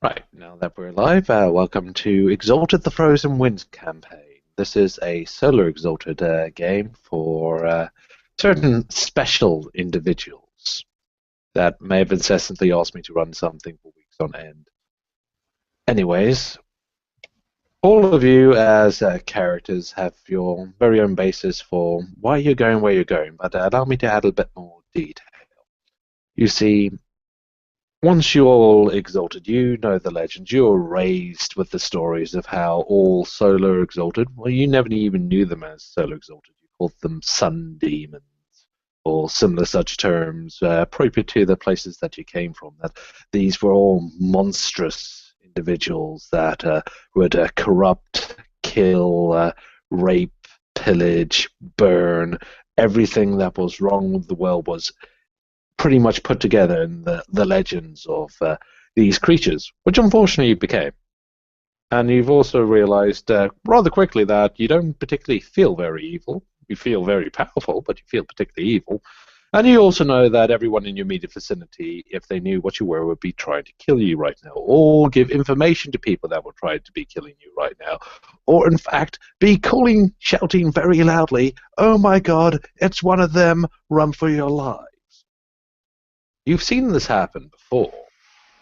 Right, now that we're live, welcome to Exalted the Frozen Winds campaign. This is a solo Exalted game for certain special individuals that may have incessantly asked me to run something for weeks on end. Anyways, all of you as characters have your very own basis for why you're going where you're going, but allow me to add a bit more detail. You see, once you're all exalted, you know the legends. You're raised with the stories of how all solar exalted, well, you never even knew them as solar exalted. You called them sun demons or similar such terms appropriate to the places that you came from. That these were all monstrous individuals that would corrupt, kill, rape, pillage, burn. Everything that was wrong with the world was pretty much put together in the legends of these creatures, which unfortunately became. And you've also realized rather quickly that you don't particularly feel very evil. You feel very powerful, but you feel particularly evil. And you also know that everyone in your immediate vicinity, if they knew what you were, would be trying to kill you right now, or give information to people that were trying to be killing you right now, or in fact, be calling, shouting very loudly, "Oh my God, it's one of them! Run for your life!" You've seen this happen before.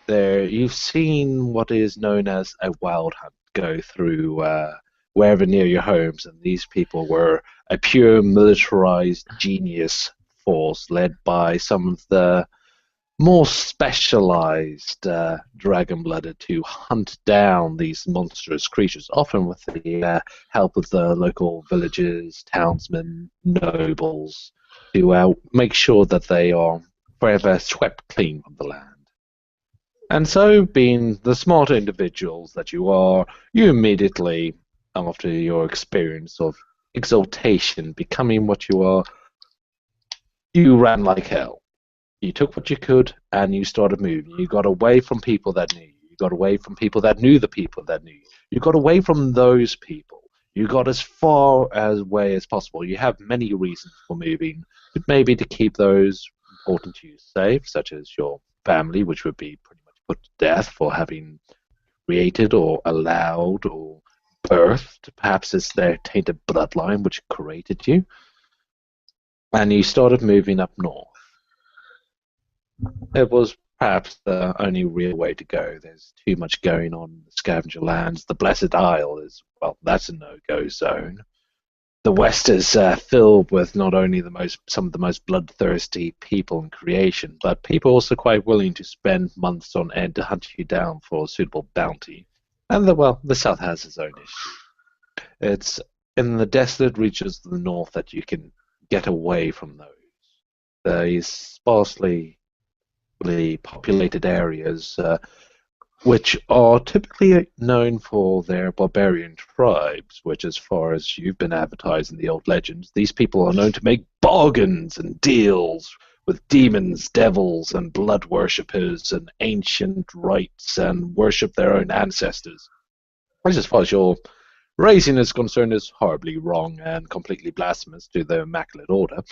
You've seen what is known as a wild hunt go through wherever near your homes, and these people were a pure militarized genius force led by some of the more specialized dragon-blooded to hunt down these monstrous creatures, often with the help of the local villagers, townsmen, nobles, to make sure that they are forever swept clean from the land. And so, being the smart individuals that you are, you immediately, after your experience of exaltation, becoming what you are, you ran like hell. You took what you could and you started moving. You got away from people that knew you. You got away from people that knew the people that knew you. You got away from those people. You got as far away as possible. You have many reasons for moving, but maybe to keep those important to you safe, such as your family, which would be pretty much put to death for having created or allowed or birthed. Perhaps it's their tainted bloodline which created you. And you started moving up north. It was perhaps the only real way to go. There's too much going on in the scavenger lands. The Blessed Isle is, well, that's a no-go zone. The West is filled with not only some of the most bloodthirsty people in creation, but people also quite willing to spend months on end to hunt you down for a suitable bounty. And the South has its own issue. It's in the desolate reaches of the North that you can get away from these sparsely populated areas, which are typically known for their barbarian tribes, which, as far as you've been advertised in the old legends, these people are known to make bargains and deals with demons, devils, and blood worshippers, and ancient rites, and worship their own ancestors. Which, as far as your raising is concerned, is horribly wrong and completely blasphemous to the Immaculate Order.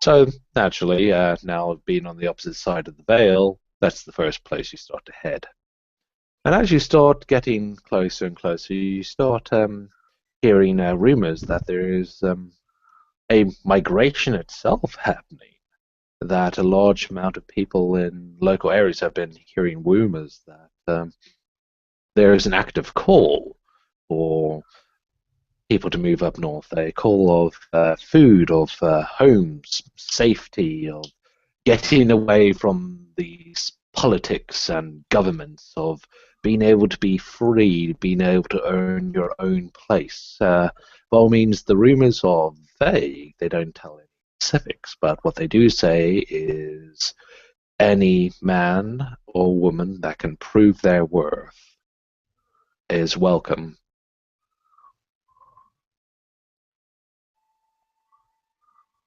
So, naturally, now being on the opposite side of the veil, that's the first place you start to head. And as you start getting closer and closer, you start hearing rumors that there is a migration itself happening, that a large amount of people in local areas have been hearing rumors that there is an active call for people to move up north, a call of food, of homes, safety, of getting away from these politics and governments, of being able to be free, being able to earn your own place. By all means, the rumors are vague. They don't tell any specifics, but what they do say is any man or woman that can prove their worth is welcome.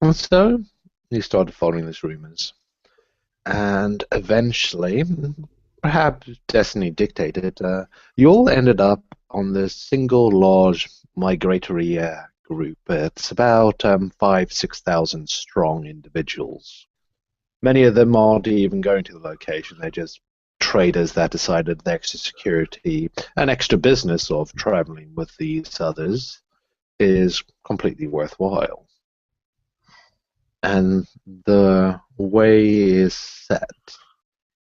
And so he started following these rumors. And eventually, perhaps destiny dictated, you all ended up on this single large migratory group. It's about 6,000 strong individuals. Many of them aren't even going to the location. They just traders that decided the extra security and extra business of traveling with these others is completely worthwhile. And the way is set.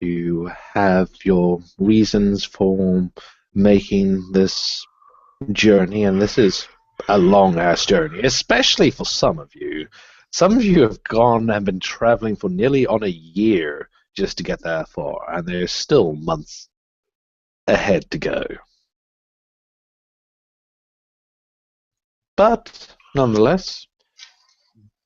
You have your reasons for making this journey, and this is a long ass journey, especially for some of you. Some of you have gone and been traveling for nearly on a year just to get that far, and there's still months ahead to go. But nonetheless,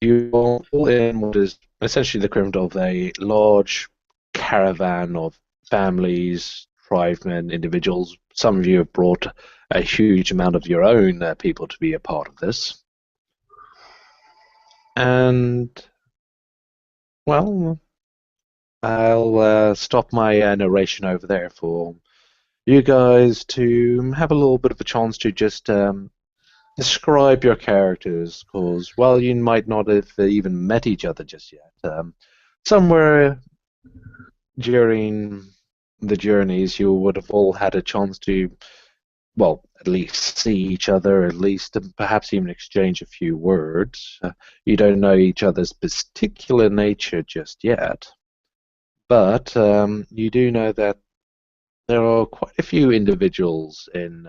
you are all in what is essentially the equivalent of a large caravan of families, tribesmen, individuals. Some of you have brought a huge amount of your own people to be a part of this. And, well, I'll stop my narration over there for you guys to have a little bit of a chance to just describe your characters, because while you might not have even met each other just yet, somewhere during the journeys you would have all had a chance to, well, at least see each other, at least perhaps even exchange a few words. You don't know each other's particular nature just yet, but you do know that there are quite a few individuals in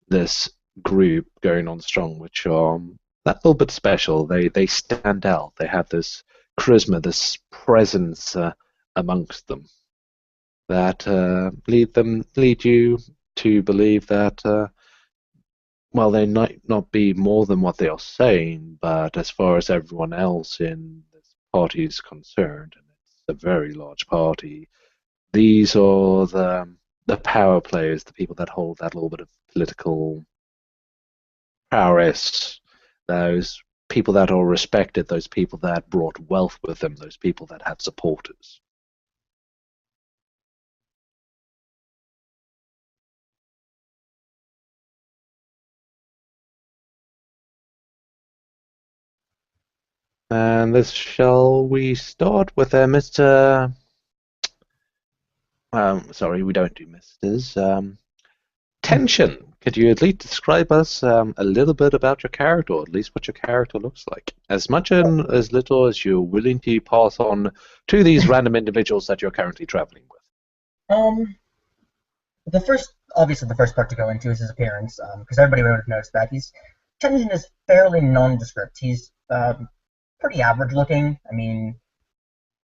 this group going on strong, which are that little bit special. They stand out. They have this charisma, this presence amongst them that lead you to believe that well, they might not be more than what they are saying, but as far as everyone else in this party is concerned, and it's a very large party, these are the power players, the people that hold that little bit of political prowess, those people that are respected, those people that brought wealth with them, those people that have supporters. And this, shall we start with Mr. Sorry, we don't do Misters. Tension. Could you at least describe us a little bit about your character, or at least what your character looks like? As much and as little as you're willing to pass on to these random individuals that you're currently traveling with. Obviously, the first part to go into is his appearance, because everybody would have noticed that Tension is fairly nondescript. He's pretty average looking. I mean,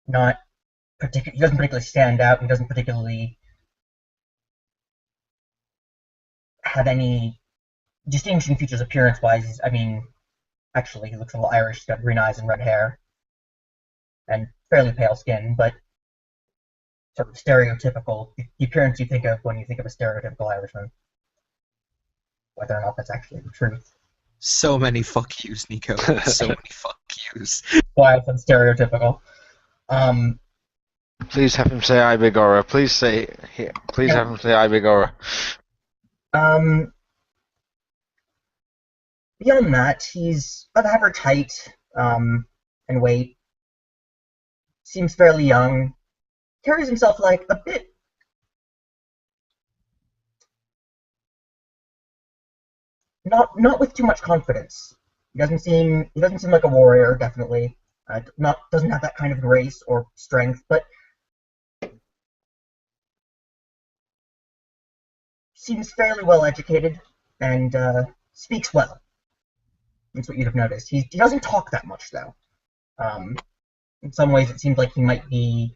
not he doesn't particularly stand out. He doesn't particularly have any distinguishing features appearance-wise. I mean, actually, he looks a little Irish. He's got green eyes and red hair, and fairly pale skin, but sort of stereotypical, the appearance you think of when you think of a stereotypical Irishman. Whether or not that's actually the truth. So many fuck yous, Nico. So many fuck yous. Why I said stereotypical. Please have him say Ibigora. Please have him say Ibigora. Beyond that, he's of average height and weight. Seems fairly young. Carries himself like a bit. Not with too much confidence. He doesn't seem like a warrior, definitely. Doesn't have that kind of grace or strength, but seems fairly well educated and speaks well. That's what you'd have noticed. He doesn't talk that much, though. In some ways, it seems like he might be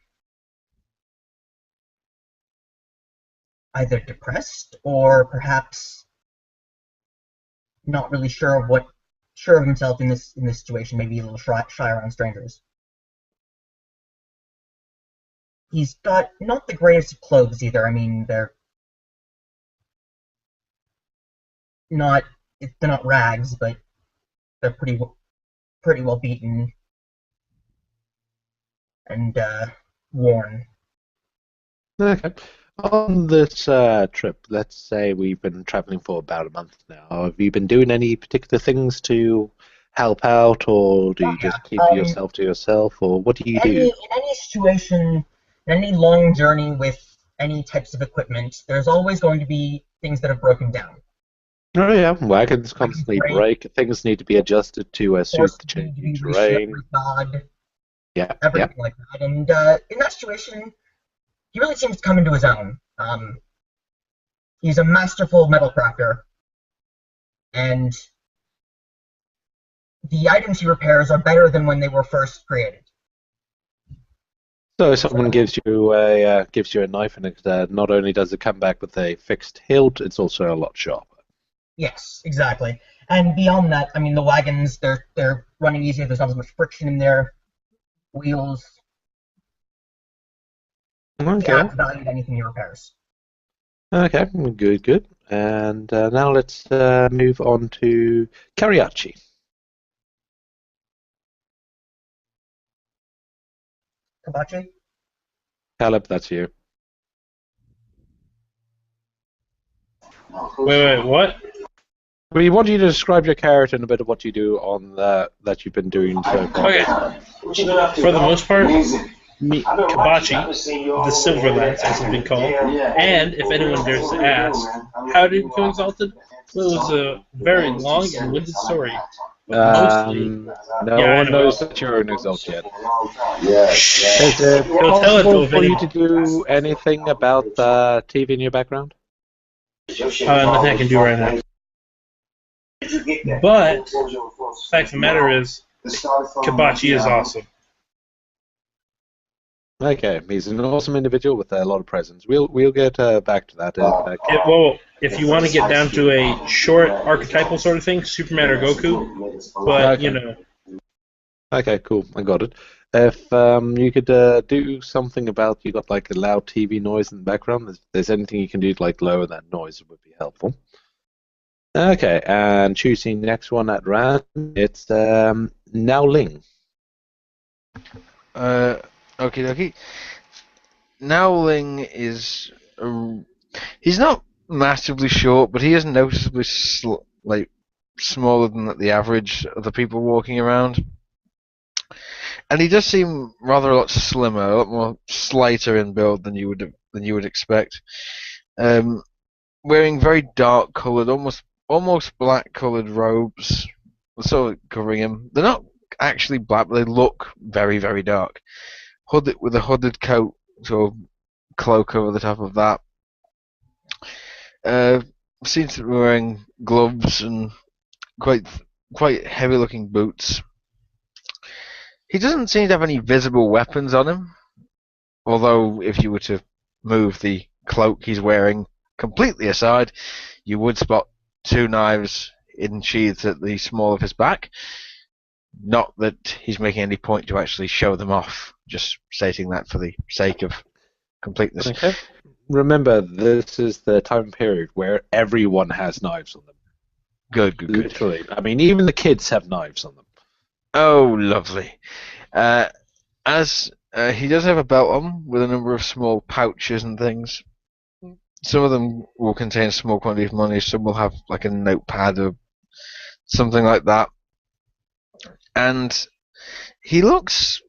either depressed or perhaps not really sure of himself in this situation. Maybe a little shy around strangers. He's got not the greatest of clothes either. I mean, they're not rags, but they're pretty well beaten and worn. Okay. On this trip, let's say we've been traveling for about a month now. Have you been doing any particular things to help out, or do you just keep yourself to yourself, or what do you do? In any situation, in any long journey with any types of equipment, there's always going to be things that have broken down. Oh yeah, wagons I can constantly break, break. Things need to be adjusted to suit horses the need to changing be terrain. reshod, Yeah, yeah. everything like that. And in that situation, he really seems to come into his own. He's a masterful metal crafter, and the items he repairs are better than when they were first created. So if someone gives you a knife, and it not only does it come back with a fixed hilt, it's also a lot sharper. Yes, exactly. And beyond that, I mean, the wagons, they're running easier. There's not as much friction in their wheels. He Okay, adds value to anything he repairs. okay, good, good. And now let's move on to Kariachi. Kabachi? Caleb, that's you. Wait, what? We want you to describe your character and a bit of what you do on that you've been doing so far. Okay. For the most part, Kabachi, the Silver Lance, as it's been called, and if anyone dares to ask, how did you become exalted? Well, it was a very long and winded story. But mostly, No Yeah, I one know. knows that you're an exalt yet. Yeah. Is it Don't tell it possible to for you any- to do anything about the TV in your background? nothing I can do right now. But fact of the matter is, Kabachi is awesome. Okay, he's an awesome individual with a lot of presence. We'll get back to that. If you want to get down to a short archetypal sort of thing, Superman or Goku, but Okay. you know, Okay, cool. I got it. If you could do something about you got like a loud TV noise in the background, if there's anything you can do to like lower that noise, it would be helpful. Okay, and choosing the next one at random, it's Now Ling. Okie dokie. Nowling is he's not massively short, but he is noticeably smaller than the average of the people walking around. And he does seem rather a lot slimmer, a lot more slighter in build than you would expect. Wearing very dark coloured, almost black coloured robes, sort of covering him. They're not actually black, but they look very, very dark. Hooded with a hooded coat, sort of cloak over the top of that. Seems to be wearing gloves and quite heavy looking boots. He doesn't seem to have any visible weapons on him, although if you were to move the cloak he's wearing completely aside, you would spot two knives in sheaths at the small of his back. Not that he's making any point to actually show them off, just stating that for the sake of completeness. Okay. Remember, this is the time period where everyone has knives on them. Good. Literally. I mean, even the kids have knives on them. Oh, lovely. As he does have a belt on with a number of small pouches and things. Some of them will contain small quantity of money. Some will have like a notepad or something like that. And he looks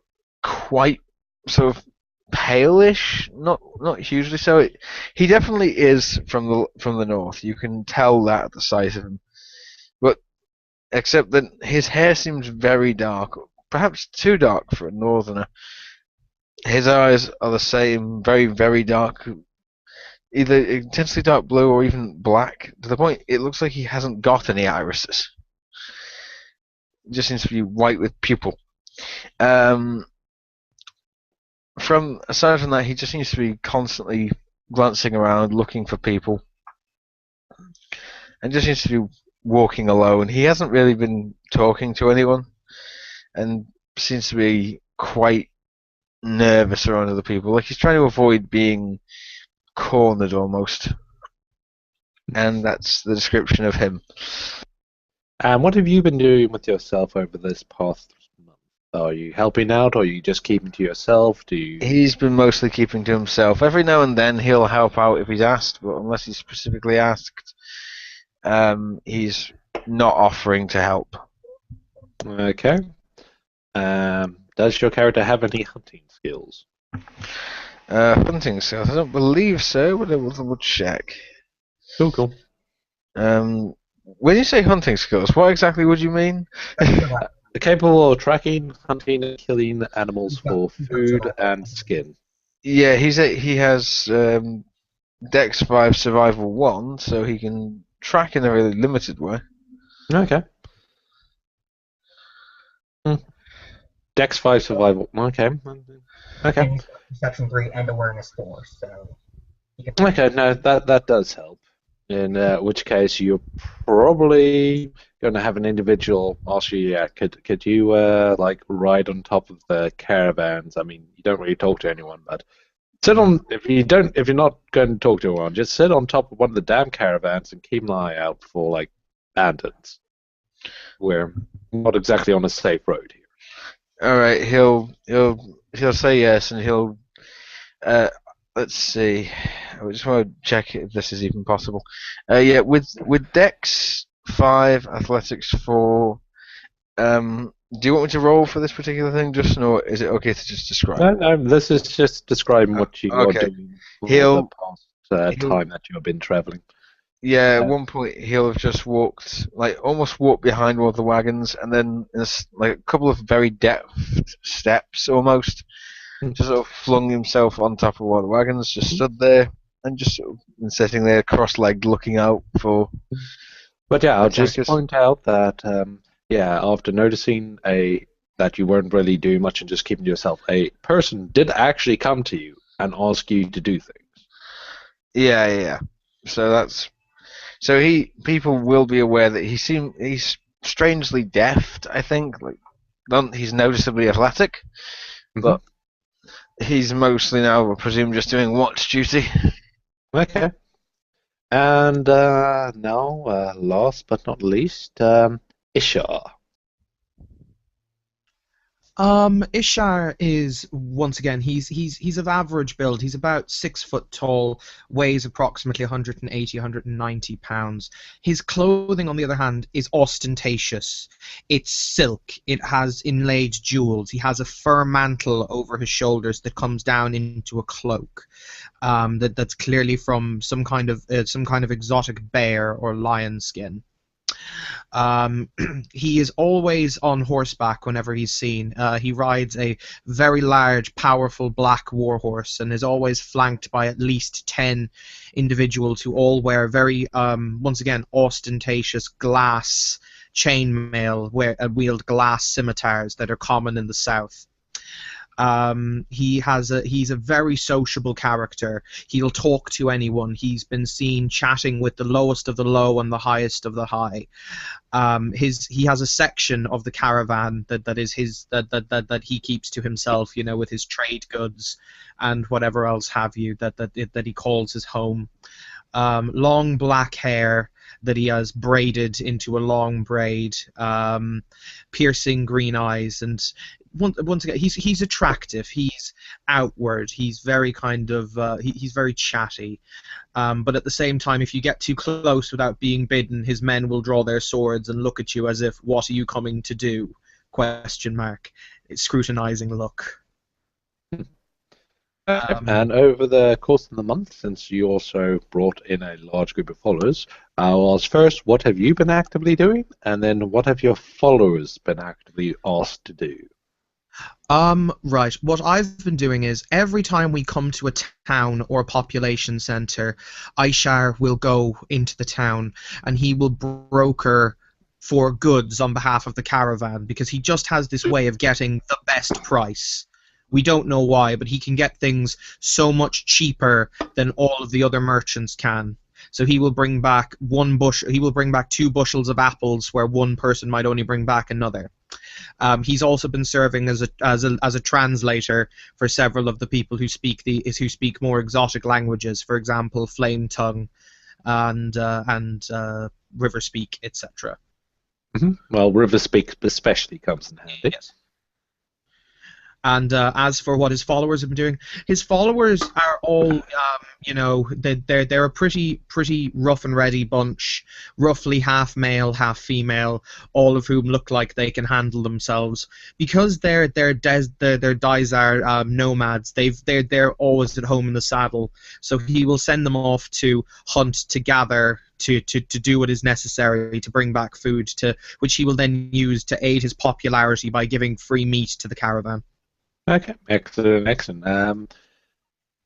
quite sort of palish, not hugely so. He definitely is from the north. You can tell that at the sight of him. But except that his hair seems very dark, perhaps too dark for a northerner. His eyes are the same, very, very dark, either intensely dark blue or even black, to the point it looks like he hasn't got any irises. It just seems to be white with pupil. Aside from that, he just seems to be constantly glancing around, looking for people, and just seems to be walking alone. He hasn't really been talking to anyone, and seems to be quite nervous around other people. Like he's trying to avoid being cornered almost. And that's the description of him. And what have you been doing with yourself over this past month? Are you helping out, or are you just keeping to yourself? He's been mostly keeping to himself. Every now and then he'll help out if he's asked, but unless he's specifically asked, he's not offering to help. Okay. Does your character have any hunting skills? Hunting skills. I don't believe so, but I will double check. Cool. When you say hunting skills, what exactly would you mean? Capable of tracking, hunting, and killing animals for food and skin. Yeah, he has Dex 5 Survival 1, so he can track in a really limited way. Okay. Dex 5 survival. Okay. And he's got Perception 3 and Awareness 4, so he can. Okay, no, that does help. In which case, you're probably going to have an individual ask you, yeah, could you like ride on top of the caravans? I mean, you don't really talk to anyone, but sit on if you're not going to talk to anyone, just sit on top of one of the damn caravans and keep an eye out for like bandits. We're not exactly on a safe road here. All right, he'll say yes, and he'll let's see. I just want to check if this is even possible. Yeah, with Dex 5, Athletics 4. Do you want me to roll for this particular thing, Justin, or is it okay to just describe? No, this is just describing what you are okay. doing for the past time that you've been traveling. Yeah, at one point he'll have just almost walked behind one of the wagons, and then in a couple of very deft steps, almost, just sort of flung himself on top of one of the wagons, just stood there, and just sort of been sitting there cross-legged, looking out for. But yeah, I'll just point out that after noticing that you weren't really doing much and just keeping to yourself, a person did actually come to you and ask you to do things. Yeah. So people will be aware that he's strangely deft. I think he's noticeably athletic, but he's mostly now, I presume, just doing watch duty. Okay. And now, last but not least, Ishar. Ishar is once again he's of average build. He's about 6 foot tall, weighs approximately 180, 190 pounds. His clothing, on the other hand, is ostentatious. It's silk. It has inlaid jewels. He has a fur mantle over his shoulders that comes down into a cloak. That's clearly from some kind of exotic bear or lion skin. He is always on horseback whenever he's seen. He rides a very large, powerful black warhorse and is always flanked by at least 10 individuals who all wear very, once again, ostentatious glass chainmail, wield glass scimitars that are common in the south. He's a very sociable character. He'll talk to anyone. He's been seen chatting with the lowest of the low and the highest of the high. He has a section of the caravan that he keeps to himself, with his trade goods and whatever else have you that he calls his home. Long black hair that he has braided into a long braid, piercing green eyes, and once again, he's attractive. He's outward. He's very he's very chatty. But at the same time, if you get too close without being bidden, his men will draw their swords and look at you as if, "What are you coming to do?" ? It's scrutinizing look. And over the course of the month, since you also brought in a large group of followers, I'll ask first, what have you been actively doing? And then what have your followers been actively asked to do? Right. What I've been doing is every time we come to a town or a population center, Aishar will go into the town and he will broker for goods on behalf of the caravan because he just has this way of getting the best price. We don't know why, but he can get things so much cheaper than all of the other merchants can. So he will bring back 2 bushels of apples where one person might only bring back another. He's also been serving as a translator for several of the people who speak more exotic languages, for example, Flame Tongue and River Speak, etc. Well, River Speak especially comes in handy. Yes. And as for what his followers have been doing, his followers are all, they're a pretty rough and ready bunch, roughly half male, half female, all of whom look like they can handle themselves because their dies are nomads. They're always at home in the saddle, so he will send them off to hunt, to gather, to do what is necessary to bring back food, to which he will then use to aid his popularity by giving free meat to the caravan. Okay, excellent, excellent.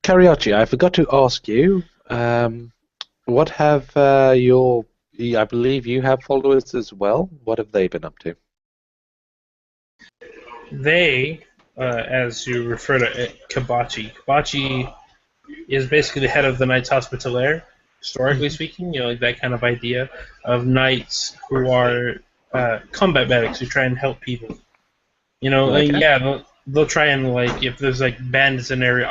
Karachi, I forgot to ask you, what have I believe you have followers as well. What have they been up to? They, as you refer to it, Kabachi is basically the head of the Knights Hospitalier, historically speaking, like that kind of idea of knights who are combat medics who try and help people. Like, Okay. yeah, they'll try and, like, if there's like bandits in an area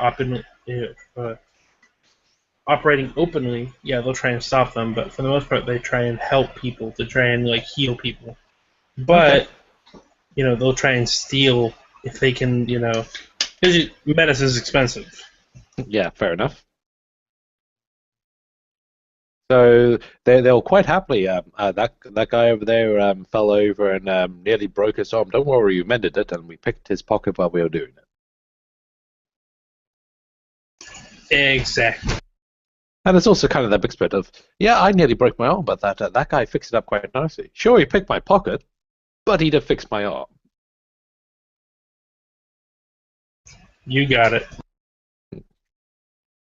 operating openly, yeah, they'll try and stop them. But for the most part, they try and help people, to try and like heal people. But they'll try and steal if they can, because medicine is expensive. Yeah, fair enough. So they'll quite happily. That guy over there fell over and nearly broke his arm. Don't worry, you mended it, and we picked his pocket while we were doing it. Exactly. And it's also kind of that big split of, yeah, I nearly broke my arm, but that guy fixed it up quite nicely. Sure, he picked my pocket, but he did fix my arm. You got it.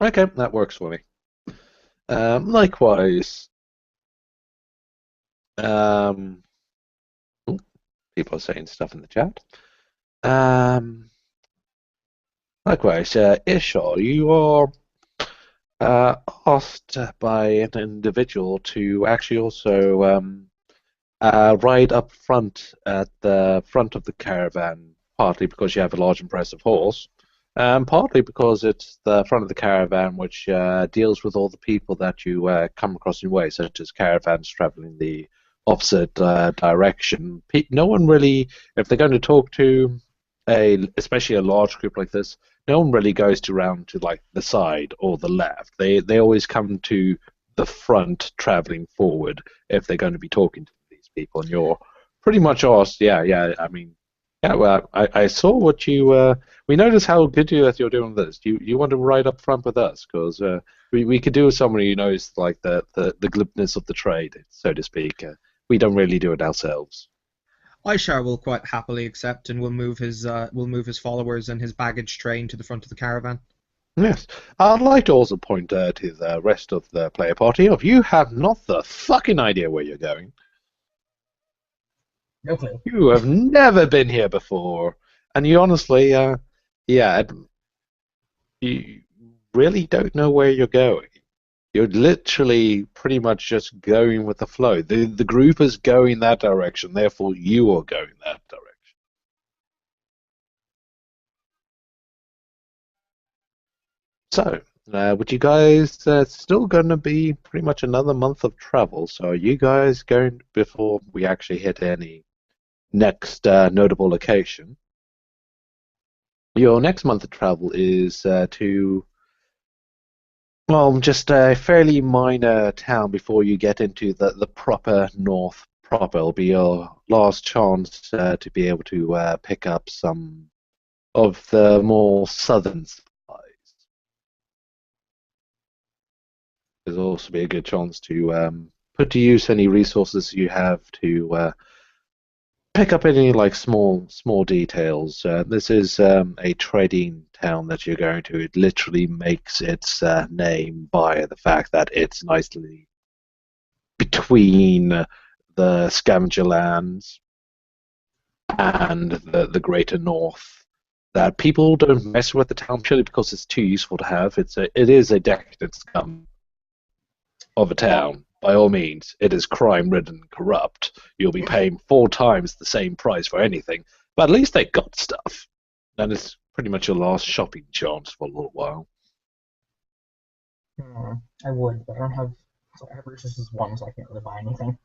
Okay, that works for me. Likewise, people are saying stuff in the chat. Likewise, Ishar, you are asked by an individual to actually also ride up front at the front of the caravan, partly because you have a large impressive horse, partly because it's the front of the caravan which deals with all the people that you come across in your way, such as caravans traveling the opposite direction. No one really, if they're going to talk to especially a large group like this, no one really goes around to like the side or the left. They always come to the front, traveling forward if they're going to be talking to these people. And you're pretty much asked, yeah. I mean, yeah. Well, I saw what you. We noticed how good you're doing this. You want to ride up front with us because we could do with someone who knows like the glibness of the trade, so to speak. We don't really do it ourselves. Ishar will quite happily accept and will move his followers and his baggage train to the front of the caravan. Yes, I'd like to also point to the rest of the player party of you have not the fucking idea where you're going. No clue. You have never been here before, and you honestly, yeah, you really don't know where you're going. You're literally pretty much just going with the flow. The group is going that direction, therefore you are going that direction. So, with you guys, still going to be pretty much another month of travel. So, are you guys going before we actually hit any next notable location? Your next month of travel is to, well, just a fairly minor town before you get into the proper north proper. It'll be your last chance to be able to pick up some of the more southern supplies. There's also be a good chance to put to use any resources you have to pick up any like small details. This is a trading town that you're going to. It literally makes its name by the fact that it's nicely between the scavenger lands and the greater north. That people don't mess with the town purely because it's too useful to have. It is a decadent scum of a town. By all means, it is crime-ridden and corrupt. You'll be paying 4 times the same price for anything, but at least they got stuff. And it's pretty much your last shopping chance for a little while. I would, but I don't have. So I have resources 1, so I can't really buy anything.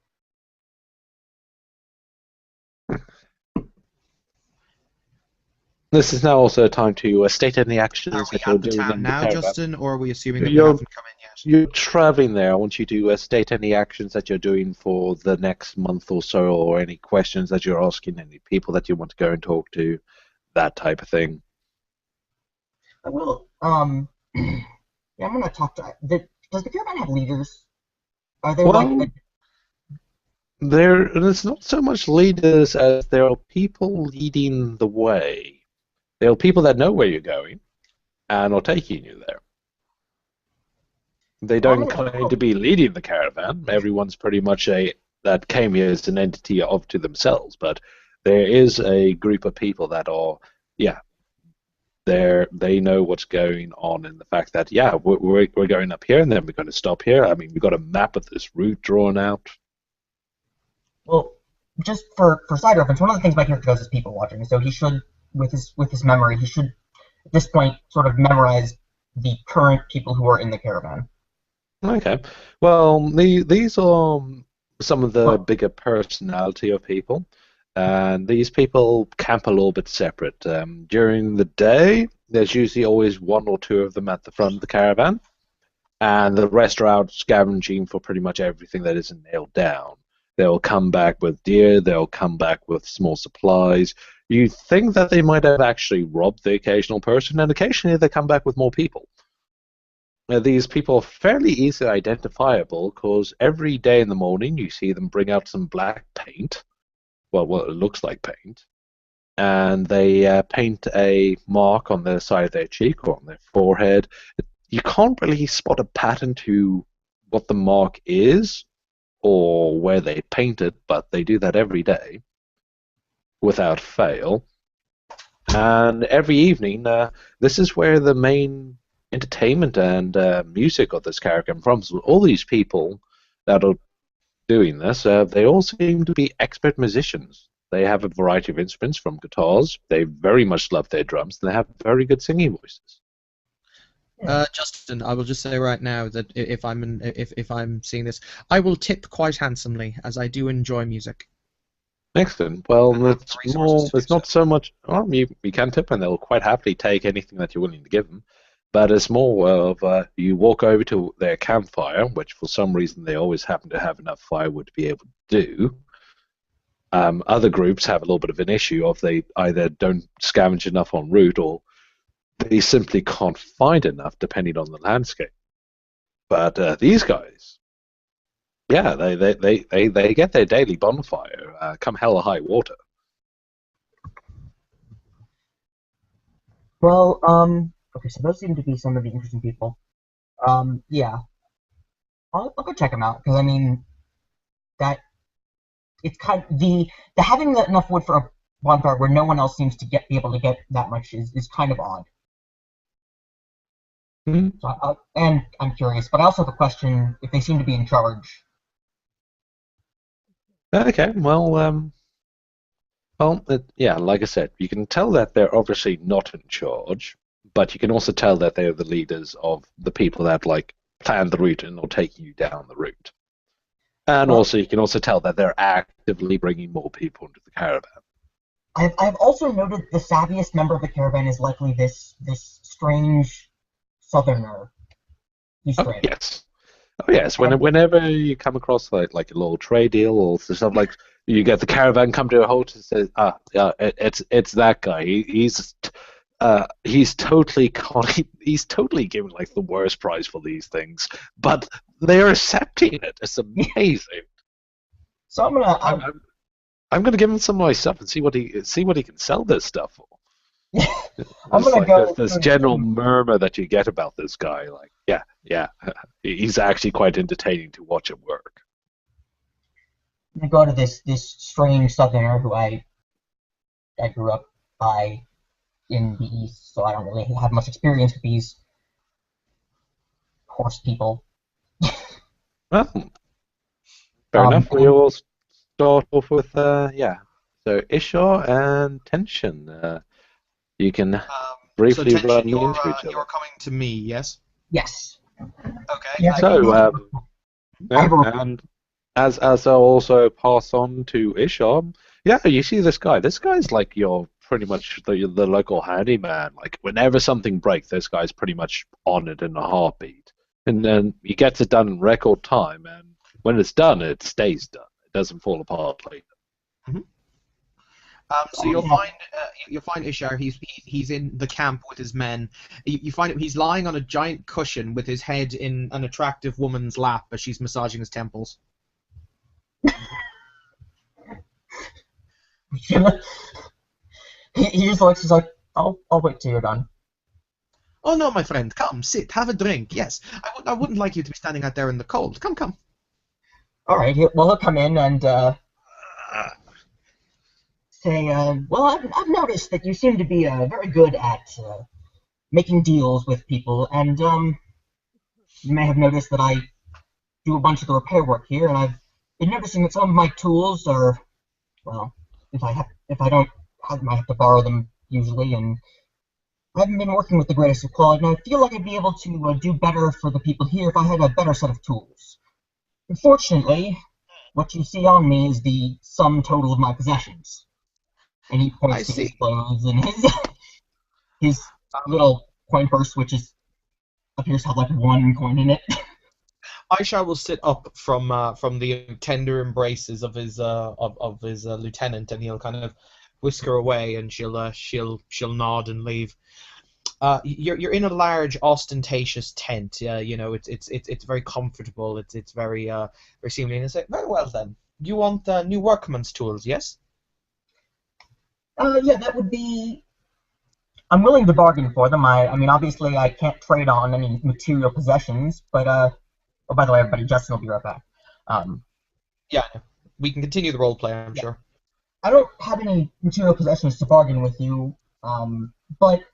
This is now also a time to state any actions Are we that you're at the doing town in the now, caravan. Justin, or are we assuming that we You're haven't come in yet? you're traveling there. I want you to state any actions that you're doing for the next month or so, or any questions that you're asking, any people that you want to go and talk to, that type of thing. I will. Yeah, I'm gonna talk to. Does the caravan have leaders? Are there like? Well, there's not so much leaders as there are people leading the way. There are people that know where you're going and are taking you there. They don't claim to be leading the caravan. Everyone's pretty much that came here as an entity of to themselves. But there is a group of people that are, yeah, they know what's going on, and the fact that we're going up here and then we're going to stop here. I mean, we've got a map of this route drawn out. Well, just for side reference, one of the things my character does is people watching. So he should, with his memory, he should at this point sort of memorize the current people who are in the caravan. Okay. Well, these are some of the bigger personality of people, and these people camp a little bit separate. During the day, there's usually always one or two of them at the front of the caravan, and the rest are out scavenging for pretty much everything that isn't nailed down. They'll come back with deer, they'll come back with small supplies. You think that they might have actually robbed the occasional person, and occasionally they come back with more people. These people are fairly easily identifiable because every day in the morning you see them bring out some black paint, well, what it looks like paint, and they paint a mark on the side of their cheek or on their forehead. You can't really spot a pattern to what the mark is or where they paint it, but they do that every day without fail. And every evening, this is where the main entertainment and music of this caravan from. So all these people that are doing this, they all seem to be expert musicians. They have a variety of instruments, from guitars. They very much love their drums, and they have very good singing voices. Justin, I will just say right now that if I'm seeing this, I will tip quite handsomely, as I do enjoy music. Excellent. Well, it's not so much. Well, you can tip, and they'll quite happily take anything that you're willing to give them. But it's more of you walk over to their campfire, which for some reason they always happen to have enough firewood to be able to do. Other groups have a little bit of an issue of they either don't scavenge enough en route or they simply can't find enough, depending on the landscape. But these guys, yeah, they get their daily bonfire come hell or high water. Well, okay, so those seem to be some of the interesting people. Yeah, I'll go check them out because I mean that it's kind of the having enough wood for a bonfire where no one else seems to be able to get that much is kind of odd. Mm-hmm. So and I'm curious, but I also have a question: if they seem to be in charge. Okay, well, yeah, like I said, you can tell that they're obviously not in charge, but you can also tell that they're the leaders of the people that plan the route and are taking you down the route. And also, you can also tell that they're actively bringing more people into the caravan. I've also noted the savviest member of the caravan is likely this strange southerner. He's strange. Yes. Oh yes. Whenever you come across like a little trade deal or stuff like, you get the caravan come to a halt and says, it's that guy. He's totally giving like the worst price for these things, but they're accepting it. It's amazing. So I'm gonna give him some of my stuff and see what he can sell this stuff for. I'm gonna go. This general murmur that you get about this guy, like, yeah, he's actually quite entertaining to watch him work. I go to this strange southerner who I grew up by in the east, so I don't really have much experience with these horse people. Well, fair enough. We all start off with So Ishar and Tension. You can briefly so run you're, into each other. You're coming to me, yes? Yes. Okay. Yeah, So, and as I'll also pass on to Ishar, yeah, you see this guy. This guy's like your pretty much the local handyman. Like whenever something breaks, those guys pretty much on it in a heartbeat, and then he gets it done in record time. And when it's done, it stays done. It doesn't fall apart later. Mm-hmm. So you'll find Ishar. He's in the camp with his men. You find him. He's lying on a giant cushion with his head in an attractive woman's lap as she's massaging his temples. He just looks. He's like, I'll wait till you're done. Oh no, my friend, come sit, have a drink. Yes, I wouldn't like you to be standing out there in the cold. Come. All right. Well, he'll come in and say, well, I've noticed that you seem to be very good at making deals with people, and you may have noticed that I do a bunch of the repair work here, and I've been noticing that some of my tools are, well, if I don't, I might have to borrow them usually, and I haven't been working with the greatest of quality, and I feel like I'd be able to do better for the people here if I had a better set of tools. Unfortunately, what you see on me is the sum total of my possessions. And he points to his clothes and his little coin purse, which appears to have like one coin in it. Aisha will sit up from the tender embraces of his lieutenant, and he'll kind of whisk her away, and she'll nod and leave. You're in a large, ostentatious tent. It's very comfortable. It's very seemly. And say, very well then. You want new workman's tools, yes? Yeah, that would be. I'm willing to bargain for them. I mean, obviously, I can't trade on any material possessions, but oh, by the way, everybody, Justin will be right back. Yeah, we can continue the role play, I'm sure. I don't have any material possessions to bargain with you, but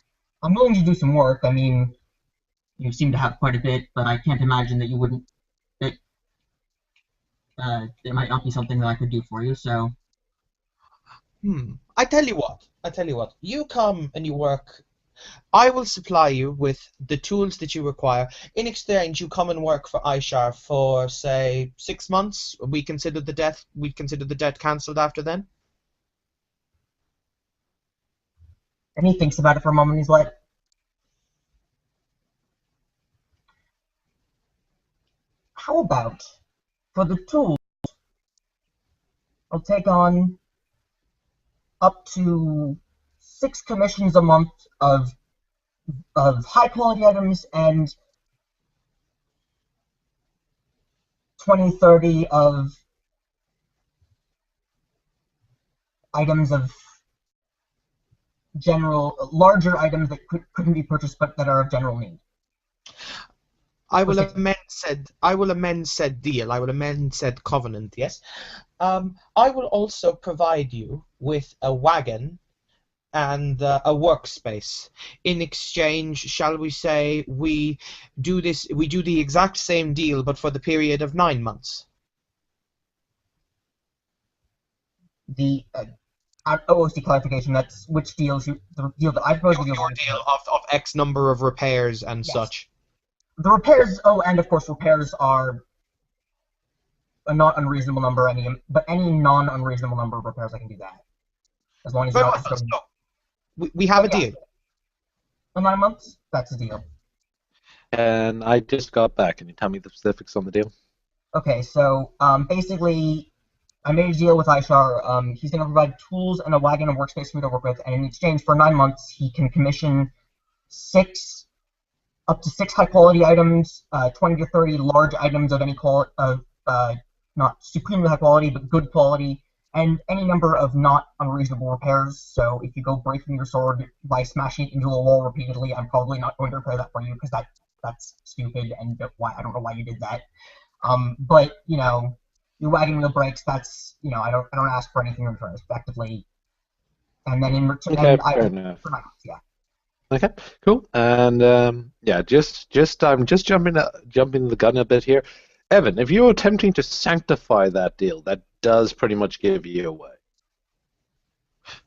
I'm willing to do some work. I mean, you seem to have quite a bit, but I can't imagine that you wouldn't. That there might not be something that I could do for you. So. I tell you what. You come and you work. I will supply you with the tools that you require. In exchange, you come and work for Aishar for, say, 6 months. We consider the debt cancelled after then. And he thinks about it for a moment. He's like, how about for the tools, I'll take on up to 6 commissions a month of high quality items and 20-30 of items of larger items that couldn't be purchased but that are of general need. I will amend said deal. I will amend said covenant. Yes. I will also provide you with a wagon and a workspace. In exchange, shall we say, we do the exact same deal, but for the period of 9 months. The OOC clarification. That's which deals the deal that I propose. Your deal of X number of repairs and such. The repairs. Oh, and of course, repairs are a not unreasonable number. But any non-unreasonable number of repairs, I can do that. As long as you're not. We have a deal. For 9 months, that's a deal. And I just got back. Can you tell me the specifics on the deal? Okay, so basically, I made a deal with Aishar. He's going to provide tools and a wagon and workspace for me to work with, and in exchange for 9 months, he can commission up to 6 high-quality items, 20 to 30 large items of any quality, not supremely high quality, but good quality, and any number of not unreasonable repairs. So if you go breaking your sword by smashing it into a wall repeatedly, I'm probably not going to repair that for you because that's stupid, and I don't know why you did that. But your wagon wheel breaks. That's I don't ask for anything in return, effectively. And then in return, fair enough. Yeah. Okay, cool. And I'm just jumping the gun a bit here. Evan, if you're attempting to sanctify that deal, that does pretty much give you away.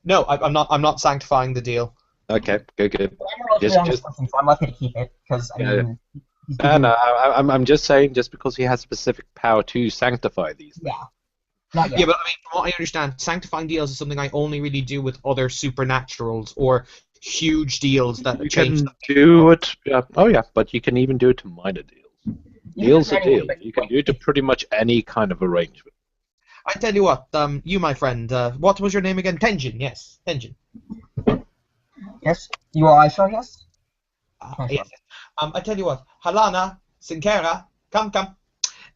No, I'm not. I'm not sanctifying the deal. Okay, good. But I'm a relatively honest person, so I'm lucky to keep it because I'm just saying, just because he has specific power to sanctify these things. Yeah. Not yet. Yeah, but I mean, from what I understand, sanctifying deals is something I only really do with other supernaturals or huge deals that You change. can do it. Oh yeah, but you can even do it to minor deals. You can do it Deal's to a anyone, deal. but You can do it to pretty much any kind of arrangement. I tell you what, you, my friend, what was your name again? Tenjin, yes, Tenjin. yes, you are Aisha, yes? Yes. I tell you what, Halana, Sinkera, come.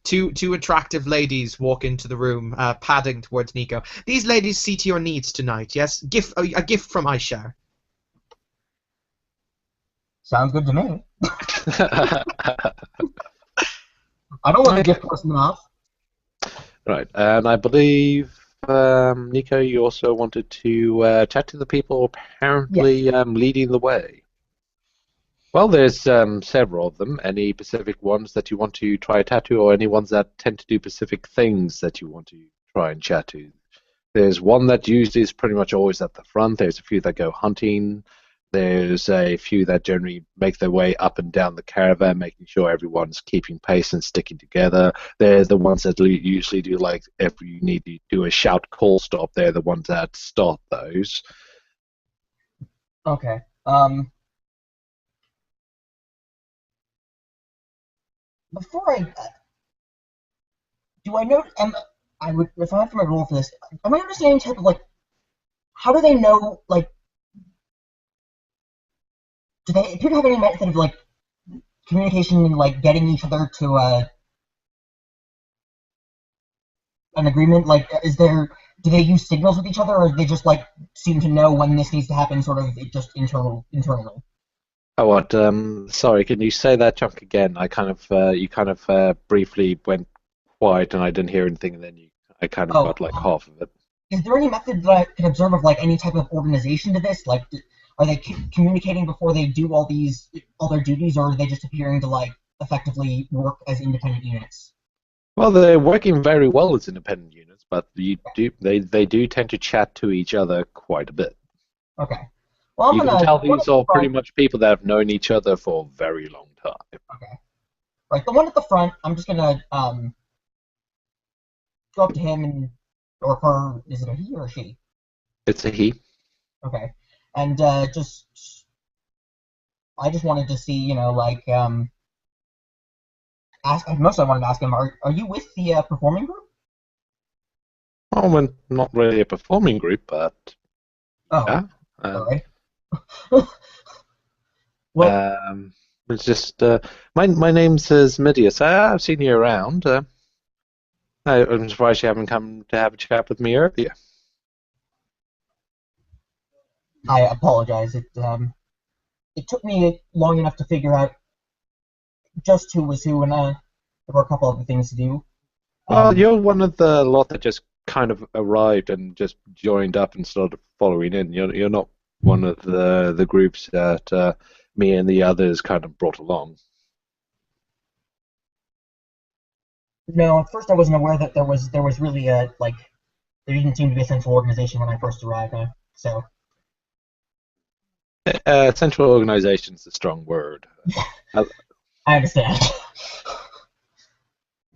Two attractive ladies walk into the room, padding towards Nico. These ladies see to your needs tonight, yes? A gift from Aisha. Sounds good to me. I don't want to gift person enough. Right, and I believe, Nico, you also wanted to chat to the people apparently leading the way. Well, there's several of them. Any specific ones that you want to try a tattoo, or any ones that tend to do specific things that you want to try and chat to? There's one that usually is pretty much always at the front. There's a few that go hunting. There's a few that generally make their way up and down the caravan, making sure everyone's keeping pace and sticking together. They're the ones that usually do, like, if you need to do a shout call stop, they're the ones that start those. Okay. Before do I know? I would, if I have to roll for this, am I understanding type of like, how do they know? Like, do they appear to have any method of like communication and like getting each other to an agreement? Like, do they use signals with each other, or do they just like seem to know when this needs to happen? Sort of, it just internally. Oh, what? Sorry, can you say that chunk again? You kind of briefly went quiet, and I didn't hear anything, and then I kind of Oh, got like half of it. is there any method that I can observe of like any type of organization to this? Like, are they communicating before they do all their duties, or are they just appearing to like effectively work as independent units? Well, they're working very well as independent units, but they do tend to chat to each other quite a bit. Okay. Well, I'm You can gonna tell the one at these the are pretty front. much people that have known each other for a very long time. Okay. Right, the one at the front. I'm just gonna go up to him and or her. Is it a he or a she? It's a he. Okay. And I just wanted to see, like ask. Mostly, I wanted to ask him, are you with the performing group? Well, we're not really a performing group, but Oh, yeah. sorry. Well, It's just my name says Midias. I've seen you around. I'm surprised you haven't come to have a chat with me earlier. I apologize. It took me long enough to figure out just who was who, and there were a couple other things to do. Well, you're one of the lot that just kind of arrived and just joined up and started following in. You're not one of the groups that me and the others kind of brought along. No, at first I wasn't aware that there was really a like there didn't seem to be a central organization when I first arrived. So Central organization is a strong word. I understand.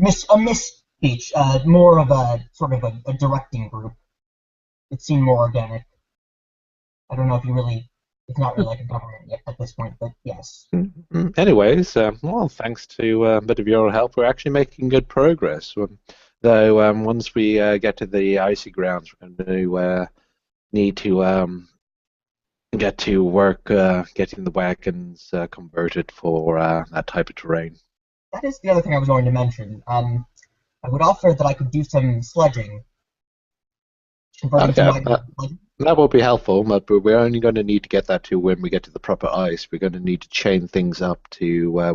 A misspeech, more of a sort of a directing group. It seemed more organic. I don't know if it's not really like a government yet at this point, but yes. Anyways, well, thanks to a bit of your help, we're actually making good progress. Though once we get to the icy grounds, we're going to need to get to work getting the wagons converted for that type of terrain. That is the other thing I was going to mention. I would offer that I could do some sledging. Converting some Okay, wagons. that will be helpful, but we're only going to need to get that to when we get to the proper ice. We're going to need to chain things up to. We're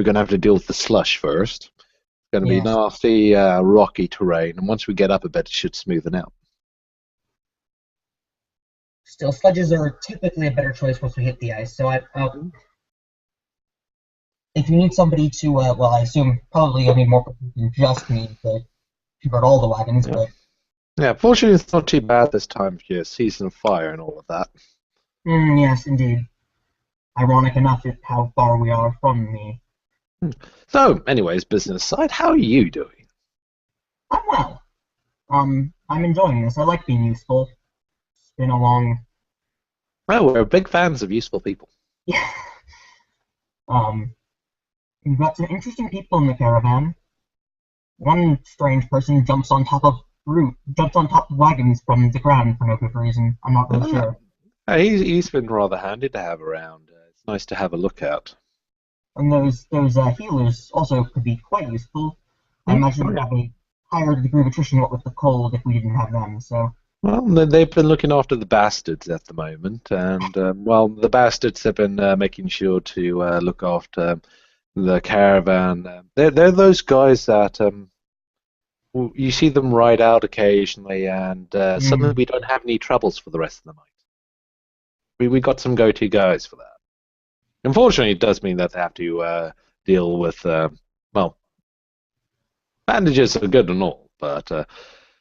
going to have to deal with the slush first. It's going to be Yes. nasty, rocky terrain, and once we get up a bit, it should smoothen out. Still, sledges are typically a better choice once we hit the ice. So if you need somebody to, well, I assume probably you'll need more people than just me to convert all the wagons, but Yeah, fortunately, it's not too bad this time of year, season of fire and all of that. yes, indeed. Ironic enough at how far we are from me. So, anyways, business side, how are you doing? I'm well. I'm enjoying this. I like being useful. It's been a long, Oh, we're big fans of useful people. yeah. Um, we've got some interesting people in the caravan. One strange person jumps on top of wagons from the ground for no good reason. I'm not really Ah, sure. he's been rather handy to have around. It's nice to have a look at. And those healers also could be quite useful. I imagine Oh, we'd yeah. have a higher degree of attrition what with the cold if we didn't have them. So, Well, they've been looking after the bastards at the moment, and well, the bastards have been making sure to look after the caravan. They're those guys that you see them ride out occasionally, and suddenly mm, we don't have any troubles for the rest of the night. We got some go-to guys for that. Unfortunately, it does mean that they have to deal with well, bandages are good and all, but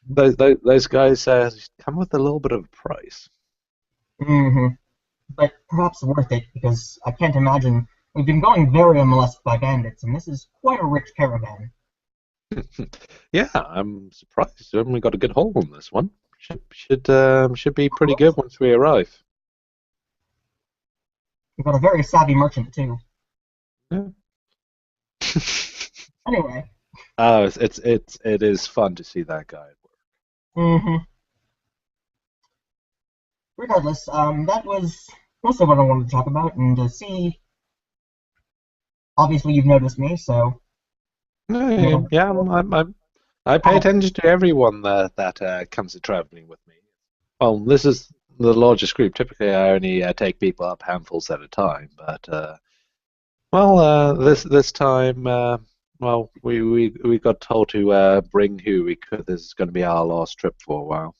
those guys come with a little bit of a price. hmm but perhaps worth it because I can't imagine we've been going very unmolested by bandits, and this is quite a rich caravan. Yeah, I'm surprised we haven't got a good haul on this one. Should be pretty good once we arrive. We've got a very savvy merchant too. Yeah. Anyway, Oh, it is fun to see that guy at work. hmm regardless, that was mostly what I wanted to talk about, and to see. Obviously, you've noticed me, so Yeah, yeah, I pay attention to everyone that comes to traveling with me. Well, this is the largest group. Typically, I only take people up handfuls at a time, but well, this time, well, we got told to bring who we could. This is going to be our last trip for a while.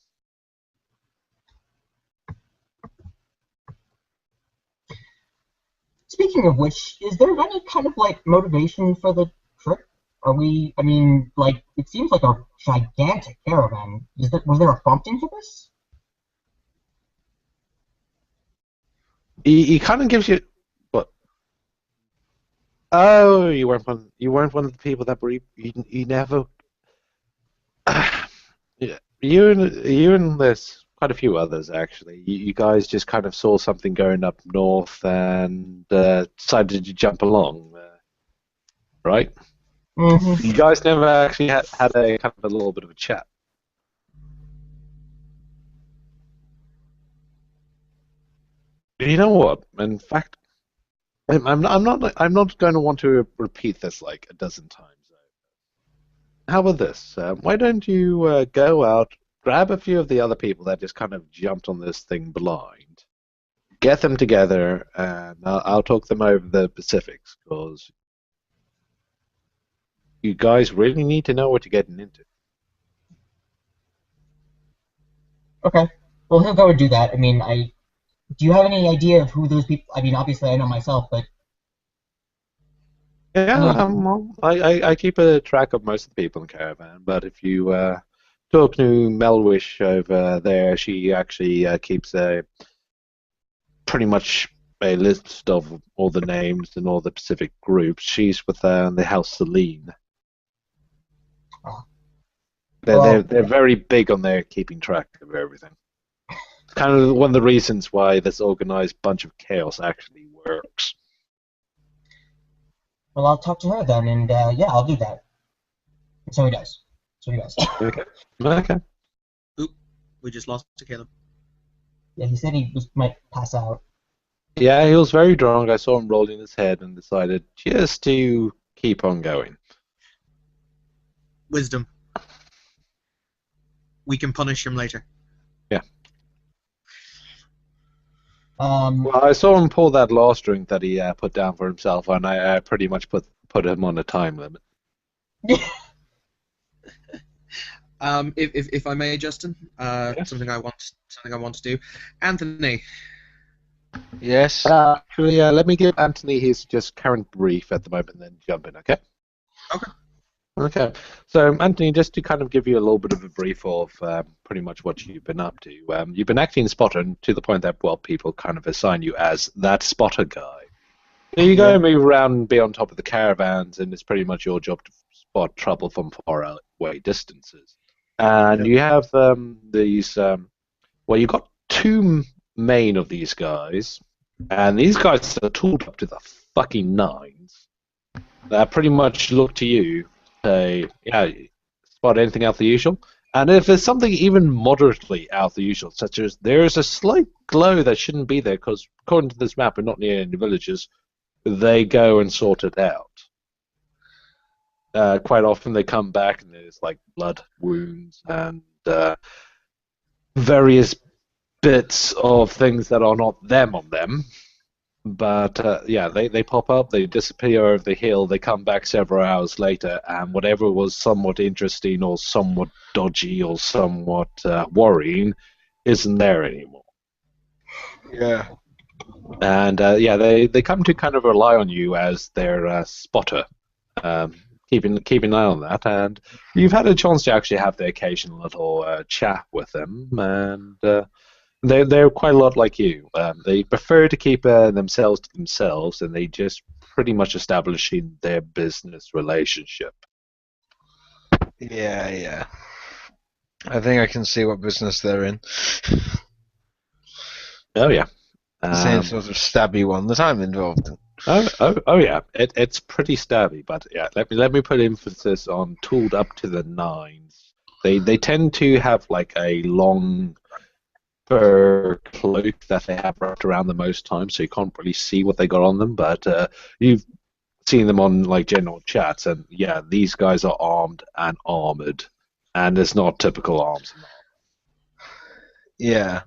speaking of which, is there any kind of like motivation for the trip? Are we? I mean, like it seems like a gigantic caravan. Was there a prompting for this? He kind of gives you what? Oh, you weren't one of the people that were you never. Yeah, you and there's quite a few others actually. You guys just kind of saw something going up north and decided to jump along, right? Mm-hmm. You guys never actually had a kind of a little bit of a chat. You know what? In fact, I'm not going to want to repeat this like a dozen times. How about this? Why don't you go out, grab a few of the other people that just kind of jumped on this thing blind, get them together, and I'll talk them over the Pacifics because you guys really need to know what you're getting into. Okay. Well, he'll go and do that. I mean, I do you have any idea of who those people? I mean, obviously I know myself, but Yeah, any idea? well, I keep a track of most of the people in the caravan, but if you talk to Melwish over there, she actually keeps a pretty much a list of all the names and all the Pacific groups. She's with the House Celine. Oh, They're well, they're very big on their keeping track of everything. It's kind of one of the reasons why this organized bunch of chaos actually works. I'll talk to her then, and yeah, I'll do that. And so he does. So he does. Okay. Okay. Oop, we just lost to Caleb. Yeah, he said might pass out. Yeah, he was very drunk. I saw him rolling his head and decided just to keep on going. Wisdom. We can punish him later. Yeah. Um, Well, I saw him pull that last drink that he put down for himself, and I pretty much put him on a time limit. If I may, Justin, Yes. something I want to do. Anthony, Yes. Actually, let me give Anthony his just current brief at the moment, and then jump in. Okay. Okay. Okay. So, Anthony, just to kind of give you a little bit of a brief of pretty much what you've been up to. You've been acting spotter to the point that, well, people kind of assign you as that spotter guy. So you go and move around and be on top of the caravans, and it's pretty much your job to spot trouble from far away distances. And you have these. Well, you've got two main of these guys, and these guys are tooled up to the fucking nines. That pretty much look to you, say, yeah, spot anything out the usual. And if there's something even moderately out the usual, such as there's a slight glow that shouldn't be there, because according to this map, we're not near any villages, they go and sort it out. Quite often they come back and there's like blood wounds and various bits of things that are not them on them. But yeah, they pop up, they disappear over the hill, they come back several hours later, and whatever was somewhat interesting or somewhat dodgy or somewhat worrying isn't there anymore. Yeah. And yeah, they come to kind of rely on you as their spotter. Keeping an eye on that, and you've had a chance to actually have the occasional little chat with them, and they're quite a lot like you. They prefer to keep themselves to themselves, and they just pretty much establishing their business relationship. Yeah. I think I can see what business they're in. Oh yeah, The same sort of stabby one that I'm involved in. Oh yeah, it's pretty stabby, but yeah, let me put emphasis on tooled up to the nines. They tend to have like a long fur cloak that they have wrapped around them most times, so you can't really see what they got on them. But you've seen them on like general chats, and yeah, these guys are armed and armored, and it's not typical arms. Yeah.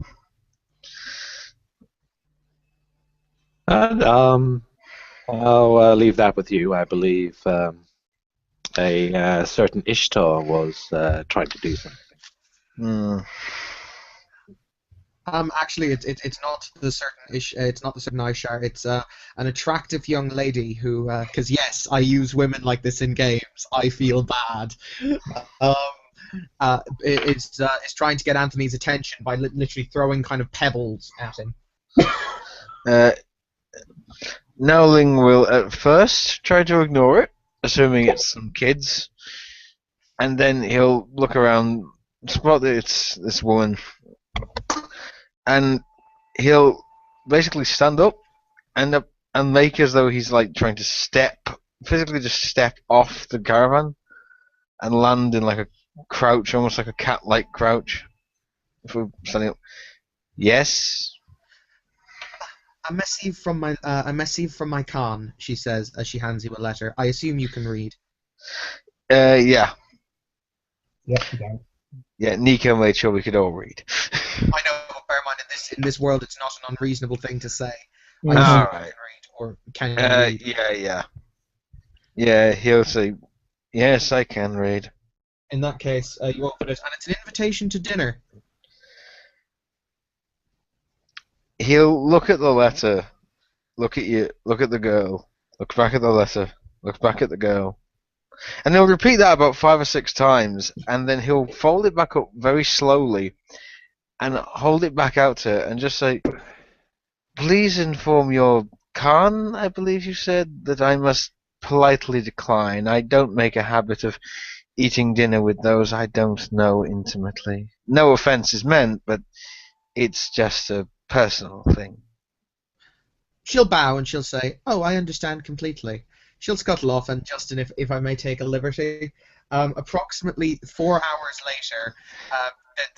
And I'll leave that with you. I believe a certain Ishtar was trying to do something. Hmm. Actually, it's not the certain it's not the certain Ishtar. It's an attractive young lady who, because yes, I use women like this in games. I feel bad. Is trying to get Anthony's attention by literally throwing kind of pebbles at him. Nowling will at first try to ignore it, assuming it's some kids, and then he'll look around, spot that it's this woman, and he'll basically stand up and make as though he's like trying to physically just step off the caravan and land in like a crouch, almost like a cat-like crouch. If we're standing up. Yes. A missive from my Khan, she says as she hands you a letter. I assume you can read. Yeah. Yes, again. Yeah, Nico made sure we could all read. I know, but bear in mind, in this world, it's not an unreasonable thing to say. I Mhm. assume you Alright. can read, or can you read? Yeah. Yeah, he'll say, yes, I can read. In that case, you open it, and it's an invitation to dinner. He'll look at the letter, look at you, look at the girl, look back at the letter, look back at the girl. And he'll repeat that about 5 or 6 times, and then he'll fold it back up very slowly and hold it back out to her and just say, please inform your Khan, I believe you said, that I must politely decline. I don't make a habit of eating dinner with those I don't know intimately. No offense is meant, but it's just a personal thing. She'll bow and she'll say, "Oh, I understand completely." She'll scuttle off, and Justin, if I may take a liberty, approximately 4 hours later,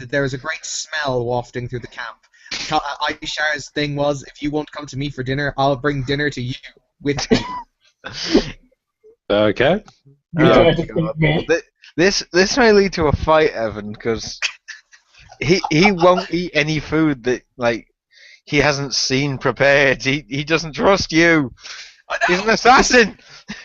there is a great smell wafting through the camp. Aishar's thing was, if you won't come to me for dinner, I'll bring dinner to you with me. Okay. Oh, God. This may lead to a fight, Evan, because he won't eat any food that he hasn't seen prepared. He doesn't trust you. He's an assassin.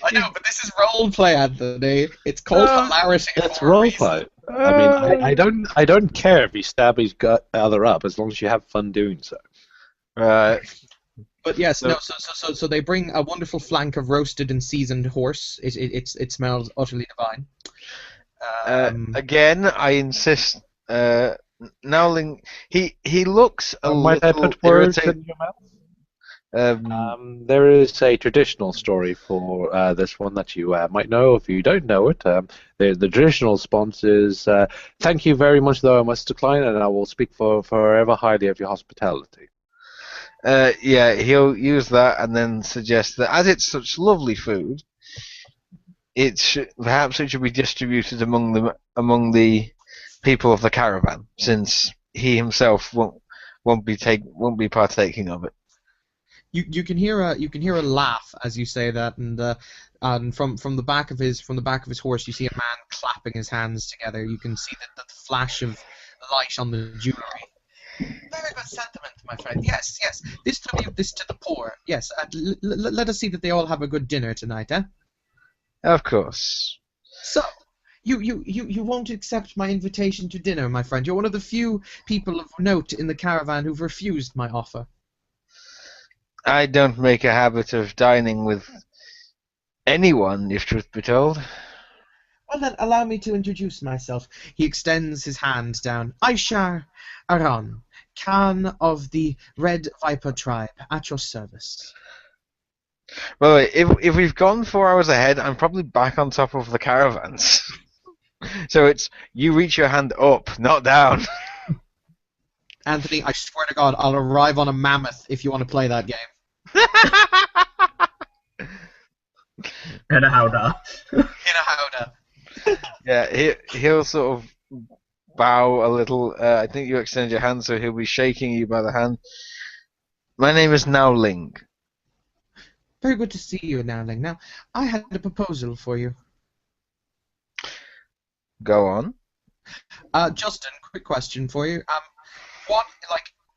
I know, but this is roleplay, Anthony. It's called hilarity. It's roleplay. I mean, I don't care if you stab his other up as long as you have fun doing so. Right. But yes, so they bring a wonderful flank of roasted and seasoned horse. It smells utterly divine. Again, I insist. Nowling, he looks a Might I little put words irritated. in your mouth? There is a traditional story for this one that you might know if you don't know it. The traditional response is, "Thank you very much, though I must decline, and I will speak forever highly of your hospitality." Yeah, he'll use that and then suggest that as it's such lovely food, perhaps it should be distributed among the people of the caravan, since he himself won't be partaking of it. You can hear a laugh as you say that, and from the back of his horse you see a man clapping his hands together. You can see the flash of light on the jewelry. Very good sentiment, my friend. Yes, yes. This to the poor. Yes. Let us see that they all have a good dinner tonight, eh? Of course. So, you won't accept my invitation to dinner, my friend. You're one of the few people of note in the caravan who've refused my offer. I don't make a habit of dining with anyone, if truth be told. Well then, allow me to introduce myself. He extends his hand down. Aishar Aran, Khan of the Red Viper tribe, at your service. Well, if we've gone 4 hours ahead, I'm probably back on top of the caravans. So it's you reach your hand up, not down. Anthony, I swear to God, I'll arrive on a mammoth if you want to play that game. And a howdah. In a howdah. Yeah, he'll sort of bow a little. I think you extend your hand, so he'll be shaking you by the hand. My name is Nowling. Very good to see you, Nowling. Now, I had a proposal for you. Go on. Justin, quick question for you.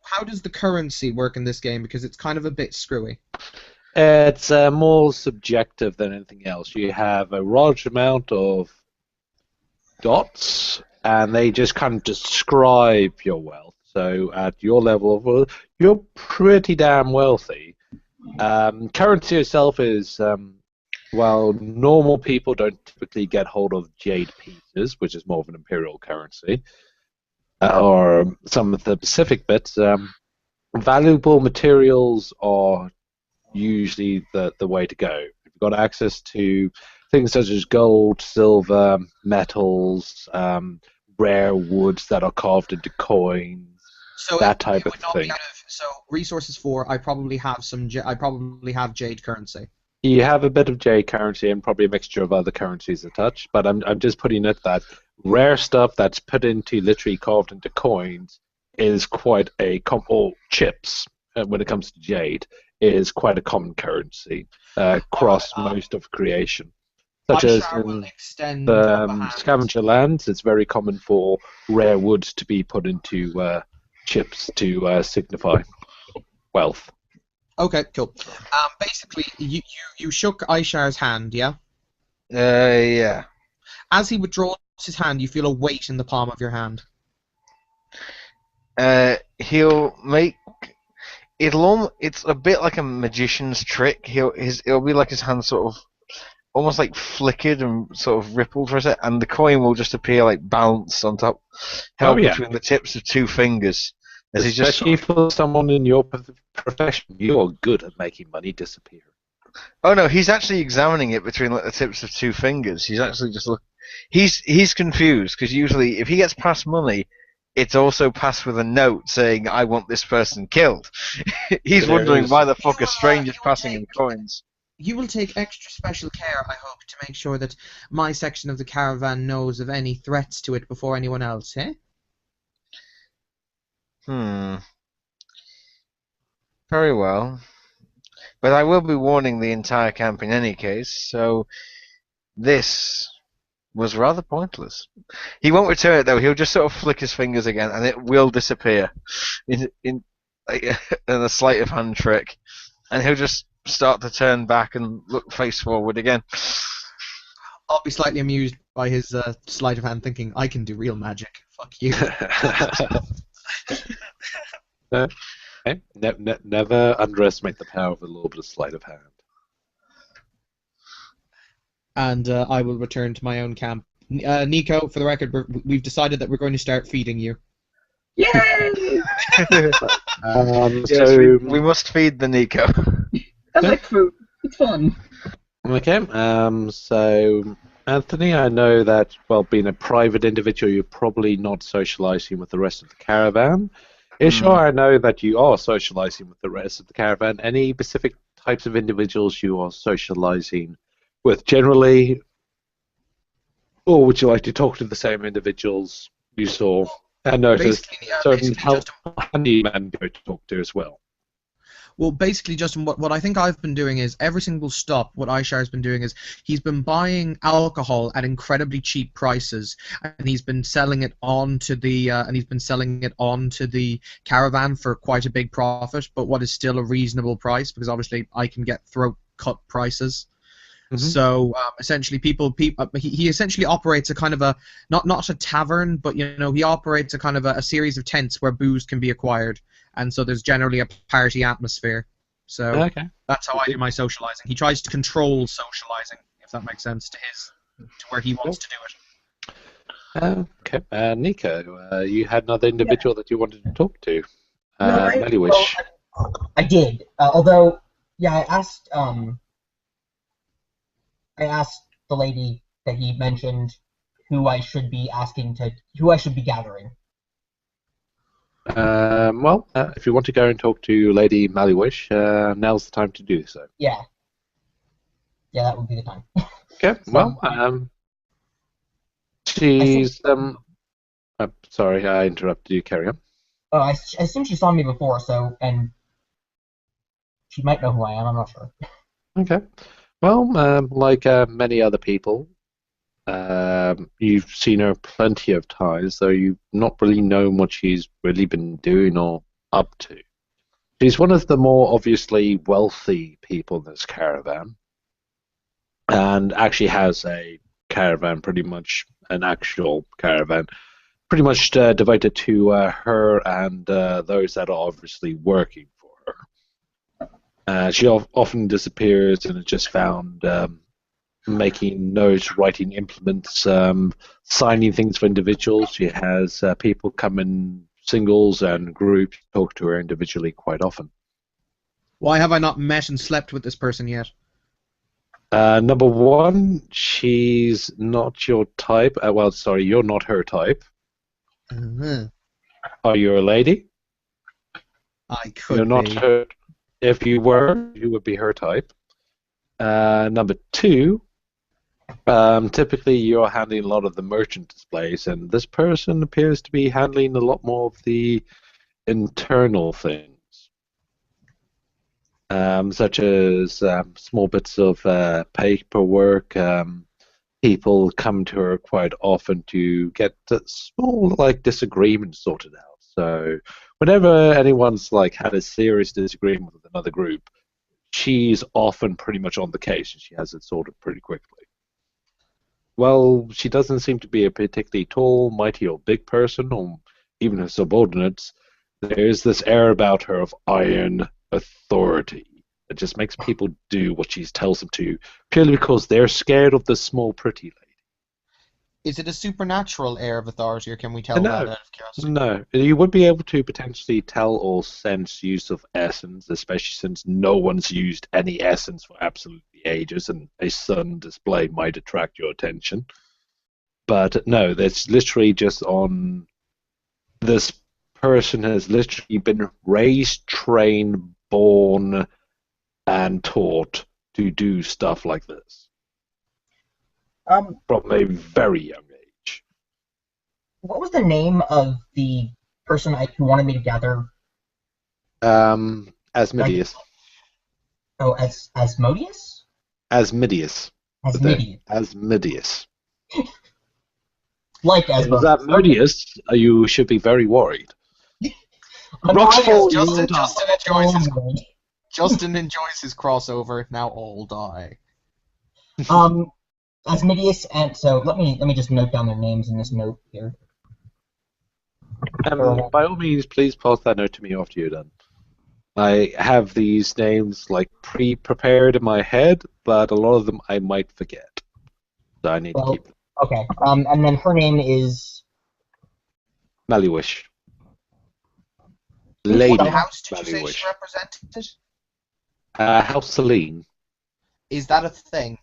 How does the currency work in this game? Because it's kind of a bit screwy. It's more subjective than anything else. You have a large amount of dots, and they just kind of describe your wealth. So at your level of wealth, you're pretty damn wealthy. Currency itself is, well, normal people don't typically get hold of jade pieces, which is more of an imperial currency, or some of the Pacific bits. Valuable materials are usually the way to go. If you've got access to things such as gold, silver, metals, rare woods that are carved into coins, so that type of thing. So resources for, I probably have jade currency. You have a bit of jade currency and probably a mixture of other currencies a touch, but I'm just putting it that rare stuff that's put into, literally carved into coins is quite or chips when it comes to jade is quite a common currency across most of creation. Such as in the scavenger lands, it's very common for rare woods to be put into chips to signify wealth. Okay, cool. Basically, you shook Aishar's hand, yeah? Yeah. As he withdraws his hand, you feel a weight in the palm of your hand. He'll make it's a bit like a magician's trick. It'll be like his hand sort of almost like flickered and sort of rippled for a sec, and the coin will just appear like bounced on top, held between the tips of 2 fingers. Especially for someone in your profession, you are good at making money disappear. Oh no, he's actually examining it between like the tips of 2 fingers. He's actually just he's confused because usually if he gets passed money, it's also passed with a note saying "I want this person killed." He's wondering why the fuck a stranger's passing him coins. You will take extra special care, I hope, to make sure that my section of the caravan knows of any threats to it before anyone else, eh? Very well. But I will be warning the entire camp in any case, so this was rather pointless. He won't return it though, he'll just sort of flick his fingers again and it will disappear in a sleight of hand trick. And he'll just start to turn back and look face forward again. I'll be slightly amused by his sleight of hand thinking, I can do real magic. Fuck you. Never underestimate the power of a little bit of sleight of hand. And I will return to my own camp. Nico, for the record, we've decided that we're going to start feeding you. Yay! Yes, So we must feed the Nico. I like food. It's fun. okay. So Anthony, I know that being a private individual, you're probably not socializing with the rest of the caravan. Ishar, I know that you are socializing with the rest of the caravan. Any specific types of individuals you are socializing with generally, or would you like to talk to the same individuals you saw and noticed certain Justin, handyman go to talk to as well? well, basically, Justin, what I think I've been doing is every single stop. What Aishar's been doing is he's been buying alcohol at incredibly cheap prices, and he's been selling it on to the caravan for quite a big profit, but what is still a reasonable price because obviously I can get throat cut prices. So essentially, he essentially operates a kind of a not a tavern, but he operates a kind of a series of tents where booze can be acquired, and so there's generally a party atmosphere. So that's how I do my socializing. He tries to control socializing, if that makes sense, to where he wants to do it. Okay, Nico, you had another individual that you wanted to talk to. No, Meliwish. I did. Although, yeah, I asked the lady that he mentioned who I should be gathering. If you want to go and talk to Lady Maliwish, now's the time to do so. Yeah, that would be the time. Okay, she's sorry, I interrupted you. Carry on. Oh, I assume she saw me before, and she might know who I am. I'm not sure. Okay. Well, like many other people, you've seen her plenty of times, though you've not really known what she's really been doing or up to. She's one of the more obviously wealthy people in this caravan, and actually has a caravan, pretty much an actual caravan, pretty much devoted to her and those that are obviously working for her. She often disappears and is just found making notes, writing implements, signing things for individuals. She has people come in singles and groups, talk to her individually quite often. Why have I not met and slept with this person yet? Number one, she's not your type. Sorry, you're not her type. Are you a lady? I could You're not be. her. If you were, you would be her type. Number two, typically you're handling a lot of the merchant displays, and this person appears to be handling a lot more of the internal things, such as small bits of paperwork. People come to her quite often to get small disagreements sorted out. So whenever anyone's had a serious disagreement with another group, she's often pretty much on the case, and she has it sorted pretty quickly. Well, she doesn't seem to be a particularly tall, mighty, or big person, or even her subordinates. There's this air about her of iron authority that just makes people do what she tells them to, purely because they're scared of the small, pretty lady. Is it a supernatural air of authority, or can we tell No, that out of curiosity? no. You would be able to potentially tell or sense use of essence, especially since no one's used any essence for absolutely ages, and a sudden display might attract your attention. But no, that's literally just on this person has literally been raised, trained, born, and taught to do stuff like this from a very young age. What was the name of the person who wanted me to gather? Asmodeus. Oh, Asmodeus? Asmodeus. Asmodeus. Asmodeus. Like If it was Asmodeus. Asmodeus, you should be very worried. Justin enjoys his crossover. Now all die. Asmodeus, and so let me just note down their names in this note here. By all means, please pass that note to me after you're done. I have these names pre-prepared in my head, but a lot of them I might forget. So I need to keep them. Okay. And then her name is Maliwish. Lady What house did you say valuation. she represented? House Celine. Is that a thing?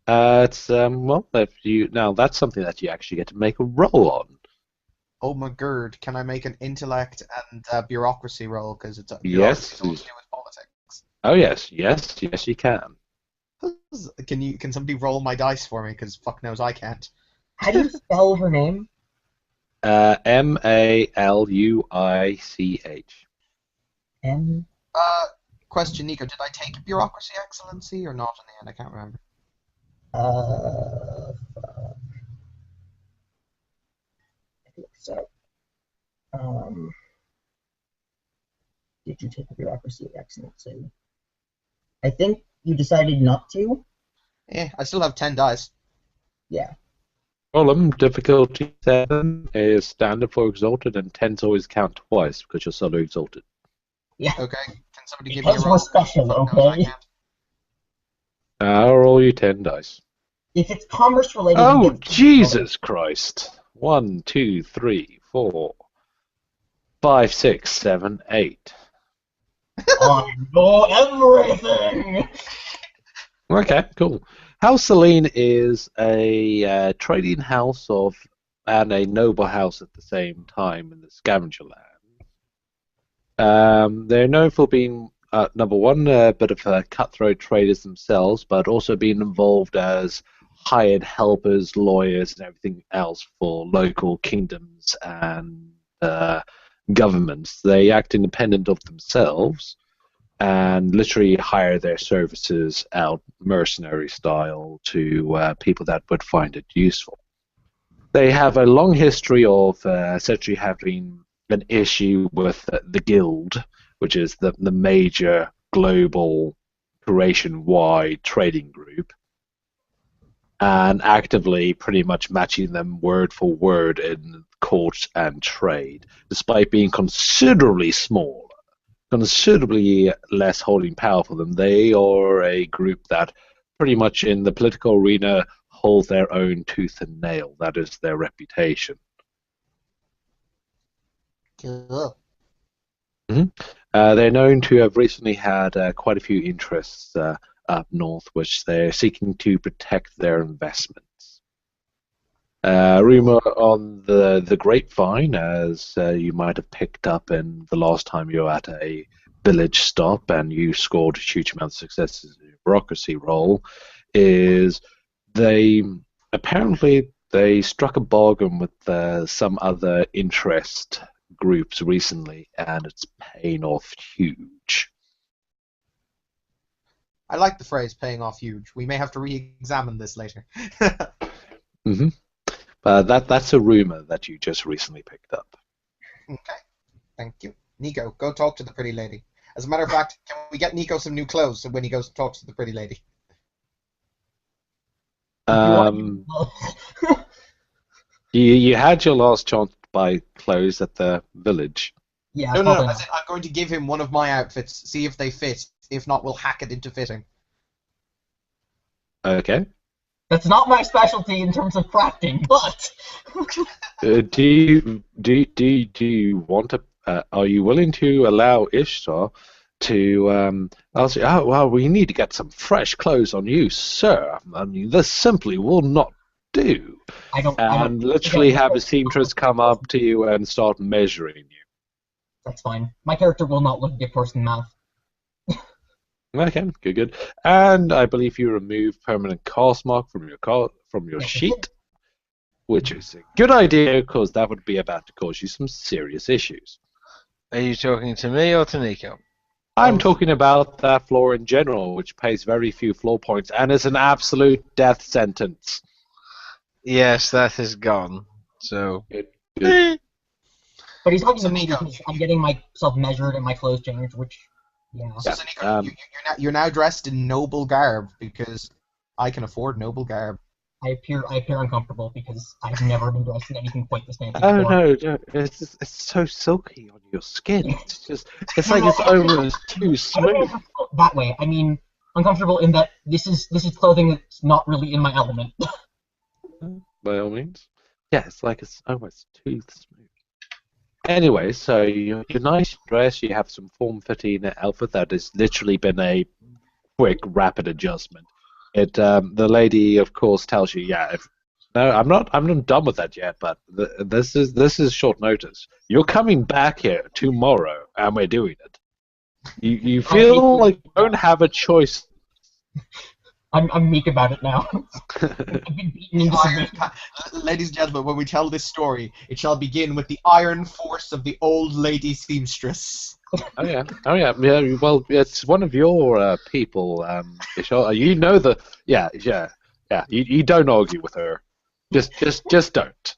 It's well, if you now that's something that you actually get to make a roll on. Oh my god, can I make an intellect and bureaucracy roll? Because it's Yes. bureaucracy is all to do with politics. Oh yes, you can. Can somebody roll my dice for me? Because fuck knows I can't. How do you spell her name? Maluich. M. Question, Nico, did I take bureaucracy excellency or not in the end? I can't remember. I think so. Did you take a bureaucracy excellency? I think you decided not to. I still have 10 dice. Yeah. Problem difficulty 7 is standard for exalted, and 10s always count twice because you're solo exalted. Yeah. Okay, can somebody give me a Because roll? we're special, Fuck knows I okay? can't. I'll roll you 10 dice. If it's commerce related, you Oh get Jesus Christ! 1, 2, 3, 4, 5, 6, 7, 8. I know everything. Okay, cool. House Celine is a trading house and a noble house at the same time in the scavenger land. They're known for being number one, a bit of cutthroat traders themselves, but also being involved as hired helpers, lawyers, and everything else for local kingdoms and governments. They act independent of themselves and literally hire their services out mercenary style to people that would find it useful. They have a long history of essentially having an issue with the Guild, which is the major global creation-wide trading group, and actively pretty much matching them word for word in court and trade, despite being considerably smaller, considerably less holding power for them. They are a group that pretty much in the political arena hold their own tooth and nail. That is their reputation. Cool. They're known to have recently had quite a few interests up north, which they're seeking to protect their investments. Rumor on the grapevine, as you might have picked up in the last time you were at a village stop and you scored a huge amount of successes in your bureaucracy role, is they struck a bargain with some other interest groups recently, and it's paying off huge. I like the phrase paying off huge. We may have to re-examine this later. That's a rumor that you just recently picked up. Okay, thank you. Nico, go talk to the pretty lady. As a matter of fact, can we get Nico some new clothes so when he goes to talk to the pretty lady? You had your last chance to buy clothes at the village. Yeah. No. I'm going to give him one of my outfits, see if they fit. If not, we'll hack it into fitting. Okay. That's not my specialty in terms of crafting, but Do you want to? Are you willing to allow Ishtar to? I'll say, oh well, we need to get some fresh clothes on you, sir. I mean, this simply will not do. I don't Literally have a seamstress come up to you and start measuring you. That's fine. My character will not look at person mouth. Okay, good. And I believe you remove permanent cast mark from your sheet, which is a good idea because that would be about to cause you some serious issues. Are you talking to me or to Nico? I'm talking about that floor in general, which pays very few floor points and is an absolute death sentence. Yes, that is gone. So. Good. But he's talking So to me Nico, because I'm getting myself measured and my clothes changed, which, yeah. So Nico, you're now dressed in noble garb because I can afford noble garb. I appear uncomfortable because I've never been dressed in anything quite this fancy Oh before. no, it's so silky on your skin. It's like it's almost too I don't smooth. mean uncomfortable that way. I mean uncomfortable in that this is clothing that's not really in my element. By all means. Yeah, it's like it's almost too smooth. Anyway, so you're nice dressed. You have some form-fitting outfit that has literally been a quick, rapid adjustment. The lady, of course, tells you, yeah, no, I'm not done with that yet, but this is short notice. You're coming back here tomorrow, and we're doing it. You feel like you don't have a choice. I'm meek about it now. I've been beaten into submission. Ladies and gentlemen, when we tell this story, it shall begin with the iron force of the old lady seamstress. Oh yeah. Yeah. Well, it's one of your people, Ishal. You know yeah. You don't argue with her. Just don't.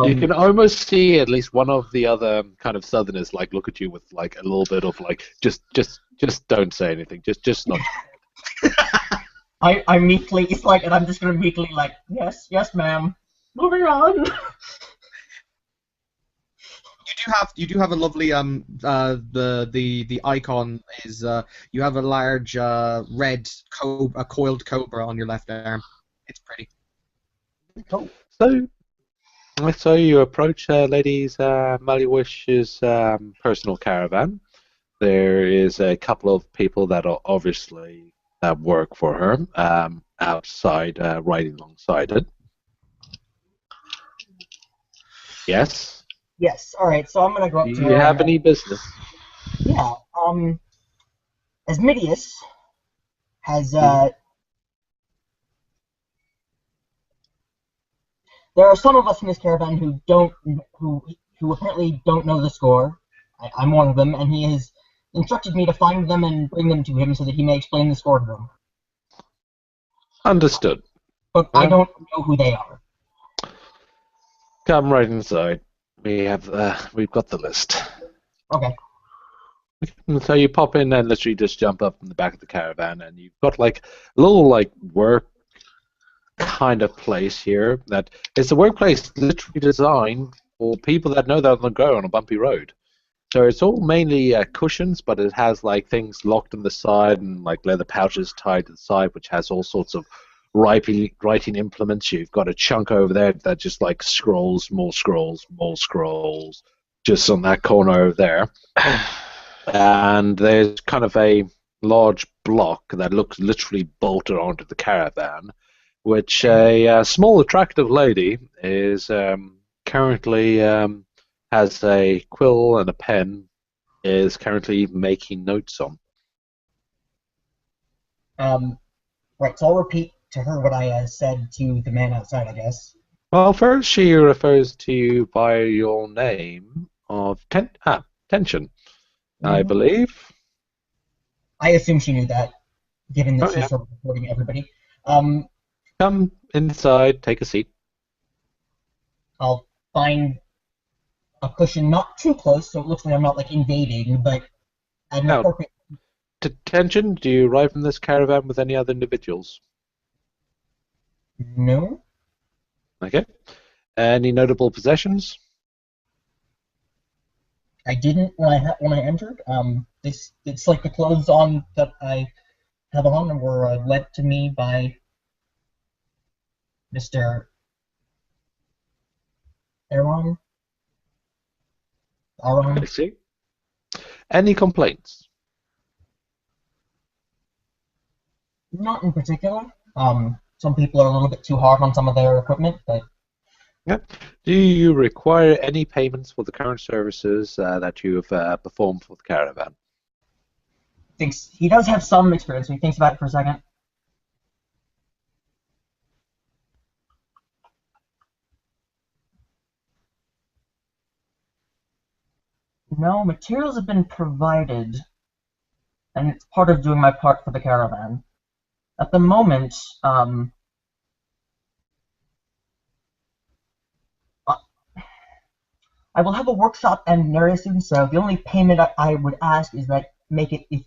You can almost see at least one of the other kind of Southerners like look at you with like a little bit of like just don't say anything. Just not. I meekly, it's like, and I'm just gonna meekly like, yes, ma'am. Moving on. You do have a lovely the icon is you have a large red a coiled cobra on your left arm. It's pretty. Cool. So you approach Lady Mallywish's personal caravan. There is a couple of people that are obviously work for her outside, riding alongside it. Yes. Yes. All right. So I'm gonna go up Do to you her. have any business? Yeah. Asmidius has there are some of us in this caravan who apparently don't know the score. I'm one of them, and he has instructed me to find them and bring them to him so that he may explain the score to them. Understood. But I don't know who they are. Come right inside. We've got the list. Okay. So you pop in and literally just jump up from the back of the caravan, and you've got like a little like work kind of place here that it's a workplace literally designed for people that know they're on the go on a bumpy road. So it's all mainly cushions, but it has like things locked on the side and like leather pouches tied to the side, which has all sorts of writing implements. You've got a chunk over there that just like scrolls, more scrolls, just on that corner over there. And there's kind of a large block that looks literally bolted onto the caravan, which a small, attractive lady is currently has a quill and a pen, is currently making notes on. Right. So I'll repeat to her what I said to the man outside, I guess. Well, first she refers to you by your name of Tension, I believe. I assume she knew that, given that Oh, she's yeah. sort of reporting everybody. Come inside, take a seat. I'll find a cushion not too close, so it looks like I'm not like invading, but at an Now, appropriate. Tension, do you arrive in this caravan with any other individuals? No. Okay. Any notable possessions? I didn't when I entered. It's like the clothes on that I have on were lent to me by Mr. Aaron. I see. Any complaints? Not in particular. Some people are a little bit too hard on some of their equipment, but Yeah. Do you require any payments for the current services that you have performed for the caravan? he does have some experience. When he thinks about it for a second. No, materials have been provided, and it's part of doing my part for the caravan. At the moment, I will have a workshop and an area soon, so the only payment I would ask is that make it, if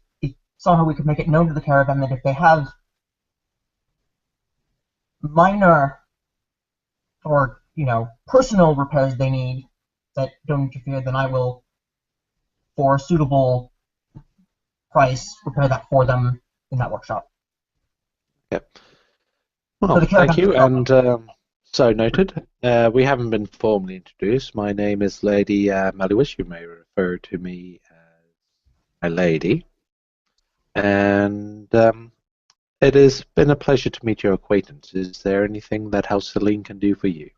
somehow we could make it known to the caravan that if they have minor or, personal repairs they need that don't interfere, then I will, for a suitable price, repair that for them in that workshop. Yep. So Well, the thank caravan you. And So noted. We haven't been formally introduced. My name is Lady Maluis. You may refer to me as my lady. And it has been a pleasure to meet your acquaintance. Is there anything that House Celine can do for you?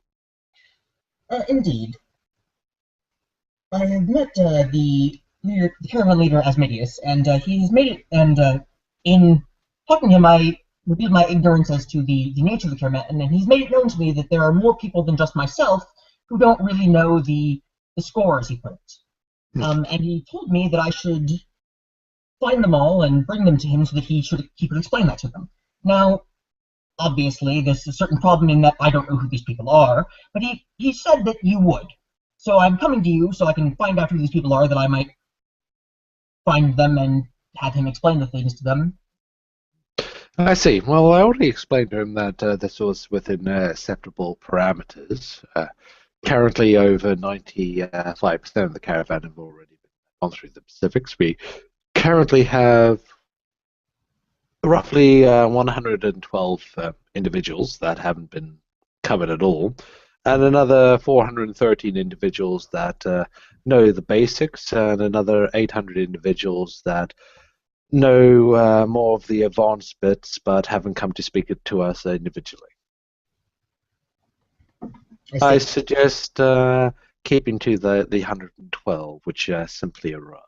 Indeed. I have met the caravan leader Asmodeus, and he's made it. And in talking to him, I revealed my ignorance as to the nature of the caravan, and he's made it known to me that there are more people than just myself who don't really know the score, as he put it. And he told me that I should find them all and bring them to him so that he could explain that to them. Now, obviously, there's a certain problem in that I don't know who these people are, but he said that you would. So I'm coming to you so I can find out who these people are, that I might find them and have him explain the things to them. I see. Well, I already explained to him that this was within acceptable parameters. Currently, over 95% of the caravan have already been gone through the Pacifics. We currently have roughly 112 individuals that haven't been covered at all, and another 413 individuals that know the basics, and another 800 individuals that know more of the advanced bits but haven't come to speak it to us individually. I suggest keeping to the 112, which simply arrived.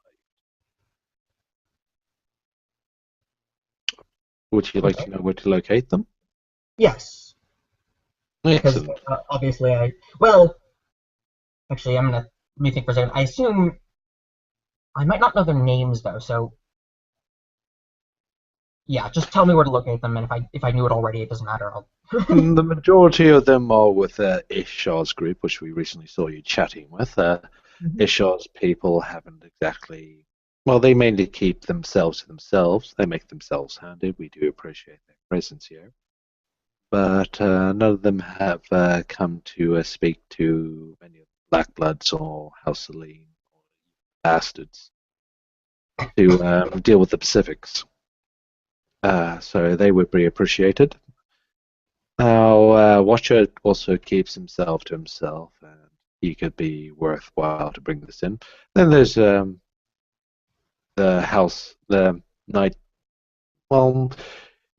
Would you like to know where to locate them? Yes. Because Excellent. obviously actually, let me think for a second. I assume I might not know their names though, so yeah, just tell me where to locate them, and if I knew it already, it doesn't matter. The majority of them are with Ishar's group, which we recently saw you chatting with. Ishar's people haven't exactly. Well, they mainly keep themselves to themselves. They make themselves handy. We do appreciate their presence here. But none of them have come to speak to any of the Blackbloods or House Celine or Bastards to deal with the Pacifics. So they would be appreciated. Now, Watcher also keeps himself to himself, and he could be worthwhile to bring this in. Then there's the Knight. Well,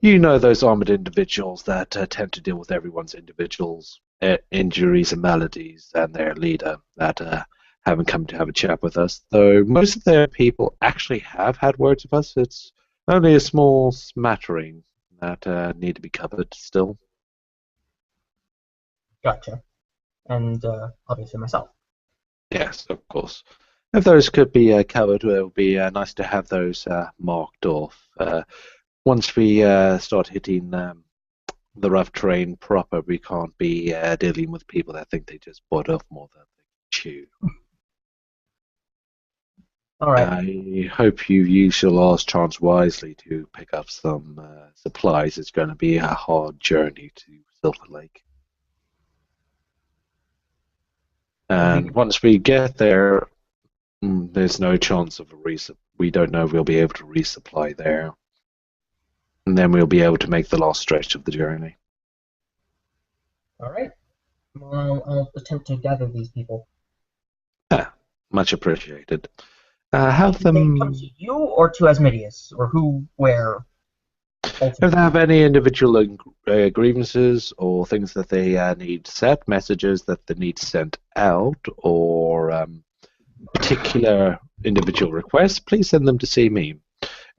you know those armored individuals that tend to deal with everyone's individuals' injuries and maladies, and their leader that haven't come to have a chat with us. Though most of their people actually have had words with us. It's only a small smattering that need to be covered still. Gotcha. And obviously myself. Yes, of course. If those could be covered, it would be nice to have those marked off. Once we start hitting the rough terrain proper, we can't be dealing with people that think they just bought off more than they can chew. All right. I hope you use your last chance wisely to pick up some supplies. It's going to be a hard journey to Silver Lake. And once we get there, there's no chance of a we don't know if we'll be able to resupply there. And then we'll be able to make the last stretch of the journey. All right. Well, I'll attempt to gather these people. Much appreciated. Have them. They come to you or to Asmodeus, or who, where? If they have any individual grievances or things that they need set, messages that they need sent out, or particular individual requests, please send them to see me.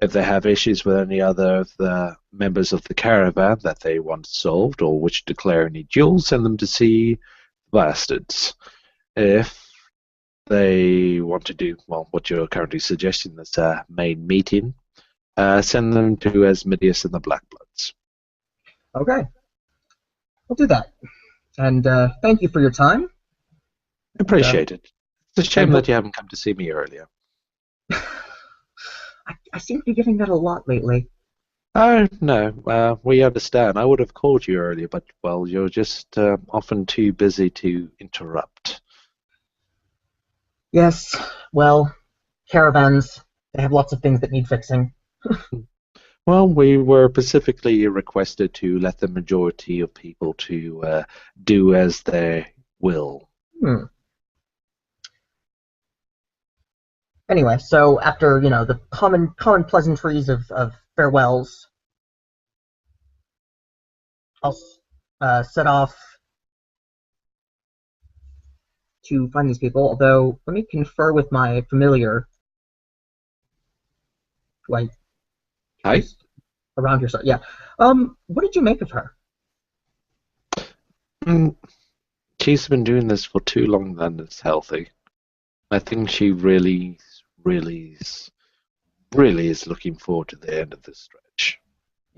If they have issues with any other of the members of the caravan that they want solved or wish to declare any duels, send them to see Bastards. If they want to do, well, what you're currently suggesting, this main meeting, send them to Asmodeus and the Blackbloods. Okay. I'll do that. And thank you for your time. Appreciate it. It's a shame that you haven't come to see me earlier. I seem to be getting that a lot lately. Oh, no, we understand. I would have called you earlier, but, well, you're just often too busy to interrupt. Yes, well, caravans, they have lots of things that need fixing. Well, we were specifically requested to let the majority of people to do as they will. Hmm. Anyway, so after the common pleasantries of farewells, I'll set off to find these people. Although, let me confer with my familiar, like Hi. around here. So yeah, what did you make of her? Mm, she's been doing this for too long than it's healthy. I think she really is looking forward to the end of this stretch.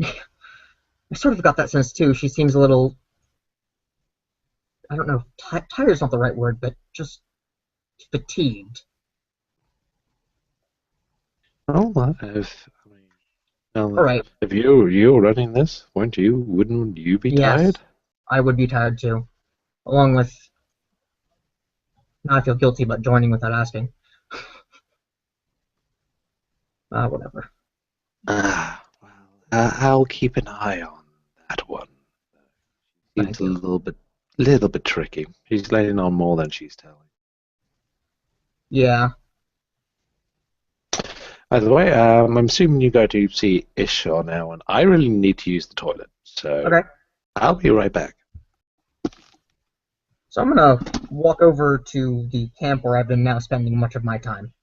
I sort of got that sense too. She seems a little, I don't know, tired is not the right word, but just fatigued. Oh, well, All right. if you're running this, wouldn't you be Yes, tired? I would be tired too. Along with, now I feel guilty about joining without asking. Whatever. Well, I'll keep an eye on that one. Seems Thank a you. little bit tricky. She's letting on more than she's telling. Yeah. By the way, I'm assuming you go to see Isha now, and I really need to use the toilet, so Okay. I'll be right back. So I'm gonna walk over to the camp where I've been now spending much of my time.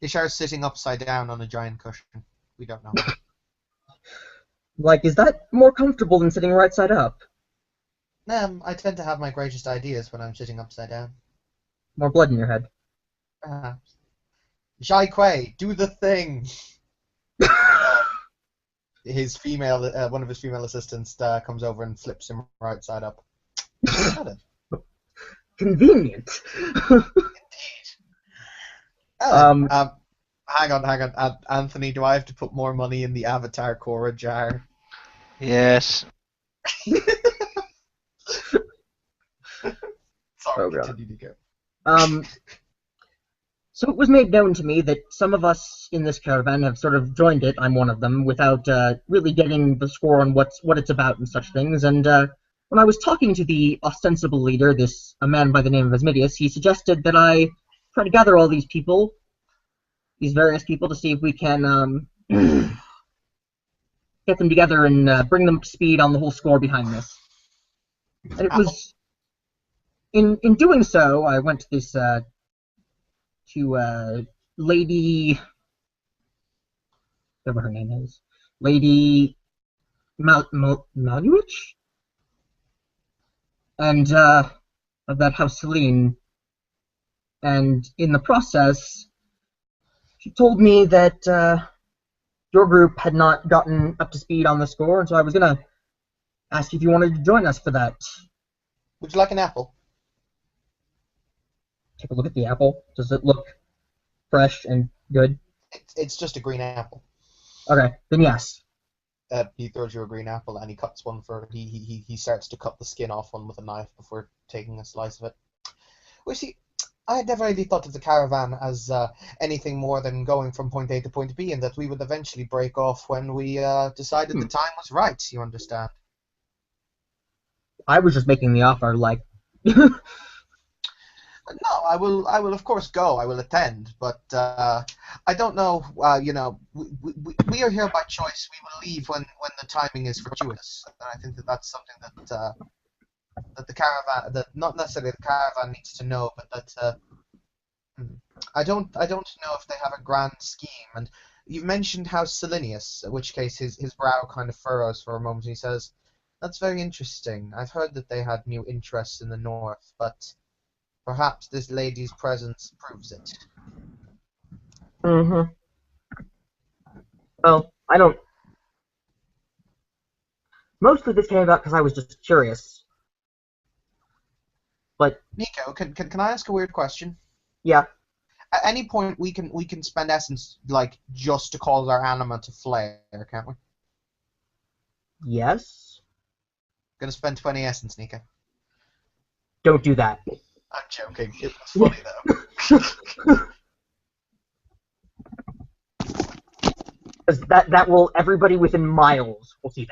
Ishar's sitting upside down on a giant cushion. We don't know. Like, is that more comfortable than sitting right side up? I tend to have my greatest ideas when I'm sitting upside down. More blood in your head. Perhaps. Jai Quay, do the thing! His one of his female assistants comes over and flips him right side up. Got it. Convenient. Ellen, hang on. Anthony, do I have to put more money in the Avatar Korra jar? Yes. Sorry, Oh, God. continue to go. So it was made known to me that some of us in this caravan have sort of joined it. I'm one of them, without really getting the score on what it's about and such things. And when I was talking to the ostensible leader, a man by the name of Asmidius, he suggested that I try to gather all these people, these various people, to see if we can get them together and bring them up to speed on the whole score behind this. And it was in doing so, I went to this Lady, whatever her name is, Lady Maluich, and of that house Celine. And in the process, she told me that your group had not gotten up to speed on the score, and so I was gonna ask if you wanted to join us for that. Would you like an apple? Take a look at the apple. Does it look fresh and good? It's just a green apple. Okay, then yes. He throws you a green apple and he cuts one for. He starts to cut the skin off one with a knife before taking a slice of it. Well, see, I had never really thought of the caravan as anything more than going from point A to point B, and that we would eventually break off when we decided the time was right. You understand? I was just making the offer, like. No, I will of course go. I will attend, but I don't know. We are here by choice. We will leave when the timing is fortuitous, and I think that's something that the caravan, that not necessarily the caravan needs to know, but that I don't know if they have a grand scheme. And you've mentioned House Selenius, in which case his brow kind of furrows for a moment, and he says, "That's very interesting. I've heard that they had new interests in the north, but perhaps this lady's presence proves it." Mm-hmm. Well, I don't. Mostly this came about because I was just curious. But Nico, can I ask a weird question? yeah, At any point, we can spend essence like just to cause our anima to flare, can't we? yes. Gonna spend 20 essence, Nico. Don't do that. I'm joking. It was funny though. Because that will everybody within miles will see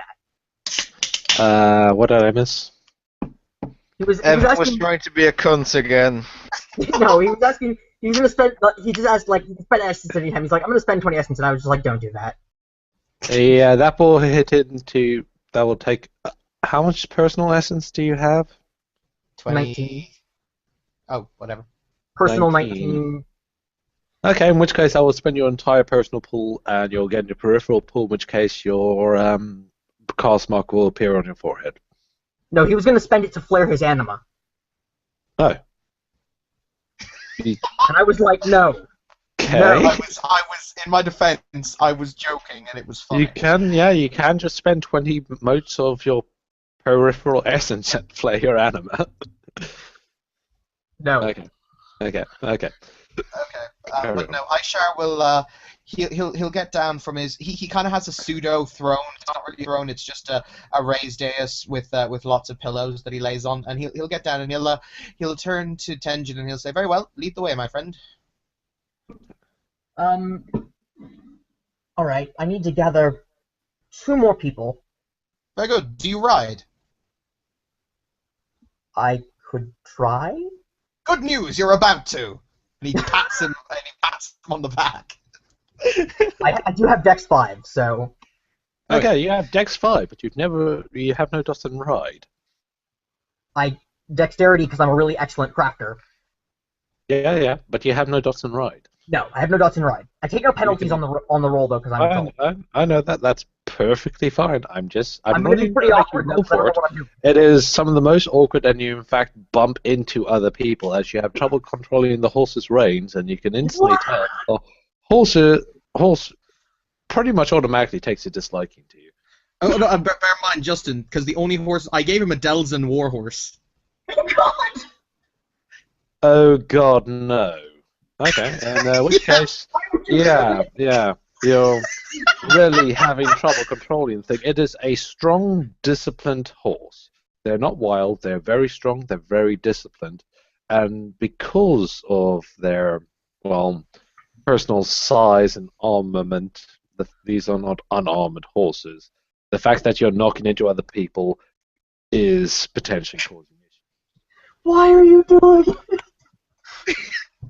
that. What did I miss? He was Evan was asking. trying to be a cunt again. No, he was asking. He was gonna spend. He just asked like he can spend essence anytime. He's like, I'm gonna spend 20 essence, and I was just like, don't do that. Yeah, that will hit into. That will take. How much personal essence do you have? 19. Oh, whatever. Personal 19. 19. Okay, in which case I will spend your entire personal pool, and you'll get your peripheral pool. In which case your cast mark will appear on your forehead. No, he was gonna spend it to flare his anima, Oh. and I was like, no. Okay. No. I was in my defense. I was joking, and it was funny. You can just spend 20 motes of your peripheral essence and flare your anima. No. Okay. Okay, Carry but on. no, Ishar will. He'll get down from his. He kind of has a pseudo throne. It's not really a throne. It's just a raised dais with lots of pillows that he lays on, and he'll get down and he'll turn to Tenjin and he'll say, "Very well, lead the way, my friend." All right. I need to gather 2 more people. Very good. Do you ride? I could try. Good news. You're about to. And he pats him on the back. I do have Dex 5, so Okay, you have Dex 5, but you have no dots and ride. dexterity because I'm a really excellent crafter. Yeah, but you have no dots and ride. No, I have no dots in ride. I take no penalties on the roll though because I'm adult. I know that. That's perfectly fine. I'm I'm not going to be even pretty gonna make awkward you though roll 'cause I don't for know it. what I'm doing. It is some of the most awkward, and you in fact bump into other people as you have trouble controlling the horse's reins, and you can instantly tell the horse pretty much automatically takes a disliking to you. Oh no! Bear in mind, Justin, because the only horse I gave him a Delzin war horse. Oh God! Oh God, no. Okay, in which case, yeah, you're really having trouble controlling the thing. It is a strong, disciplined horse. They're not wild. They're very strong. They're very disciplined, and because of their personal size and armament, these are not unarmored horses. The fact that you're knocking into other people is potentially causing issues. Why are you doing it?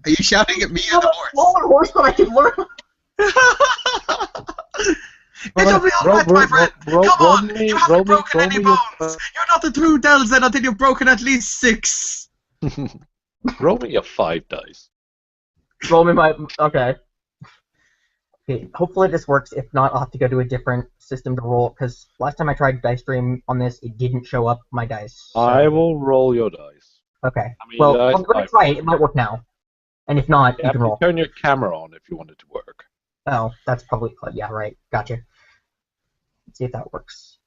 Are you shouting at me You or have the a horse? smaller horse that I can learn. It'll be all right, my friend. Come on, you haven't broken any bones. Your, You're not the true Delzin until you've broken at least 6. roll me your 5 dice. Roll me my okay. Okay, hopefully this works. If not, I'll have to go to a different system to roll because last time I tried dice stream on this, it didn't show up my dice. So. I will roll your dice. Okay. I mean, Well, dice I'm going to try it. It might work now. And if not, You you have can to roll. turn your camera on if you want it to work. Oh, that's probably yeah, right. Gotcha. Let's see if that works.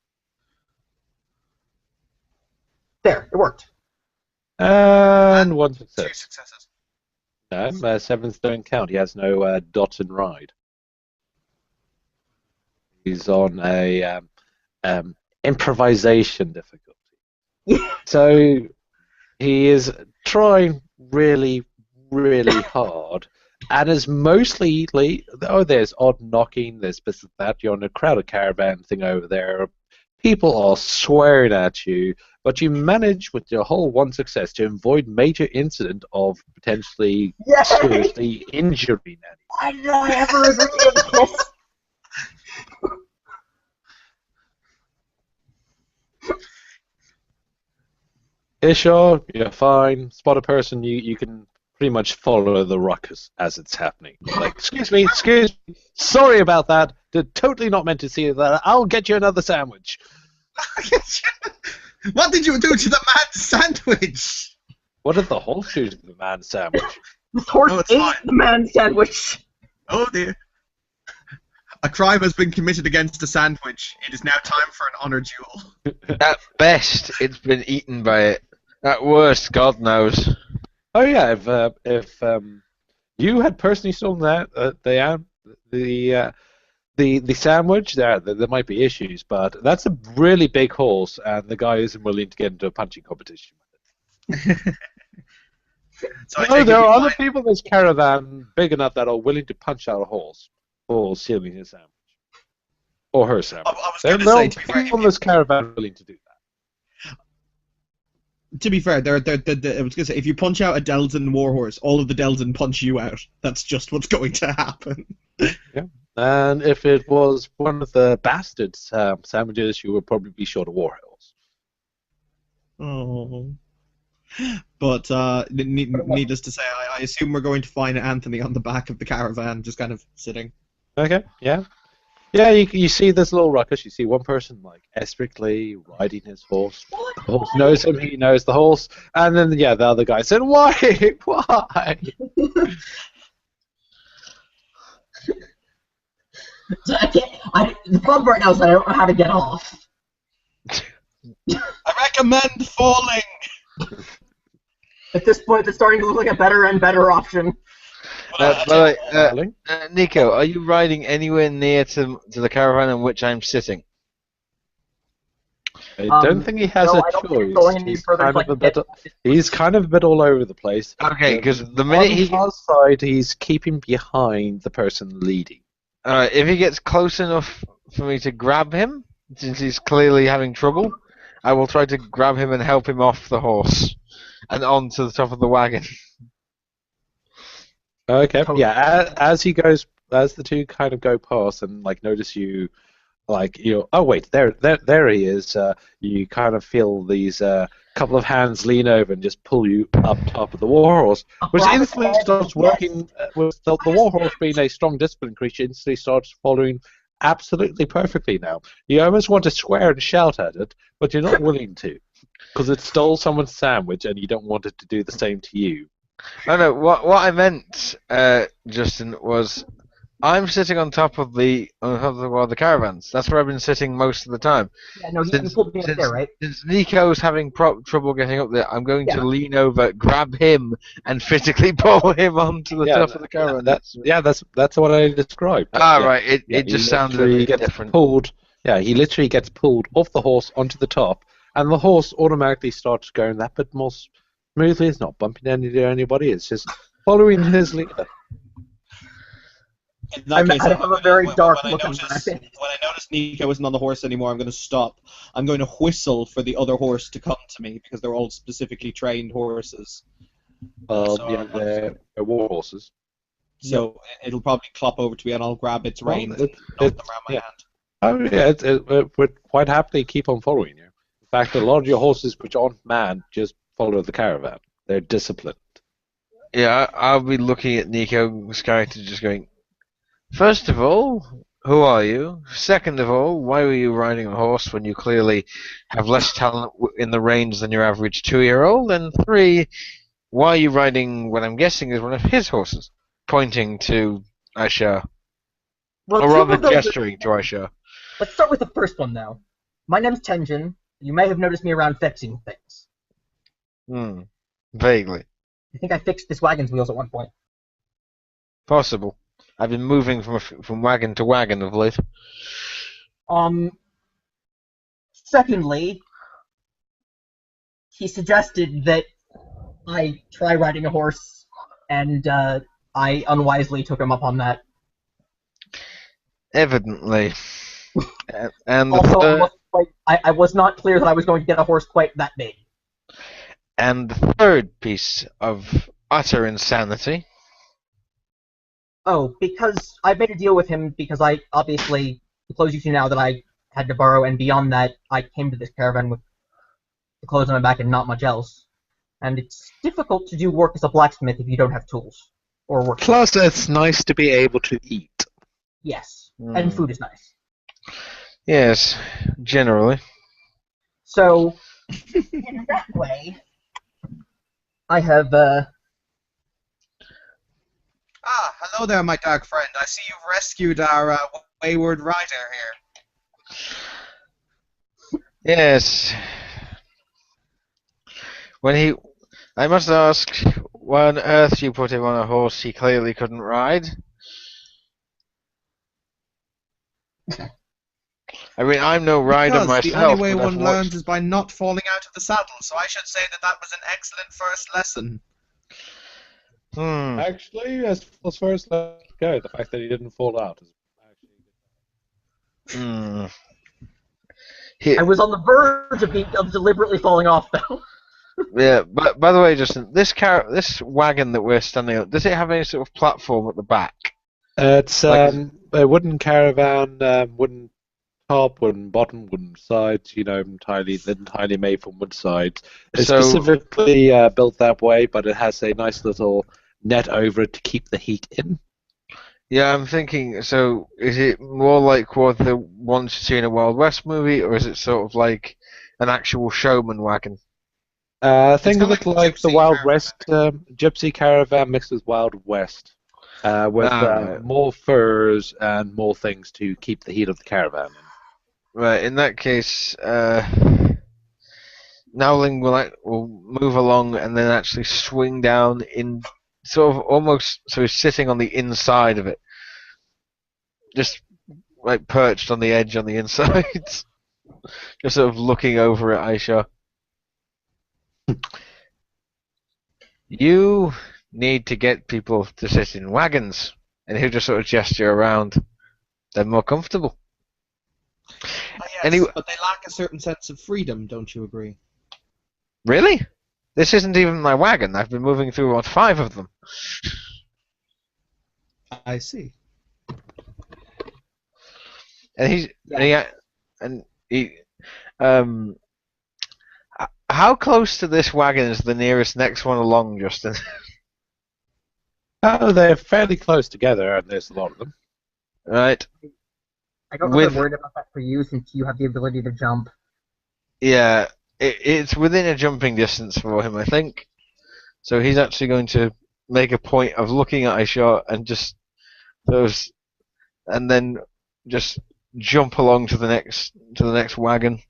There, it worked. And 1 2 success. successes. No, 7s don't count. He has no dots and ride. He's on a improvisation difficulty. So he is trying really, really hard, and is mostly there's odd knocking, there's this and that. You're on a crowded caravan thing over there. People are swearing at you, but you manage with your whole 1 success to avoid major incident of potentially Yay! seriously injuring anyone. Why did I ever agree to this? Ishar, you're fine. Spot a person, you can pretty much follow the ruckus as it's happening. Like, excuse me, sorry about that. Totally not meant to see that. I'll get you another sandwich. What did you do to the man's sandwich? What did the horse do to the man's sandwich? This horse No, it's ate fine. the man's sandwich. Oh dear. A crime has been committed against a sandwich. It is now time for an honor duel. At best, it's been eaten by it. At worst, God knows. Oh yeah, if you had personally stolen the sandwich, there might be issues, but that's a really big horse, and the guy isn't willing to get into a punching competition with it. So I No, take there it are you other find- people in this caravan big enough that are willing to punch out a horse for stealing his sandwich. Or her, Sam. I was There going to are say, to be fair, people in this caravan willing to do that. to be fair, I was going to say, if you punch out a Delton warhorse, all of the Delton punch you out. That's just what's going to happen. Yeah. And if it was one of the bastards sandwiches, you would probably be short a warhorse. Oh. But needless to say, I assume we're going to find Anthony on the back of the caravan, just kind of sitting. Okay, yeah. Yeah, you see this little ruckus. You see one person like strictly riding his horse. The horse knows him. He knows the horse. And then the other guy said, "Why? Why?" So the problem right now is that I don't know how to get off. I recommend falling. At this point, it's starting to look like a better and better option. By the way, Darling. Nico, are you riding anywhere near to the caravan in which I'm sitting? I don't think he has no, a I don't think choice. it's going any He's further kind so I of a can bit. get- He's kind of a bit all over the place. Okay, because the minute on he the side, he's keeping behind the person leading. if he gets close enough for me to grab him, since he's clearly having trouble, I will try to grab him and help him off the horse and onto the top of the wagon. Okay, yeah. As the two kind of go past and like notice you, like oh wait, there he is. You kind of feel these couple of hands lean over and just pull you up top of the warhorse, which instantly starts working. With the warhorse being a strong discipline creature, instantly starts following absolutely perfectly now. You almost want to swear and shout at it, but you're not willing to, because it stole someone's sandwich and you don't want it to do the same to you. No. What I meant, Justin, was I'm sitting on top of the caravans. That's where I've been sitting most of the time. Yeah, no, you pulled me up there, right? Since Nico's having trouble getting up there, I'm going to lean over, grab him, and physically pull him onto the top of the caravan. That's what I described. Right. It just sounded a bit different. Pulled. Yeah, he literally gets pulled off the horse onto the top, and the horse automatically starts going that bit more smoothly. It's not bumping into anybody. It's just following his leader. I have a very dark look on my face. When I notice Nico isn't on the horse anymore, I'm going to stop. I'm going to whistle for the other horse to come to me, because they're all specifically trained horses. They're war horses. So it'll probably clop over to me, and I'll grab its reins and knock them around my hand. Oh yeah, it would quite happily keep on following you. In fact, a lot of your horses which aren't manned just follow the caravan. They're disciplined. Yeah, I'll be looking at Nico's character just going, first of all, who are you? Second of all, why were you riding a horse when you clearly have less talent in the reins than your average 2-year-old? And 3, why are you riding what I'm guessing is one of his horses? Pointing to Aisha. Well, Or two rather of those gesturing to Aisha. Let's start with the first one, though. My name's Tenjin. You may have noticed me around fixing things. Vaguely. I think I fixed this wagon's wheels at one point. Possible. I've been moving from wagon to wagon of late. Secondly, he suggested that I try riding a horse, and I unwisely took him up on that. Evidently. And Also, I was not clear that I was going to get a horse quite that big. And the third piece of utter insanity. Oh, because I made a deal with him because I obviously, the clothes you see now that I had to borrow, and beyond that, I came to this caravan with the clothes on my back and not much else. And it's difficult to do work as a blacksmith if you don't have tools. Or work. Plus, it's nice to be able to eat. Yes, and food is nice. Yes, generally. So, in that way, I have, Hello there, my dark friend. I see you've rescued our wayward rider here. Yes. I must ask, why on earth you put him on a horse he clearly couldn't ride? I mean, I'm no rider Because myself. the only way but I've one learns is by not falling out of the saddle, so I should say that was an excellent first lesson. Actually, as far as let's go, the fact that he didn't fall out is actually Hmm. I was on the verge of deliberately falling off, though. Yeah, but by the way, Justin, this wagon that we're standing on, does it have any sort of platform at the back? It's Like, a wooden caravan, wooden top, wooden bottom, wooden sides. Entirely made from wood sides. It's so specifically built that way, but it has a nice little net over it to keep the heat in. yeah, I'm thinking. So is it more like what the ones you see in a Wild West movie, or is it sort of like an actual showman wagon? Think got of like it a like the gypsy Wild caravan. West, gypsy caravan mixed with Wild West, with Right. more furs and more things to keep the heat of the caravan in. Right. In that case, Nowling will move along and then actually swing down in sort of almost so he's sitting on the inside of it, just like perched on the edge on the inside, just sort of looking over at Aisha. You need to get people to sit in wagons, and he'll just sort of gesture around. They're more comfortable. Yes, Anyway, but they lack a certain sense of freedom, don't you agree? really? This isn't even my wagon. I've been moving through about 5 of them. I see. And he's Yeah. and he um how close to this wagon is the nearest next one along, Justin? Oh, they're fairly close together, and there's a lot of them. Right. I don't know if I'm With worried about that for you, since you have the ability to jump. yeah, it's within a jumping distance for him, I think. So he's actually going to make a point of looking at Aisha and just those, and then just jump along to the next wagon,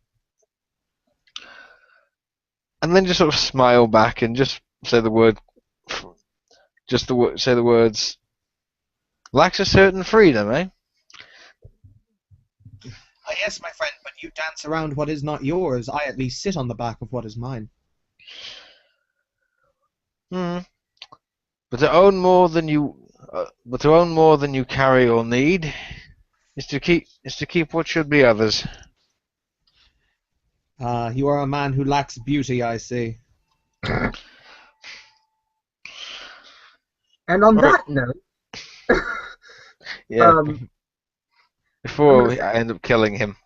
and then just sort of smile back and just say the word, say the words. Lacks a certain freedom, eh? Yes, my friend, but you dance around what is not yours. I at least sit on the back of what is mine. Hmm. But to own more than you carry or need, is to keep what should be others. You are a man who lacks beauty, I see. And on All right. that note, Yeah. um, I'm Before gonna say I end up killing him.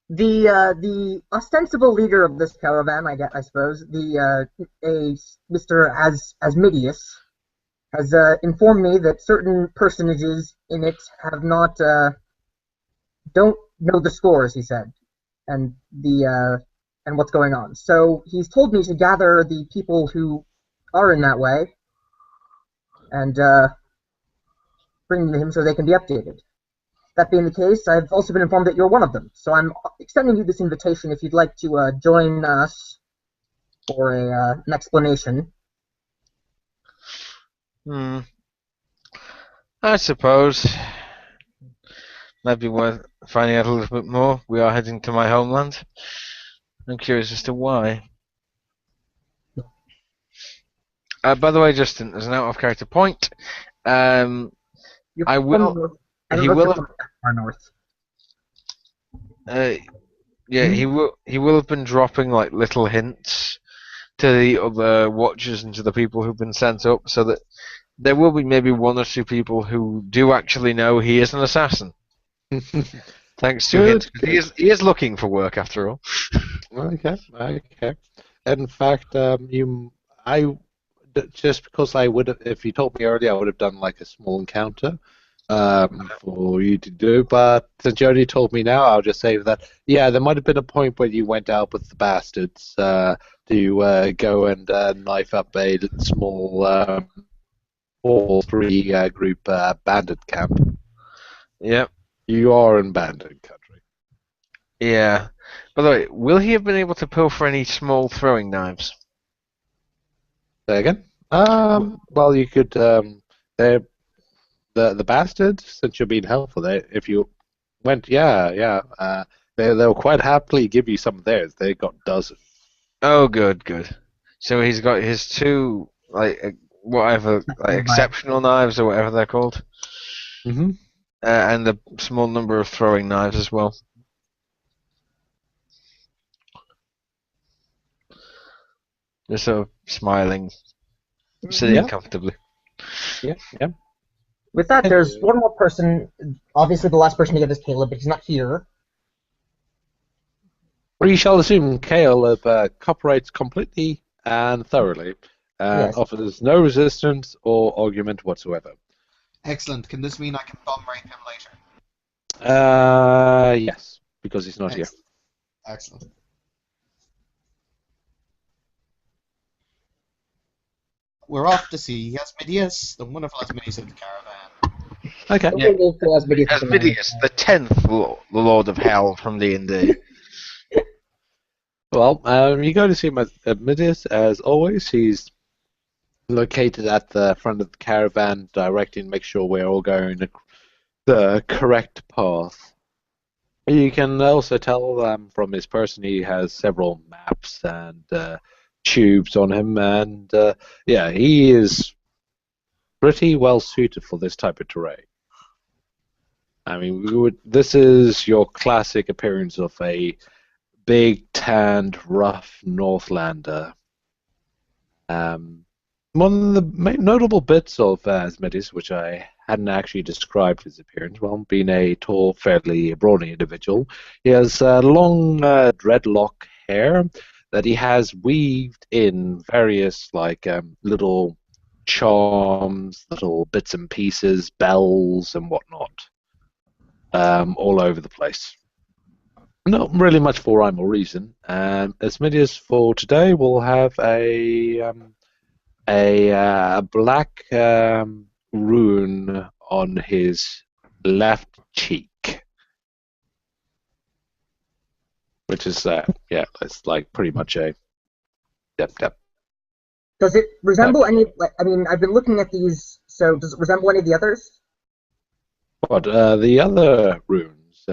the ostensible leader of this caravan, I suppose, a Mr. Asmidius, has informed me that certain personages in it have not don't know the scores. He said, and and what's going on. So he's told me to gather the people who are in that way and bring them to him so they can be updated. That being the case, I've also been informed that you're one of them. So I'm extending you this invitation if you'd like to join us for an explanation. Hmm. I suppose might be worth finding out a little bit more. We are heading to my homeland. I'm curious as to why. By the way, Justin, as an out of character point, um, You're I from will. north. I don't He know if you're will from that far north. have. Yeah, Hmm? he will have been dropping like little hints to the other watchers and to the people who've been sent up, so that there will be maybe 1 or 2 people who do actually know he is an assassin, thanks to hints. Good, 'Cause good. he is looking for work after all. Okay, okay. In fact, just because I would have, if you told me earlier, I would have done like a small encounter, for you to do. But since you already told me now, I'll just say that yeah, there might have been a point where you went out with the bastards, to go and knife up a small, 4-3 group bandit camp. Yep. You are in bandit country. Yeah. By the way, will he have been able to pilfer any small throwing knives? Say again? W- Well, you could. They're the bastards. Since you're being helpful, if you went, yeah, yeah, they'll quite happily give you some of theirs. They got dozens. Oh, good, good. So he's got his 2 like whatever like Never mind. exceptional knives or whatever they're called. Mm-hmm. and a small number of throwing knives as well. Just sort of smiling, sitting Yeah. comfortably. Yeah, yeah. With that, there's one more person. Obviously, the last person to get is Caleb, but he's not here. We shall assume Caleb cooperates completely and thoroughly, and Yes. offers no resistance or argument whatsoever. Excellent. Can this mean I can bomb rape him later? Yes, because he's not here. Excellent. We're off to see Asmodeus, the wonderful Asmodeus of the caravan. Okay. Yeah. We'll go for Asmodeus at the moment. Asmodeus, the 10th the Lord of Hell from D&D. Well, you go to see Midas as always. He's located at the front of the caravan, directing, make sure we're all going the correct path. You can also tell from his person he has several maps and tubes on him, and yeah, he is pretty well suited for this type of terrain. I mean, this is your classic appearance of a big, tanned, rough Northlander. One of the main notable bits of Asmodeus, which I hadn't actually described his appearance, well, being a tall, fairly brawny individual, he has long dreadlock hair that he has weaved in various little charms, little bits and pieces, bells and whatnot, all over the place. Not really much for rhyme or reason. Asmodeus for today will have a black rune on his left cheek, which is yeah, it's like pretty much a yep. Does it resemble any? I mean, I've been looking at these. So, does it resemble any of the others? But the other runes,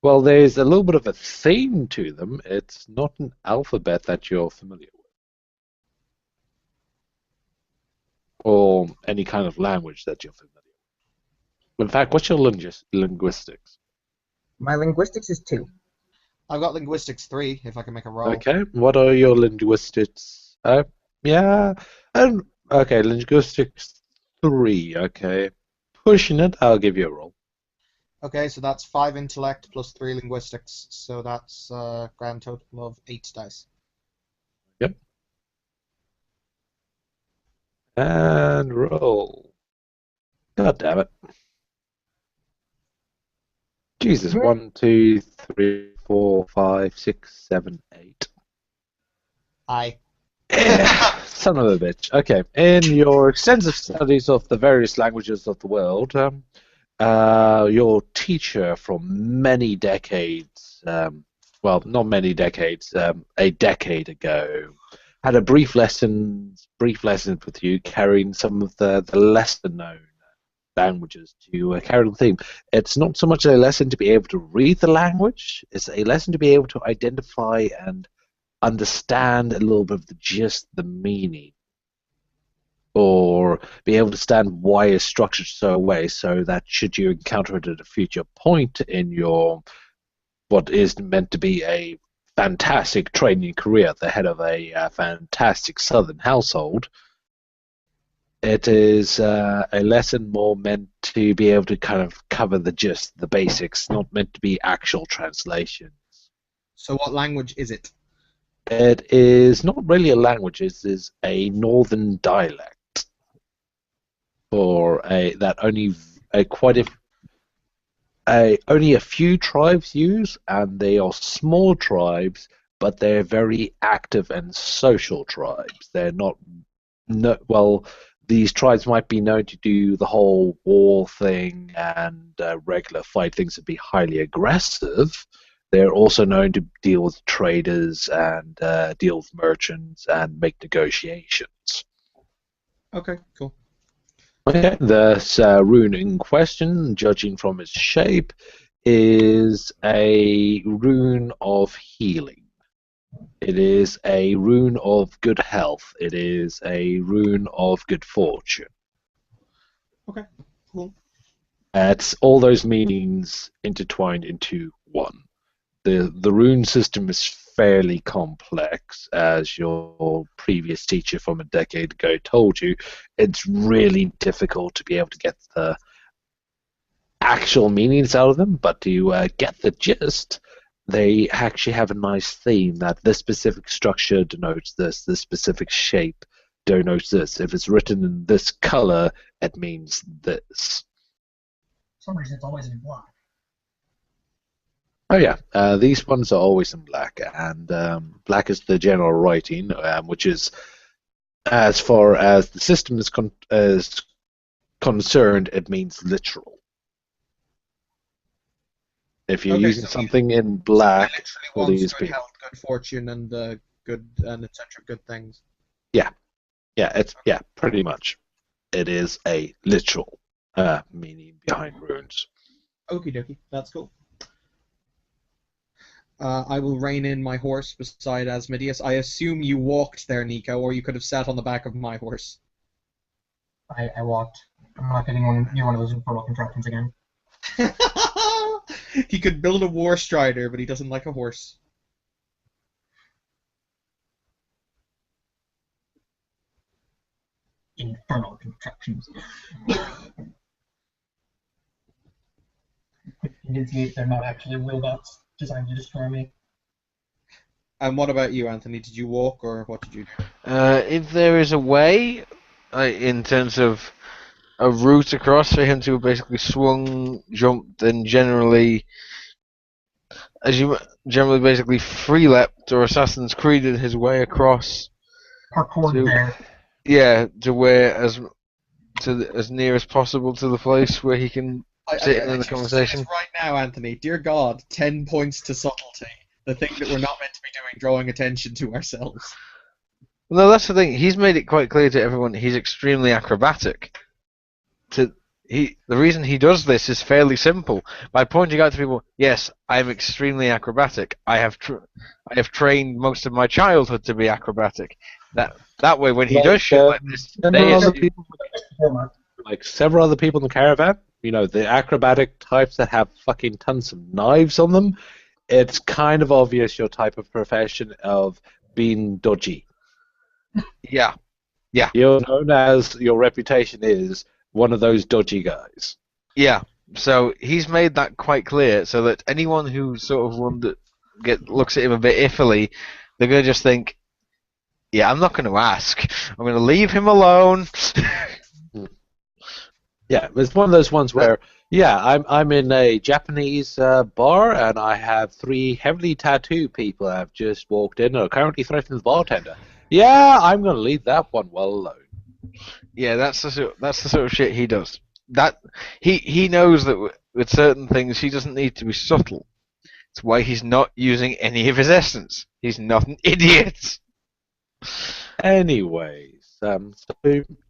well, there's a little bit of a theme to them. It's not an alphabet that you're familiar with, or any kind of language that you're familiar with. In fact, what's your linguistics? My linguistics is 2. I've got linguistics 3, if I can make a roll. Okay, what are your linguistics? Yeah, and okay, linguistics 3. Okay, pushing it. I'll give you a roll. Okay, so that's 5 intellect plus 3 linguistics, so that's a grand total of 8 dice. Yep. And roll. God damn it. Jesus, 1, 2, 3, 4, 5, 6, 7, 8. Aye. Son of a bitch. Okay, in your extensive studies of the various languages of the world, your teacher from many decades, well, not many decades, a decade ago, had a brief lesson with you, carrying some of the lesser known languages to carry the theme. It's not so much a lesson to be able to read the language; it's a lesson to be able to identify and understand a little bit of the gist, the meaning, or be able to understand why it's structured so way, so that should you encounter it at a future point in your what is meant to be a fantastic training career at the head of a fantastic southern household, it is a lesson more meant to be able to kind of cover the gist, the basics, not meant to be actual translations. So what language is it? It is not really a language, it is a northern dialect, or that only only a few tribes use, and they are small tribes, but they're very active and social tribes. They're not, well, these tribes might be known to do the whole war thing and regular fight things and be highly aggressive. They're also known to deal with traders and deal with merchants and make negotiations. Okay, cool. Okay, the rune in question, judging from its shape, is a rune of healing. It is a rune of good health. It is a rune of good fortune. Okay, cool. It's all those meanings intertwined into one. The rune system is fairly complex, as your previous teacher from a decade ago told you. It's really difficult to be able to get the actual meanings out of them, but to get the gist, they actually have a nice theme that this specific structure denotes this specific shape denotes this. If it's written in this color, it means this. For some reason, it's always in black. Oh yeah, these ones are always in black, and black is the general writing, which is, as far as the system is concerned, it means literal. If you're Okay, using so something in So he black literally for wants these good people, health, good fortune, and good and etc. Good things. yeah, pretty much, it is a literal meaning behind runes. Okie dokie, that's cool. I will rein in my horse beside Asmodeus. I assume you walked there, Nico, or you could have sat on the back of my horse. I walked. I'm not getting near one of those infernal contraptions again. He could build a war strider, but he doesn't like a horse. Infernal contraptions. Enunciate they're not actually wheelbots designed to destroy me. And what about you, Anthony? Did you walk, or what did you do? If there is a way, in terms of a route across for him to have basically swung, jumped, and generally, basically free leapt or Assassin's Creeded his way across Parkour to, there. yeah, to where as near as possible to the place where he can sit in the conversation. Right now, Anthony. Dear God, 10 points to subtlety. The thing that we're not meant to be doing, drawing attention to ourselves. No, that's the thing. He's made it quite clear to everyone he's extremely acrobatic. The reason he does this is fairly simple. By pointing out to people, yes, I am extremely acrobatic. I have trained most of my childhood to be acrobatic. That way, when he does shit like this, several other people in the caravan, the acrobatic types that have fucking tons of knives on them, it's kind of obvious your type of profession of being dodgy. Yeah. You're known as, your reputation is one of those dodgy guys. Yeah. So he's made that quite clear, so that anyone who sort of looks at him a bit iffily, they're gonna just think, yeah, I'm not going to ask. I'm going to leave him alone. Yeah, it's one of those ones where, I'm in a Japanese bar, and I have 3 heavily tattooed people that have just walked in and are currently threatening the bartender. Yeah, I'm going to leave that one well alone. Yeah, that's the sort of shit he does. That he knows that with certain things he doesn't need to be subtle. It's why he's not using any of his essence. He's not an idiot. Anyways, so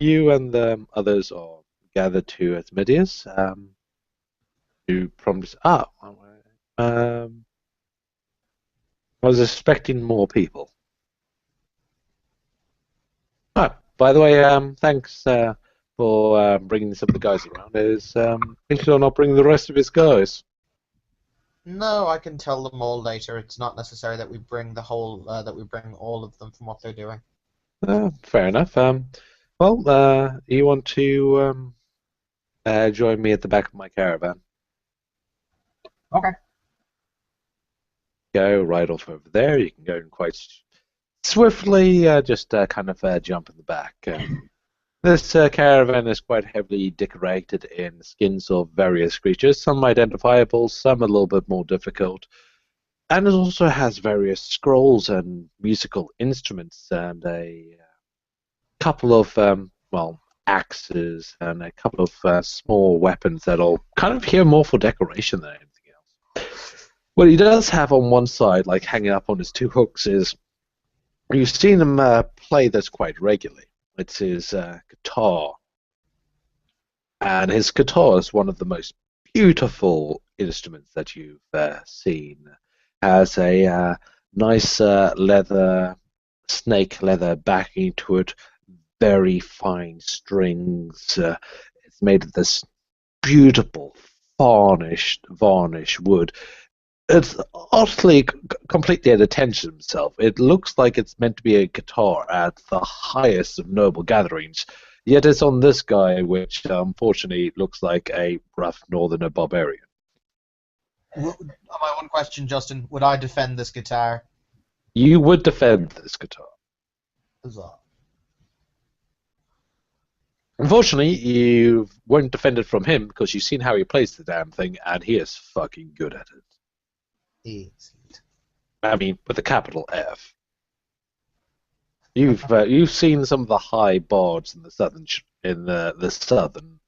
you and the others are gathered to Asmodeus. You promise. I was expecting more people. Oh, by the way, thanks for bringing some of the guys around. Is thinking of not bringing the rest of his guys? No, I can tell them all later. It's not necessary that we bring all of them from what they're doing. Fair enough. You want to join me at the back of my caravan? Okay. Go right off over there. You can go in quite swiftly. Just kind of jump in the back. This caravan is quite heavily decorated in skins of various creatures, some identifiable, some a little bit more difficult. And it also has various scrolls and musical instruments and a couple of, axes and a couple of small weapons that'll kind of here more for decoration than anything else. What he does have on one side, like hanging up on his 2 hooks, is you've seen him play this quite regularly. It's his guitar. And his guitar is one of the most beautiful instruments that you've seen. Has a nice snake leather backing to it, very fine strings. It's made of this beautiful varnish wood. It's utterly, completely at attention to itself. It looks like it's meant to be a guitar at the highest of noble gatherings, yet it's on this guy, which unfortunately looks like a rough northerner barbarian. My one question, Justin: would I defend this guitar? You would defend this guitar. Huzzah. Unfortunately, you weren't defended from him because you've seen how he plays the damn thing, and he is fucking good at it. Excellent. I mean, with a capital F. You've seen some of the high bards in the southern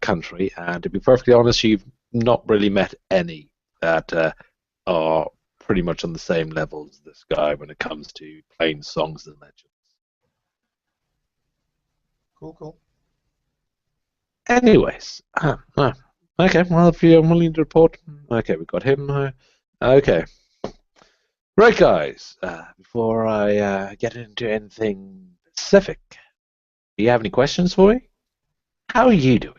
country, and to be perfectly honest, you've not really met any that are pretty much on the same level as this guy when it comes to playing songs and legends. Cool. Anyways, okay. Well, if you're willing to report, okay, we got him. Okay, right, guys. Before I get into anything specific, do you have any questions for me? How are you doing?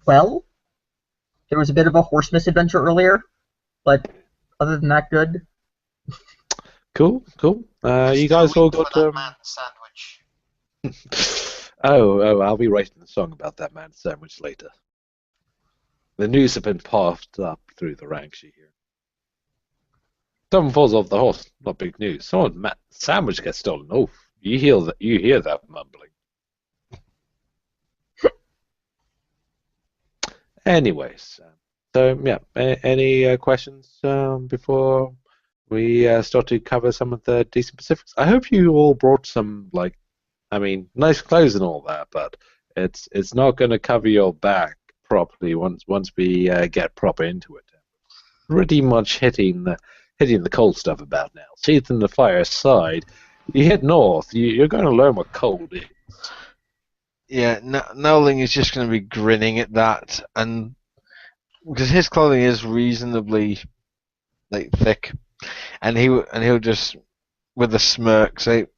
Well, there was a bit of a horse misadventure earlier, but other than that, good. Cool. You guys all got sandwich. Oh, I'll be writing a song about that man sandwich later. The news have been passed up through the ranks, you hear. Someone falls off the horse, not big news. Someone's sandwich gets stolen. Oh, you hear that mumbling. Anyways, so yeah, any questions before we start to cover some of the decent specifics? I hope you all brought some, nice clothes and all that, but it's not going to cover your back properly once we get proper into it. Pretty much hitting the cold stuff about now. Seath in the fireside. You hit north, you're going to learn what cold is. Yeah, Nowling is just going to be grinning at that, and because his clothing is reasonably thick, and he'll just with a smirk say,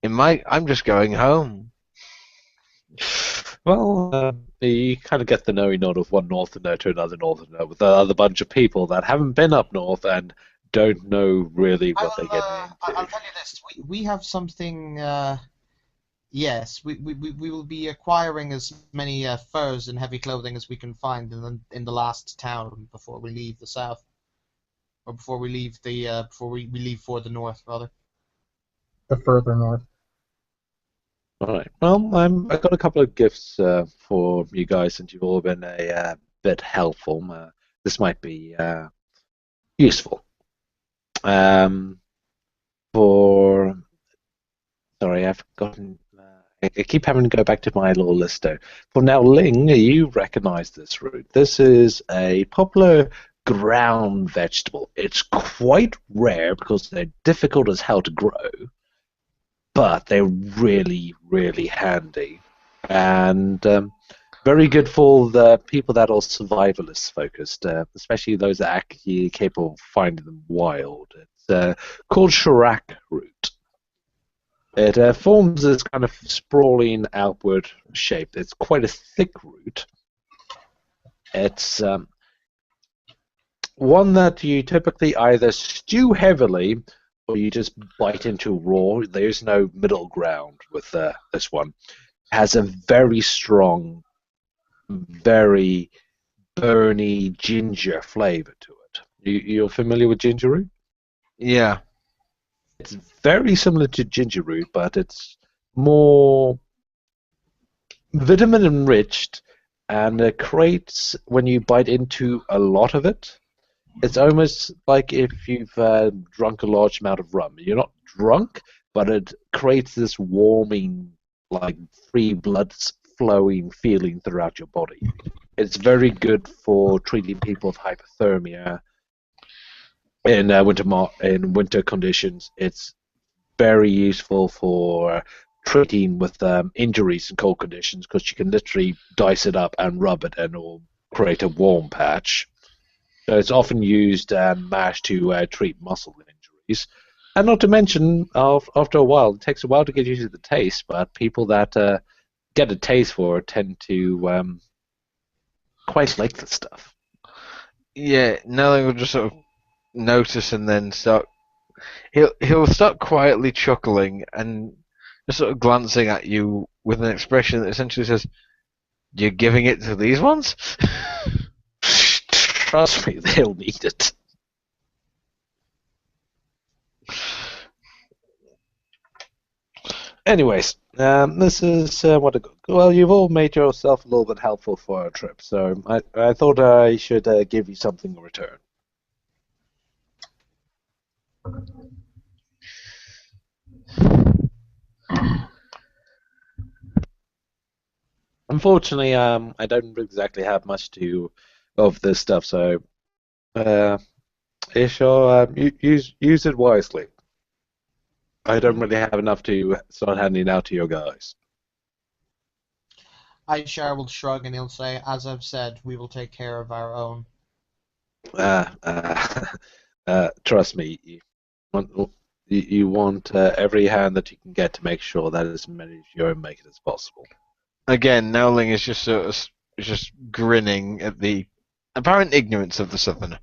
I'm just going home." Well, you kind of get the knowing nod of one northerner to another northerner with another bunch of people that haven't been up north and don't know really what they're getting into. I'll tell you this: we have something. Yes, we will be acquiring as many furs and heavy clothing as we can find in the last town before we leave the south, or before we leave before we leave for the north, rather. The further north. All right. Well, I've got a couple of gifts for you guys since you've all been a bit helpful. This might be useful. Sorry, I've forgotten. I keep having to go back to my little list though. For now, Ling, you recognize this root. This is a popular ground vegetable. It's quite rare because they're difficult as hell to grow, but they're really, really handy. And very good for the people that are survivalist focused, especially those that are actually capable of finding them wild. It's called Shirak root. It forms this kind of sprawling outward shape. It's quite a thick root. It's one that you typically either stew heavily or you just bite into raw. There's no middle ground with this one. It has a very strong, very burny ginger flavor to it. You're familiar with ginger root? Yeah. It's very similar to ginger root, but it's more vitamin enriched, and it creates, when you bite into a lot of it, it's almost like if you've drunk a large amount of rum. You're not drunk, but it creates this warming, free blood flowing feeling throughout your body. It's very good for treating people with hypothermia in winter conditions. It's very useful for treating with injuries in cold conditions because you can literally dice it up and rub it and it will create a warm patch. So it's often used and mashed to treat muscle injuries. And not to mention, after a while, it takes a while to get used to the taste, but people that get a taste for tend to quite like the stuff. Yeah, Nelling will just sort of notice and then start. He'll start quietly chuckling and just sort of glancing at you with an expression that essentially says, "You're giving it to these ones?" Trust me, they'll need it. Anyways, this is what. Well, you've all made yourself a little bit helpful for our trip, so I thought I should give you something in return. Unfortunately, I don't exactly have much of this stuff, so Ishar, use it wisely. I don't really have enough to start handing out to your guys. Aishar will shrug and he'll say, "As I've said, we will take care of our own." Uh, uh, Trust me, you want every hand that you can get to make sure that as many of your own make it as possible. Again, Nowling is just sort of just grinning at the apparent ignorance of the Southerner.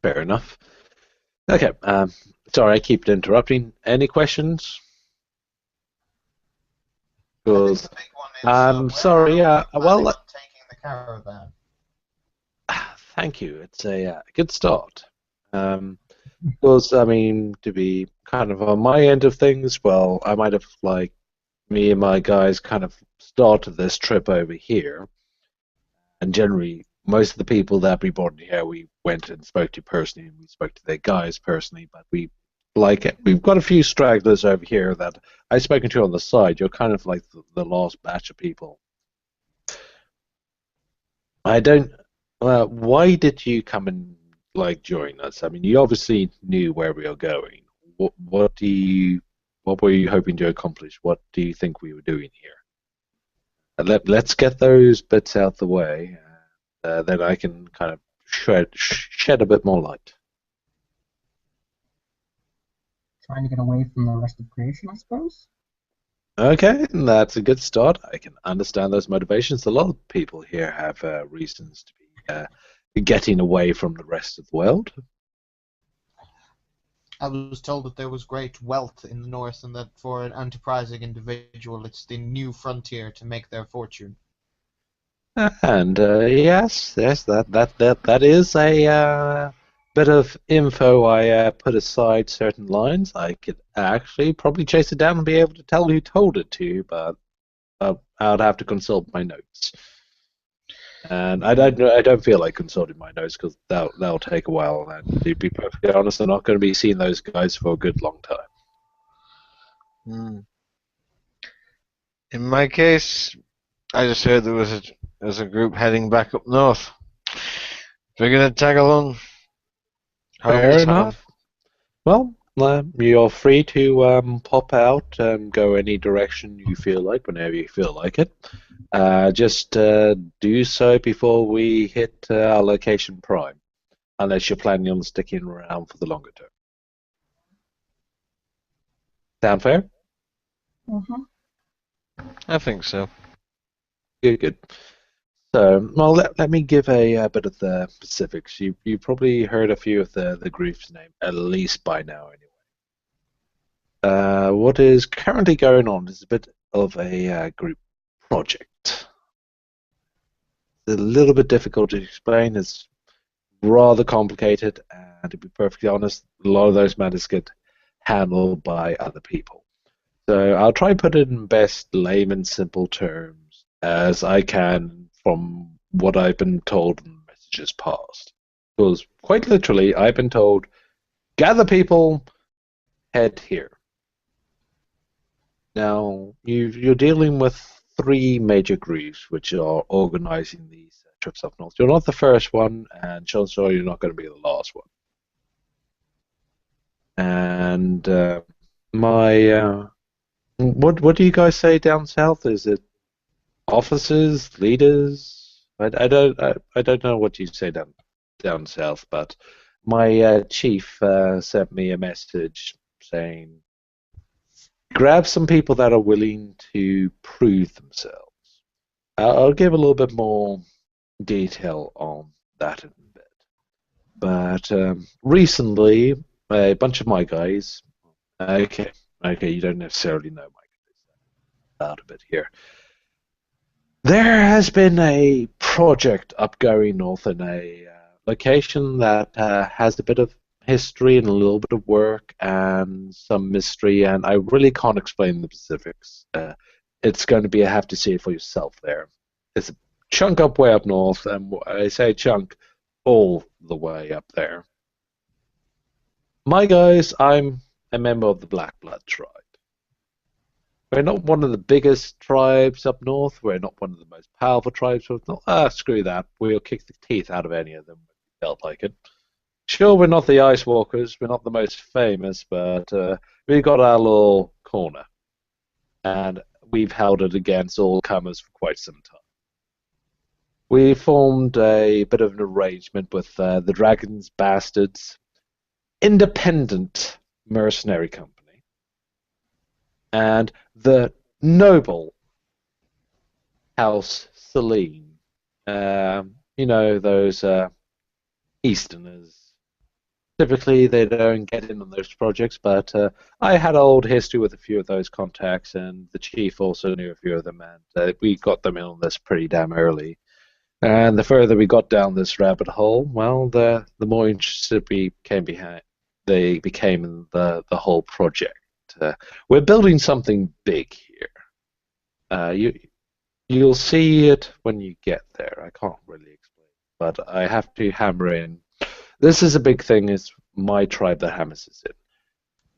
Fair enough. Okay, sorry, I keep interrupting. Any questions? Because I'm sorry. Well, taking the caravan. thank you. It's a good start. Because I mean, to be kind of on my end of things, well, I might have like me and my guys kind of started this trip over here, and generally most of the people that we brought in here, we went and spoke to personally, and we spoke to their guys personally, but we've got a few stragglers over here that I've spoken to on the side. You're kind of like the last batch of people. I don't. Why did you come and like join us? I mean, you obviously knew where we were going. What were you hoping to accomplish? What do you think we were doing here? Let's get those bits out the way. Then I can kind of shed a bit more light. Trying to get away from the rest of creation, I suppose. Okay, that's a good start. I can understand those motivations. A lot of people here have reasons to be getting away from the rest of the world. I was told that there was great wealth in the north and that for an enterprising individual it's the new frontier to make their fortune. And yes, that is a bit of info. I put aside certain lines. I could actually probably chase it down and be able to tell who told it to you, but I'd have to consult my notes. And I don't feel like consulting my notes because that'll take a while. And to be perfectly honest, I'm not going to be seeing those guys for a good long time. In my case, I just heard there was a group heading back up north. We're gonna tag along. Fair enough. Well, you're free to pop out and go any direction you feel like, whenever you feel like it. Just do so before we hit our location prime, unless you're planning on sticking around for the longer term. Sound fair? Mm-hmm. I think so. Good. So, well, let me give a bit of the specifics. You probably heard a few of the groups' name, at least by now, anyway. What is currently going on is a bit of a group project. It's a little bit difficult to explain. It's rather complicated, and to be perfectly honest, a lot of those matters get handled by other people. So I'll try and put it in best layman simple terms as I can from what I've been told in messages past. Because quite literally, I've been told, gather people, head here. Now, you're dealing with three major groups which are organizing these trips up north. You're not the first one, and chances are you're not going to be the last one. And what do you guys say down south? Is it officers, leaders? I don't know what you say down south, but my chief sent me a message saying grab some people that are willing to prove themselves. I'll give a little bit more detail on that in a bit. But recently, a bunch of my guys. Okay, you don't necessarily know my guys out a bit here. There has been a project up going north in a location that has a bit of history and a little bit of work and some mystery, and I really can't explain the specifics. It's going to be a have to see it for yourself there. It's a chunk up way up north, and I say chunk all the way up there. My guys, I'm a member of the Black Blood tribe. We're not one of the biggest tribes up north. We're not one of the most powerful tribes up north. Screw that. We'll kick the teeth out of any of them if we felt like it. Sure, we're not the Ice Walkers. We're not the most famous, but we've got our little corner. And we've held it against all comers for quite some time. We formed a bit of an arrangement with the Dragon's Bastards, independent mercenary company, and the noble House Celine. Those Easterners. Typically, they don't get in on those projects, but I had an old history with a few of those contacts, and the chief also knew a few of them, and we got them in on this pretty damn early. And the further we got down this rabbit hole, well, the more interested they became in the whole project. We're building something big here. You'll see it when you get there. I can't really explain, but I have to hammer in. This is a big thing. It's my tribe that hammers this in.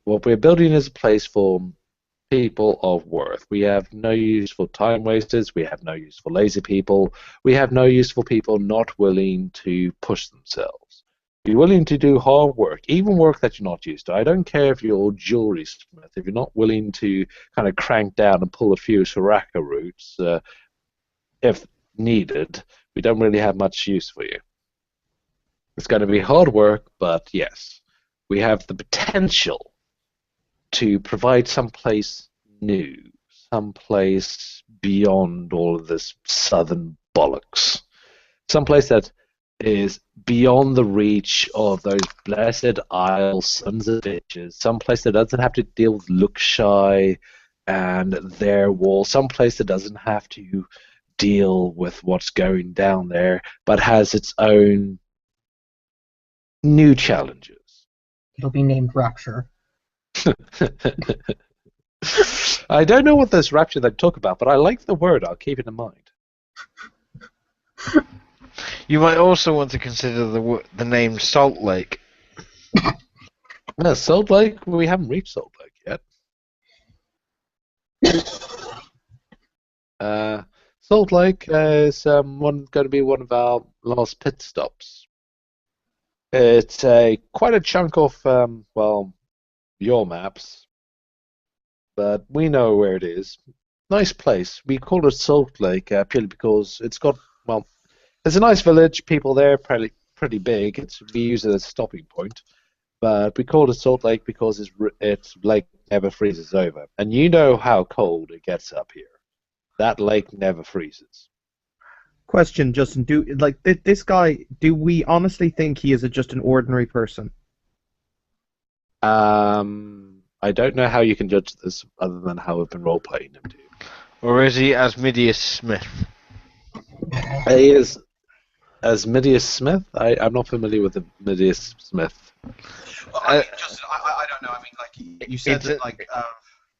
What we're building is a place for people of worth. We have no use for time wasters. We have no use for lazy people. We have no use for people not willing to push themselves. Be willing to do hard work, even work that you're not used to. I don't care if you're a jewelry smith. If you're not willing to kind of crank down and pull a few Soraka routes, if needed, we don't really have much use for you. It's going to be hard work, but yes, we have the potential to provide someplace new, someplace beyond all of this southern bollocks, someplace that is beyond the reach of those blessed Isle sons of bitches, someplace that doesn't have to deal with look-shy and their wall, someplace that doesn't have to deal with what's going down there, but has its own new challenges. It'll be named Rapture. I don't know what this rapture they talk about, but I like the word. I'll keep it in mind. You might also want to consider the name Salt Lake. No, Salt Lake? We haven't reached Salt Lake yet. Salt Lake is going to be one of our last pit stops. It's quite a chunk of, your maps, but we know where it is. Nice place. We call it Salt Lake purely because it's got, it's a nice village. People there pretty big. We use it as a stopping point, but we call it Salt Lake because its lake never freezes over, and you know how cold it gets up here. That lake never freezes. Question, Justin, this guy, do we honestly think he is just an ordinary person? I don't know how you can judge this other than how we've been role-playing him, dude. Or is he Asmodeus Smith? He is Asmodeus Smith? I'm not familiar with Asmodeus Smith. Well, I don't know. I mean, like, you said that, like...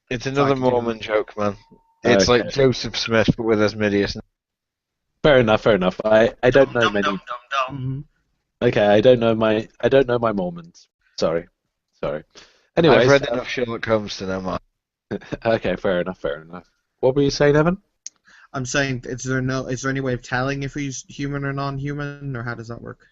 it's another Mormon joke, man. It's like Joseph Smith, but with Asmodeus. Fair enough. I don't know many. Okay, I don't know my Mormons. Sorry. Anyways, I've read enough Sherlock Holmes to know mine. Okay, fair enough. What were you saying, Evan? I'm saying, is there any way of telling if he's human or non-human, or how does that work?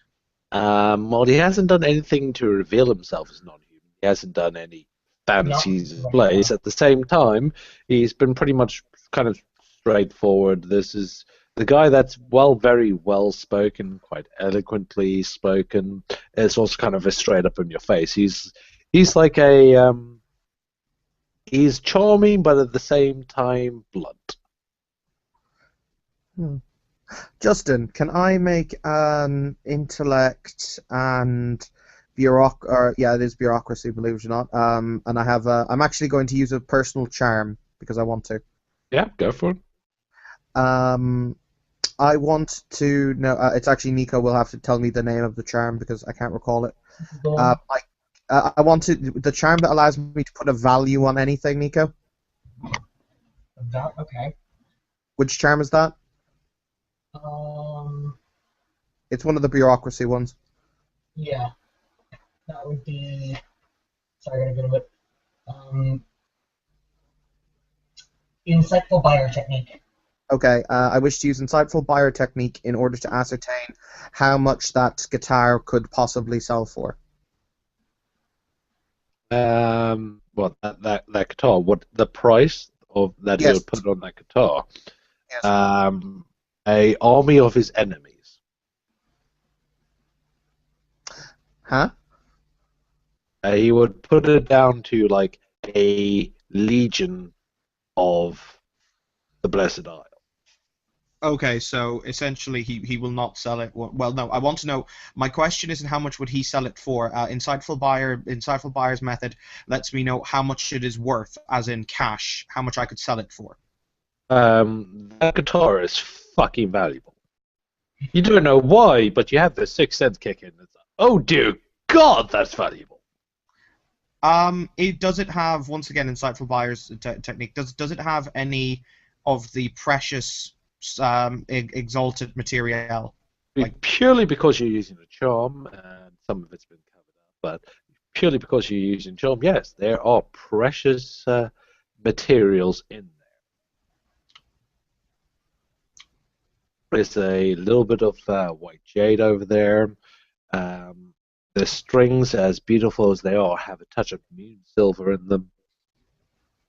Well, he hasn't done anything to reveal himself as non-human. He hasn't done any fancies plays. At the same time, he's been pretty much kind of straightforward. This is the guy that's very well spoken, quite eloquently spoken. It's also kind of a straight up in your face. He's like He's charming, but at the same time blunt. Justin, can I make an intellect and bureaucracy, believe it or not. And I have I'm actually going to use a personal charm because I want to. Yeah, go for it. I want to know. It's actually Nico will have to tell me the name of the charm because I can't recall it. I want the charm that allows me to put a value on anything, Nico. Okay. Which charm is that? It's one of the bureaucracy ones. Yeah. That would be. Sorry, I gotta get a bit. Insightful buyer technique. Okay, I wish to use insightful buyer technique in order to ascertain how much that guitar could possibly sell for. Well, that guitar, what the price of that he Yes. would put on that guitar? Yes. A army of his enemies. Huh? He would put it down to like a legion of the Blessed Isle. Okay, so essentially he will not sell it. Well, no, I want to know. My question isn't how much would he sell it for. Insightful buyer's method lets me know how much it is worth, as in cash, how much I could sell it for. That guitar is fucking valuable. You don't know why, but you have the sixth sense kick in. It's like, oh dear God, that's valuable. Does it have, once again, insightful buyer's technique? Does it have any of the precious exalted material? Purely because you're using a charm, and some of it's been covered up, but purely because you're using charm, yes, there are precious materials in there. There's a little bit of white jade over there. The strings, as beautiful as they are, have a touch of moon silver in them.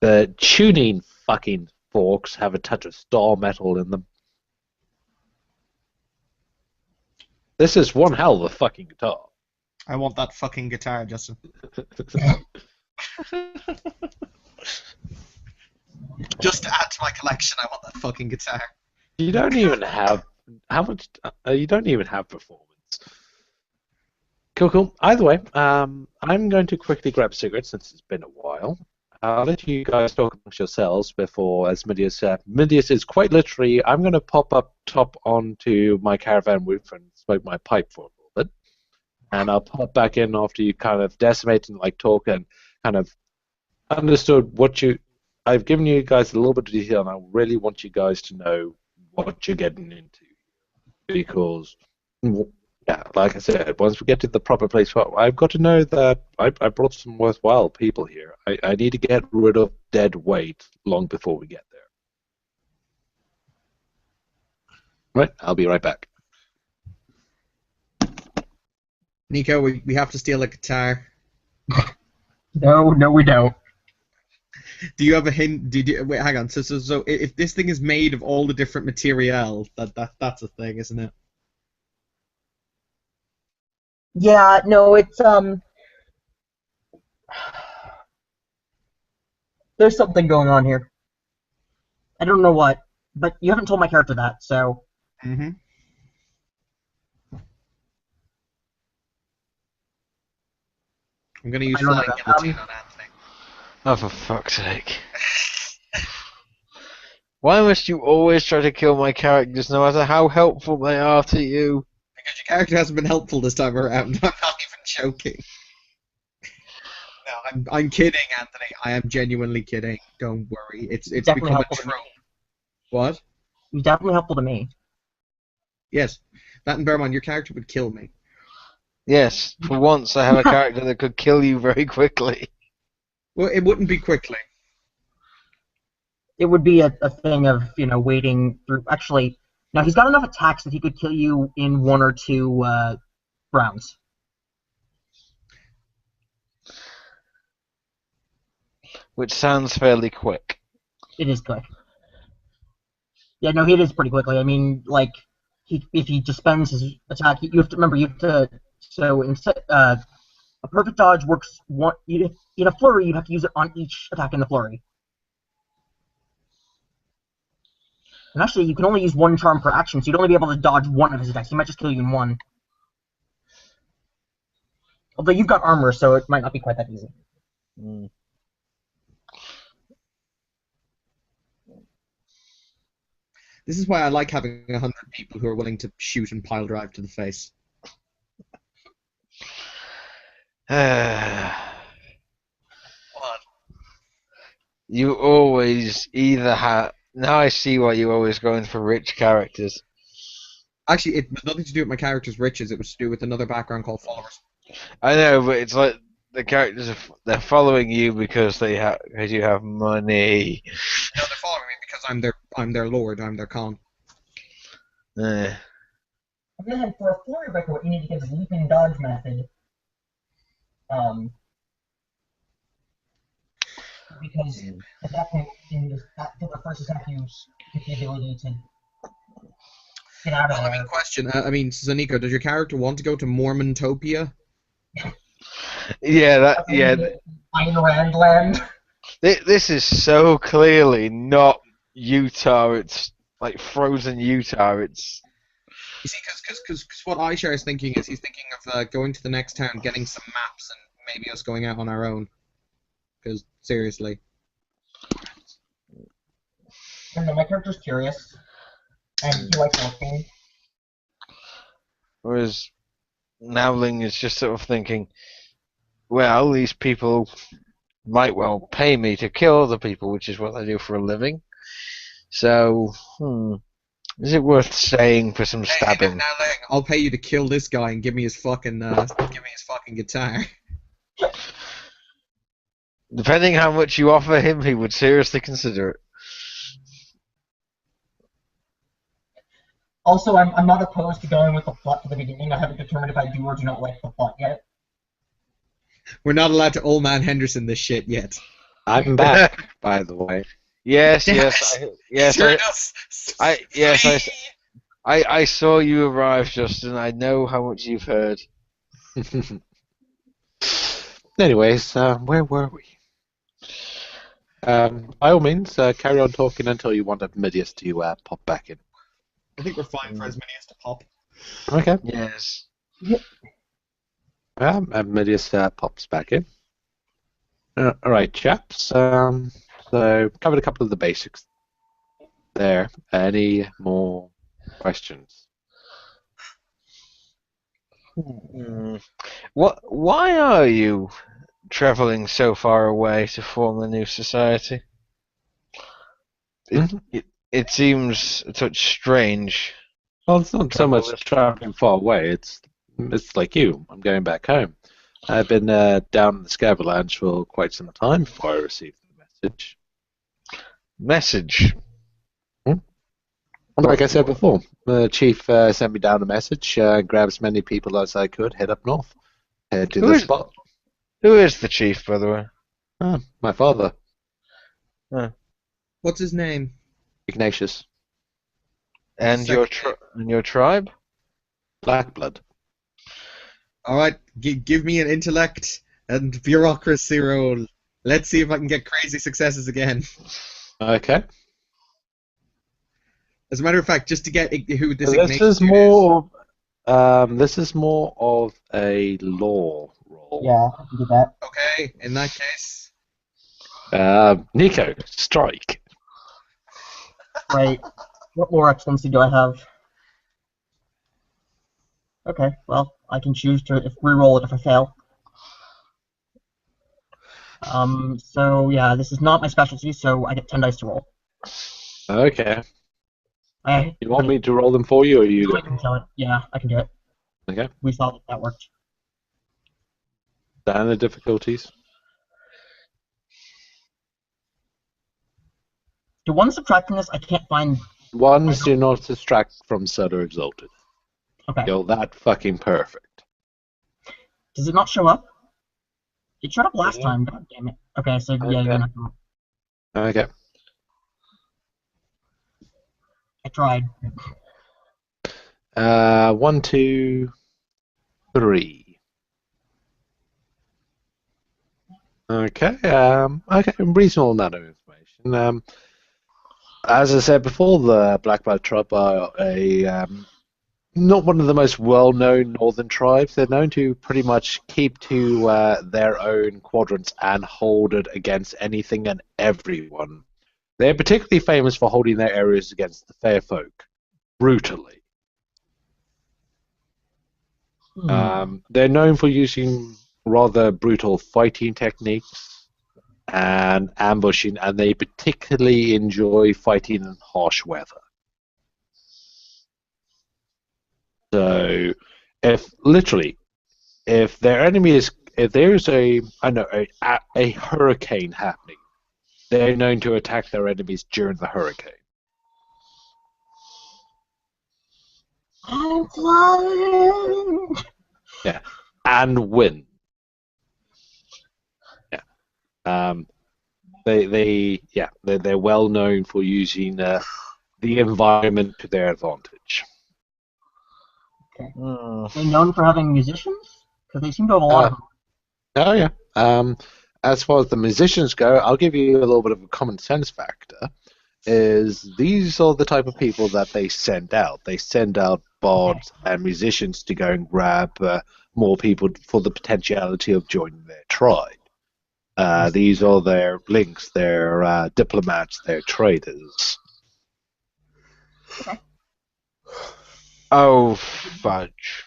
The tuning fucking forks have a touch of star metal in them. This is one hell of a fucking guitar. I want that fucking guitar, Justin. Just to add to my collection, I want that fucking guitar. You don't even have how much? You don't even have performance. Cool. Either way, I'm going to quickly grab cigarettes since it's been a while. I'll let you guys talk amongst yourselves before, as Midias said. Midias is quite literally, I'm going to pop up top onto my caravan roof and smoke my pipe for a little bit. And I'll pop back in after you kind of decimate and like talk and kind of understood what I've given you guys a little bit of detail, and I really want you guys to know what you're getting into. Because, yeah, like I said, once we get to the proper place, I've got to know that I brought some worthwhile people here. I need to get rid of dead weight long before we get there. Right, I'll be right back. Nico, we have to steal a guitar. No, we don't. Do you have a hint? Wait, hang on. So if this thing is made of all the different material, that's a thing, isn't it? Yeah, no, it's there's something going on here. I don't know what, but you haven't told my character that, so. Mm-hmm. I'm gonna use I don't know. flying guillotine on Anthony. Oh, for fuck's sake. Why must you always try to kill my characters, no matter how helpful they are to you? Because your character hasn't been helpful this time around. I'm not even joking. No, I'm kidding, Anthony. I am genuinely kidding. Don't worry. It's Definitely become a helpful to trope. me. What? It's definitely helpful to me. Yes. That and bear in mind, your character would kill me. Yes, for once I have a character that could kill you very quickly. Well, it wouldn't be quickly. It would be a thing of, waiting through. Actually, now he's got enough attacks that he could kill you in 1 or 2 rounds. Which sounds fairly quick. It is quick. Yeah, no, it is pretty quickly. I mean, like, if he just spends his attack, you have to remember, so A perfect dodge works one. In a flurry, you'd have to use it on each attack in the flurry. And actually, you can only use one charm per action, so you'd only be able to dodge one of his attacks. He might just kill you in one. Although you've got armor, so it might not be quite that easy. Mm. This is why I like having 100 people who are willing to shoot and pile drive to the face. You always either have. Now I see why you always going for rich characters. Actually, it was nothing to do with my character's riches. It was to do with another background called followers. I know, but it's like the characters they're following you because you have money. No, they're following me because I'm their lord. I'm their Khan. Eh. On the other hand, for a flurry breaker, what you need to get is leaping dodge method. Because at that point, after the first attack, you get the ability to get out of Well, there. question. Zaniko, does your character want to go to Mormontopia? Yeah, Ayn Rand land. This is so clearly not Utah. It's like frozen Utah. It's. You see, because what Aishar is thinking is he's thinking of going to the next town, getting some maps, and maybe us going out on our own. Because, seriously. I don't know, my character's curious. And he likes working. Whereas Nowling is just sort of thinking, well, these people might well pay me to kill other people, which is what I do for a living. So, is it worth staying for some stabbing? Now, I'll pay you to kill this guy and give me his fucking guitar. Depending how much you offer him, he would seriously consider it. Also, I'm not opposed to going with the plot to the beginning. I haven't determined if I do or do not like the plot yet. We're not allowed to Old Man Henderson this shit yet. I'm back, by the way. Yes. I saw you arrive, Justin. I know how much you've heard. Anyways, where were we? By all means, carry on talking until you want Midius to pop back in. I think we're fine for Asmodeus to pop. Okay. Yes. Midius pops back in. Alright, chaps. So, covered a couple of the basics there. Any more questions? Why are you travelling so far away to form a new society? It seems a touch strange. Well, it's not so much traveling far away. It's like you. I'm going back home. I've been down in the Scaverlands for quite some time before I received the message. Message? Like I said before, the chief sent me down a message, grab as many people as I could, head up north, head to the spot. Who is the chief, by the way? My father. What's his name? Ignatius. And your tribe? Blackblood. Alright, give me an intellect and bureaucracy roll. Let's see if I can get crazy successes again. Okay. As a matter of fact, just to get who this This is more. This is more of a law roll. Yeah, I can do that. Okay, in that case. Nico, strike. Right. What more excellency do I have? Okay, well, I can choose to re-roll it if I fail. So yeah, this is not my specialty, so I get 10 dice to roll. Okay. You want me to roll them for you, or you? I can kill it. Yeah, I can do it. Okay. We saw that worked. Standard difficulties. Do ones subtract from this? I can't find. Ones do not subtract from Solar Exalted. Okay. You're that fucking perfect. Does it not show up? It showed up last time. God damn it. Okay, so yeah, you're not. Okay. I tried. 1, 2, 3. Okay. Okay. Reasonable amount of information. As I said before, the Black Belt Tribe are a not one of the most well-known northern tribes. They're known to pretty much keep to their own quadrants and hold it against anything and everyone. They're particularly famous for holding their areas against the fair folk brutally. They're known for using rather brutal fighting techniques and ambushing, and they particularly enjoy fighting in harsh weather. So, if their enemy is, if there's a hurricane happening, they're known to attack their enemies during the hurricane. I'm flying. Yeah, and win. Yeah. They're well known for using the environment to their advantage. They're known for having musicians? Because they seem to have a lot of them. Oh yeah. As far as the musicians go, I'll give you a little bit of a common sense factor. Is these are the type of people that they send out. They send out bards and musicians to go and grab more people for the potentiality of joining their tribe. These are their links, their diplomats, their traders. Oh, fudge.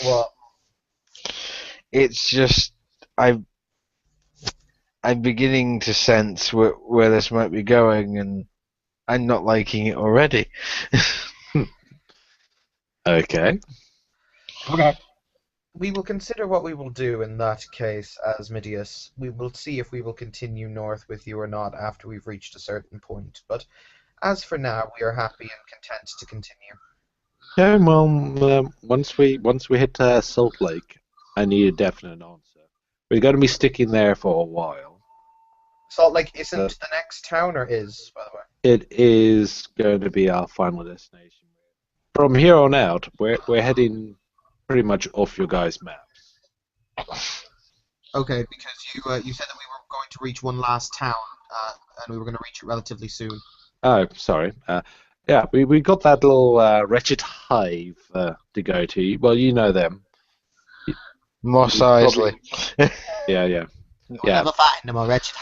What? It's just I'm beginning to sense where this might be going, and I'm not liking it already. Okay. Okay. We will consider what we will do in that case, Asmodeus. We will see if we will continue north with you or not after we've reached a certain point. But as for now, we are happy and content to continue. Yeah, well, once we hit Salt Lake, I need a definite answer. We're going to be sticking there for a while. Salt Lake isn't the next town, or is, by the way? It is going to be our final destination. From here on out, we're heading pretty much off your guys' maps. Okay, because you said that we were going to reach one last town, and we were going to reach it relatively soon. Oh, sorry. Yeah, we got that little wretched hive to go to. Well, you know them. Mos Eisley. Yeah, yeah. You'll Yeah. never find no more wretched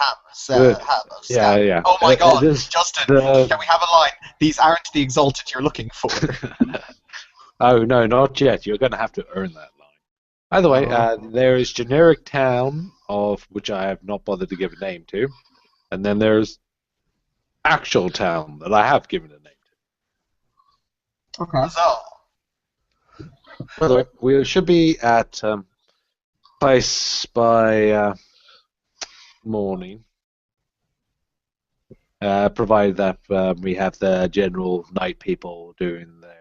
Yeah. Oh my God, Justin, the- can we have a line? These aren't the Exalted you're looking for. Oh, no, not yet. You're going to have to earn that line. By the way, there is generic town, of which I have not bothered to give a name to. And then there's actual town that I have given a name to. Okay. So, By the way, we should be at place by morning, provided that we have the general night people doing their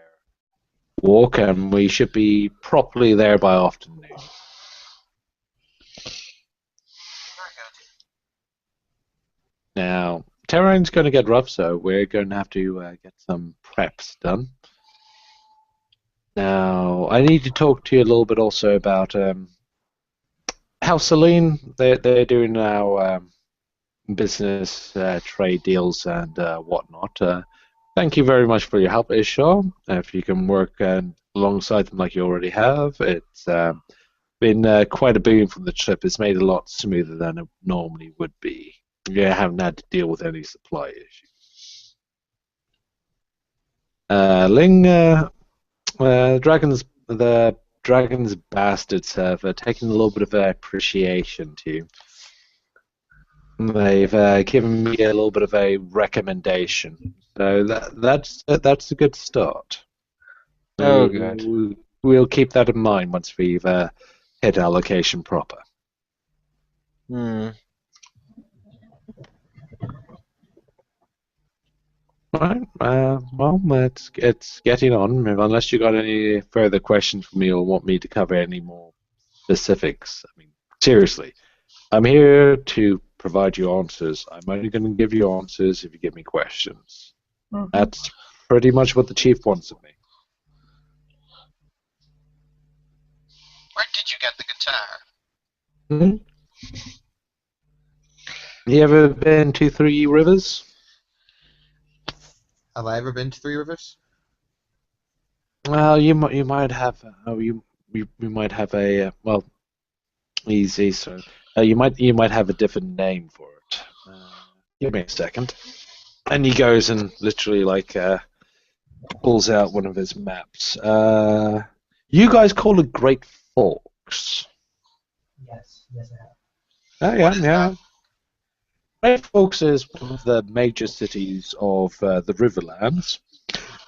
walk, and we should be properly there by afternoon. very good. Now, terrain's going to get rough, so we're going to have to get some preps done. Now, I need to talk to you a little bit also about how Celine, they're doing now business, trade deals, and whatnot. Thank you very much for your help, Ishar. If you can work alongside them like you already have, it's been quite a boon from the trip. It's made it a lot smoother than it normally would be. You haven't had to deal with any supply issues. Ling, the Dragon's bastards have taken a little bit of appreciation to you. They've given me a little bit of a recommendation, so that's a good start. Oh, good. We'll keep that in mind once we've hit our location proper. Right. Well, it's getting on. Unless you got any further questions for me or want me to cover any more specifics. I mean, seriously, I'm here to provide you answers. I'm only going to give you answers if you give me questions. Mhm. That's pretty much what the chief wants of me. Where did you get the guitar? You ever been to Three Rivers? Have I ever been to Three Rivers? Well, you might have. You might have a well, easy. So you might have a different name for it. Give me a second. And he goes and literally pulls out one of his maps. You guys call it Great Forks. Yes, yes, I have. Oh yeah, What is yeah. that? Great Forks is one of the major cities of the Riverlands.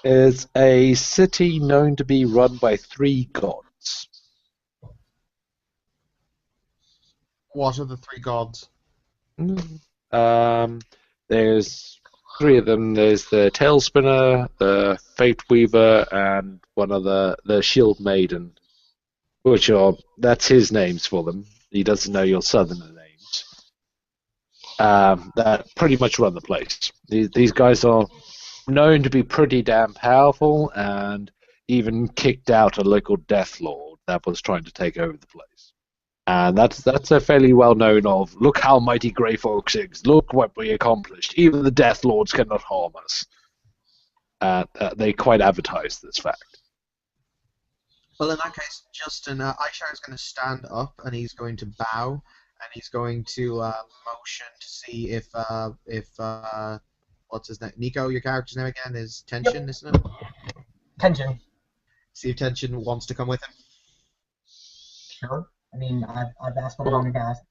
It's a city known to be run by three gods. What are the three gods? Um, there's three of them. There's the Tail Spinner, the Fate Weaver, and one other, the Shield Maiden, which are that's his names for them. He doesn't know your Southerner names. That pretty much run the place. These guys are known to be pretty damn powerful, and even kicked out a local Death Lord that was trying to take over the place. And that's a fairly well known of. Look how mighty Grey Fox is. Look what we accomplished. Even the Death Lords cannot harm us. They quite advertise this fact. Well, in that case, Justin, Aishar is going to stand up and he's going to bow and he's going to motion to see if what's his name? Nico, your character's name again is Tension, isn't it? Tension. See if Tension wants to come with him. Sure. I mean, I've asked what I wanted to ask.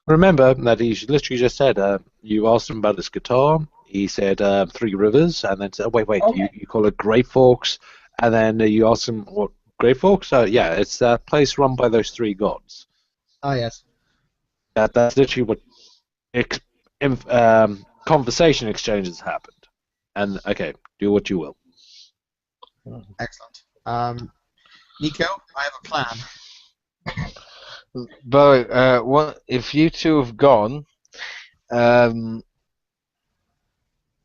Remember that he literally just said, you asked him about his guitar. He said Three Rivers, and then said, wait, Okay. you call it Grey Forks, and then you asked him what Grey Forks? Yeah, it's that place run by those three gods. Ah, yes. That's literally what conversation exchanges happened. And okay, do what you will. Excellent. Nico, I have a plan. But if you two have gone, Nowling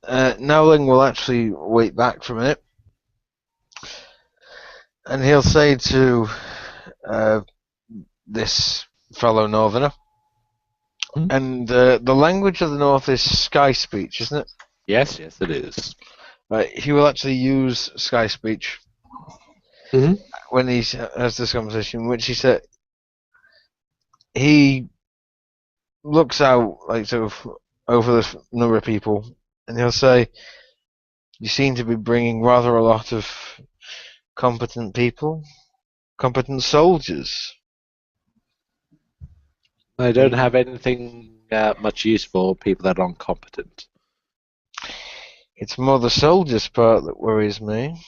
will actually wait back for a minute, and he'll say to this fellow Northerner, and the language of the North is Sky Speech, isn't it? Yes, it is. Right, he will actually use Sky Speech when he has this conversation, which he said he looks out like sort of over this number of people, and he'll say, "You seem to be bringing rather a lot of competent people, competent soldiers." I don't have anything much use for people that are incompetent. It's more the soldiers part that worries me.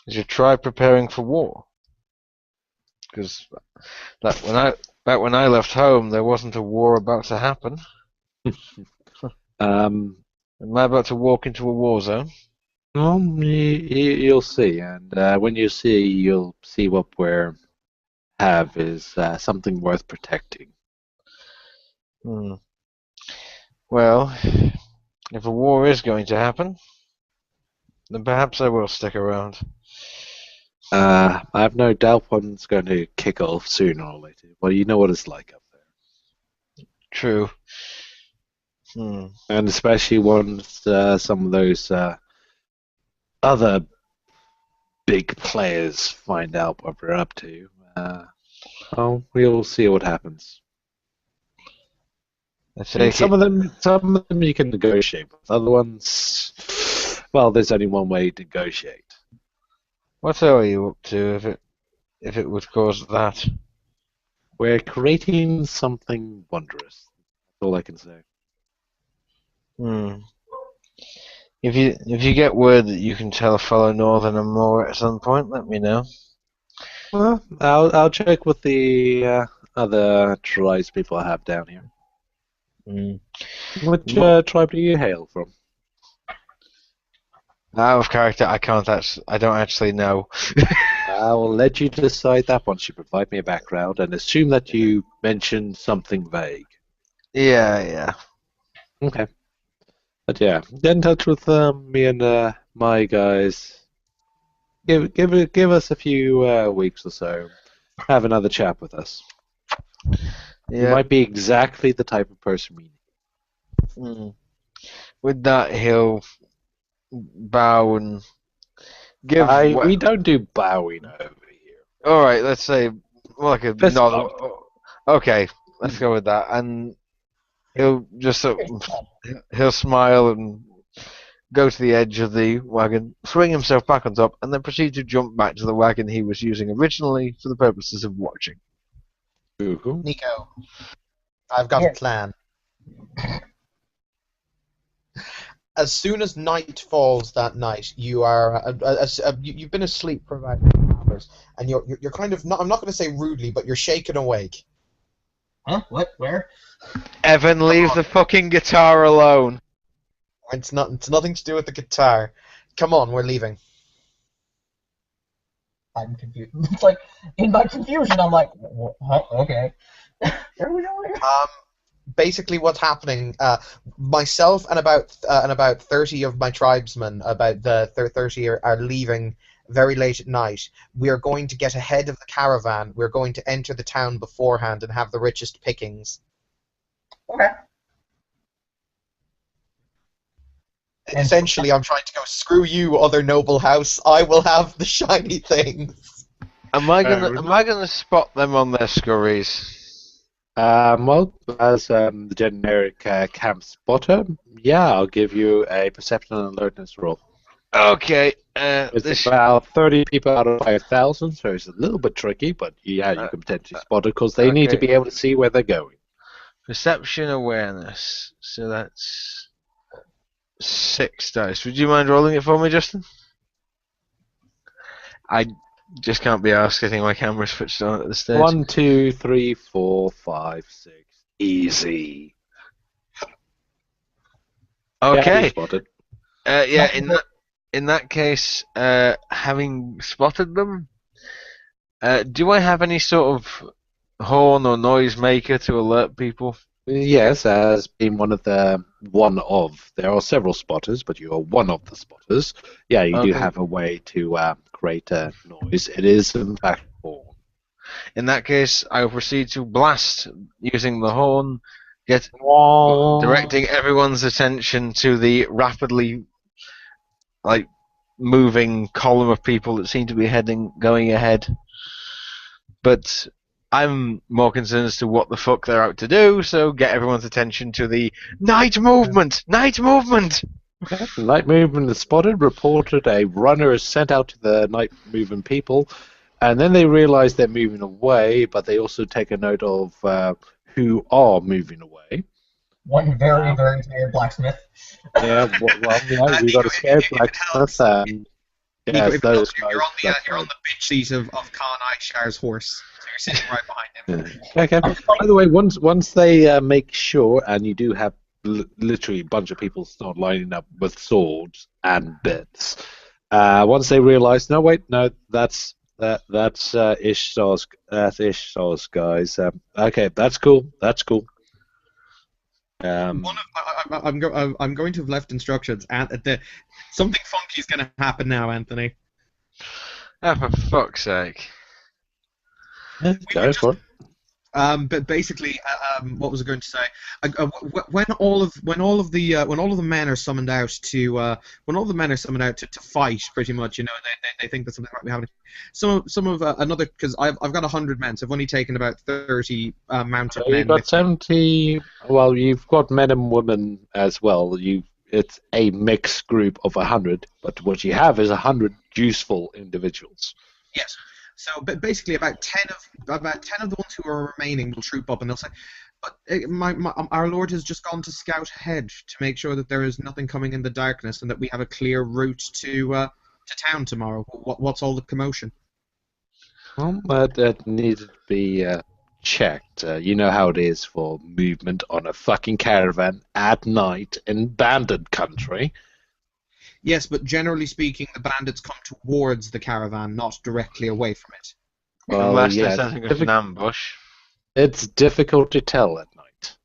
You should try preparing for war. Because back when I left home, there wasn't a war about to happen. Am I about to walk into a war zone? Well, you'll see, and when you see, you'll see what we have is something worth protecting. Well, if a war is going to happen, then perhaps I will stick around. I have no doubt one's going to kick off sooner or later. Well, you know what it's like up there. True. And especially once some of those other big players find out what we're up to. We'll see what happens. Some of them you can negotiate with. Other ones, well, there's only one way to negotiate. What are you up to if it would cause that? We're creating something wondrous. That's all I can say. If you get word that you can tell a fellow Northerner more at some point, let me know. Well, I'll check with the other tribes people I have down here. Which tribe do you hail from? Out of character, I don't actually know. I will let you decide that once you provide me a background, and assume that you mentioned something vague. Yeah. Okay. But yeah, get in touch with me and my guys. Give us a few weeks or so. Have another chat with us. You might be exactly the type of person we need. Mm. With that, he'll bow and give. We don't do bowing over here. All right, let's say like a Fist nod. bump. Okay, let's go with that. And he'll just he'll smile and go to the edge of the wagon, swing himself back on top, and then proceed to jump back to the wagon he was using originally for the purposes of watching. Ooh. Nico, I've got a plan. As soon as night falls that night, you are you've been asleep for about 2 hours, and you're kind of not, I'm not going to say rudely, but you're shaken awake. Huh? What? Where? Evan, leave the fucking guitar alone. It's nothing to do with the guitar. Come on, we're leaving. I'm confused. It's like, in my confusion, I'm like, huh? Okay. Where are we going? Basically, what's happening? Myself and about 30 of my tribesmen, about the 30 are leaving very late at night. We are going to get ahead of the caravan. We're going to enter the town beforehand and have the richest pickings. Okay. Essentially, I'm trying to go, screw you, other noble house. I will have the shiny things. Am I gonna spot them on their scurries? Well, as the generic camp spotter, yeah, I'll give you a perception and alertness roll. Okay. It's about 30 people out of 5,000, so it's a little bit tricky, but yeah, you can potentially spot it because they need to okay. be able to see where they're going. Perception awareness. So that's 6 dice. Would you mind rolling it for me, Justin? I just can't be asked. I think my camera's switched on at this stage. 1, 2, 3, 4, 5, 6. Easy. Okay. Yeah, spotted. Yeah. In that case, having spotted them, do I have any sort of horn or noise maker to alert people? Yes, as being one of. There are several spotters, but you are one of the spotters. Yeah, you do Okay. have a way to create a noise. It is, in fact, horn. In that case, I will proceed to blast using the horn, directing everyone's attention to the rapidly, moving column of people that seem to be going ahead. But I'm more concerned as to what the fuck they're out to do, so get everyone's attention to the night movement! Night movement! Okay. Night movement is spotted, reported, a runner is sent out to the night movement people, and then they realize they're moving away, but they also take a note of who are moving away. One very, very scared blacksmith. Yeah, yeah, we got a scared blacksmith, and yes, those guys. You're on the bitch seat of Khan Aishar's horse. So you're sitting right behind him. Okay. By the way, once they make sure, and you do have literally a bunch of people start lining up with swords and bits. Once they realize, that's Ishtar's guys. Okay, that's cool. I'm going to have left instructions, and something funky is going to happen now, Anthony. Oh, for fuck's sake! Go for it. But basically, what was I going to say? When all of the men are summoned out to fight, pretty much, they think that something might be happening. Some of another, because I've got 100 men, so I've only taken about 30 mounted men. You've got 70. Well, you've got men and women as well. It's a mixed group of 100, but what you have is 100 useful individuals. Yes. So, but basically, about 10 of the ones who are remaining will troop up, and they'll say, "But our Lord has just gone to scout ahead to make sure that there is nothing coming in the darkness, and that we have a clear route to town tomorrow. What's all the commotion?" Well, that needed to be checked. You know how it is for movement on a fucking caravan at night in bandit country. Yes, but generally speaking, the bandits come towards the caravan, not directly away from it. Well, Unless yeah, they're setting up an ambush. It's difficult to tell at night.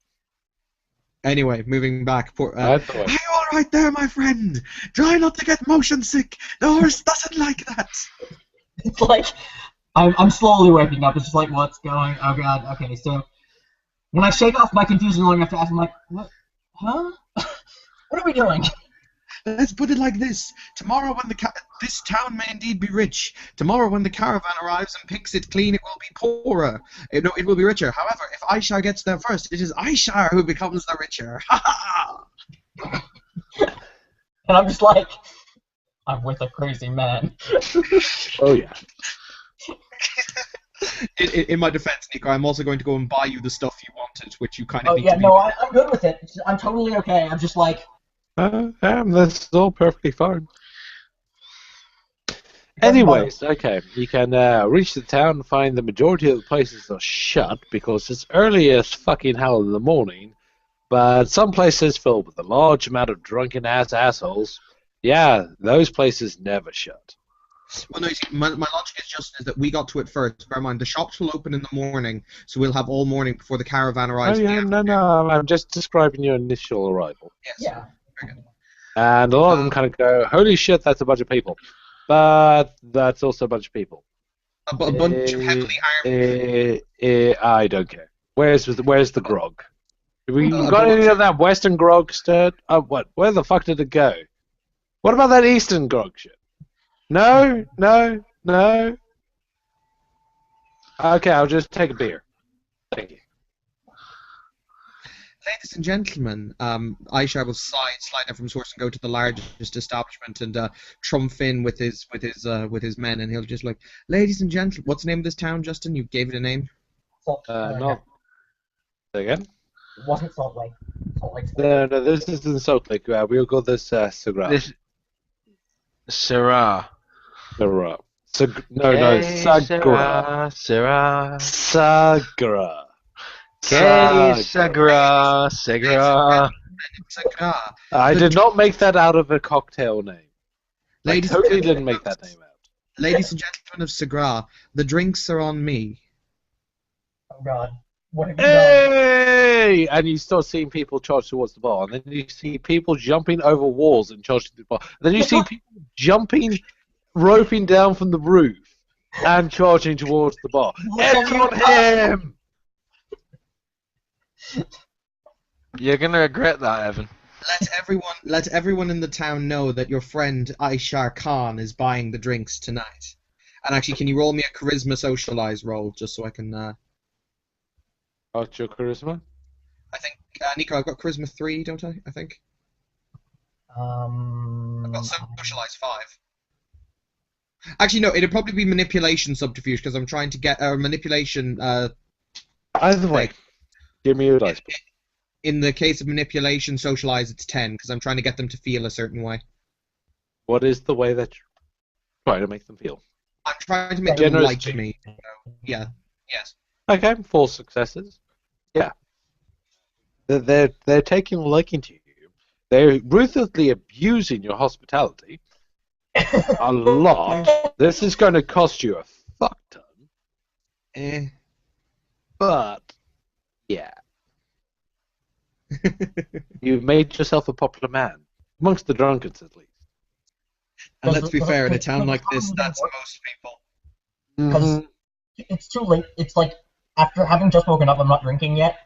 Anyway, moving back. Are That's you all right there, my friend? Try not to get motion sick. The horse doesn't like that. It's like, I'm slowly waking up. It's just like, what's going? Oh god. Okay, so When I shake off my confusion long enough to ask, I'm like, what? Huh? What are we doing? Let's put it like this. Tomorrow when this town may indeed be rich. Tomorrow when the caravan arrives and picks it clean, it will be poorer. It will be richer. However, if Aishar gets there first, it is Aishar who becomes the richer. Ha ha! And I'm just like, I'm with a crazy man. Oh yeah. In my defense, Nico, I'm also going to go and buy you the stuff you wanted, which you kind of Oh need yeah, to no, I'm good with it. I'm totally okay. I'm just like, That's all perfectly fine. Anyways, okay, you can reach the town and find the majority of the places are shut because it's early as fucking hell in the morning, but some places filled with a large amount of drunken ass assholes, yeah, those places never shut. Well, no, you see, my logic is that we got to it first. Bear in mind, the shops will open in the morning, so we'll have all morning before the caravan Oh arrives. yeah, no, I'm just describing your initial arrival. Yes. yeah. Very good. And a lot of them kind of go, holy shit, that's a bunch of people. But that's also a bunch of people. A bunch of heavily armed. I don't care. Where's the grog? Have we A got any bunch of that Western grog stirred? Oh, what? Where the fuck did it go? What about that Eastern grog shit? No. Okay, I'll just take a beer. Thank you. Ladies and gentlemen, Aishar will slide down from source and go to the largest establishment and trump in with his men, and he'll just like, ladies and gentlemen, what's the name of this town, Justin? You gave it a name. Not again. It wasn't Salt Lake. Salt Lake's No, this isn't Salt Lake. We'll go this Sagra. This Sarah. Sagra. Sagra. Sarah. Sagra. Sagra. Sagra. Sagra. I did not make that out of a cocktail name. I Ladies totally and didn't make that name out. Ladies and gentlemen of Sagra, the drinks are on me. Oh god. What have you done? Hey! And you start seeing people charge towards the bar, and then you see people jumping over walls and charging to the bar. And then you see people jumping, roping down from the roof and charging towards the bar. It's on him! You're gonna regret that, Evan. Let everyone in the town know that your friend Aishar Khan is buying the drinks tonight. And actually, can you roll me a charisma socialize roll just so I can? What's your charisma? I think Nico, I've got charisma 3, don't I? I think I've got socialize 5. Actually, no, it'd probably be manipulation subterfuge because I'm trying to get manipulation. Either way, give me your dice. In the case of manipulation, socialize, it's 10 because I'm trying to get them to feel a certain way. What is the way that you're trying to make them feel? I'm trying to make them Generous like to- me. Yeah. Yes. Okay, 4 successes. Yeah. They're taking a liking to you. They're ruthlessly abusing your hospitality a lot. This is going to cost you a fuck ton. But, yeah. You've made yourself a popular man. Amongst the drunkards, at least. And let's be fair, in a town like this, that's most people. Because it's too late. It's like, after having just woken up, I'm not drinking yet.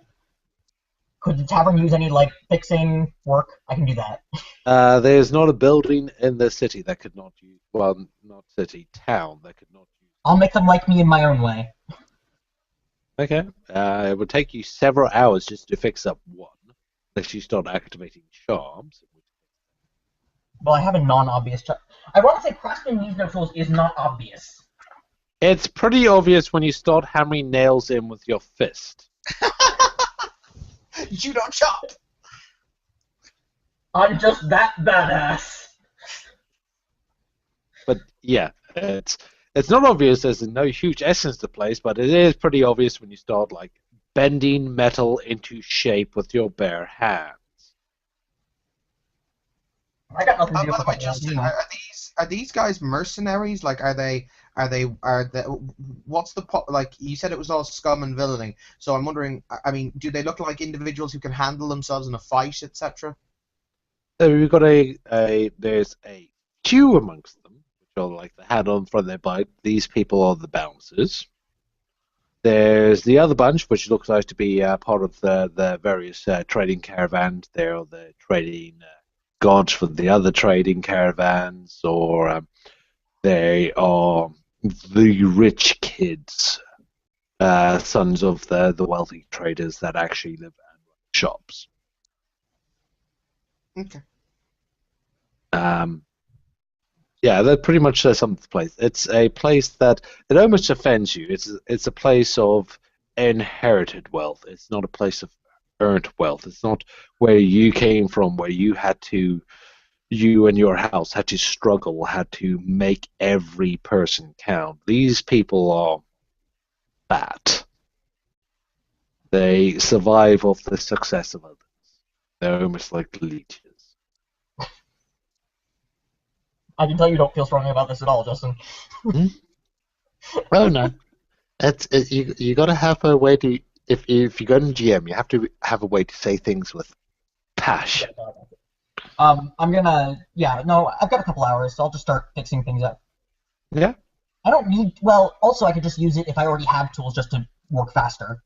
Could the tavern use any, like, fixing work? I can do that. There's not a building in the city that could not use, well, not city, town that could not use. I'll make them like me in my own way. Okay. It would take you several hours just to fix up one, unless you start activating charms. Well, I have a non-obvious Ironically, craftsman use no tools is not obvious. It's pretty obvious when you start hammering nails in with your fist. You don't chop. I'm just that badass. But yeah, it's not obvious. There's no huge essence to place, but it is pretty obvious when you start like bending metal into shape with your bare hands. I got nothing to By do the with way, it. Justin, are these guys mercenaries? Like, are they what's the like? You said it was all scum and villainy. So I'm wondering. I mean, do they look like individuals who can handle themselves in a fight, etc.? So we've got there's a few amongst them, which are like the hat on front of their bike. These people are the bouncers. There's the other bunch, which looks like to be part of the various trading caravans. They're the trading gods for the other trading caravans, or they are the rich kids, sons of the wealthy traders that actually live and run shops. Okay. Yeah, that pretty much says something. The place. It's a place that it almost offends you. It's a place of inherited wealth. It's not a place of earned wealth. It's not where you came from, where you and your house had to struggle, had to make every person count. These people are that. They survive off the success of others. They're almost like leeches. I can tell you don't feel strongly about this at all, Justin. Oh no. You got to have a way to if you go to GM, you have to have a way to say things with passion. I've got a couple hours, so I'll just start fixing things up. Yeah. I don't need. Well, also I could just use it if I already have tools just to work faster.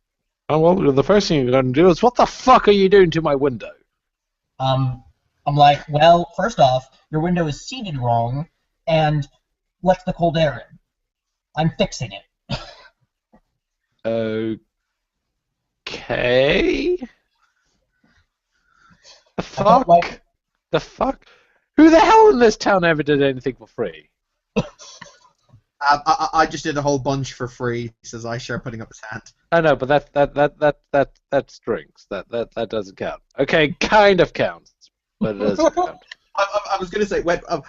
Oh well, the first thing you're going to do is what the fuck are you doing to my window? I'm like, well, first off, your window is seated wrong, and lets the cold air in. I'm fixing it. Okay. The I don't fuck? like- The fuck? Who the hell in this town ever did anything for free? I just did a whole bunch for free, says Aisha, putting up his hand. I know, but that's drinks. That doesn't count. Okay, kind of counts, but it doesn't count. I was going to say, I'm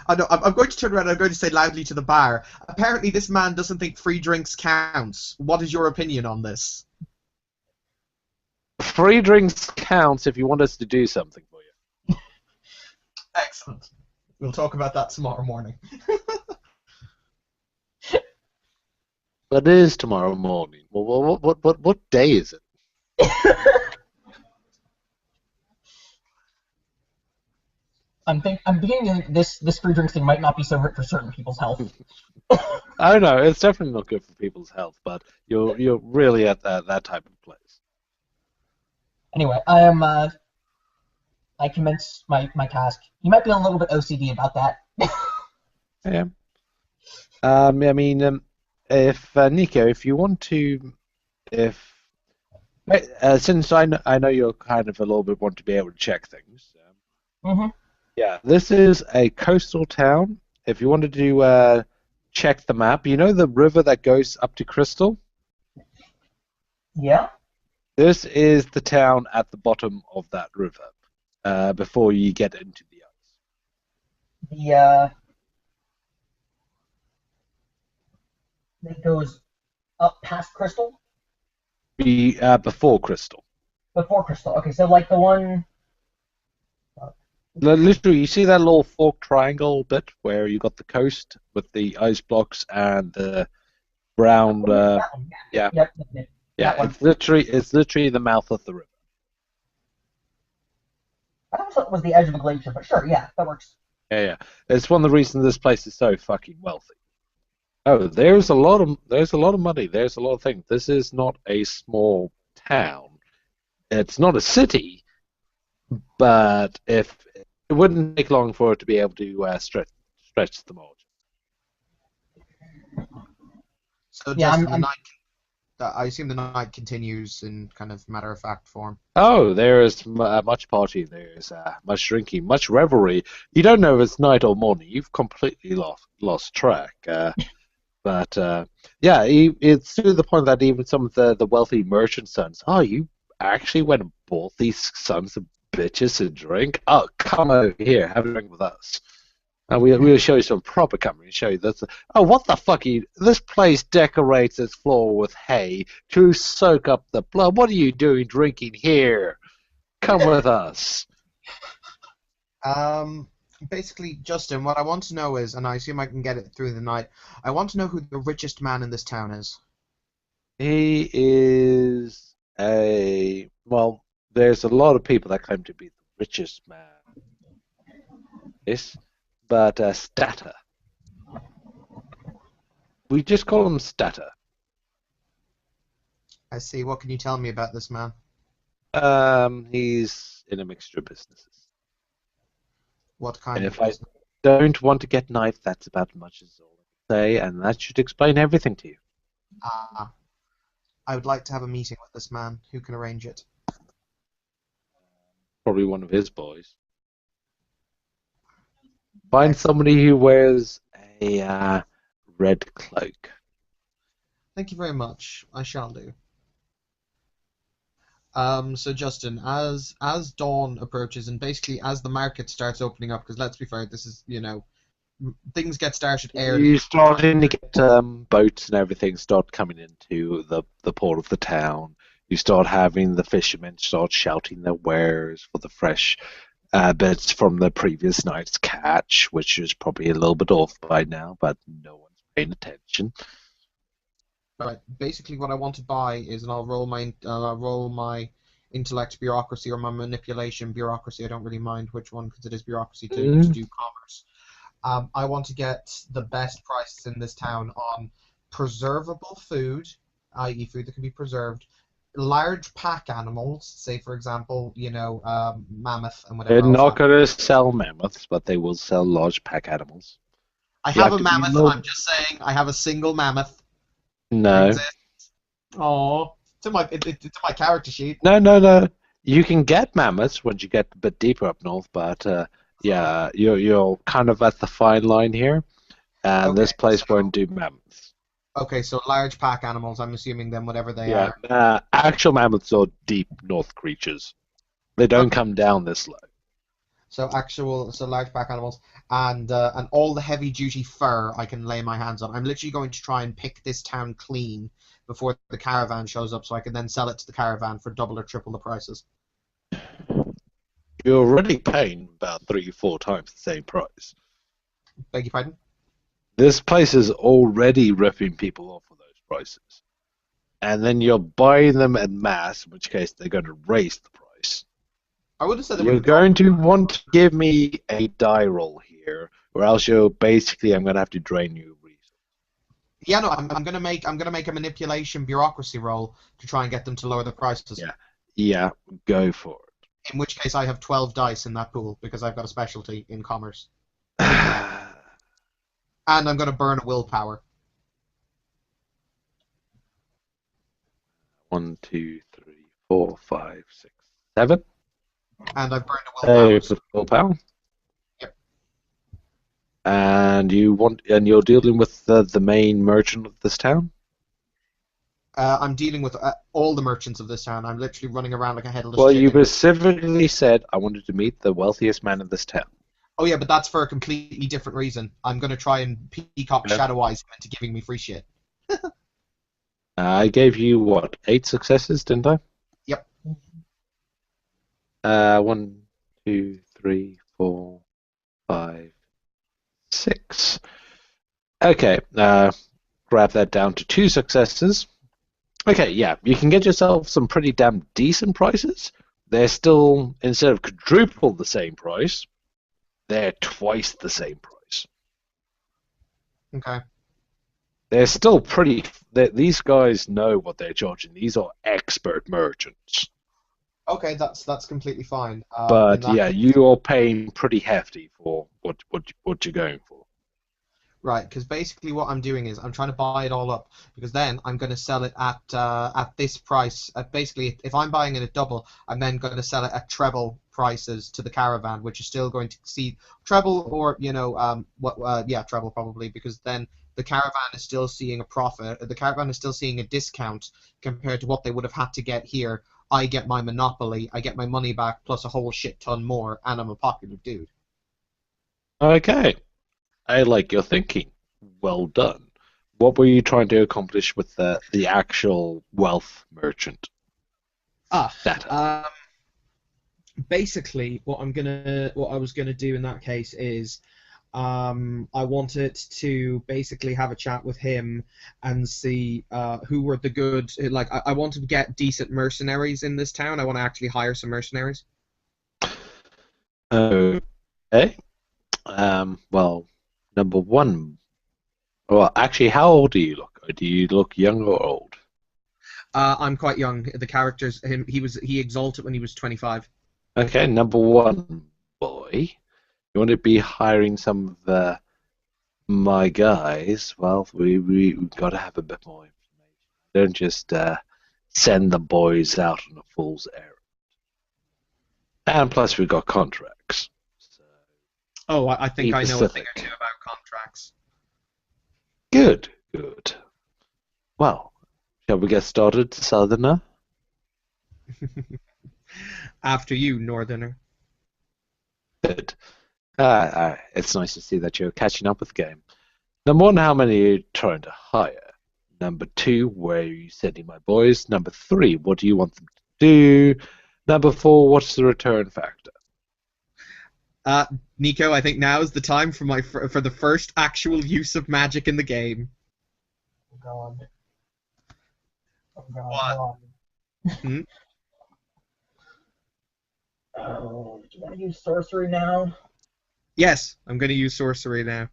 going to turn around and I'm going to say loudly to the bar, apparently this man doesn't think free drinks counts. What is your opinion on this? Free drinks counts if you want us to do something for you. Excellent. We'll talk about that tomorrow morning. But it is tomorrow morning. Well, what day is it? I'm beginning to this free drinks thing might not be so good for certain people's health. I don't know. It's definitely not good for people's health, but you're really at that type of place. Anyway, I commence my task. You might be a little bit OCD about that. Yeah. I mean, if Nico, if you want to, since I know you're kind of a little bit want to be able to check things. Mm-hmm. Yeah, this is a coastal town. If you wanted to check the map, you know the river that goes up to Crystal? Yeah. This is the town at the bottom of that river, before you get into the ice. That goes up past Crystal? Before Crystal. Before Crystal. Okay, so like the one... Literally, you see that little forked triangle bit where you got the coast with the ice blocks and the brown. Yeah. Yep. Yeah, it's literally the mouth of the river. I thought it was the edge of a glacier, but sure, yeah, that works. Yeah. It's one of the reasons this place is so fucking wealthy. Oh, there's a lot of money. There's a lot of things. This is not a small town. It's not a city, but it wouldn't take long for it to be able to stretch the margin. So Yeah, just the night. I assume the night continues in kind of matter-of-fact form. Oh, there is much party. There's much drinking, much revelry. You don't know if it's night or morning. You've completely lost track. But yeah, it's to the point that even some of the wealthy merchant sons, you actually went and bought these sons of bitches a drink? Oh, come over here, have a drink with us. And we'll show you some proper company. Show you this. Oh, what the fuck are you? This place decorates its floor with hay to soak up the blood. What are you doing drinking here? Come with us. Basically, Justin, what I want to know is, and I assume I can get it through the night, I want to know who the richest man in this town is. He is well, there's a lot of people that claim to be the richest man. Yes, but Statter. We just call him Statter. I see. What can you tell me about this man? He's in a mixture of businesses. What kind And of if I business? don't want to get knifed, that's about as much as all I can say, and that should explain everything to you. Ah, I would like to have a meeting with this man. Who can arrange it? Probably one of his boys. Find Excellent. somebody who wears a red cloak. Thank you very much. I shall do. So Justin, as dawn approaches and basically as the market starts opening up, because let's be fair, this is things get started early. You starting to get boats and everything start coming into the port of the town. You start having the fishermen start shouting their wares for the fresh bits from the previous night's catch, which is probably a little bit off by now, but no one's paying attention. Right. Basically, what I want to buy is, and I'll roll my intellect bureaucracy or my manipulation bureaucracy. I don't really mind which one because it is bureaucracy to do commerce. I want to get the best prices in this town on preservable food, i.e., food that can be preserved, large pack animals, say for example, mammoth and They're whatever else. not going to sell mammoths, but they will sell large pack animals. I You have have a to be mammoth. low. I'm just saying, I have a single mammoth. It No, exists. Oh, it's in my character sheet. no. You can get mammoths once you get a bit deeper up north, but yeah, you're kind of at the fine line here, and Okay, this place so won't do mammoths. okay, so large pack animals. I'm assuming then whatever they Yeah, are. actual mammoths are deep north creatures. They don't Okay, come down this low. so large pack animals and all the heavy duty fur I can lay my hands on. I'm literally going to try and pick this town clean before the caravan shows up, so I can then sell it to the caravan for double or triple the prices. You're already paying about 3 or 4 times the same price. Beg your pardon? This place is already ripping people off for those prices. And then you're buying them en masse, in which case they're going to raise the price. I would have said they would You're have dropped. going to want to give me a die roll here, or else I'm going to have to drain you of resources. Yeah, no, I'm gonna make a manipulation bureaucracy roll to try and get them to lower the prices. Yeah, go for In which case, I have 12 dice in that pool because I've got a specialty in commerce, it. and I'm gonna burn a willpower. 1, 2, 3, 4, 5, 6, 7. And I've burned a willpower. Save the willpower. Yep. And you're dealing with the main merchant of this town? I'm dealing with all the merchants of this town. I'm literally running around like a headless Well, you chicken. specifically said I wanted to meet the wealthiest man in this town. Oh yeah, but that's for a completely different reason. I'm gonna try and peacock Yeah. shadow eyes him into giving me free shit. I gave you, what, 8 successes, didn't I? Yep. 1, 2, 3, 4, 5, 6. Okay, grab that down to 2 successes. Okay, yeah, you can get yourself some pretty damn decent prices. They're still, instead of quadruple the same price, they're twice the same price. Okay. They're still pretty. These guys know what they're charging. These are expert merchants. Okay, that's completely fine. But yeah, you are paying pretty hefty for what you're going for. Right, because basically what I'm doing is I'm trying to buy it all up because then I'm going to sell it at this price. Basically, if I'm buying it at double, I'm then going to sell it at treble prices to the caravan, which is still going to exceed treble or treble probably because then the caravan is still seeing a profit. The caravan is still seeing a discount compared to what they would have had to get here. I get my monopoly, I get my money back plus a whole shit ton more, and I'm a popular dude. Okay, I like your thinking. Well done. What were you trying to accomplish with the actual wealth merchant? Basically, what I was gonna do in that case is, I wanted to basically have a chat with him and see who were the good. Like, I wanted to get decent mercenaries in this town. I want to actually hire some mercenaries. Okay. Well, number one. Well, actually, how old do you look? Do you look young or old? I'm quite young. The character's he exalted when he was 25. Okay, number one boy. You want to be hiring some of my guys? Well, we've got to have a bit more information. Don't just send the boys out on a fool's errand. And plus, we've got contracts. So Oh, I think be I know a thing specific. or two about contracts. Good, good. Well, shall we get started, Southerner? After you, Northerner. Good. It's nice to see that you're catching up with the game. Number one, how many are you trying to hire? Number two, where are you sending my boys? Number three, what do you want them to do? Number four, what's the return factor? Nico, I think now is the time for the first actual use of magic in the game. Oh god. Oh god. What? Hmm? Oh, do you want to use sorcery now? Yes, I'm going to use sorcery now.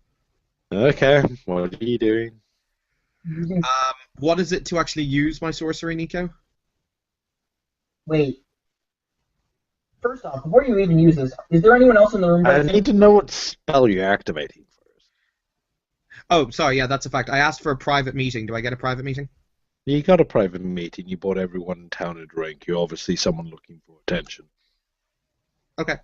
Okay, what are you doing? What is it to actually use my sorcery, Nico? Wait. First off, before you even use this, is there anyone else in the room? I need to know what spell you're activating first. Oh, sorry, yeah, that's a fact. I asked for a private meeting. Do I get a private meeting? You got a private meeting, you bought everyone in town a drink, you're obviously someone looking for attention. Okay.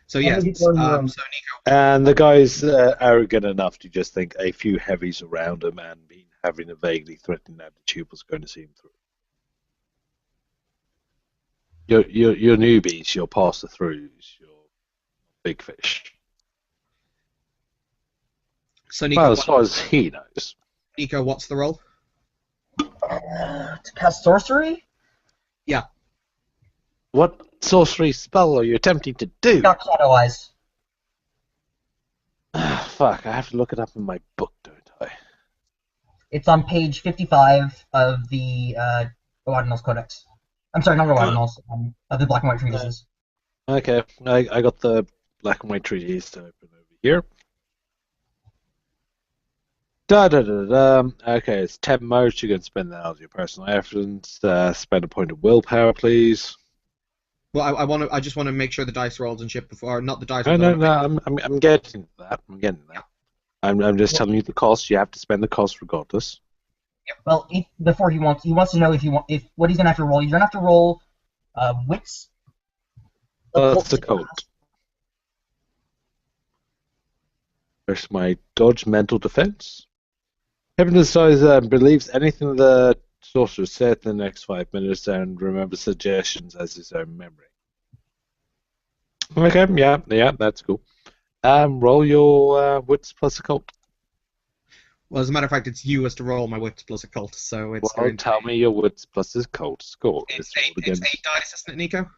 So, How yes, many people are in the room? so Nico... And the guy's arrogant enough to just think a few heavies around him and having a vaguely threatening attitude was going to see him through. Your newbies, your pass-the-throughs, your big fish. So, Nico, Well, as far as he knows. Nico, what's the role? To cast sorcery? Yeah. What sorcery spell are you attempting to do? Got Shadow Eyes. Fuck, I have to look it up in my book, don't I? It's on page 55 of the Ordinals Codex. I'm sorry, not the Ordinals, of the Black and White Treatises. Okay, I got the black and white treatise to open over here. Okay, it's 10 modes. You can spend that as your personal efforts. Spend a point of willpower, please. Well, I just want to make sure the dice rolls and shit before, not the dice. No, I'm getting to that. I'm getting there. I'm just telling you the cost. You have to spend the cost regardless. Well, before he wants to know if what he's gonna have to roll. You're gonna have to roll wits. That's the code. There's my dodge mental defense. Heaven decides believes anything the sorcerer said in the next 5 minutes and remembers suggestions as his own memory. Okay, yeah, that's cool. Roll your wits plus occult. Well, as a matter of fact, it's you as to roll my wits plus occult, so it's. Well, tell me your wits plus occult score. It's 8 dice, isn't it, Nico?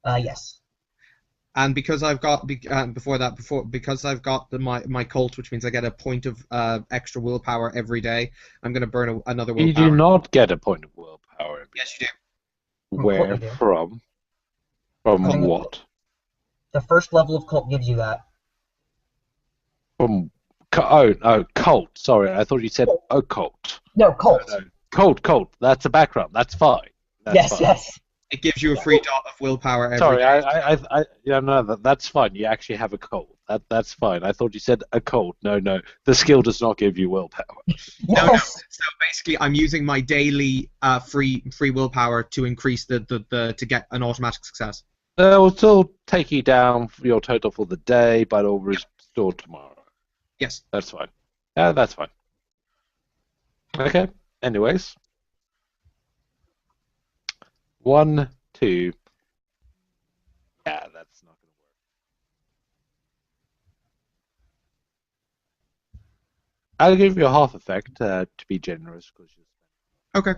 Yes. And because I've got because I've got my cult, which means I get a point of extra willpower every day. I'm going to burn another willpower. You do not get a point of willpower. Yes, you do. Where from? From what? The first level of cult gives you that. From cult. Sorry, I thought you said occult. No, cult. No. Cult. That's a background. That's fine. Yes. It gives you a free dot of willpower every Sorry, day. that's fine. You actually have a cult. That's fine. I thought you said a cult. No. The skill does not give you willpower. No. So basically, I'm using my daily free willpower to increase the to get an automatic success. It will still take you down for your total for the day, but it'll restore tomorrow. Yes. That's fine. Yeah, that's fine. Okay. Anyways. 1, 2. Yeah, that's not going to work. I'll give you a half effect to be generous, because you. Okay.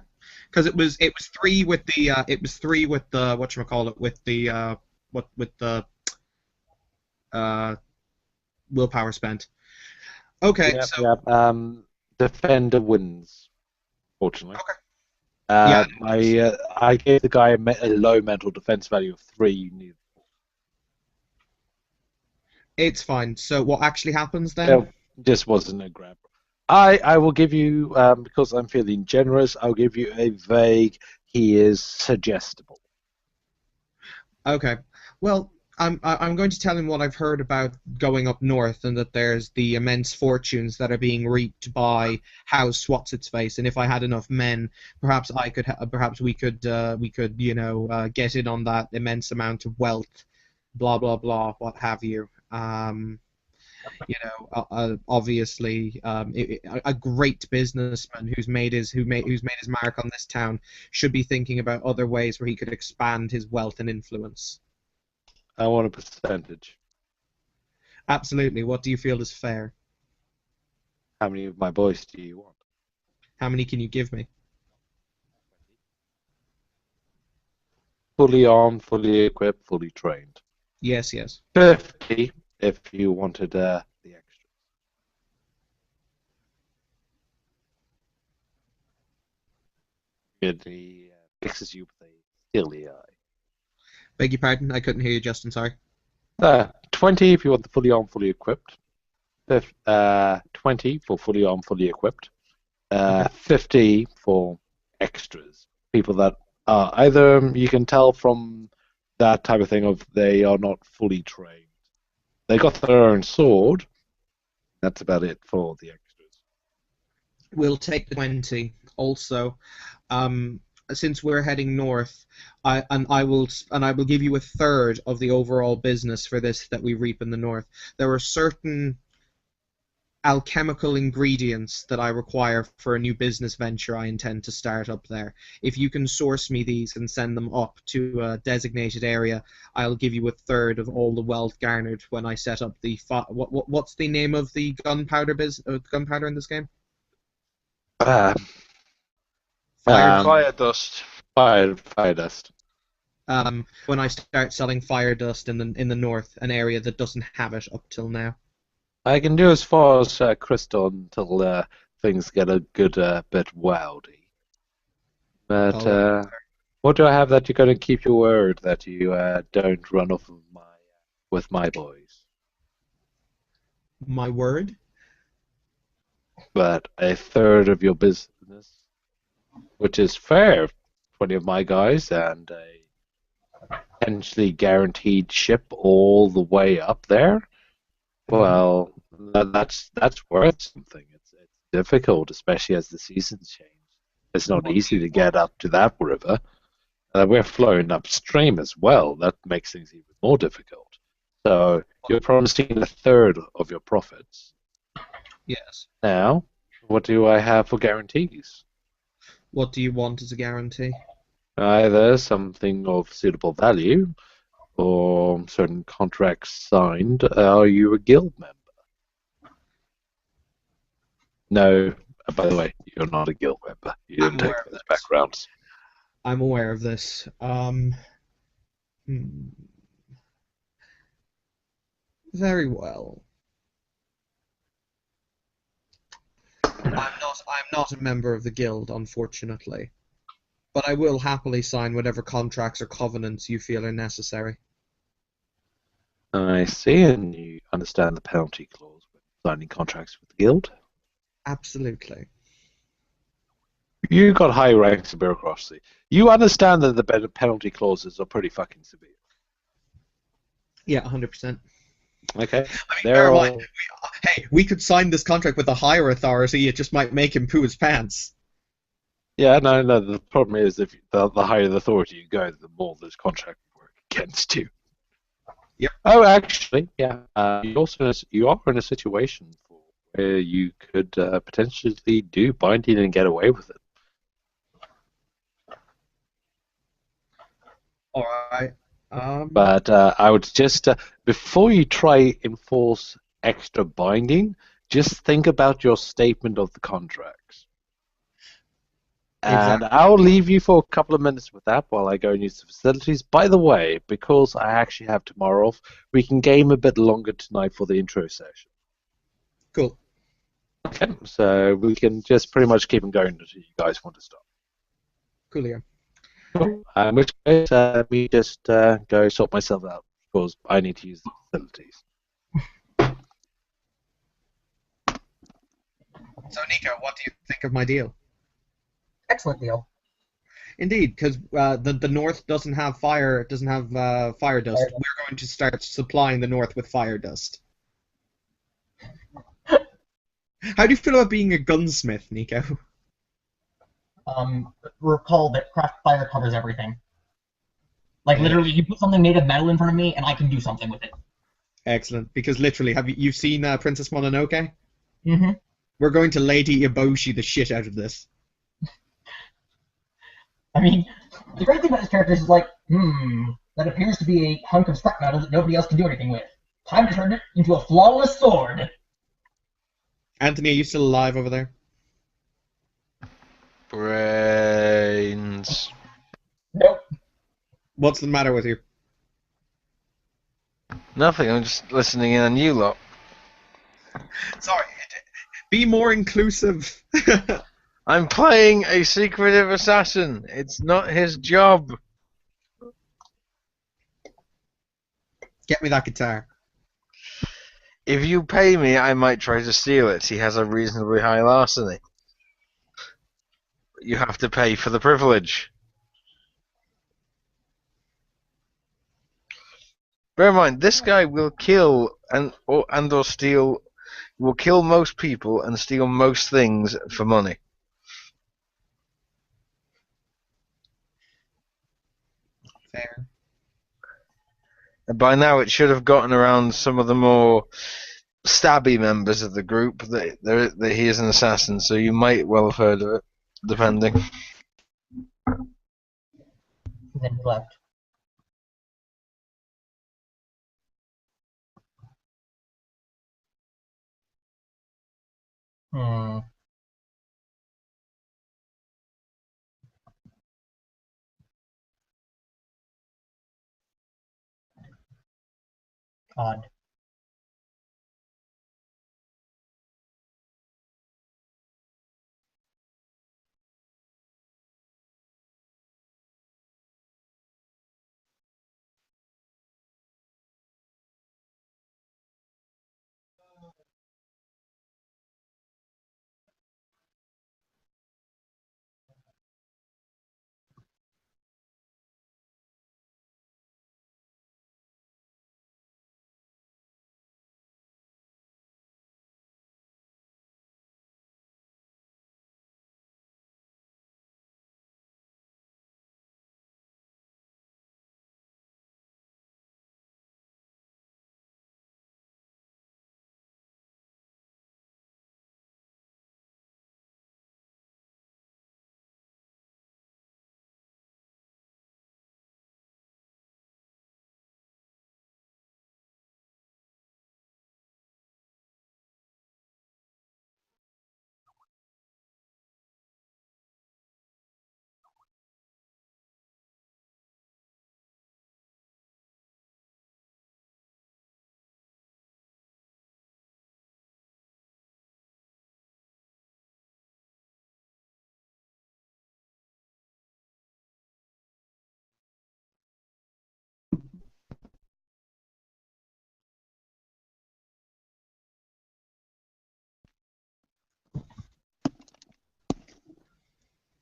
Because it was 3 with the whatchamacallit with the willpower spent. Okay. Defender wins, fortunately. Okay. I gave the guy a low mental defense value of 3. You need. It's fine. So what actually happens then? This wasn't a grab. I will give you, because I'm feeling generous, I'll give you a vague, he is suggestible. Okay. Well, I'm going to tell him what I've heard about going up north, and that there's the immense fortunes that are being reaped by House What's its face, and if I had enough men, perhaps I could, perhaps we could, get in on that immense amount of wealth, blah blah blah, what have you. Obviously, a great businessman who's made his mark on this town should be thinking about other ways where he could expand his wealth and influence. I want a percentage. Absolutely. What do you feel is fair? How many of my boys do you want? How many can you give me? Fully armed, fully equipped, fully trained. Yes, yes. 50 if you wanted the extra. He fixes you with a steely eye. Beg your pardon, I couldn't hear you, Justin, sorry. 20 if you want the fully armed, fully equipped. 20 for fully armed, fully equipped. 50 for extras. People that are either, you can tell from that type of thing, of they are not fully trained. They got their own sword. That's about it for the extras. We'll take the 20. Also, since we're heading north, I will give you a third of the overall business for this that we reap in the north. There are certain alchemical ingredients that I require for a new business venture I intend to start up there. If you can source me these and send them up to a designated area, I'll give you a third of all the wealth garnered when I set up the what's the name of the gunpowder in this game? Fire dust. Fire dust. When I start selling fire dust in the north, an area that doesn't have it up till now. I can do as far as crystal until things get a good bit wildy. But what do I have that you're going to keep your word that you don't run off of with my boys? My word? But a third of your business, which is fair, 20 of my guys, and a potentially guaranteed ship all the way up there. Well, that's worth something. It's difficult, especially as the seasons change. It's not easy to get up to that river. We're flowing upstream as well. That makes things even more difficult. So you're promising a third of your profits. Yes. Now, what do I have for guarantees? What do you want as a guarantee? Either something of suitable value, or certain contracts signed. Are you a guild member? No. By the way, you're not a guild member. You didn't take those backgrounds. I'm aware of this. Very well. I'm not a member of the guild, unfortunately. But I will happily sign whatever contracts or covenants you feel are necessary. I see, and you understand the penalty clause when signing contracts with the guild? Absolutely. You got high ranks of bureaucracy. You understand that the penalty clauses are pretty fucking severe. Yeah, 100%. Okay. We could sign this contract with a higher authority. It just might make him poo his pants. Yeah, no. The problem is, if the higher the authority you go, the more this contract will work against you. Yep. Oh, actually, yeah. You are in a situation where you could potentially do binding and get away with it. All right. But I would just, before you try enforce extra binding, just think about your statement of the contracts. And Exactly. I'll leave you for a couple of minutes with that while I go and use the facilities. By the way, because I actually have tomorrow off, we can game a bit longer tonight for the intro session. Cool. Okay, so we can just pretty much keep them going until you guys want to stop. Coolio. In which case, let me just go sort myself out, because I need to use the facilities. So, Nico, what do you think of my deal? Excellent deal. Indeed, because the North doesn't have fire fire dust. Fire dust. We're going to start supplying the North with fire dust. How do you feel about being a gunsmith, Nico? Recall that craft fire covers everything. Like, literally, you put something made of metal in front of me, and I can do something with it. Excellent, because literally, have you've seen Princess Mononoke? Mm-hmm. We're going to Lady Eboshi the shit out of this. I mean, the great thing about this character is like, that appears to be a hunk of scrap metal that nobody else can do anything with. Time to turn it into a flawless sword. Anthony, are you still alive over there? Brains. Nope. What's the matter with you? Nothing, I'm just listening in on you lot. Sorry, be more inclusive. I'm playing a secretive assassin. It's not his job. Get me that guitar. If you pay me, I might try to steal it. He has a reasonably high larceny. You have to pay for the privilege. Bear in mind, this guy will kill or steal. Will kill most people and steal most things for money. Fair. And by now, it should have gotten around some of the more stabby members of the group that he is an assassin. So you might well have heard of it, depending. And then he left. Hmm. Odd.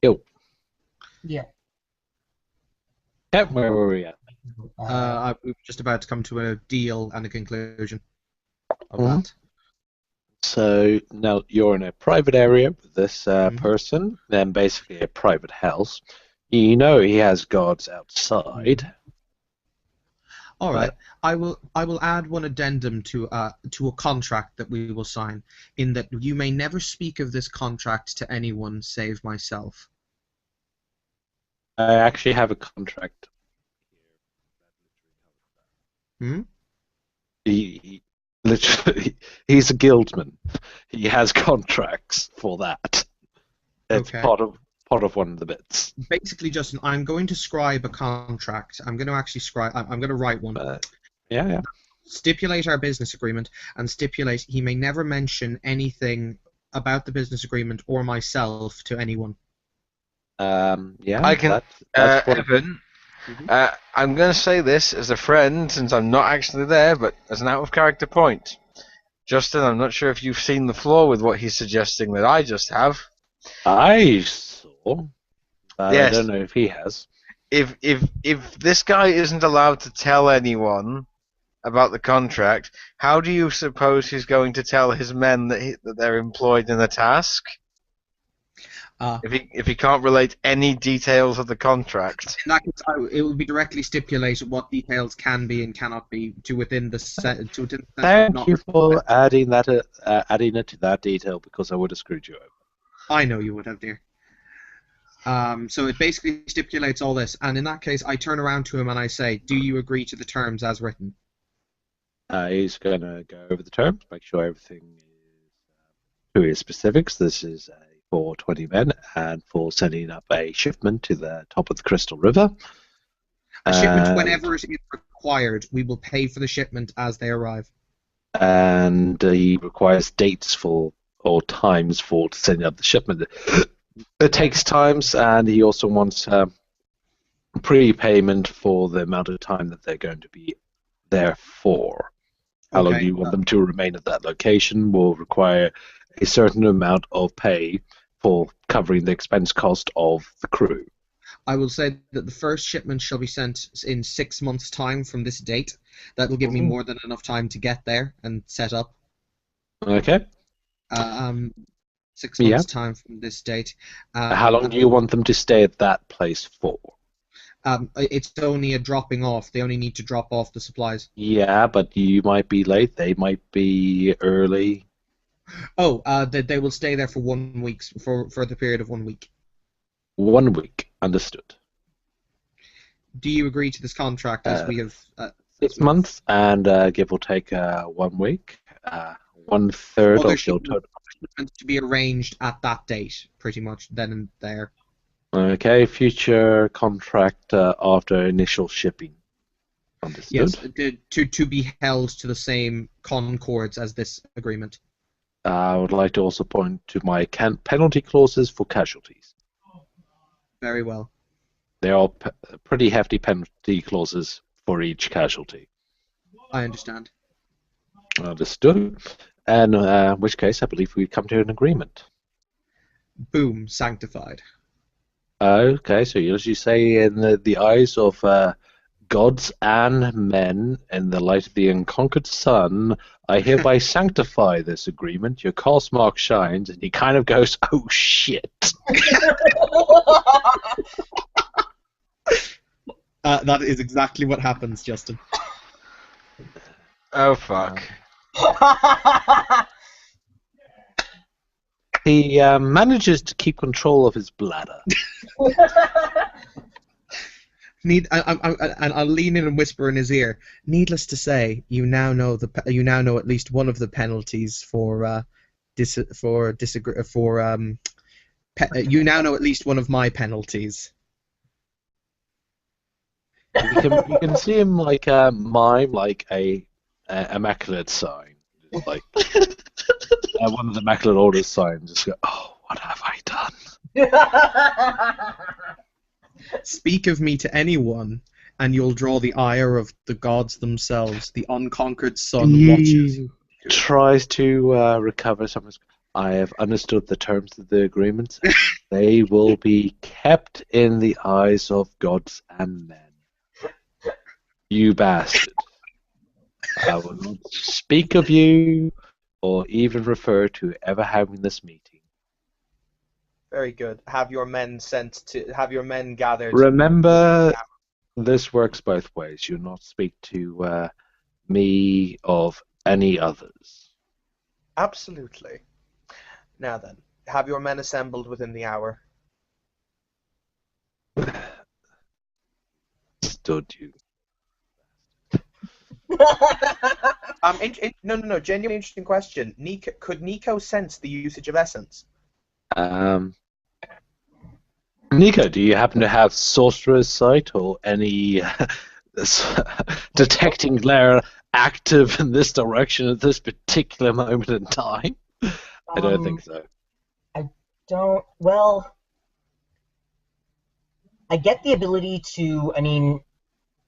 Yo. Yeah. Yep, where were we at? We were just about to come to a deal and a conclusion of Mhm. that. So now you're in a private area with this Mhm. person, then basically a private house. You know he has guards outside. All right. I will add one addendum to a contract that we will sign, in that you may never speak of this contract to anyone save myself. I actually have a contract. Hmm? He literally, he's a guildman. He has contracts for that. It's Okay. part of one of the bits. Basically, Justin, I'm going to scribe a contract. I'm going to actually I'm going to write one. Yeah. Stipulate our business agreement and stipulate he may never mention anything about the business agreement or myself to anyone. Yeah. I can, that's what. Evan. I'm going to say this as a friend, since I'm not actually there, but as an out of character point. Justin, I'm not sure if you've seen the flaw with what he's suggesting that I just have. I saw, but I Yes. don't know if he has. If this guy isn't allowed to tell anyone about the contract, how do you suppose he's going to tell his men that they're employed in a task? If he can't relate any details of the contract. In that case, it will be directly stipulated what details can be and cannot be within the set. Thank you for adding it to that detail, because I would have screwed you over. I know you would have, dear. So it basically stipulates all this, and in that case, I turn around to him and I say, "Do you agree to the terms as written?" He's going to go over the terms, make sure everything is to his specifics. This is for 20 men and for sending up a shipment to the top of the Crystal River. A shipment, whenever it is required, we will pay for the shipment as they arrive. And he requires dates or times for sending up the shipment. It takes times, and he also wants prepayment for the amount of time that they're going to be there for. How long do you want them to remain at that location will require a certain amount of pay for covering the expense cost of the crew. I will say that the first shipment shall be sent in 6 months' time from this date. That will give me more than enough time to get there and set up. Okay. 6 months' time from this date. How long do you want them to stay at that place for? It's only a dropping off. They only need to drop off the supplies. Yeah, but you might be late. They might be early. Oh, they will stay there for 1 week, for the period of 1 week. 1 week, understood. Do you agree to this contract as we have? 6 months and give or take 1 week. 1/3 of your total. To be arranged at that date, pretty much then and there. Okay, future contract after initial shipping. Understood. Yes, to be held to the same concords as this agreement. I would like to also point to my penalty clauses for casualties. Very well. They are pretty hefty penalty clauses for each casualty. I understand. Understood. And in which case, I believe we come to an agreement. Boom, sanctified. Okay, so as you say, in the eyes of gods and men, in the light of the unconquered sun, I hereby sanctify this agreement. Your cost mark shines, and he kind of goes, "Oh shit!" That is exactly what happens, Justin. Oh fuck. He manages to keep control of his bladder. And I'll lean in and whisper in his ear. Needless to say, you now know at least one of the penalties you now know at least one of my penalties. You can see him like mime like a immaculate sign, like one of the immaculate orders signs. Just go, "Oh, what have I done?" Speak of me to anyone, and you'll draw the ire of the gods themselves. The unconquered sun watches. Tries to recover some. I have understood the terms of the agreement. They will be kept in the eyes of gods and men. You bastard. I will not speak of you or even refer to ever having this meeting. Very good. Have your men gathered. Remember, this works both ways. You'll not speak to me of any others. Absolutely. Now then, have your men assembled within the hour. Stood you. No. Genuinely interesting question. Could Nico sense the usage of essence? Nico, do you happen to have sorcerer's sight or any detecting glare active in this direction at this particular moment in time? I don't think so. I don't. Well, I get the ability to. I mean,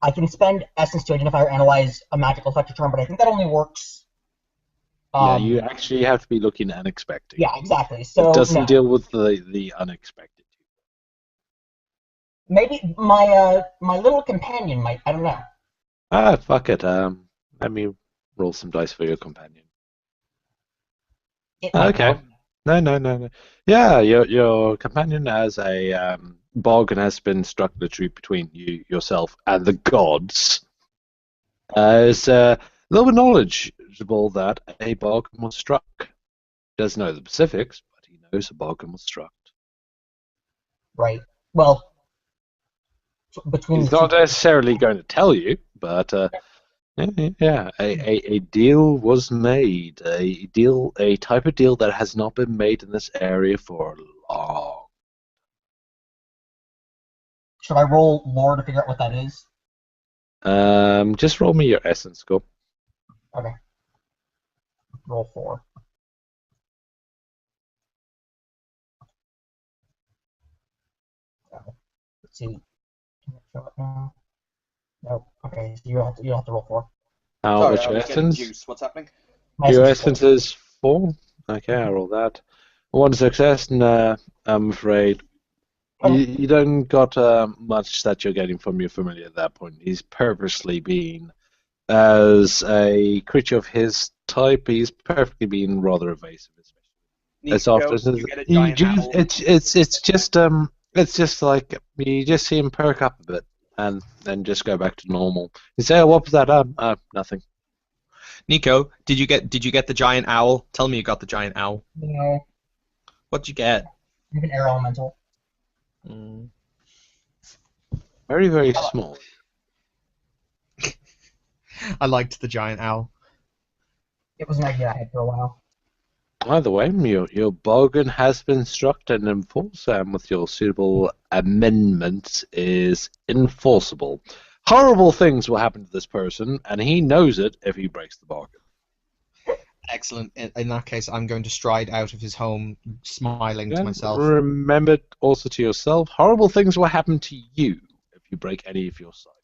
I can spend essence to identify or analyze a magical effect or charm, but I think that only works Yeah, you actually have to be looking and expecting. Yeah, exactly. It So doesn't no. deal with the unexpected. Maybe my little companion might. I don't know. Ah, fuck it. Let me roll some dice for your companion. It might Okay. know. No. Yeah, your companion has a bargain has been struck literally between yourself and the gods. Is a little bit knowledgeable that a bargain was struck. Doesn't know the specifics, but he knows a bargain was struck. Right. Well, between He's the two. not necessarily going to tell you, but yeah, a deal was made. A type of deal that has not been made in this area for long. Should I roll lore to figure out what that is? Just roll me your essence score. Okay. Roll 4. Let's see. Can I show it now? No. Okay, so you have to roll 4. What's Sorry, I your was getting essence? juice. What's happening? My Your essence essence is 4. Okay, I roll that. One success, and I'm afraid you don't got much that you're getting from your familiar at that point. He's purposely being, as a creature of his type, he's perfectly being rather evasive. As often as You get a giant owl. it's just like you just see him perk up a bit and then just go back to normal. You say, "Oh, what was that?" Nothing. Nico, did you get the giant owl? Tell me you got the giant owl. No. What'd you get? You have an air elemental. Mm. Very, very small. I liked the giant owl. It was an idea I had for a while. Either way, your bargain has been struck and enforced, and with your suitable amendments is enforceable. Horrible things will happen to this person, and he knows it if he breaks the bargain. Excellent. In that case, I'm going to stride out of his home, smiling to myself. Remember also to yourself, horrible things will happen to you if you break any of your sides.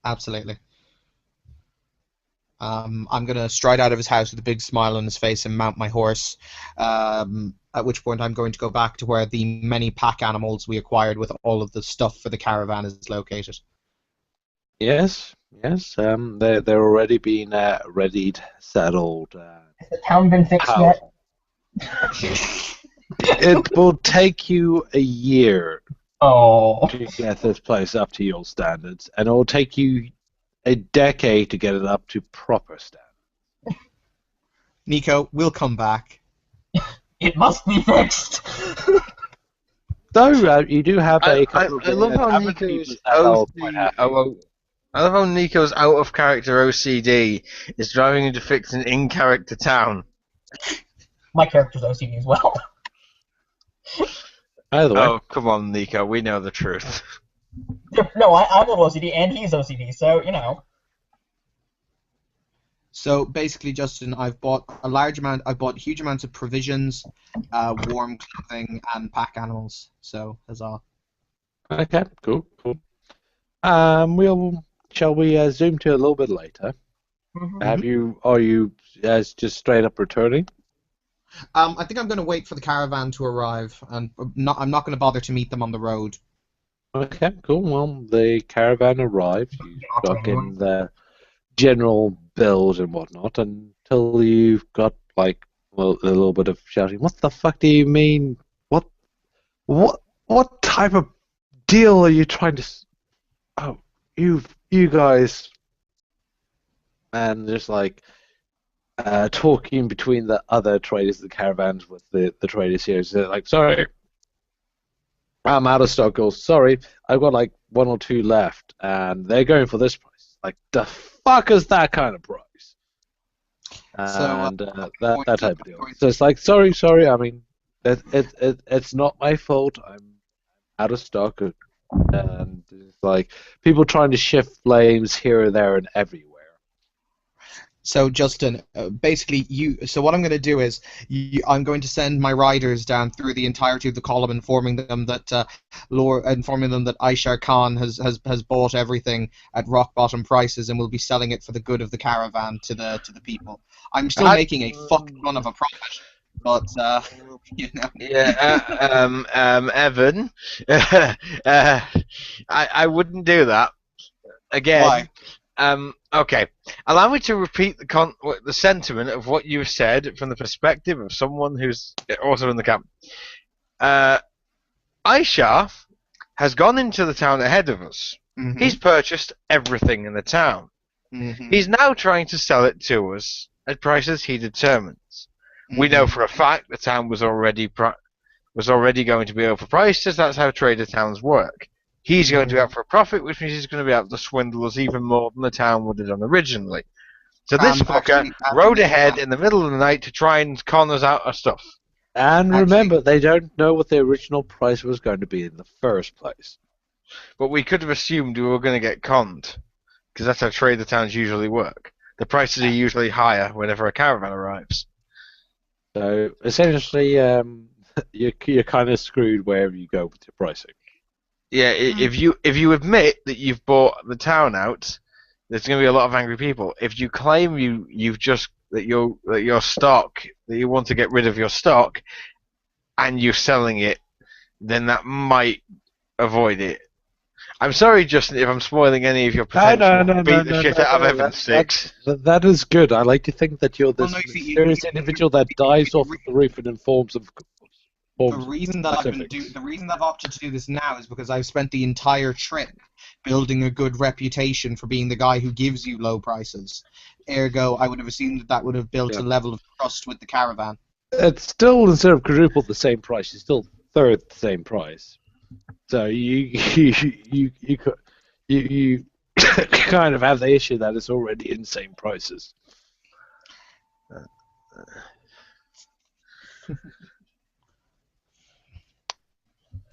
Absolutely. I'm going to stride out of his house with a big smile on his face and mount my horse, at which point I'm going to go back to where the many pack animals we acquired with all of the stuff for the caravan is located. Yes. They're already being readied, saddled. Has the town been fixed How? yet? It will take you a year Oh. to get this place up to your standards, and it will take you a decade to get it up to proper standards. Nico, we'll come back. It must be fixed. Though you do have a I couple of love how tavern Nico's people that are quite happy. I love how Nico's out of character OCD is driving him to fix an in character town. My character's OCD as well. Either way, Oh, come on, Nico, we know the truth. No, I'm a little OCD and he's OCD, so you know. So basically, Justin, I've bought huge amounts of provisions, warm clothing, and pack animals. So huzzah. okay, cool. Shall we zoom to a little bit later? Mm-hmm. Are you just straight up returning? I think I'm going to wait for the caravan to arrive, and I'm not going to bother to meet them on the road. Okay, cool. Well, the caravan arrived. You got in the general build and whatnot until you've got a little bit of shouting. What the fuck do you mean? What type of deal are you trying to? Oh, you guys, and just talking between the other traders, the caravans with the traders here. So like, sorry, I'm out of stock. Or sorry, I've got like 1 or 2 left, and they're going for this price. Like, the fuck is that kind of price? And that type of deal. So it's like, sorry. I mean, it's not my fault. I'm out of stock, and it's like people trying to shift blames here, there, and everywhere. So Justin, basically, So what I'm going to do is, I'm going to send my riders down through the entirety of the column, informing them that Aishar Khan has bought everything at rock bottom prices and will be selling it for the good of the caravan to the people. I'm still making a fuck ton of a profit, but you know. Yeah, Evan, I wouldn't do that again. Why? Okay, allow me to repeat the sentiment of what you said from the perspective of someone who's also in the camp. Aisha has gone into the town ahead of us. Mm-hmm. He's purchased everything in the town. Mm-hmm. He's now trying to sell it to us at prices he determines. We know for a fact the town was already going to be overpriced, as that's how trader towns work. He's going to be out for a profit, which means he's going to be able to swindle us even more than the town would have done originally. So this fucker rode ahead in the middle of the night to try and con us out of stuff. And remember, they don't know what the original price was going to be in the first place. But we could have assumed we were going to get conned, because that's how trader towns usually work. The prices are usually higher whenever a caravan arrives. So essentially, you're kind of screwed wherever you go with your pricing. Yeah, if you admit that you've bought the town out, there's going to be a lot of angry people. If you claim that your stock, that you want to get rid of your stock, and you're selling it, then that might avoid it. I'm sorry, Justin, if I'm spoiling any of your potential beat the shit out of Evan 6. That is good. I like to think that you're this Well, no, mysterious individual that dives off the roof and informs of. The reason that I've opted to do this now is because I've spent the entire trip building a good reputation for being the guy who gives you low prices. Ergo, I would have assumed that would have built a level of trust with the caravan. It's still, instead of quadruple the same price, it's still third the same price. So you kind of have the issue that it's already insane prices.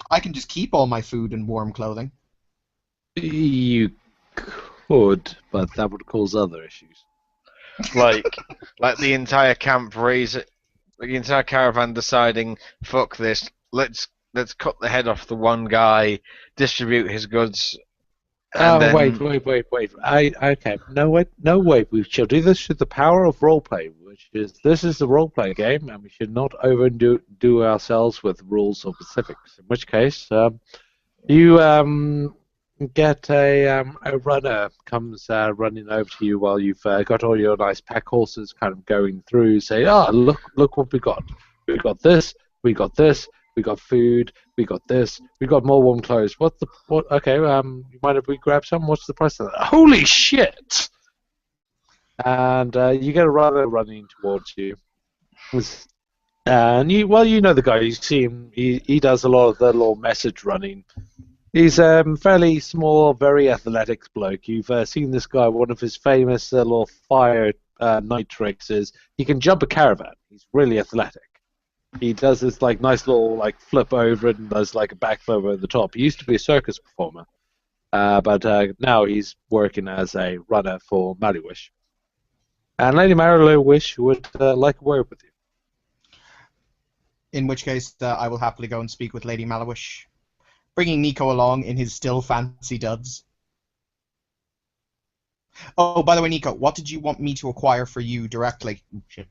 I can just keep all my food and warm clothing. You could, but that would cause other issues. Like the entire camp the entire caravan deciding, fuck this, let's cut the head off the one guy, distribute his goods. And then... wait. Okay. No, wait. We shall do this through the power of roleplay, this is the roleplay game, and we should not overdo ourselves with rules or specifics. In which case, you get a runner comes running over to you while you've got all your nice pack horses kind of going through. Say, look what we got. We got this. We got this. We got food. We got this. We got more warm clothes. What? Okay. You mind if we grab some? What's the price of that? Holy shit! And you get a runner running towards you. And you know the guy. You see him. He does a lot of the little message running. He's fairly small, very athletic bloke. You've seen this guy. One of his famous little fire night tricks is he can jump a caravan. He's really athletic. He does this nice little flip over and does a backflip over the top. He used to be a circus performer, but now he's working as a runner for Mariwish. And Lady Mariwish would like a word with you. In which case, I will happily go and speak with Lady Mariwish, bringing Nico along in his still fancy duds. Oh, by the way, Nico, what did you want me to acquire for you directly? Shit.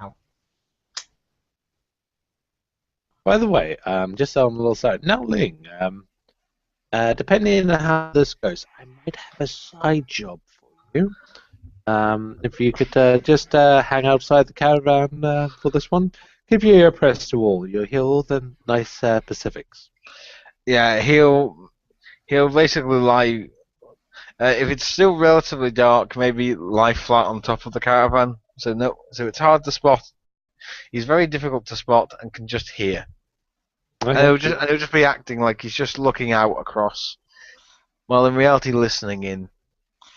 Ow. By the way, just on a little side, now Ling, depending on how this goes, I might have a side job for you. If you could just hang outside the caravan for this one, keep your ear pressed to all. You'll hear all the nice Pacifics. Yeah, he'll basically lie. If it's still relatively dark, maybe lie flat on top of the caravan. So it's hard to spot. He's very difficult to spot and can just hear. And he'll just be acting like he's just looking out across, while in reality listening in,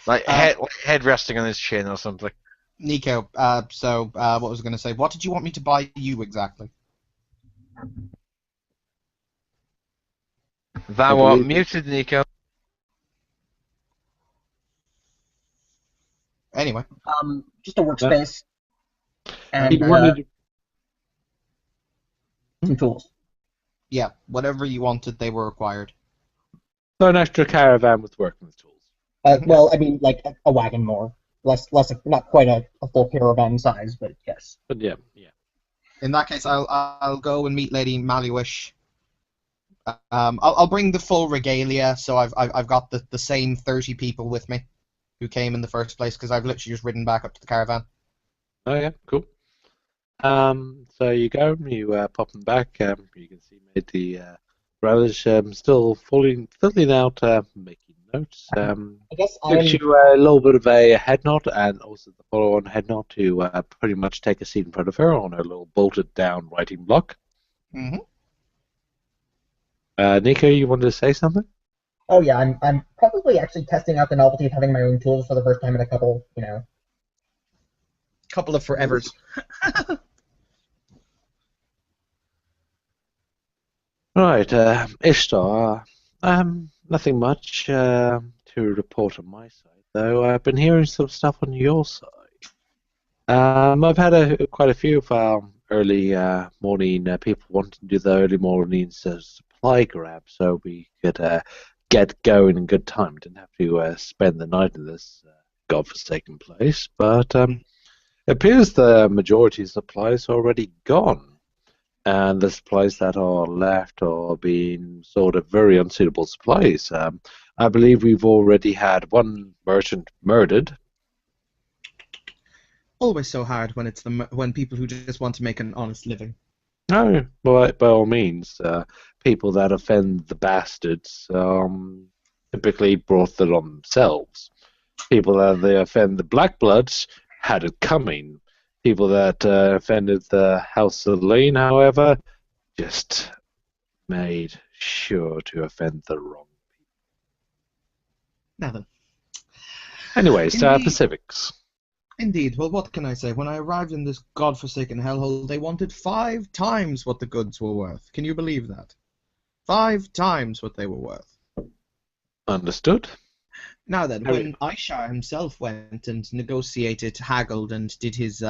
head resting on his chin or something. Nico, what was I going to say? What did you want me to buy you exactly? Thou art muted, Nico. Anyway, Just a workspace and You wanted some tools. yeah, whatever you wanted, they were required. so an extra caravan with working tools. Well, I mean, like a wagon more, less, not quite a full caravan size, but yes. But yeah. In that case, I'll go and meet Lady Maluish. I'll bring the full regalia, so I've got the same 30 people with me who came in the first place, because I've literally just ridden back up to the caravan. Oh yeah, cool. So you go, you pop them back. You can see made the brothers still filling out, making notes. I guess I Gives am. you a little bit of a head nod, and also the follow-on head nod to pretty much take a seat in front of her on her little bolted-down writing block. Mm-hmm. Nico, you wanted to say something? Oh yeah, I'm probably actually testing out the novelty of having my own tools for the first time in a couple, Couple of forevers. Right, Ishtar. Nothing much to report on my side, though. I've been hearing some stuff on your side. I've had quite a few of our early morning people wanting to do the early morning supply grab, so we could get going in good time. Didn't have to spend the night in this godforsaken place, but it appears the majority of supplies are already gone. And the supplies that are left are being sort of very unsuitable supplies. I believe we've already had one merchant murdered. Always so hard when it's when people who just want to make an honest living. No, by all means, people that offend the bastards typically brought it on themselves. People that they offend the black bloods had it coming. People that offended the House of Lane, however, just made sure to offend the wrong people. Now then. Anyways, Indeed. Pacifics. Indeed. Well, what can I say? When I arrived in this godforsaken hellhole, they wanted 5 times what the goods were worth. Can you believe that? 5 times what they were worth. Understood. Now then, when Aishar himself went and negotiated, haggled, and did his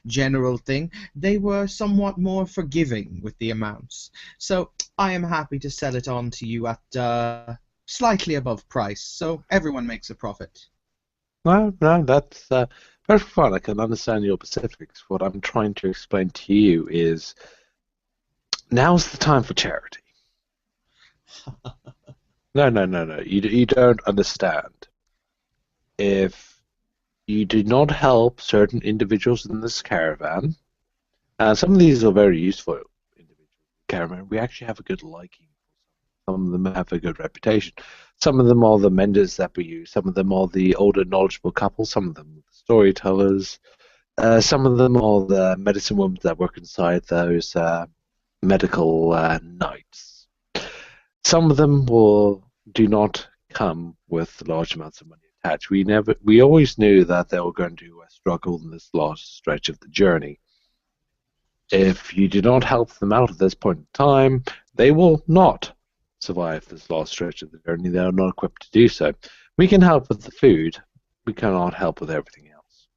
general thing, they were somewhat more forgiving with the amounts. So I am happy to sell it on to you at slightly above price, so everyone makes a profit. No, that's perfect fine. I can understand your Pacifics. What I'm trying to explain to you is now's the time for charity. No. You don't understand. If you do not help certain individuals in this caravan, and some of these are very useful individuals in the caravan, we actually have a good liking. Some of them have a good reputation. Some of them are the menders that we use. Some of them are the older, knowledgeable couples. Some of them are the storytellers. Some of them are the medicine women that work inside those medical knights. Some of them do not come with large amounts of money attached. We always knew that they were going to struggle in this last stretch of the journey. If you do not help them out at this point in time, they will not survive this last stretch of the journey. They are not equipped to do so. We can help with the food. We cannot help with everything else.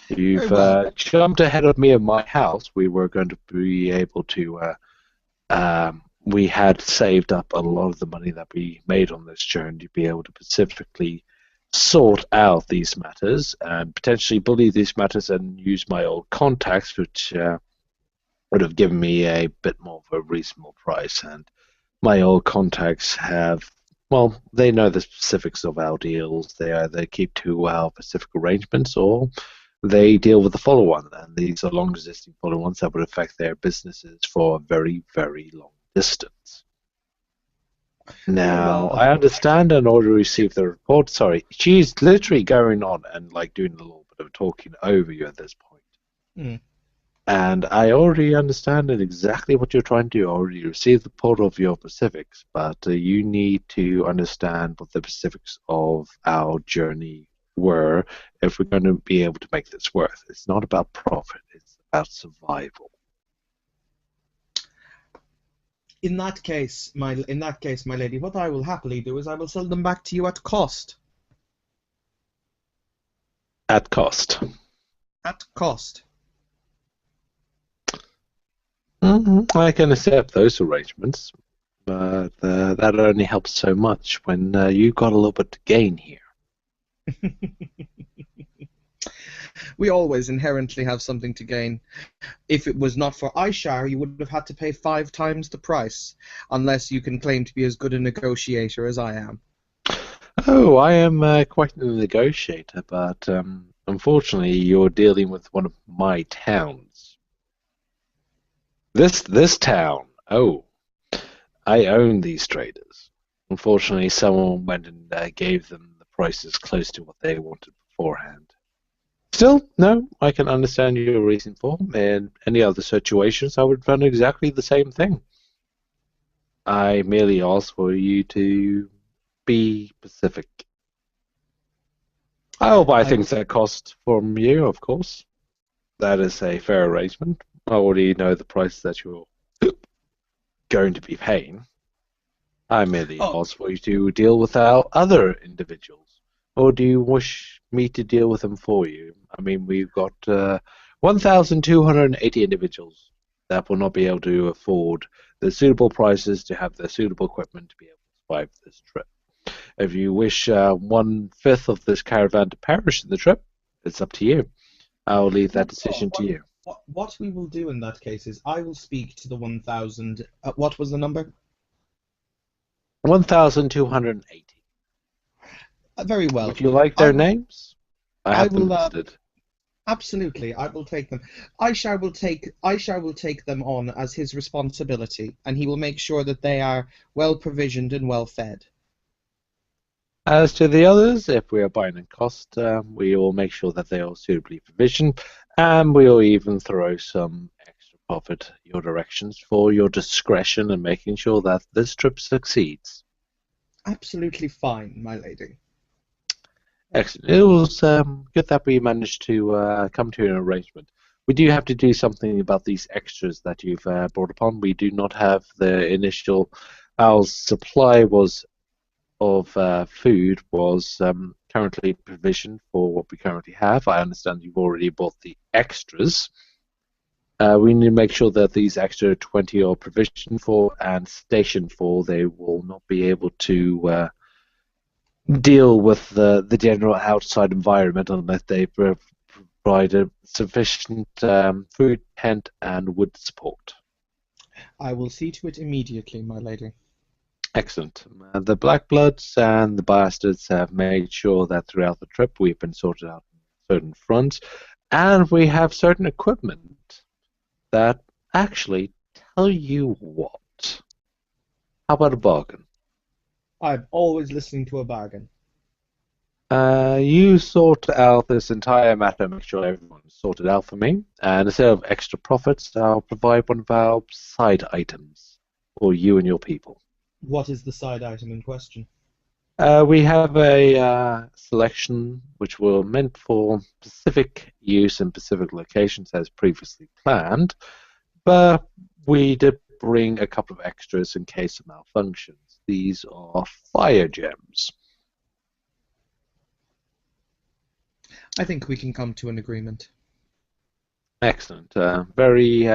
You've jumped ahead of me at my house. We were going to be able to we had saved up a lot of the money that we made on this journey to be able to specifically sort out these matters and potentially bully these matters and use my old contacts, which would have given me a bit more of a reasonable price. And my old contacts they know the specifics of our deals. They either keep to our specific arrangements or they deal with the follow-on. And these are long-existing follow-ons that would affect their businesses for a very, very long distance. Now, I understand in order to receive the report, she's literally going on and doing a little bit of talking over you at this point. Mm. And I already understand exactly what you're trying to do. I already received the report of your Pacifics, but you need to understand what the Pacifics of our journey were if we're going to be able to make this worth. It's not about profit, it's about survival. In that case, my lady, what I will happily do is I will sell them back to you at cost. At cost. At cost. I can accept those arrangements, but that only helps so much when you've got a little bit to gain here. We always inherently have something to gain. If it was not for Aishar, you would have had to pay 5 times the price, unless you can claim to be as good a negotiator as I am. Oh, I am quite a negotiator, but unfortunately, you're dealing with one of my towns. This town. Oh, I own these traders. Unfortunately, someone went and gave them the prices close to what they wanted beforehand. Still, no, I can understand your reason for. In any other situations, I would run exactly the same thing. I merely ask for you to be Pacific. I'll buy things that cost from you, of course. That is a fair arrangement. I already know the price that you're going to be paying. I merely ask for you to deal with our other individuals. Or do you wish me to deal with them for you? I mean, we've got 1,280 individuals that will not be able to afford the suitable prices to have the suitable equipment to be able to survive this trip. If you wish 1/5 of this caravan to perish in the trip, it's up to you. I'll leave that decision to you. What we will do in that case is I will speak to the 1,000. What was the number? 1,280. Very well. Would you like their names? I have them listed. Absolutely, I will take them. Aishar will take them on as his responsibility, and he will make sure that they are well provisioned and well fed. As to the others, if we are buying at cost, we will make sure that they are suitably provisioned, and we will even throw some extra profit your directions for your discretion and making sure that this trip succeeds. Absolutely fine, my lady. Excellent. It was good that we managed to come to an arrangement. We do have to do something about these extras that you've brought upon. We do not have the initial. Our supply was of food was currently provisioned for what we currently have. I understand you've already bought the extras. We need to make sure that these extra 20 are provisioned for and stationed for. They will not be able to deal with the general outside environment unless they provide a sufficient food, tent, and wood support. I will see to it immediately, my lady. Excellent. The Blackbloods and the Bastards have made sure that throughout the trip we've been sorted out on certain fronts, and we have certain equipment that actually tell you what. How about a bargain? I'm always listening to a bargain. You sort out this entire matter, make sure everyone's sorted out for me, and instead of extra profits, I'll provide one of our side items for you and your people. What is the side item in question? We have a selection which were meant for specific use in specific locations as previously planned, but we did bring a couple of extras in case of malfunctions. These are fire gems. I think we can come to an agreement. Excellent. Very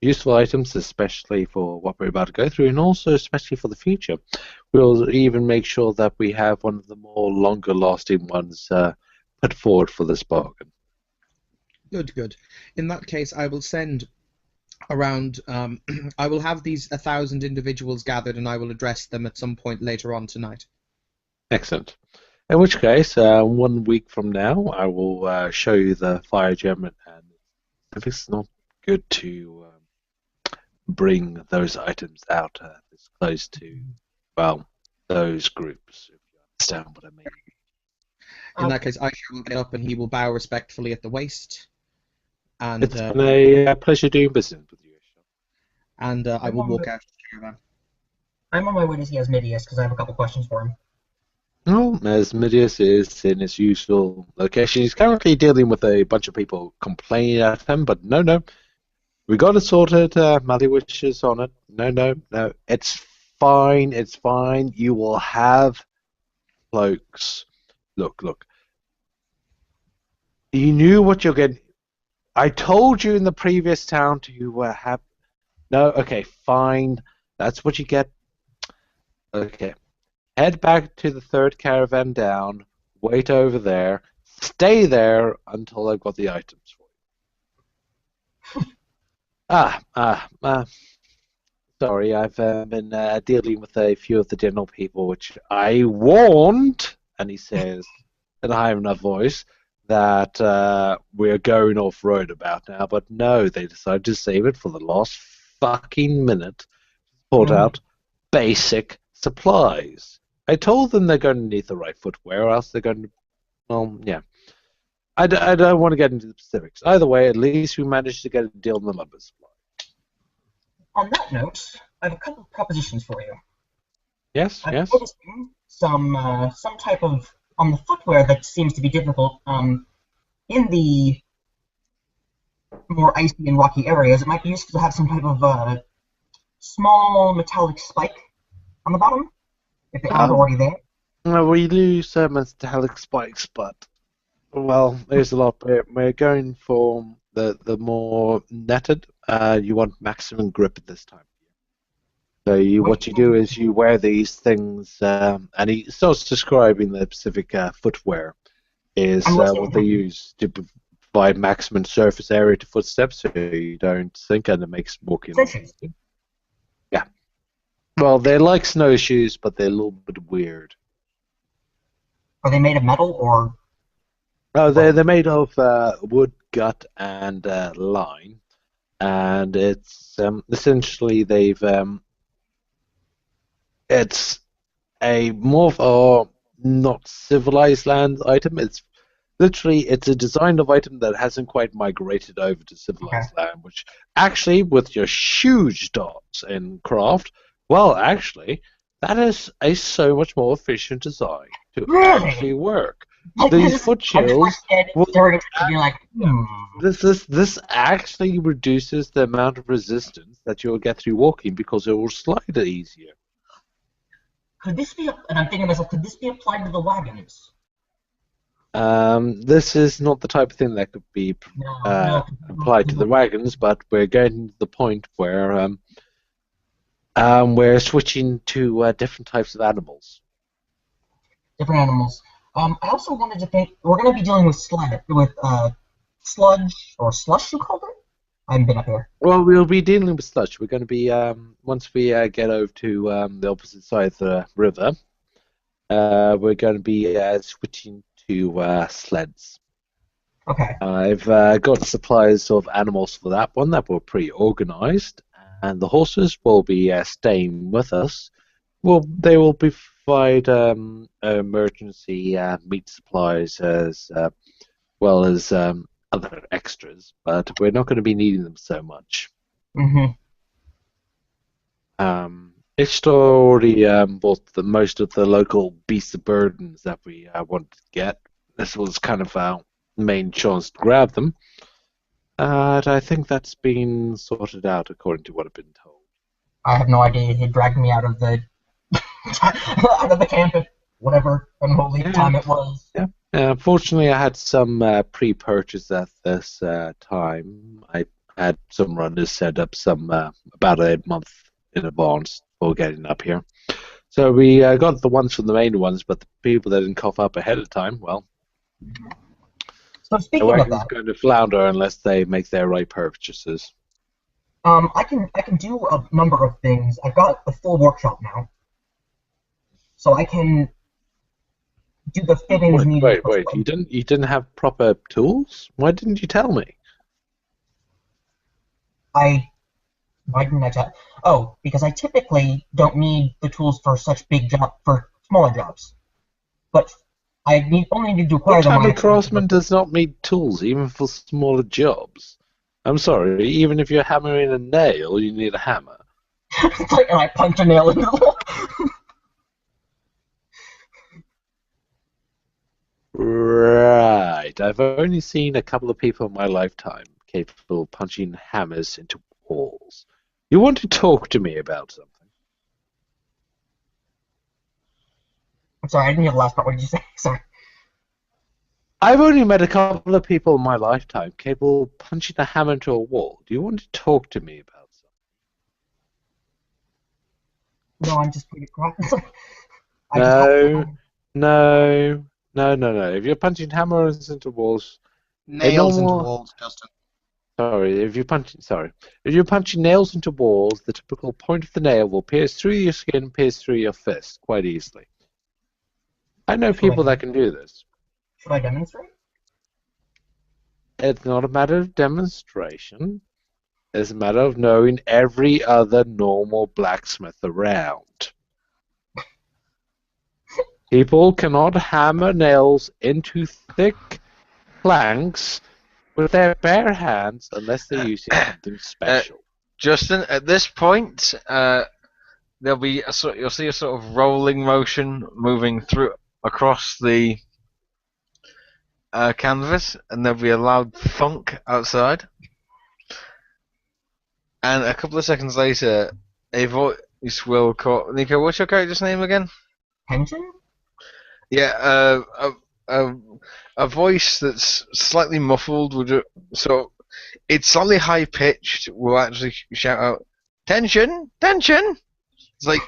useful items, especially for what we're about to go through, and also especially for the future. We'll even make sure that we have one of the more longer-lasting ones put forward for this bargain. Good, good. In that case, I will send around. I will have these 1,000 individuals gathered, and I will address them at some point later on tonight. Excellent. In which case, 1 week from now, I will show you the fire gem, and if it's not good to bring those items out this close to, well, those groups, if you understand what I mean. In that case, Aisha will get up and he will bow respectfully at the waist. And it's been a pleasure doing business with you, Aisha. And I will walk out of the caravan. I'm on my way to see Asmidius because I have a couple questions for him. Well, Asmidius is in his usual location. He's currently dealing with a bunch of people complaining at him, but no. We got it sorted. Mally wishes on it. No. It's fine. It's fine. You will have cloaks. Look. You knew what you're getting. I told you in the previous town to have. No, okay, fine. That's what you get. Okay. Head back to the third caravan down. Wait over there. Stay there until I've got the items for you. Ah, ah, ah. Sorry, I've been dealing with a few of the general people, which I warned, and he says in a high enough voice, that we're going off road about now, but no, they decided to save it for the last fucking minute. Pulled out basic supplies. I told them they're going to need the right footwear, or else they're going to, well, yeah. I don't want to get into the specifics. Either way, at least we managed to get a deal on the lumber supply. On that note, I have a couple of propositions for you. Yes, I've yes. noticed some type of on the footwear that seems to be difficult. In the more icy and rocky areas, it might be useful to have some type of small metallic spike on the bottom, if they aren't already there. We lose metallic spikes, but well, there's a lot. We're going for the more netted. You want maximum grip at this time. So what you do is you wear these things, and he starts describing the specific footwear is what they use to provide maximum surface area to footsteps, so you don't sink, and it makes walking. Yeah. Well, they're like snowshoes, but they're a little bit weird. Are they made of metal or? Oh, they're made of wood, gut, and line, and it's essentially it's a more of a not civilized land item. It's a design of item that hasn't quite migrated over to civilized land, which actually, with your huge dots in craft, well, actually, that is a so much more efficient design to actually work. These foot shields this actually reduces the amount of resistance that you'll get through walking because it will slide easier. Could this be, and I'm thinking to myself, could this be applied to the wagons? This is not the type of thing that could be applied to the wagons, but we're getting to the point where we're switching to different types of animals. Different animals. I also wanted to think we're going to be dealing with sludge or slush. You called it? I haven't been up here. Well, we'll be dealing with slush. We're going to be once we get over to the opposite side of the river. We're going to be switching to sleds. Okay. I've got supplies of animals for that one that were pre-organized, and the horses will be staying with us. Well, they will provide emergency meat supplies as well as other extras, but we're not going to be needing them so much. It's already bought most of the local beasts of burdens that we wanted to get. This was kind of our main chance to grab them. I think that's been sorted out according to what I've been told. I have no idea. He dragged me out of the out of the camp at whatever unholy time it was. Yeah. Fortunately, I had some pre-purchase at this time. I had some runners set up some about a month in advance for getting up here. So we got the ones from the main ones, but the people that didn't cough up ahead of time, well, so speaking of that, going to flounder unless they make their right purchases. I can do a number of things. I've got a full workshop now, so I can do the fittings needed. Wait! You didn't have proper tools? Why didn't you tell me? Why didn't I tell? Oh, because I typically don't need the tools for such big for smaller jobs, but I only need to acquire them. What type of craftsman does not need tools, even for smaller jobs? I'm sorry, even if you're hammering a nail, you need a hammer. It's like, and I punch a nail into the wall. Right. I've only seen a couple of people in my lifetime capable of punching hammers into walls. You want to talk to me about something? I'm sorry, I didn't hear the last part. What did you say? Sorry. I've only met a couple of people in my lifetime capable of punching a hammer into a wall. Do you want to talk to me about No, I'm just pretty cross. No, no, no. If you're punching hammers into walls, Nails into normal- walls, Justin. if you're punching nails into walls, the typical point of the nail will pierce through your skin, pierce through your fist quite easily. I know people that can do this. Should I demonstrate? It's not a matter of demonstration. It's a matter of knowing every other normal blacksmith around. People cannot hammer nails into thick planks with their bare hands unless they're using something special. Justin, at this point, there'll be you'll see a sort of rolling motion moving through across the canvas, and there'll be a loud thunk outside. And a couple of seconds later, a voice will call. Nico, what's your character's name again? Tension? Yeah, a voice that's slightly muffled would so it's slightly high pitched will actually shout out, "Tension, tension!" It's like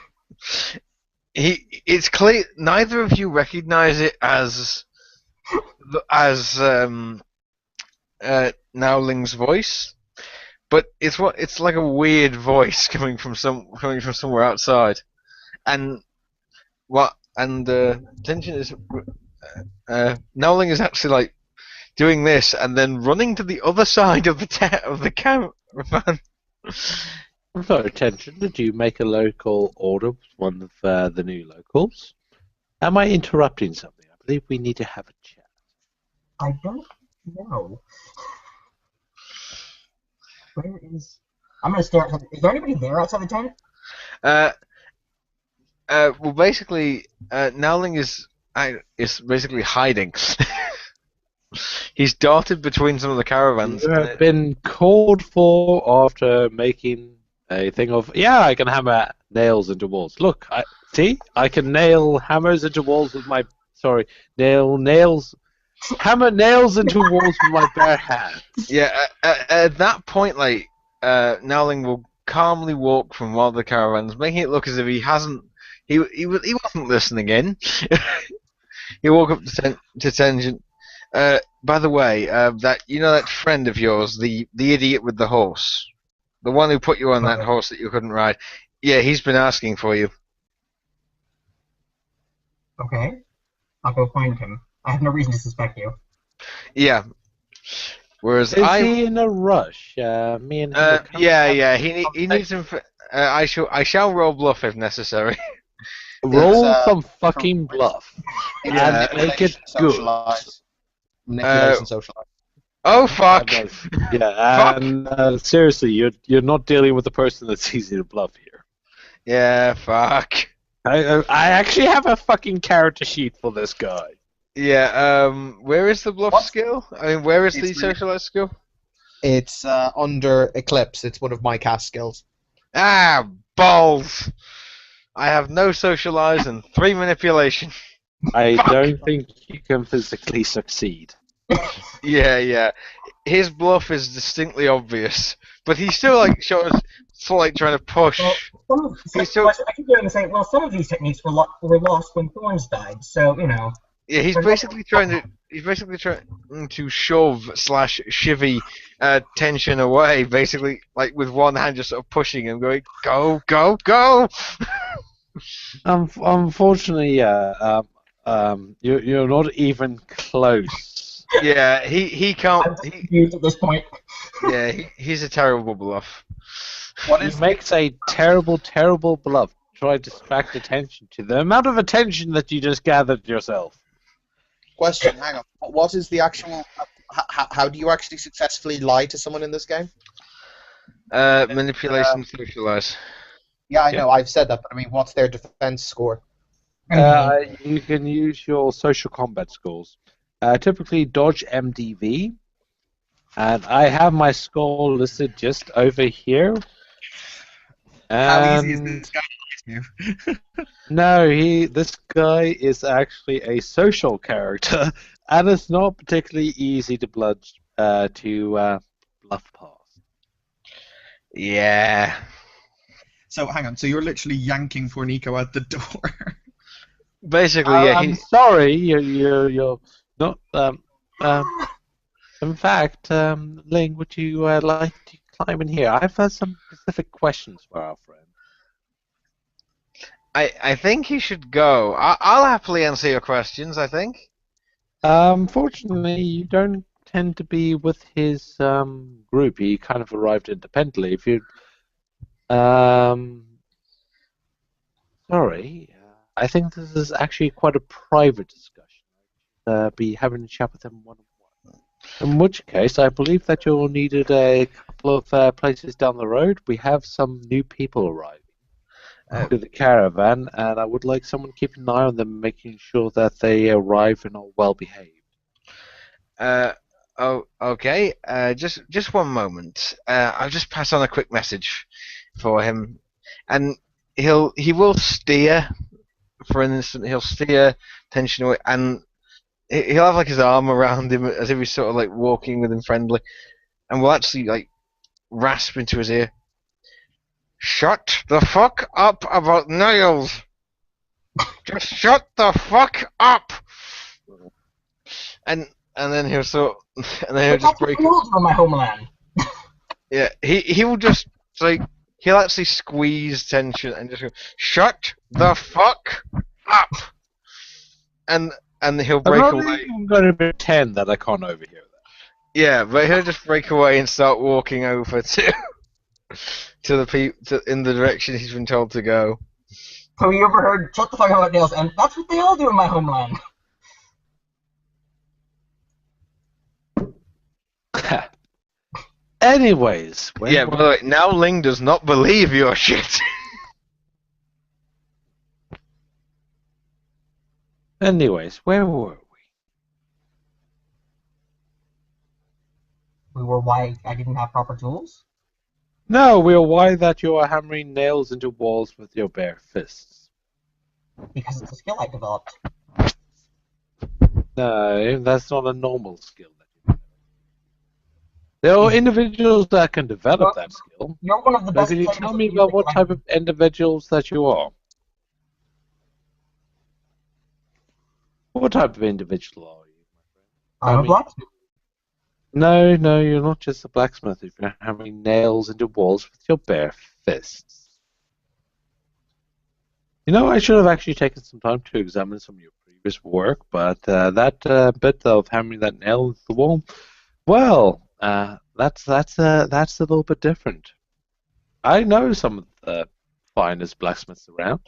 it's clear neither of you recognize it as Nowling's voice, but it's like a weird voice coming from somewhere outside, and tension is Nowling is actually like doing this and then running to the other side of the caravan. So, attention, did you make a local order with one of the new locals? Am I interrupting something? I believe we need to have a chat. I don't know. Where is... I'm gonna stare at... Is there anybody there outside the tent? Well, basically, Nowling is basically hiding. He's darted between some of the caravans. You have been called for after making a thing of, I can hammer nails into walls. Look, I can nail hammers into walls with my, hammer nails into walls with my bare hands. Yeah, at that point, like, Nowling will calmly walk from one of the caravans, making it look as if he wasn't listening in. He'll walk up to Tension. By the way, that friend of yours, the idiot with the horse, the one who put you on that horse that you couldn't ride. Yeah, he's been asking for you. Okay. I'll go find him. I have no reason to suspect you. Yeah. Whereas Is he in a rush? Me and him. Yeah. He needs him. I shall roll bluff if necessary. Roll some fucking bluff. Yeah, and make it good. Manipulation, socialize. Oh fuck! Yeah, and seriously, you're not dealing with a person that's easy to bluff here. Yeah, fuck. I actually have a fucking character sheet for this guy. Yeah, where is the bluff skill? I mean, where is the socialize skill? It's under Eclipse. It's one of my cast skills. Ah, balls! I have no socialize and 3 manipulation. I don't think you can physically succeed. Yeah. His bluff is distinctly obvious, but he's still like sort of trying to push. Well, I keep hearing him say, well, some of these techniques were lost when Thorns died, so, you know. Yeah, he's basically trying to shove / shivvy tension away, basically, like with one hand just sort of pushing him, going, go, go, go. Unfortunately, you're not even close. Yeah, he can't. I'm confused at this point. Yeah, he's a terrible bluff. He makes a terrible, terrible bluff. Try to distract attention to the amount of attention that you just gathered yourself. Question, hang on. What is the actual... How do you actually successfully lie to someone in this game? Manipulation, socialize. Yeah, I know, I've said that, but I mean, what's their defense score? You can use your social combat skills. Typically, dodge MDV. And I have my score listed just over here. How easy is this guy to lie to? No, this guy is actually a social character, and it's not particularly easy to bluff past. Yeah. So hang on. So you're literally yanking poor Nico out the door. Basically, yeah. I'm sorry, you're not. In fact, Ling, would you like to climb in here? I've some specific questions for our friend. I think he should go. I'll happily answer your questions, I think. Fortunately, you don't tend to be with his group. He kind of arrived independently. If you, sorry, I think this is actually quite a private discussion. Be having a chat with him one-on-one. In which case, I believe that you'll needed a couple of places down the road. We have some new people arriving to the caravan, and I would like someone keeping an eye on them, making sure that they arrive and are well behaved. Oh, okay. Just one moment. I'll just pass on a quick message for him, and he will steer. For instance, he'll steer tension away, and he'll have like his arm around him as if he's sort of like walking with him friendly, and will actually like rasp into his ear. Shut the fuck up about nails. Just shut the fuck up. And then he'll just break. Rules from my homeland. Yeah, he will just like he'll actually squeeze tension and just go, shut the fuck up. And he'll break I'm away. not even going to pretend that I can't overhear that. Yeah, but he'll just break away and start walking over to in the direction he's been told to go. So you ever heard shut the fuck up about nails? And that's what they all do in my homeland. Anyways, By the way, now Ling does not believe your shit. Anyways, where were We were why I didn't have proper tools? No, why that you are hammering nails into walls with your bare fists. Because it's a skill I developed. No, that's not a normal skill. There are individuals that can develop that skill. You're one of the Now, best. can you tell me about what type of individuals that you are? What type of individual are you, my friend? I'm a blacksmith. No, you're not just a blacksmith if you're hammering nails into walls with your bare fists. You know, I should have actually taken some time to examine some of your previous work, but that bit of hammering that nail into the wall, well, that's a little bit different. I know some of the finest blacksmiths around.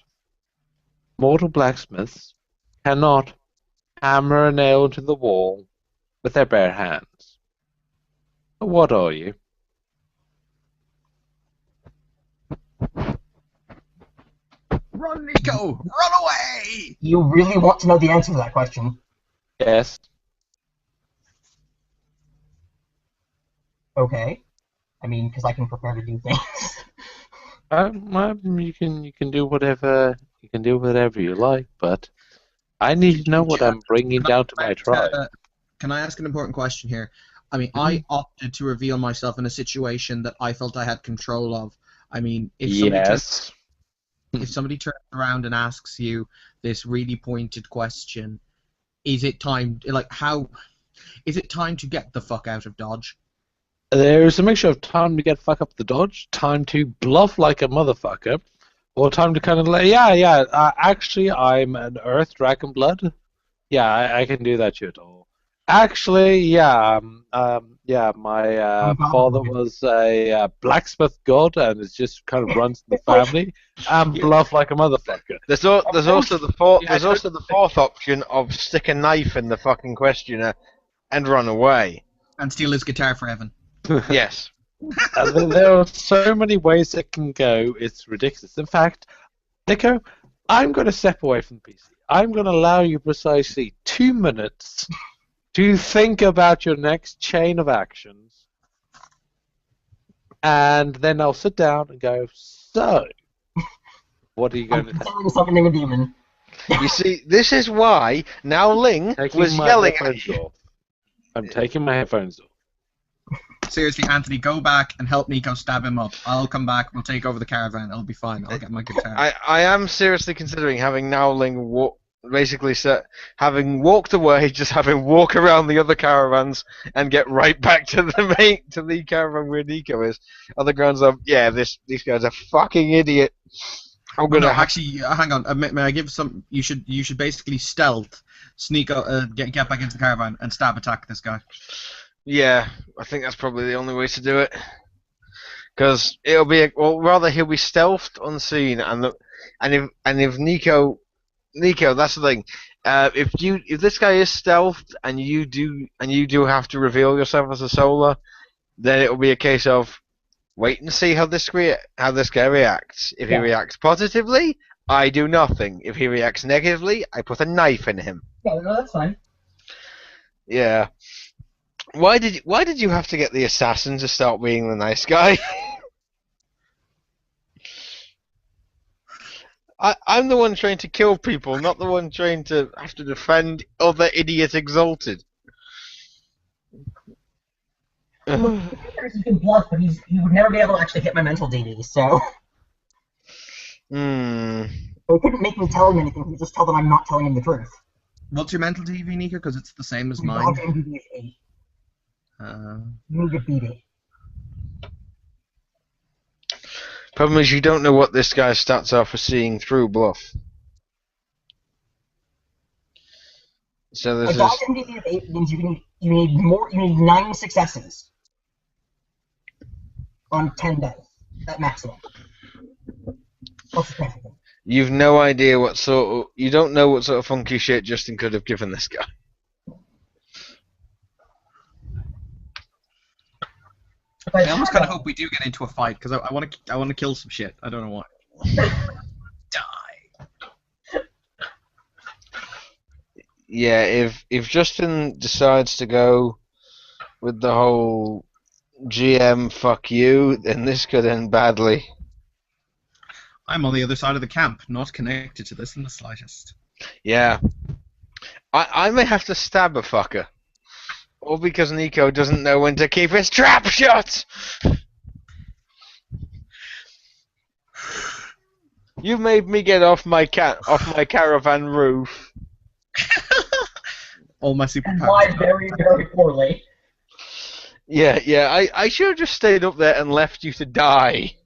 Mortal blacksmiths cannot hammer a nail into the wall with their bare hands. What are you? Run, Nico! Run away! You really want to know the answer to that question? Yes. Okay. I mean, because I can prepare to do things. You can do whatever you like, but I need to know what I'm bringing down to my tribe. Can I ask an important question here? I mean, I opted to reveal myself in a situation that I felt I had control of. I mean, if somebody turns around and asks you this really pointed question, is it time? Is it time to get the fuck out of Dodge? There's a mixture of time to get fuck up the Dodge, time to bluff like a motherfucker, or time to kind of like, actually, I'm an Earth Dragon Blood. Yeah, I can do that shit. Or actually, my father was a blacksmith god, and it just kind of runs in the family. And bluff like a motherfucker. There's also the fourth option of stick a knife in the fucking questioner and run away. And steal his guitar for Evan. Yes. There are so many ways it can go, it's ridiculous. In fact, Nico, I'm going to step away from the PC. I'm going to allow you precisely 2 minutes to think about your next chain of actions, and then I'll sit down and go, so, what are you going to tell me? Summoning a demon. You see, this is why Now Ling was yelling at you. I'm taking my headphones off. Seriously, Anthony, go back and help Nico stab him up. I'll come back. We'll take over the caravan. It'll be fine. I'll get my guitar. I am seriously considering having Now Ling having walked away, just having walk around the other caravans and get right back to the caravan where Nico is. On the grounds of, yeah, these guys are fucking idiot. I'm gonna actually, hang on. May I give some? You should basically stealth, sneak out, get back into the caravan and stab attack this guy. Yeah, I think that's probably the only way to do it. Because it'll be rather he'll be stealthed, unseen, and if Nico, that's the thing. If this guy is stealthed and you do have to reveal yourself as a solar, then it'll be a case of wait and see how this guy reacts. If he reacts positively, I do nothing. If he reacts negatively, I put a knife in him. Yeah, no, that's fine. Yeah. Why did you have to get the assassin to start being the nice guy? I'm the one trying to kill people, not the one trying to have to defend other idiot Exalted. He can bluff, but he would never be able to actually hit my mental DD, so... So he couldn't make me tell him anything, he would just tell them I'm not telling him the truth. What's your mental DV, Nika? Because it's the same as mine. Dodge MDD is 8. You need to beat it. Problem is, you don't know what this guy's stats are for seeing through bluff. So A this dodge is MDD of 8 means you need 9 successes on 10 dice at maximum. Plus the traffic. you don't know what sort of funky shit Justin could have given this guy. I almost kind of hope we do get into a fight because I want to kill some shit. I don't know why. Die. Yeah, if Justin decides to go with the whole GM fuck you, then this could end badly. I'm on the other side of the camp, not connected to this in the slightest. Yeah. I may have to stab a fucker. All because Nico doesn't know when to keep his trap shut! You made me get off my caravan roof. All my And superpowers. lie very, very poorly. Yeah, I should have just stayed up there and left you to die.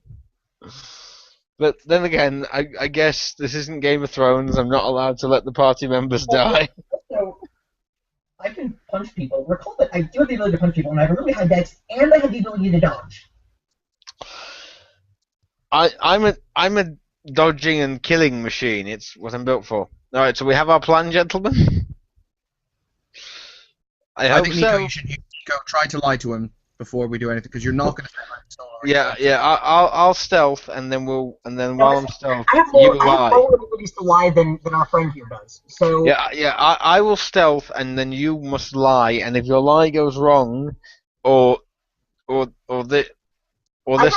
But then again, I guess this isn't Game of Thrones. I'm not allowed to let the party members die. So, I can punch people. Recall that I do have the ability to punch people, and I have a really high dex, and I have the ability to dodge. I'm a dodging and killing machine. It's what I'm built for. All right, so we have our plan, gentlemen. I hope think so. Nico, you should go try to lie to him before we do anything because you're not going to. Yeah. I'll stealth, and then while I'm stealth, I have you more, I have lie. more abilities to lie than our friend here does. So Yeah. I will stealth, and then you must lie. And if your lie goes wrong, or this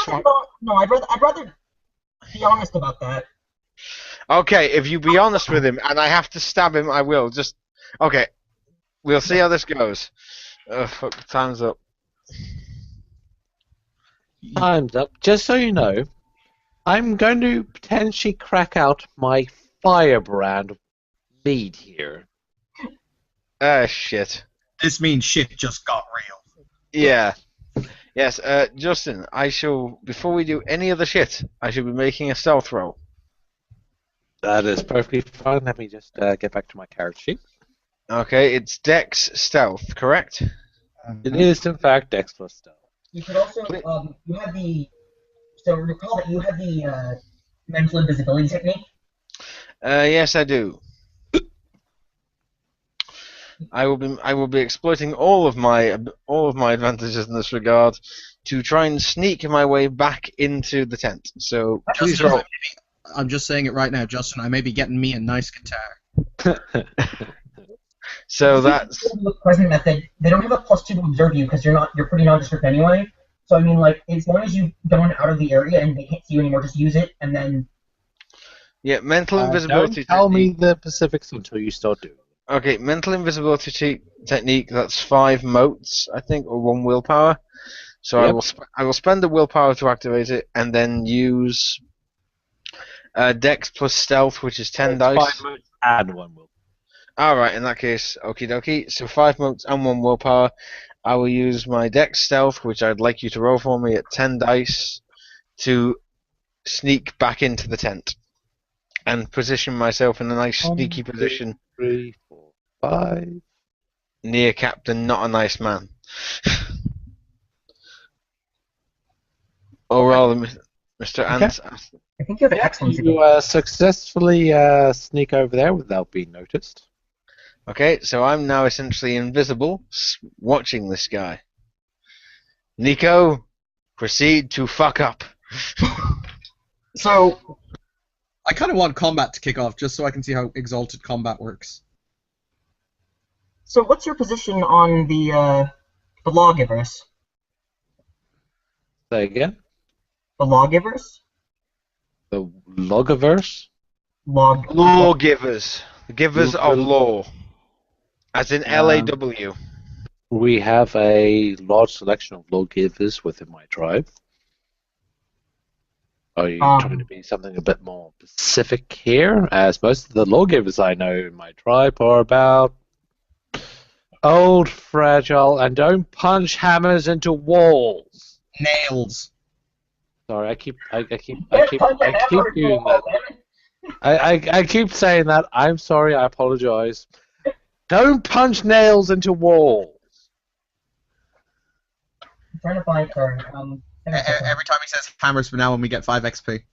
one. I'd rather be honest about that. Okay, if you be honest with him, and I have to stab him, I will. Just okay. We'll see how this goes. Fuck, time's up. Time's up. Just so you know, I'm going to potentially crack out my firebrand lead here. Shit. This means shit just got real. Yeah. Yes, Justin, before we do any other shit, I should be making a stealth roll. That is perfectly fine. Let me just get back to my character sheet. Okay, it's Dex Stealth, correct? It is, in fact, Dex plus Stealth. You could also you have the recall that you have the mental invisibility technique. Yes, I do. I will be exploiting all of my advantages in this regard to try and sneak my way back into the tent. So please roll. I'm just saying it right now, Justin. I may be getting me a nice guitar. So that's the present method. They don't have a +2 to observe you because you're pretty nondescript anyway. So I mean, like, as long as you don't out of the area and they can't see you anymore, just use it, and then Yeah, mental Don't invisibility tell technique. me the specifics until you start doing it. Okay, mental invisibility technique. That's 5 motes, I think, or 1 willpower. So Yep. I will spend the willpower to activate it, and then use Dex plus Stealth, which is 10 It's dice. 5 moves and 1 will. Alright, in that case, okie dokie. So 5 motes and 1 willpower. I will use my Dex Stealth, which I'd like you to roll for me at 10 dice, to sneak back into the tent and position myself in a nice sneaky 1, 2, position 3, 4, 5. near Captain Not a Nice Man. Or rather, Mr. Okay. Ant. I think you have an excellent You successfully sneak over there without being noticed. Okay, so I'm now essentially invisible, watching this guy. Nico, proceed to fuck up. So, I kind of want combat to kick off just so I can see how Exalted combat works. so what's your position on the lawgivers? Say again. The lawgivers? The Logiverse. Lawgivers. The givers of Will- law. As in LAW. We have a large selection of lawgivers within my tribe. Are you trying to be something a bit more specific here? As most of the lawgivers I know in my tribe are about old, fragile, and don't punch hammers into walls. Nails. Sorry, I keep doing that. I keep saying that. I'm sorry. I apologize. Don't punch nails into walls. I'm trying to find. Sorry. Every time he says hammers from now on, we get 5 XP.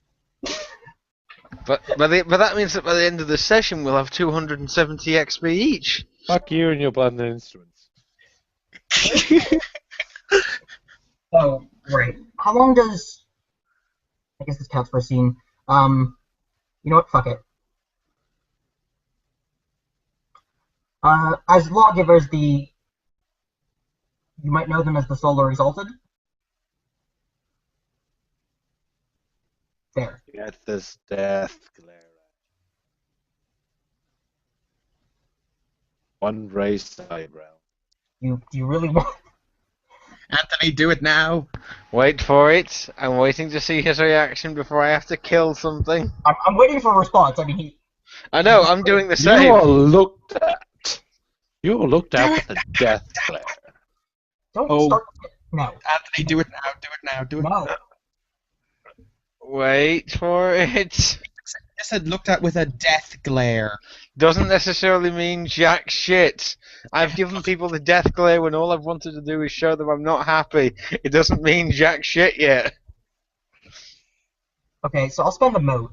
But that means that by the end of the session we'll have 270 XP each. Fuck you and your blended instruments. Oh, right. How long does? I guess this counts for a scene. You know what? Fuck it. As lawgivers, you might know them as the Solar Exalted. There. Get this death glare. One raised eyebrow. Do you really want? Anthony, do it now. Wait for it. I'm waiting to see his reaction before I have to kill something. I'm waiting for a response. I mean, I know, I'm doing the You same. are looked at. You are looked at with a death glare. don't start. No. Anthony, do it now. Do it now. Do it No. now. Wait for it. I said looked at with a death glare. Doesn't necessarily mean jack shit. I've given people the death glare when all I've wanted to do is show them I'm not happy. It doesn't mean jack shit yet. Okay, so I'll spend a mote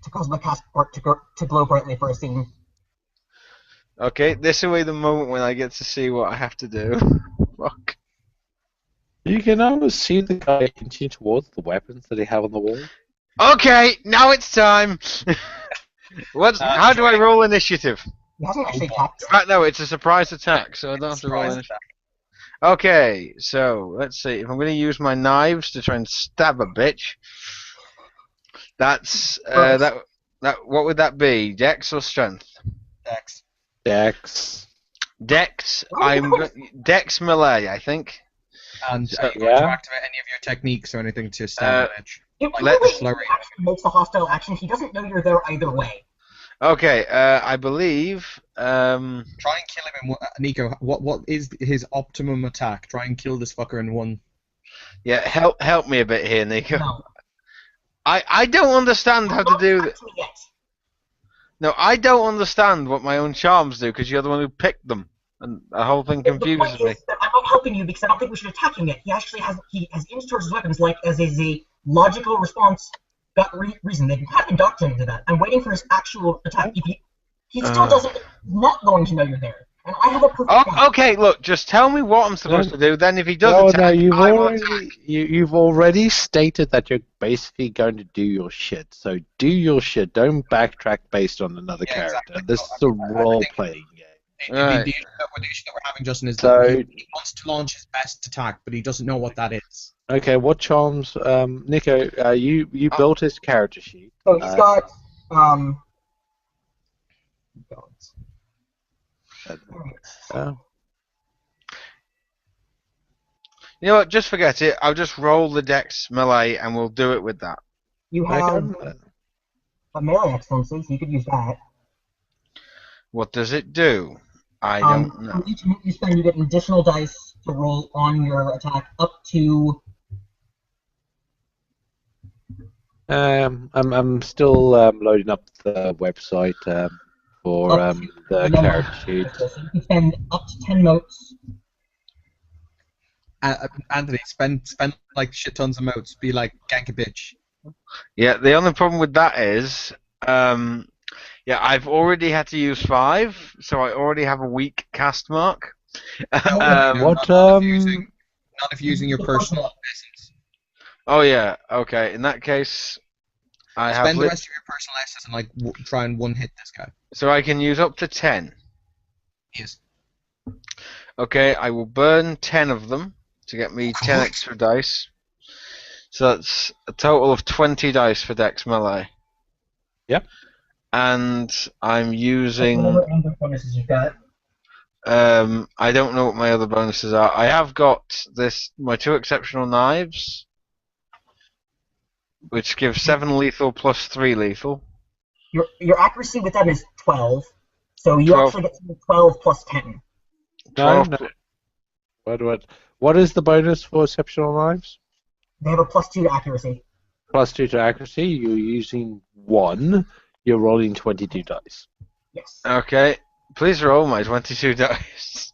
to cause my cast to glow brightly for a scene. Okay, this will be the moment when I get to see what I have to do. Fuck. You can almost see the guy inching towards the weapons that he have on the wall. Okay, now it's time. How do I roll initiative? He hasn't actually attacked. No, it's a surprise attack, so I don't have to roll initiative. Okay, so let's see. If I'm going to use my knives to try and stab a bitch, that's that. What would that be? Dex or strength? Dex. Dex. Dex. Dex melee, I think. And So, are you going to activate any of your techniques or anything to stab an edge? It Let's really flurry. actually makes a hostile action. He doesn't know you're there either way. Okay, I believe. Try and kill him in one. Nico, what is his optimum attack? Try and kill this fucker in one. Yeah, help me a bit here, Nico. No. I don't understand how to do that. Attacked me yet. No, I don't understand what my own charms do because you're the one who picked them, and the whole thing The confuses point me. is that I'm not helping you because I don't think we should attack him yet. He actually has inched towards his weapons like as is a logical response. That reason they have indoctrinated that. I'm waiting for his actual attack. If he still doesn't, not going to know you're there. And I have a perfect plan. Okay, look, just tell me what I'm supposed to do. Then, if he does attack, I will attack. You've already stated that you're basically going to do your shit. So do your shit. Don't backtrack based on another Yeah, character. exactly. This is a role-playing game. Right. The issue that we're having, Justin, is So- that he wants to launch his best attack, but he doesn't know what that is. Okay, what charms? Nico, you built his character sheet. So he's got Uh, You know what? Just forget it. I'll just roll the dex melee, and we'll do it with that. you have okay. a melee excellency, so you could use that. What does it do? I don't know. For each move you spend, you get an additional dice to roll on your attack up to. I'm still loading up the website for the character sheet. So you can spend up to 10 motes. Anthony, spend like shit tons of motes. Be like gank a bitch. Yeah, the only problem with that is, I've already had to use 5, so I already have a weak cast mark. What? Not if using your personal essence. Oh yeah, okay. In that case, I have Spend the rest of your personal essence and like try and one hit this guy. so I can use up to 10. Yes. Okay, I will burn 10 of them to get me 10 extra dice. So that's a total of 20 dice for Dex Melee. Yep. And I'm using. Whatever ambush bonuses you've got. I don't know what my other bonuses are. I have got my 2 exceptional knives, which give 7 lethal plus 3 lethal. Your accuracy with them is 12, so you 12. actually get 12 plus 10. 12 No. What is the bonus for exceptional knives? They have a plus 2 to accuracy. Plus 2 to accuracy. You're using 1. You're rolling 22 dice. Yes. Okay, please roll my 22 dice.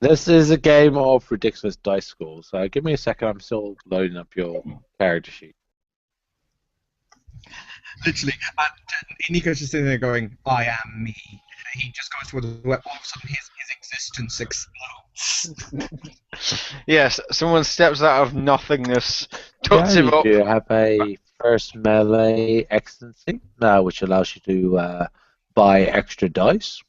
This is a game of ridiculous dice scores. So give me a second. I'm still loading up your character sheet. Literally, Nico's just sitting there going, "I am me." He just goes towards the web. All of a sudden, his existence explodes. Yes, someone steps out of nothingness, tucks him up. You have a first melee excellency, which allows you to buy extra dice.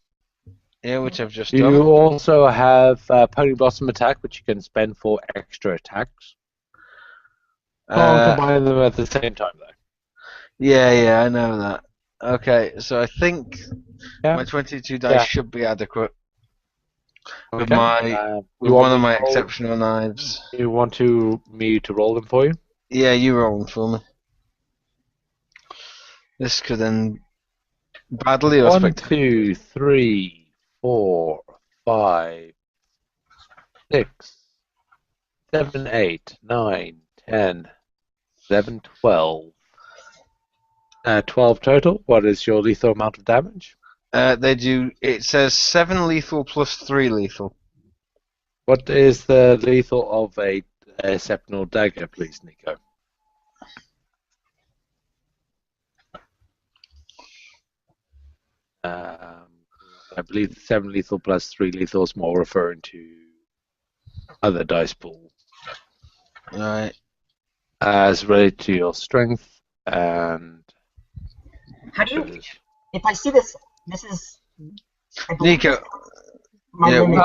Yeah, which I've just You done. also have Pony Blossom attack, which you can spend for extra attacks. Can't combine them at the same time, though. Yeah, I know that. Okay, so I think Yeah. my 22 dice should be adequate with Okay. with one of my exceptional knives. You want me to roll them for you? Yeah, you roll them for me. This could end badly or 1, spectacularly. 2, 3, 4, 5, 6, 7, 8, 9, 10, 11, 12. 12 total. What is your lethal amount of damage? They do. It says 7 lethal plus 3 lethal. What is the lethal of a Exceptional dagger, please, Nico? I believe 7 lethal plus 3 lethal is more referring to other dice pools. Right. As related to your strength and. How do you? If I see this, this is. I believe Nico. my Yeah, limit.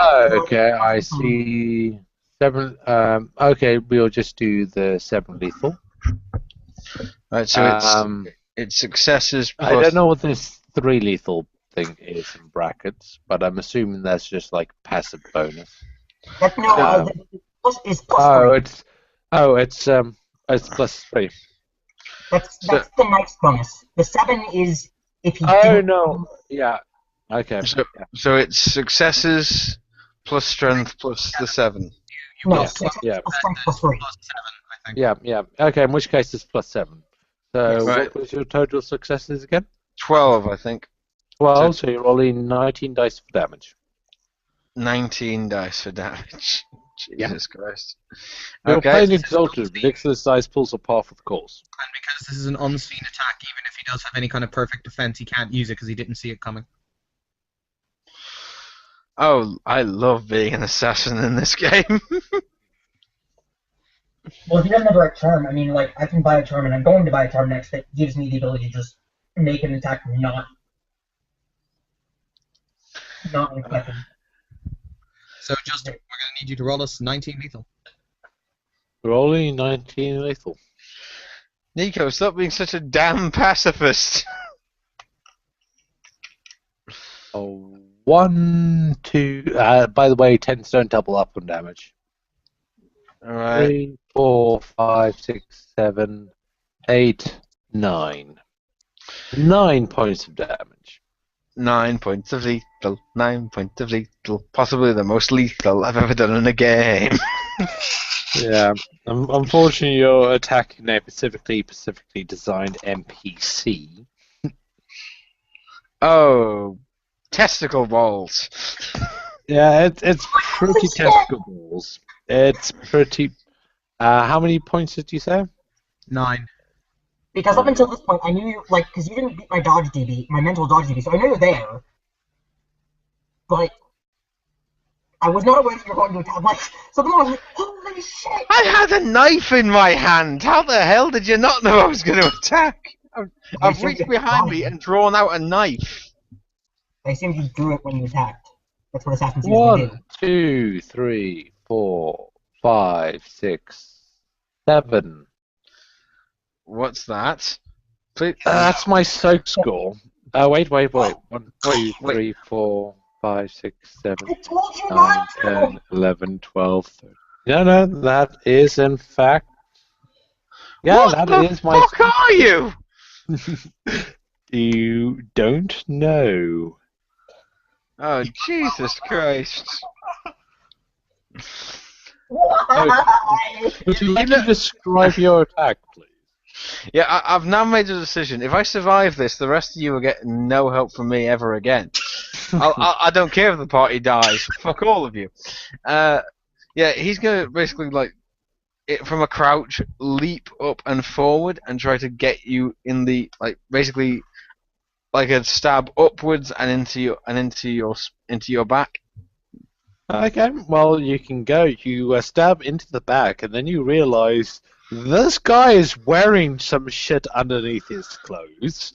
Okay, I see 7. Okay, we'll just do the 7 lethal. Right, so it's successes plus. I don't know what this 3 lethal thing is in brackets, but I'm assuming that's just like passive bonus. No, is plus 3. It's plus 3. That's the knight's bonus. The 7 is if you. Oh no! Yeah. Okay. So it's successes plus strength plus the 7. No, Yeah, 6 yeah. plus strength plus 3. Plus 7, I think. Yeah. Okay, in which case it's plus 7. So Yes. Right. what was your total successes again? 12, I think. 12, so you're rolling 19 dice for damage. 19 dice for damage. Yeah. Jesus Christ. You're Okay. playing Exalted. Ridiculous dice pulls are par for the course. And because this is an unseen attack, even if he does have any kind of perfect defense, he can't use it because he didn't see it coming. Oh, I love being an assassin in this game. Well, if he doesn't have the right charm, I mean, like, I can buy a charm, and I'm going to buy a charm next that gives me the ability to just make an attack not. Not with weapon. So, Justin, we're going to need you to roll us 19 lethal. Rolling 19 lethal. Nico, stop being such a damn pacifist. Oh, 1, 2. By the way, 10s don't double up on damage. Alright. 3, 4, 5, 6, 7, 8, 9. 9 points of damage. 9 points of lethal. 9 points of lethal. Possibly the most lethal I've ever done in a game. Yeah. Unfortunately, you're attacking a specifically designed NPC. Oh, testicle balls. Yeah, it's pretty testicle balls. It's pretty. How many points did you say? 9. Because up until this point, I knew, like, because you didn't beat my dodge DB, my mental dodge DB, so I knew you were there. But I was not aware that you were going to attack. Like, so then I was like, holy shit! I had a knife in my hand. How the hell did you not know I was going to attack? I've reached behind me and drawn out a knife. I assumed you drew it when you attacked. That's what assassins usually do. 1, 2, 3, 4, 5, 6, 7. What's that? Please. That's my soak score. Wait. 1, 2, 3, 4, 5, 6, 7, I told you 9, not 10, to! 11, 12, 13. No, that is in fact. Yeah, What that the is my. fuck are you? You don't know. Oh, Jesus Christ. Why? Would you like to describe your attack, please? Yeah, I've now made a decision. If I survive this, the rest of you are getting no help from me ever again. I don't care if the party dies. Fuck all of you. Yeah, he's gonna basically from a crouch leap up and forward and try to get you in the basically like a stab upwards and into your back. Okay, well, you can go. You stab into the back, and then you realize this guy is wearing some shit underneath his clothes.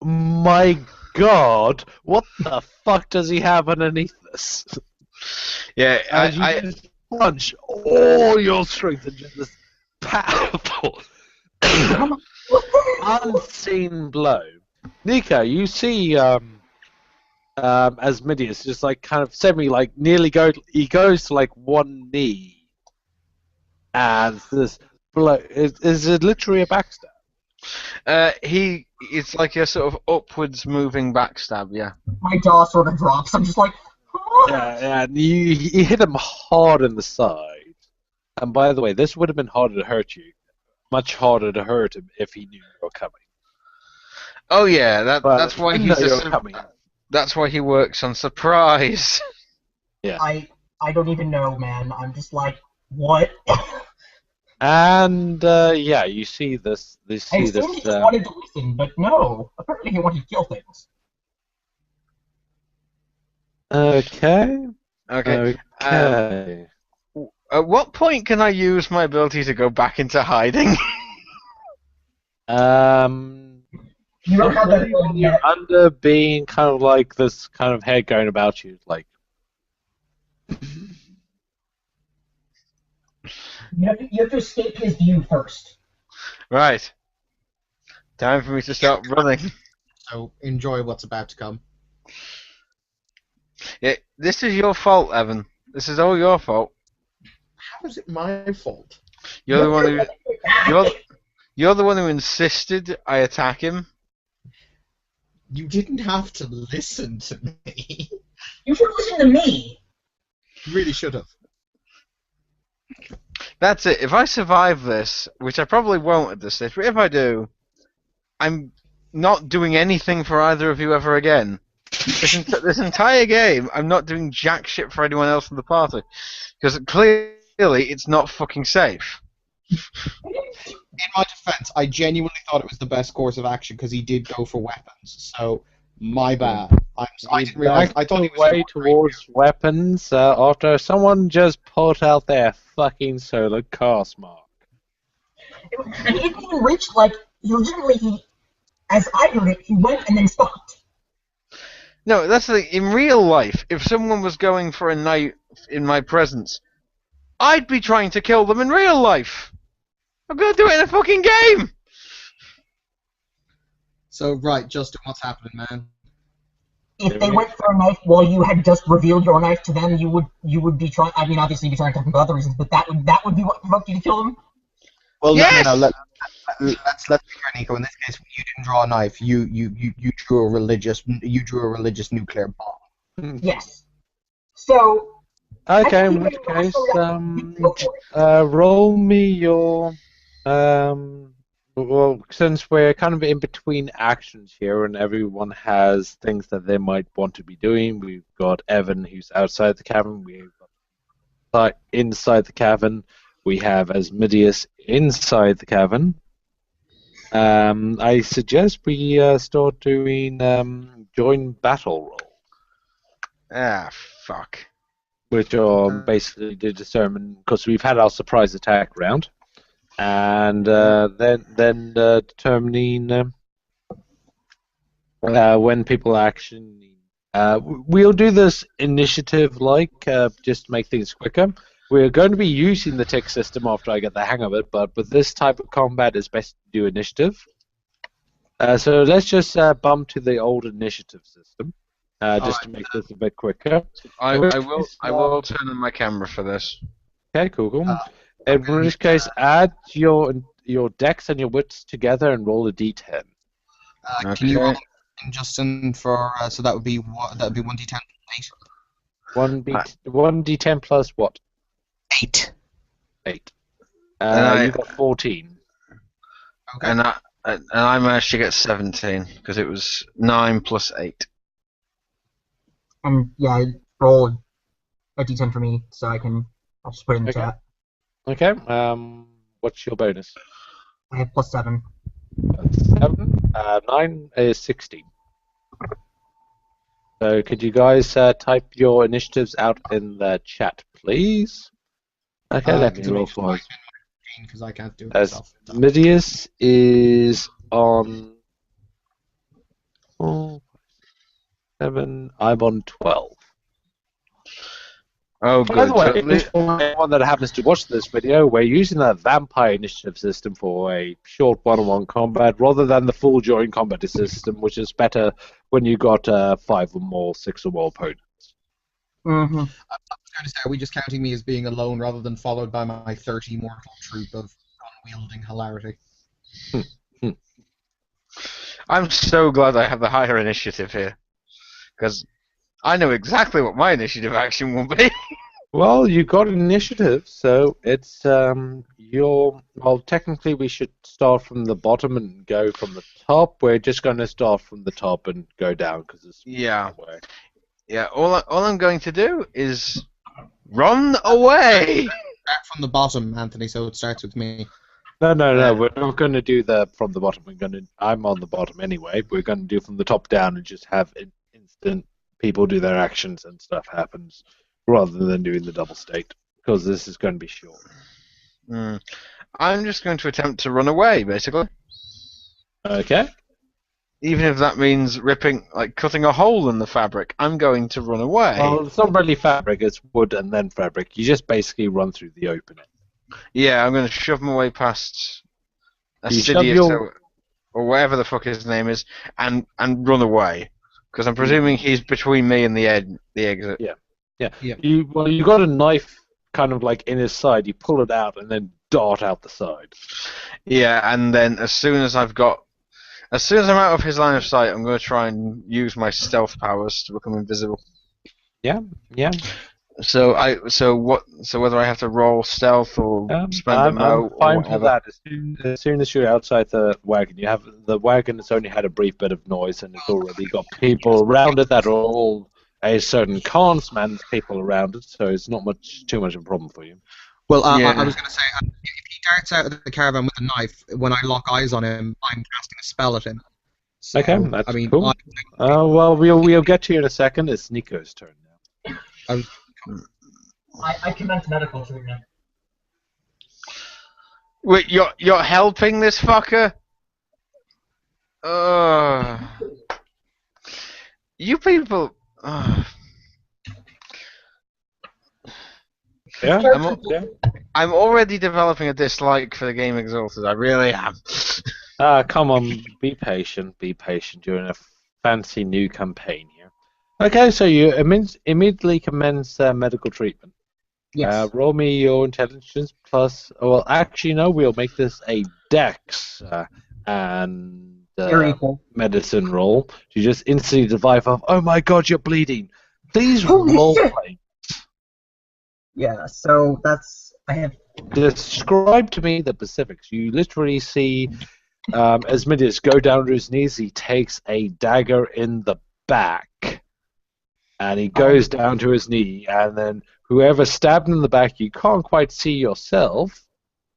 My god, what the fuck does he have underneath this? Yeah, And you just punch all your strength into this powerful, unseen blow. Nico, you see, as Midius just kind of nearly he goes to one knee, and this blow is it literally a backstab? It's like a sort of upwards moving backstab. Yeah. My jaw sort of drops. I'm just like, Yeah, and you hit him hard in the side. And by the way, this would have been harder to hurt you. Much harder to hurt him if he knew you were coming. Oh yeah, that's why he's coming. That's why he works on surprise. Yeah. I don't even know, man. I'm just like, what? And yeah, you see this. I assumed he just wanted to listen, but no. Apparently he wanted to kill things. Okay. Okay. At what point can I use my ability to go back into hiding? You don't have that ability yet. Under being kind of like this kind of head going about you, like. You have to escape his view first. Right. Time for me to start running. So enjoy what's about to come. Yeah, this is your fault, Evan. This is all your fault. How is it my fault? You're the one who. You're the one who insisted I attack him. You didn't have to listen to me. You should listen to me. You really should have. That's it. If I survive this, which I probably won't at this stage, but if I do, I'm not doing anything for either of you ever again. This entire game, I'm not doing jack shit for anyone else in the party. Because clearly, it's not fucking safe. In my defense, I genuinely thought it was the best course of action because he did go for weapons. So, my bad. I didn't realize. I thought he was way towards weapons after someone just pulled out their fucking solar cast mark. And he didn't even reach, like, he legitimately, as I heard it, he went and then stopped. No, that's the in real life. If someone was going for a knife in my presence, I'd be trying to kill them in real life. I'm gonna do it in a fucking game. So, right, Justin, what's happening, man? If they went for a knife while you had just revealed your knife to them, you would be trying. I mean, obviously, you'd be trying to kill them for other reasons, but that would be what provoked you to kill them. Well, Yes! no. Let's be fair, Nico. In this case, you didn't draw a knife. You drew a religious nuclear bomb. Yes. So. Okay, in which case, roll me your. Well, since we're kind of in between actions here, and everyone has things that they might want to be doing, we've got Evan who's outside the cavern. We've got inside the cavern. We have Asmodeus inside the cavern. I suggest we start doing join battle roll, Ah, fuck. which are basically to determine, because we've had our surprise attack round, and then determining when people actually. We'll do this initiative-like, just to make things quicker. We're going to be using the tick system after I get the hang of it, but with this type of combat, it's best to do initiative. So let's just bump to the old initiative system, just to make this a bit quicker. I will turn on my camera for this. Okay, cool. In which case, add your dex and your wits together and roll a d10. Can you roll Justin for so that would be what? That would be 1d10 8. 1d10 plus what? 8. 8. You got 14. Okay. And I managed to get 17 because it was 9 plus 8. And yeah, roll a d10 for me, so I'll just put it in the chat. Okay. What's your bonus? I have +7. 7. 9 is 16. So could you guys type your initiatives out in the chat, please? Okay, let me roll for us. Because I can't do it myself. Midius is on 7. I'm on 12. Oh, By good. the way, for anyone that happens to watch this video, we're using the vampire initiative system for a short one-on-one combat rather than the full join combat system, which is better when you got 5 or more, 6 or more opponents. Mm-hmm. I was going to say, are we just counting me as being alone rather than followed by my 30 mortal troop of unwielding hilarity? I'm so glad I have the higher initiative here, because I know exactly what my initiative action will be. Well, you got an initiative, so it's well, technically we should start from the bottom and go from the top. We're just going to start from the top and go down because it's Yeah. All I'm going to do is run away. Start from the bottom, Anthony, so it starts with me. No. We're not going to do the from the bottom. I'm on the bottom anyway. We're going to do from the top down and just have instant people do their actions and stuff happens, rather than doing the double state, because this is going to be short. I'm just going to attempt to run away, basically. Okay. Even if that means cutting a hole in the fabric, I'm going to run away. Well, it's not really fabric, it's wood and then fabric. You just basically run through the opening. Yeah, I'm going to shove my way past Assidious or whatever the fuck his name is, and run away. Because I'm presuming he's between me and the exit. Yeah. You got a knife kind of like in his side. You pull it out and then dart out the side. Yeah, and then as soon as I'm out of his line of sight, I'm going to try and use my stealth powers to become invisible. Yeah. So whether I have to roll stealth or spend a mo I'm fine or for whatever. that. As soon as you're outside the wagon, the wagon has only had a brief bit of noise, and it's already got people around it that are all a certain man's people around it, so it's not too much of a problem for you. Well, I was going to say, if he darts out of the caravan with a knife, when I lock eyes on him, I'm casting a spell at him. So, Okay, that's cool. Well, we'll get to you in a second. It's Nico's turn now. I commence medical treatment. Wait, you're helping this fucker? You people. Yeah. Yeah. I'm already developing a dislike for the game Exalted. I really am. Come on, be patient, be patient. You're in a fancy new campaign here. Okay, so you immediately commence medical treatment. Yes. Roll me your intelligence plus. Well, actually, no. We'll make this a Dex and They're equal. medicine roll. You just instantly revive of. Oh my God, you're bleeding. Please Holy roll shit! play. Yeah, so I have. Describe to me the specifics. You literally see Asmodeus go down to his knees. He takes a dagger in the back, and he goes down to his knee, and then whoever stabbed him in the back, you can't quite see yourself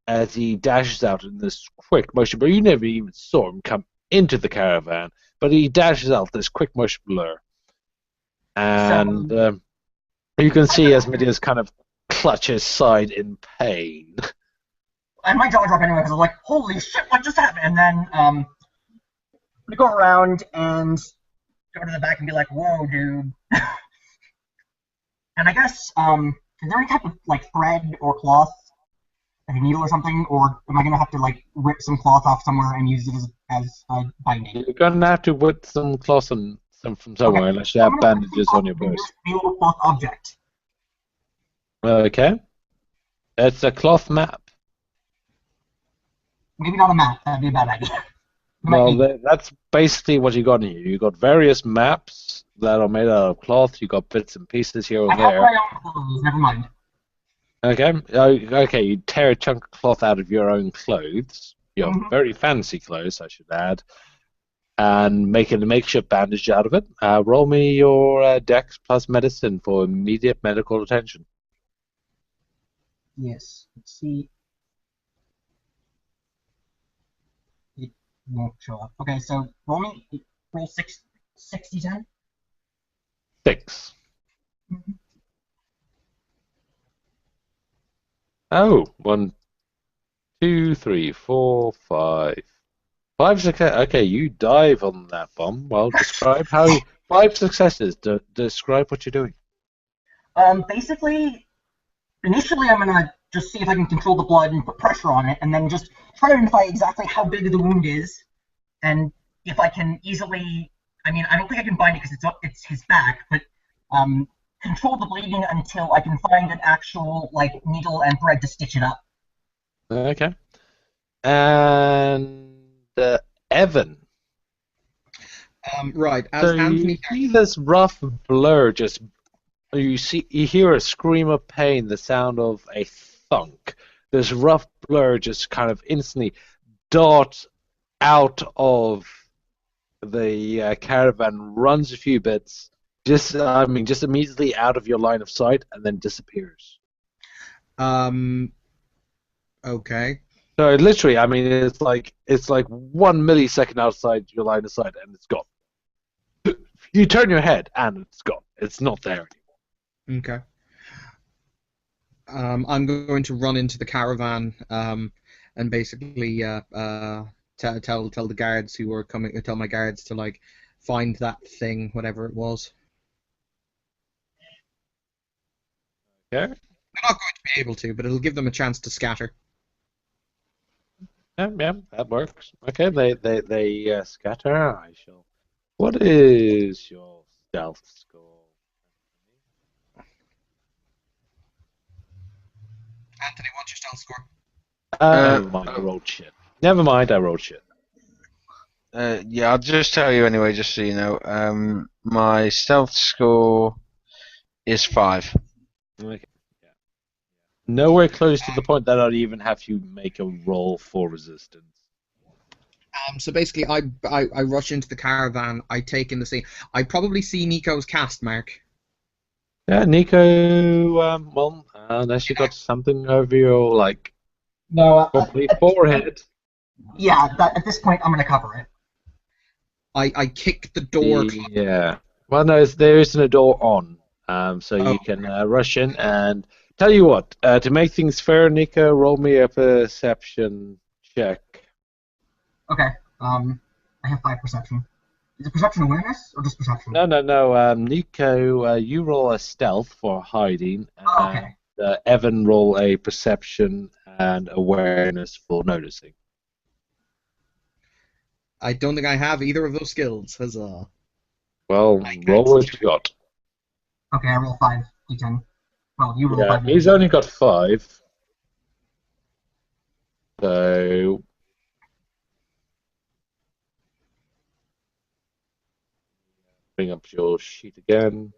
as he dashes out in this quick motion, but you never even saw him come into the caravan, but he dashes out this quick motion blur. And you can see Asmodeus kind of clutch his side in pain. And my jaw dropped anyway because I was like, holy shit, what just happened? And then we go around and go to the back and be like, whoa, dude. And I guess, is there any type of, like, thread or cloth, like a needle or something, or am I going to have to, like, rip some cloth off somewhere and use it as binding? You're going to have to put some cloth from somewhere, Okay. unless you have bandages on your person. A little cloth object. Okay. It's a cloth map. Maybe not a map. That'd be a bad idea. Well, that's basically what you got here. You got various maps that are made out of cloth. You got bits and pieces here or I have there. my own clothes. Never mind. Okay. Okay. You tear a chunk of cloth out of your own clothes. Your very fancy clothes, I should add, and make a makeshift bandage out of it. Roll me your Dex plus medicine for immediate medical attention. Yes. Let's see. It won't show up. Okay, so roll 60-10. 6. Oh, 1, 2, 3, 4, 5. 5 success. Okay, you dive on that bomb. Well, describe how 5 successes. Describe what you're doing. Basically, initially I'm gonna just see if I can control the blood and put pressure on it, and then just try to identify exactly how big the wound is, and if I can easily. I mean, I don't think I can bind it because it's his back, but control the bleeding until I can find an actual needle and thread to stitch it up. Okay. And Evan. Right, as So Anthony you see this rough blur just. You hear a scream of pain, the sound of a thunk. This rough blur just kind of instantly darts out of the caravan, runs a few bits, just immediately out of your line of sight, and then disappears. Okay. So literally, I mean, it's like 1 millisecond outside your line of sight, and it's gone. You turn your head, and it's gone. It's not there anymore. Okay. I'm going to run into the caravan and basically tell the guards who are coming. Tell my guards to find that thing, whatever it was. Okay. They're not going to be able to, but it'll give them a chance to scatter. Yeah, that works. Okay, they scatter. I shall. What is your stealth score? Anthony, what's your stealth score? Never mind, I rolled shit. Never mind, I rolled shit. Yeah, I'll just tell you anyway, just so you know. My stealth score is 5. Okay. Yeah. Nowhere close to the point that I'd even have you make a roll for resistance. So basically, I rush into the caravan. I take in the scene. I probably see Nico's cast mark. Yeah, Nico. Well, unless you got something over your No, probably forehead. Yeah, at this point I'm gonna cover it. I kick the door. Yeah. Well, no, there isn't a door on, so you can rush in and tell you what. To make things fair, Nico, roll me a perception check. Okay. I have 5 perception. Is it perception awareness or just perception? No. Nico, you roll a stealth for hiding, Oh, and okay. Evan roll a perception and awareness for noticing. I don't think I have either of those skills. Huzzah. Well, roll what you got. Okay, I roll 5d10. Well, you roll Yeah, 5d10. he's only got 5. So bring up your sheet again.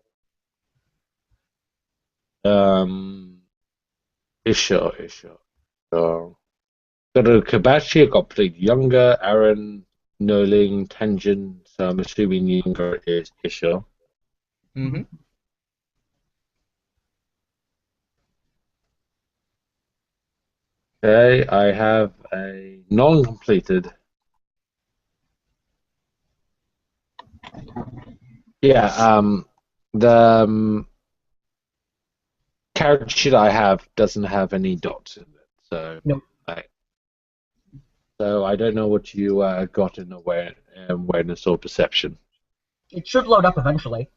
Isha. Got a Kabachi, I got played younger, Aaron, Noling, Tenjin, so I'm assuming younger is Isha. Mm-hmm. Okay, I have a non-completed. Yeah, the character sheet I have doesn't have any dots in it, so Nope. I don't know what you got in awareness or perception. It should load up eventually.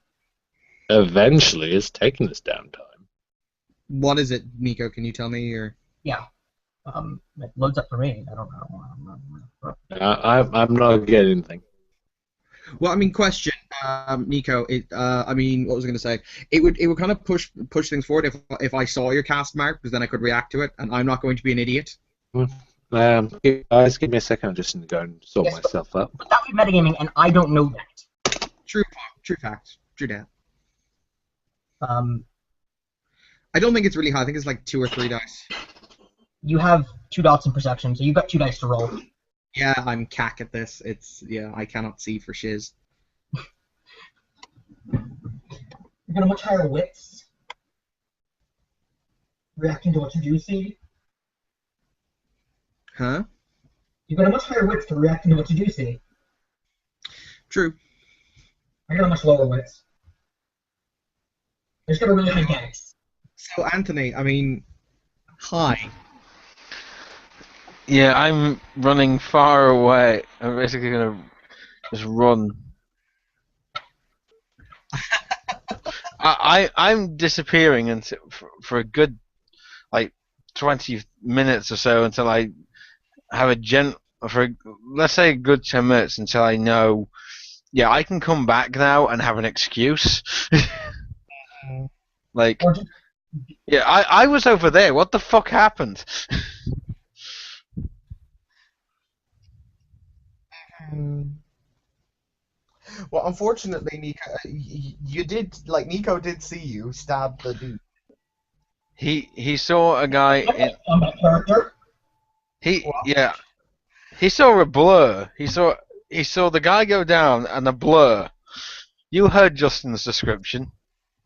Eventually, it's taking its downtime. What is it, Nico? Can you tell me? Or Yeah. It loads up for me. I don't know. I'm not getting anything. well, I mean, question, Nico. I mean, what was I going to say? It would kind of push things forward if I saw your cast mark, because then I could react to it, and I'm not going to be an idiot. Guys, give me a second. I'm just going to go and sort myself up. But that would be metagaming, and I don't know that. True fact. True that. Um, I don't think it's really high. I think it's like 2 or 3 dice. you have 2 dots in perception, so you've got 2 dice to roll. Yeah, I'm cack at this. I cannot see for shiz. You're gonna much higher wits. Reacting to what you do see. Huh? You've got a much higher wits for reacting to what you do see. True. I got a much lower wits. I just got a really high dex. So, Anthony, I mean, hi. Yeah, I'm running far away. I'm basically gonna just run. I'm disappearing until for a good 20 minutes or so until I have let's say a good 10 minutes until I know. Yeah, I can come back now and have an excuse. Yeah, I was over there. What the fuck happened? Well, unfortunately, Nico did see you stab the dude. He saw a guy in. Combat character. He saw a blur. He saw the guy go down and a blur. You heard Justin's description.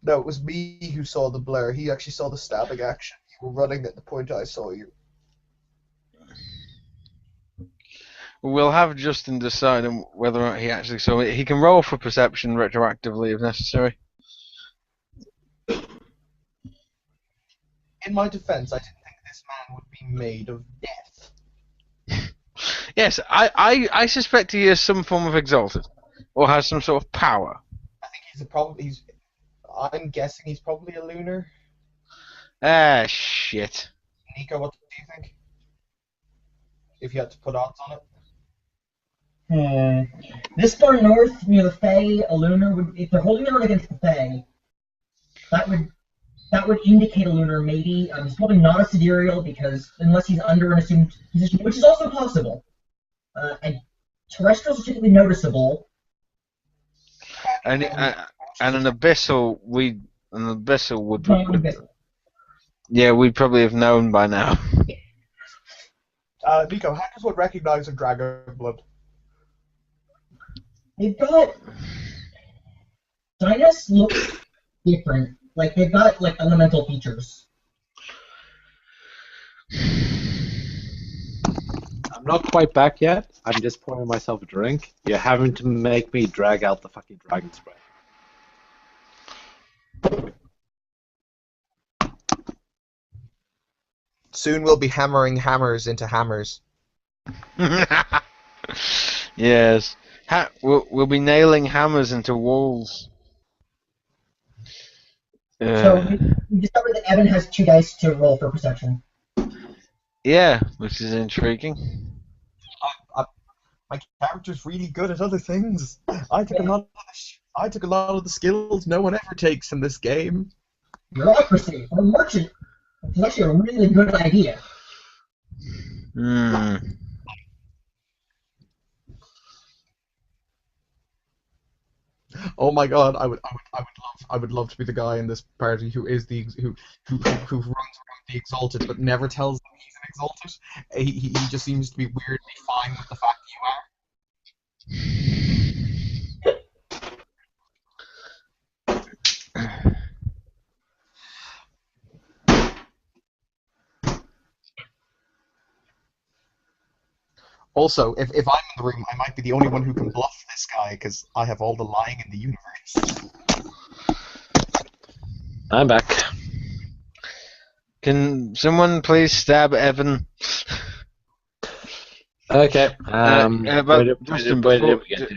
No, it was me who saw the blur. He actually saw the stabbing action. You were running at the point I saw you. We'll have Justin decide on whether or not he actually saw it. He can roll for perception retroactively if necessary. In my defense, I didn't think this man would be made of death. Yes, I suspect he is some form of exalted, or has some sort of power. I think I'm guessing he's probably a lunar. Ah, shit. Nico, what do you think? If you had to put odds on it. This far north, near the Fae, a lunar would. If they're holding their own against the Fae, that would indicate a lunar. Maybe he's probably not a sidereal because unless he's under an assumed position, which is also possible. And terrestrials are typically noticeable. And an abyssal would. Yeah, we'd probably have known by now. Nico, hackers would recognize a dragon blood. They've got Dynas look different. Like they've got elemental features. I'm not quite back yet. I'm just pouring myself a drink. You're having to make me drag out the fucking dragon spray. Soon we'll be hammering hammers into hammers. Yes. We'll be nailing hammers into walls. So you discover that Evan has 2 dice to roll for perception. Yeah, which is intriguing. My character's really good at other things. I took a lot of the skills no one ever takes in this game. Bureaucracy for a merchant, which is actually a really good idea. Hmm. Oh my god, I would love to be the guy in this party who is who runs around the Exalted but never tells them he's an Exalted. He just seems to be weirdly fine with the fact that you are. Also, if I'm in the room, I might be the only one who can bluff this guy because I have all the lying in the universe. I'm back. Can someone please stab Evan? Okay. But Justin, where did we get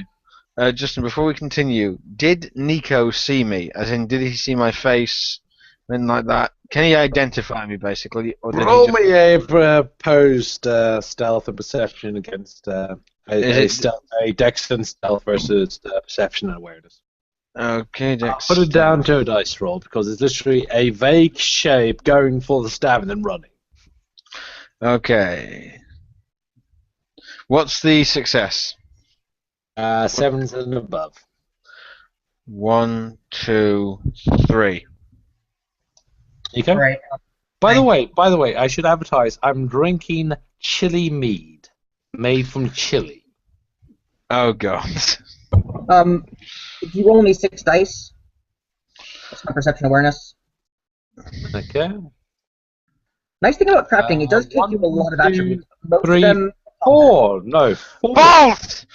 to? Justin, before we continue, did Nico see me? As in, did he see my face? Anything like that? Can he identify me, basically? Or did Roll he just... me a proposed stealth and perception against a dex and stealth versus perception and awareness. Okay, Dex. Put it down to a dice roll because it's literally a vague shape going for the stab and then running. Okay. What's the success? 7s and above. 1, 2, 3. Nico? Right. By the way, I should advertise. I'm drinking chili mead, made from chili. Oh god. If you roll me 6 dice, that's my perception awareness. Okay. Nice thing about crafting, it does take you a 1, lot of 2, attributes. Most 3, of them. 4. No, 4. Vault!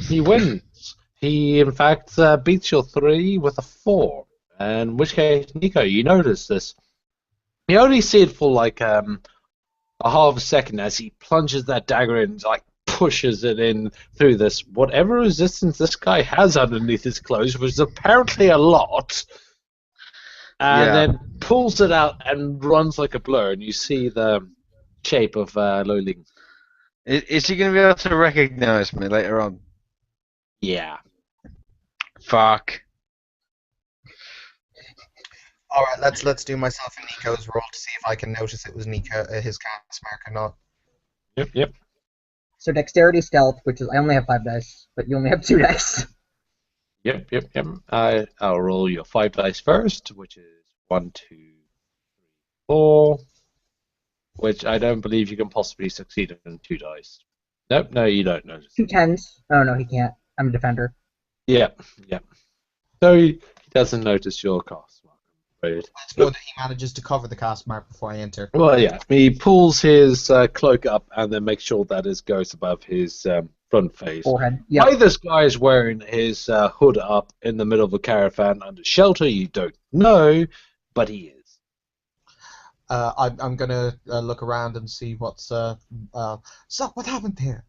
He wins. He, in fact, beats your 3 with a 4. And in which case, Nico, you notice this. You only see it for like a half a second as he plunges that dagger in, like pushes it in through this whatever resistance this guy has underneath his clothes, which is apparently a lot, and then pulls it out and runs like a blur, and you see the shape of Lo Ling. Is he going to be able to recognize me later on? Yeah. Fuck. All right, let's do myself and Nico's roll to see if I can notice it was Nico his cast mark or not. Yep. So dexterity, stealth, which is I only have 5 dice, but you only have 2 dice. Yep. I'll roll your 5 dice first, which is 1, 2, 3, 4. Which I don't believe you can possibly succeed on 2 dice. Nope, no, you don't notice. 2 10s. Oh no, he can't. I'm a defender. Yep. So he doesn't notice your cast mark, I'm afraid. Let's go that he manages to cover the cast mark before I enter. Well, yeah, he pulls his cloak up and then makes sure that it goes above his front face. Forehead. Yeah. Why this guy is wearing his hood up in the middle of a caravan under shelter, you don't know, but he is. I'm gonna look around and see what's so what happened here?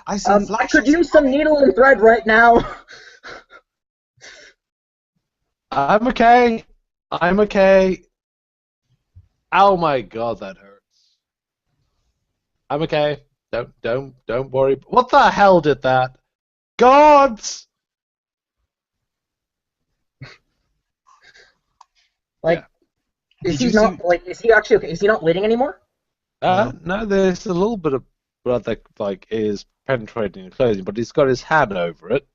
I see I flashes. could use some needle and thread right now. I'm okay. Oh my god, that hurts. I'm okay. Don't worry. What the hell did that? Gods! Like, Yeah. is he not is he actually okay? Is he not bleeding anymore? No, there's a little bit of blood that like is penetrating the clothing, but he's got his hand over it.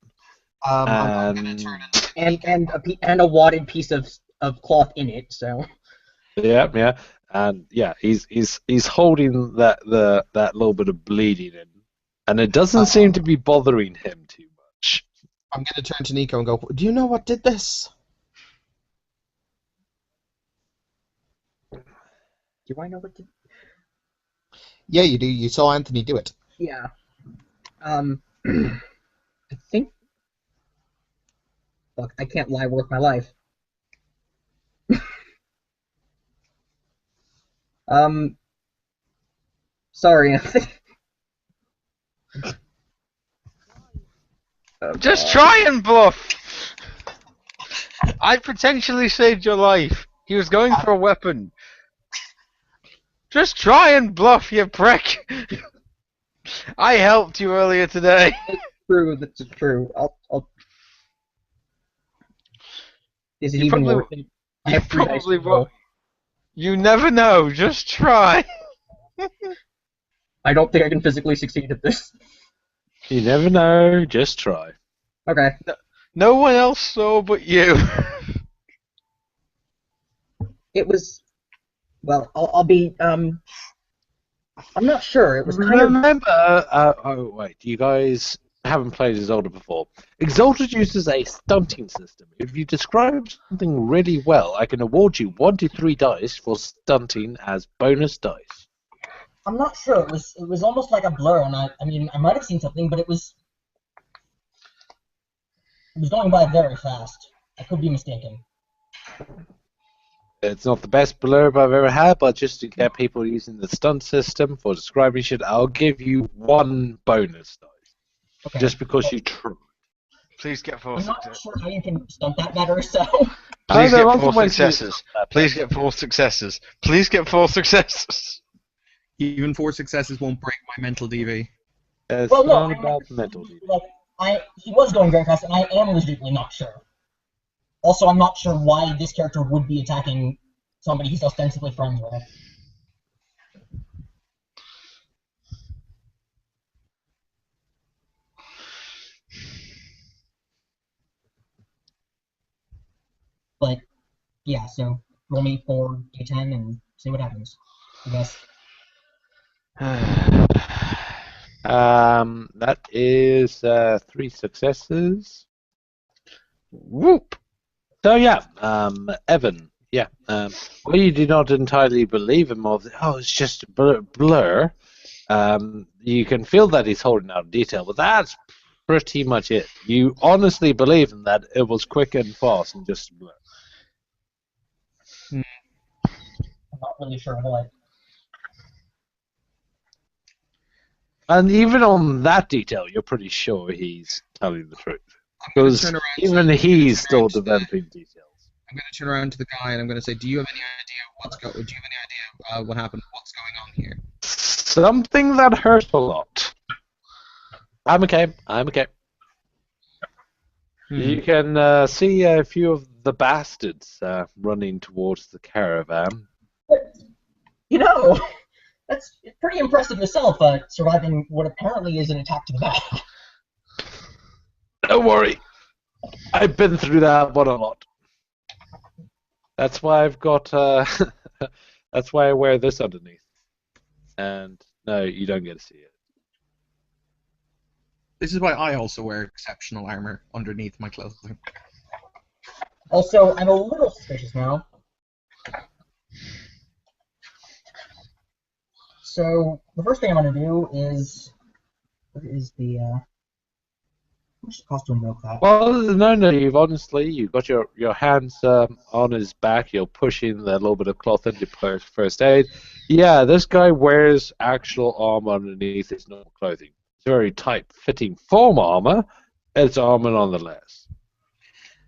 I'm gonna turn And a wadded piece of cloth in it. So. Yeah, and yeah, he's holding that little bit of bleeding in, and it doesn't seem to be bothering him too much. I'm gonna turn to Nico and go, do you know what did this? Do I know what to? Yeah, you do. You saw Anthony do it. Yeah. I think. Fuck, I can't lie worth my life. Sorry, Anthony. Just try and bluff! I potentially saved your life. He was going for a weapon. Just try and bluff, you prick! I helped you earlier today. True, that's true. I'll... Is it You even probably- worth it? I You have 3 dice probably to roll. won't. You never know. Just try. I don't think I can physically succeed at this. You never know. Just try. Okay. No one else saw but you. It was... Well, I'll be... I'm not sure. It was kind of... Remember, oh wait, you guys haven't played Exalted before. Exalted uses a stunting system. If you describe something really well, I can award you 1 to 3 dice for stunting as bonus dice. I'm not sure. It was almost like a blur, and I mean, I might have seen something, but it was going by very fast. I could be mistaken. It's not the best blurb I've ever had, but just to get people using the stunt system for describing shit, I'll give you 1 bonus dice. Okay. Just because you tried. Please get 4 I'm not successes. sure how you can stunt that better, so... Please there are get 4 ways to- successes. Please get 4 successes. Please get 4 successes. Even 4 successes won't break my mental DV. It's Well, no, not about mental. like, he was going very fast, and I am legitimately not sure. Also, I'm not sure why this character would be attacking somebody he's ostensibly friends with. But, yeah, so roll me 4d10 and see what happens, I guess. That is 3 successes. Whoop. So yeah, Evan. Yeah. Well, you do not entirely believe him. It's just a blur. You can feel that he's holding out detail, but that's pretty much it. You honestly believe in that it was quick and fast and just a blur. I'm not really sure what. And even on that detail, you're pretty sure he's telling the truth. Because turn around even he's still developing details. I'm going to turn around to the guy and I'm going to say, "Do you have any idea do you have any idea what happened? What's going on here?" Something that hurt a lot. I'm okay. You can see a few of the bastards running towards the caravan. You know, that's pretty impressive yourself, surviving what apparently is an attack to the back. Don't worry. I've been through that one a lot. That's why I've got... that's why I wear this underneath. And no, you don't get to see it. This is why I also wear exceptional armor underneath my clothing. Also, I'm a little suspicious now. So, the first thing I'm going to do is... What is the, What's the costume real fast? Well, no, you've got your hands on his back, you're pushing the little bit of cloth into first aid. Yeah, this guy wears actual armor underneath his normal clothing. It's very tight-fitting foam armor, it's armor nonetheless.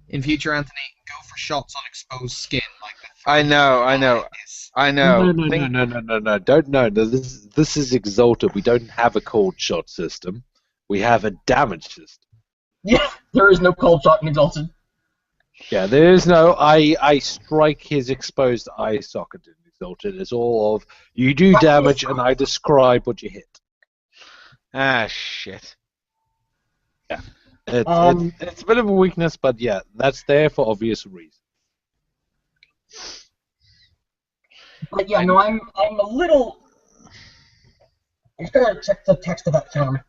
In future, Anthony, go for shots on exposed skin like the I know. No, don't know. This is Exalted. We don't have a cold shot system. We have a damage system. Yeah, there is no cold shot in Exalted. Yeah, there is no I strike his exposed eye socket in Exalted. It's all of you do damage and I describe what you hit. Ah, shit. Yeah. It's a bit of a weakness, but yeah, that's there for obvious reasons. But yeah, no, I'm a little... I'm just going to check the text of that term.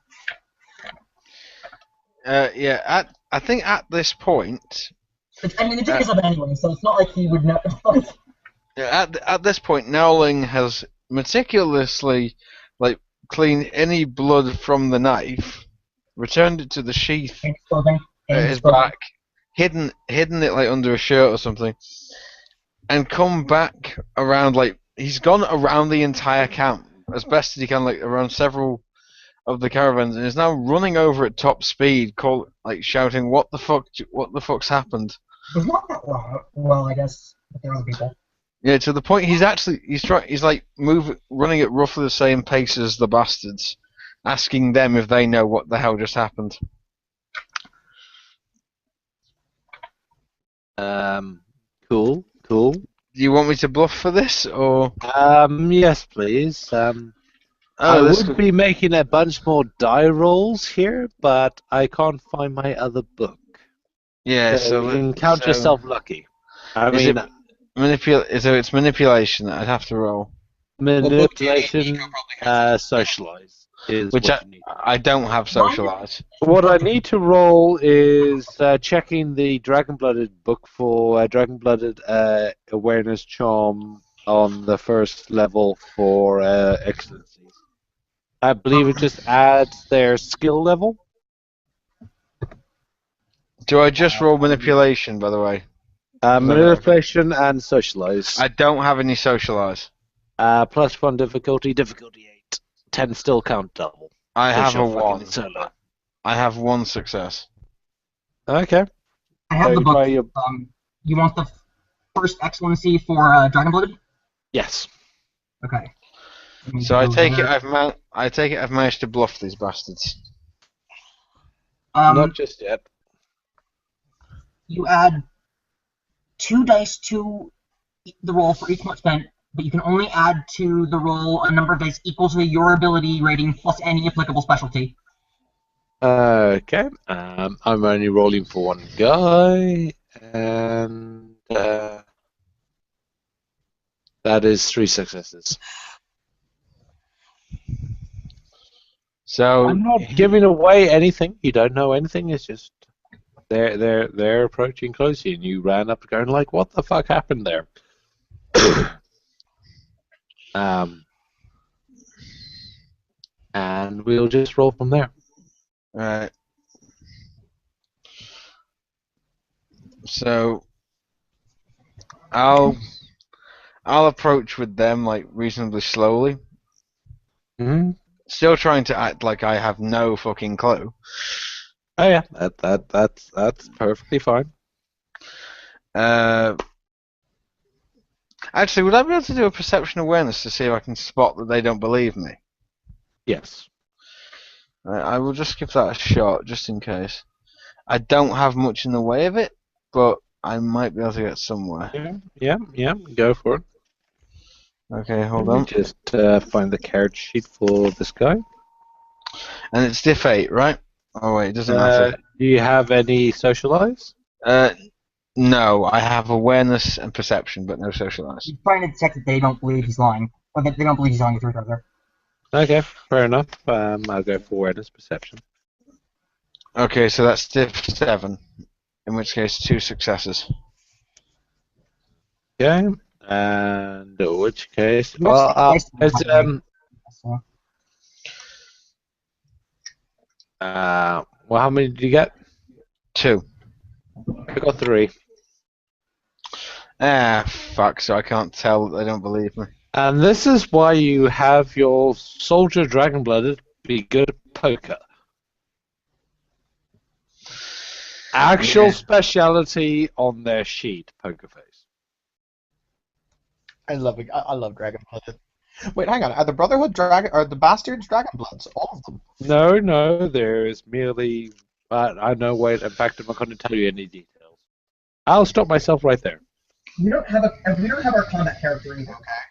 Yeah, I think at this point... I mean, the dude is up anyway, so it's not like he would know... at this point, Nowling has meticulously cleaned any blood from the knife, returned it to the sheath at his back, hidden it under a shirt or something, and come back around he's gone around the entire camp as best as he can, around several of the caravans and is now running over at top speed, shouting, "What the fuck? What the fuck's happened?" There's not that well, I guess, but there are other people. Yeah, to the point he's like running at roughly the same pace as the bastards, asking them if they know what the hell just happened. Cool, cool. Do you want me to bluff for this, or? Yes, please. I would be making a bunch more die rolls here, but I can't find my other book. Yeah, so you can count yourself lucky. I mean, so it's manipulation that I'd have to roll. Manipulation, socialize is which what you need. I don't have socialize. What I need to roll is checking the Dragon-Blooded book for Dragon-Blooded awareness charm on the first level for excellencies. I believe it just adds their skill level. Do I just roll manipulation, by the way? Manipulation and socialize. I don't have any socialize. +1 difficulty 8. 10 still count double. I have a 1. I have 1 success. Okay. I have the book. You want the first excellency for Dragon-Blooded? Yes. Okay. So I take it I've managed to bluff these bastards. Not just yet. You add 2 dice to the roll for each mark spent, but you can only add to the roll a number of dice equal to your ability rating plus any applicable specialty. Okay. I'm only rolling for one guy, and that is 3 successes. So I'm not giving away anything. You don't know anything. It's just they're approaching closely, and you ran up going like, "What the fuck happened there?" And we'll just roll from there. Right. So I'll approach with them like reasonably slowly. Mm-hmm. Still trying to act like I have no fucking clue. Oh yeah, that's perfectly fine. Actually, would I be able to do a perception awareness to see if I can spot that they don't believe me? Yes. I will just give that a shot, just in case. I don't have much in the way of it, but I might be able to get somewhere. Yeah, go for it. Okay, hold on. Just find the character sheet for this guy. And it's diff 8, right? Oh wait, it doesn't matter. Do you have any socialize? No, I have awareness and perception, but no socialize. He's trying to check that they don't believe he's lying, or that they don't believe he's telling the truth, rather. Okay, fair enough. I'll go for awareness perception. Okay, so that's diff 7, in which case 2 successes. Okay, and in which case, Well, how many did you get? 2. I got 3. Ah, fuck, so I can't tell that they don't believe me. And this is why you have your soldier dragon-blooded be good at poker. Actual speciality on their sheet, poker face. I love Dragon-Blooded. Wait, hang on. Are the Brotherhood are the bastards Dragon-Bloods? All of them? No. There is merely. I know. Wait. In fact, I'm not going to tell you any details. I'll stop myself right there. We don't have our combat character either. Okay.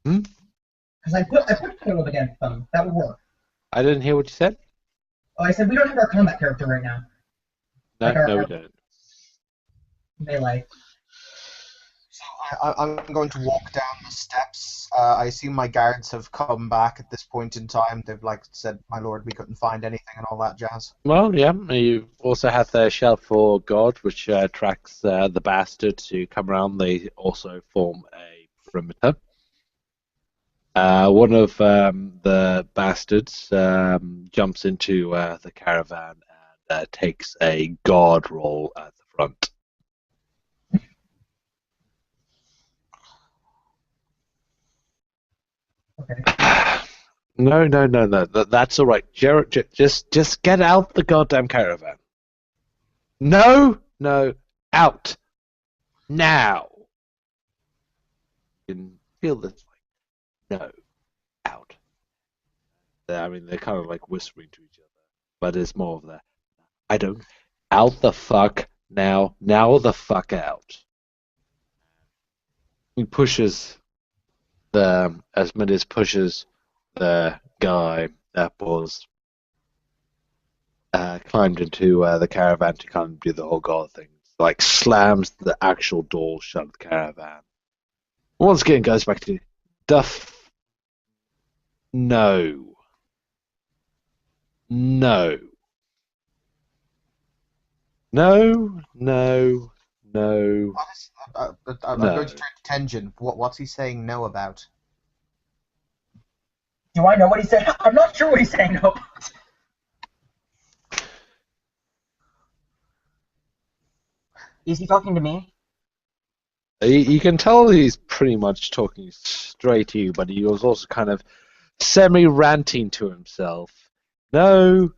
Because I put Caleb against them. That would work. I didn't hear what you said. Oh, I said we don't have our combat character right now. No, we don't. Melee. So I'm going to walk down the steps. I assume my guards have come back at this point in time. They've said, "My lord, we couldn't find anything," and all that jazz. Well, yeah. You also have the Shout for God, which attracts the bastard to come around. They also form a perimeter. One of the bastards jumps into the caravan and takes a guard roll at the front. Okay. No. That's all right. Jared, just get out the goddamn caravan. No, out now. You can feel this no, out. I mean, they're kind of like whispering to each other, but it's more of that. I don't. Out the fuck now. Now the fuck out. He pushes Asmodus pushes the guy that was climbed into the caravan to kind of do the whole god thing. Like slams the actual door shut of the caravan. Once again, goes back to Duff. No. No. No. No. No. I'm No. going to turn to Tenjin. What's he saying no about? Do I know what he's saying? I'm not sure what he's saying. No. Is he talking to me? You can tell he's pretty much talking straight to you, but he was also kind of semi-ranting to himself. No.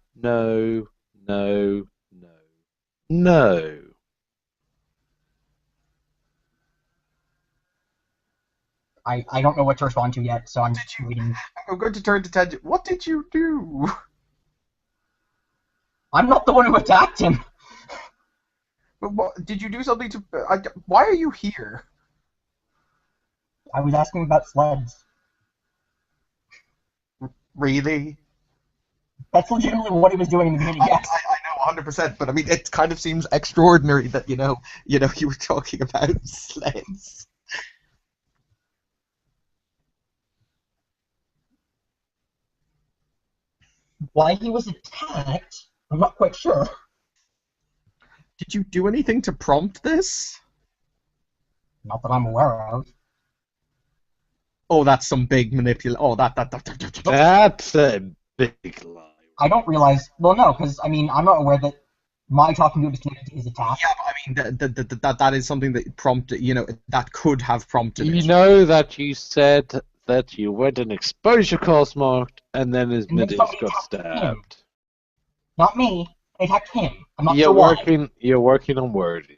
I don't know what to respond to yet, so I'm waiting. I'm going to turn to Tenjin. What did you do? I'm not the one who attacked him. Did you do something to... why are you here? I was asking about sleds. Really? That's legitimately what he was doing in the beginning, yes. I know 100%, but I mean, it kind of seems extraordinary that, you were talking about sleds. Why he was attacked, I'm not quite sure. Did you do anything to prompt this? Not that I'm aware of. Oh, that's some big manipulation. Oh, that. That's a big lie. I don't realize. Well, no, because I mean, I'm not aware that my talking to him is connected to his attack. Yeah, but I mean, that is something that prompted. That could have prompted. You know that you said that you went and exposed your course marked, and then his And then middies somebody got attacked him. stabbed. Not me. They attacked him. I'm not You're sure why. working on wording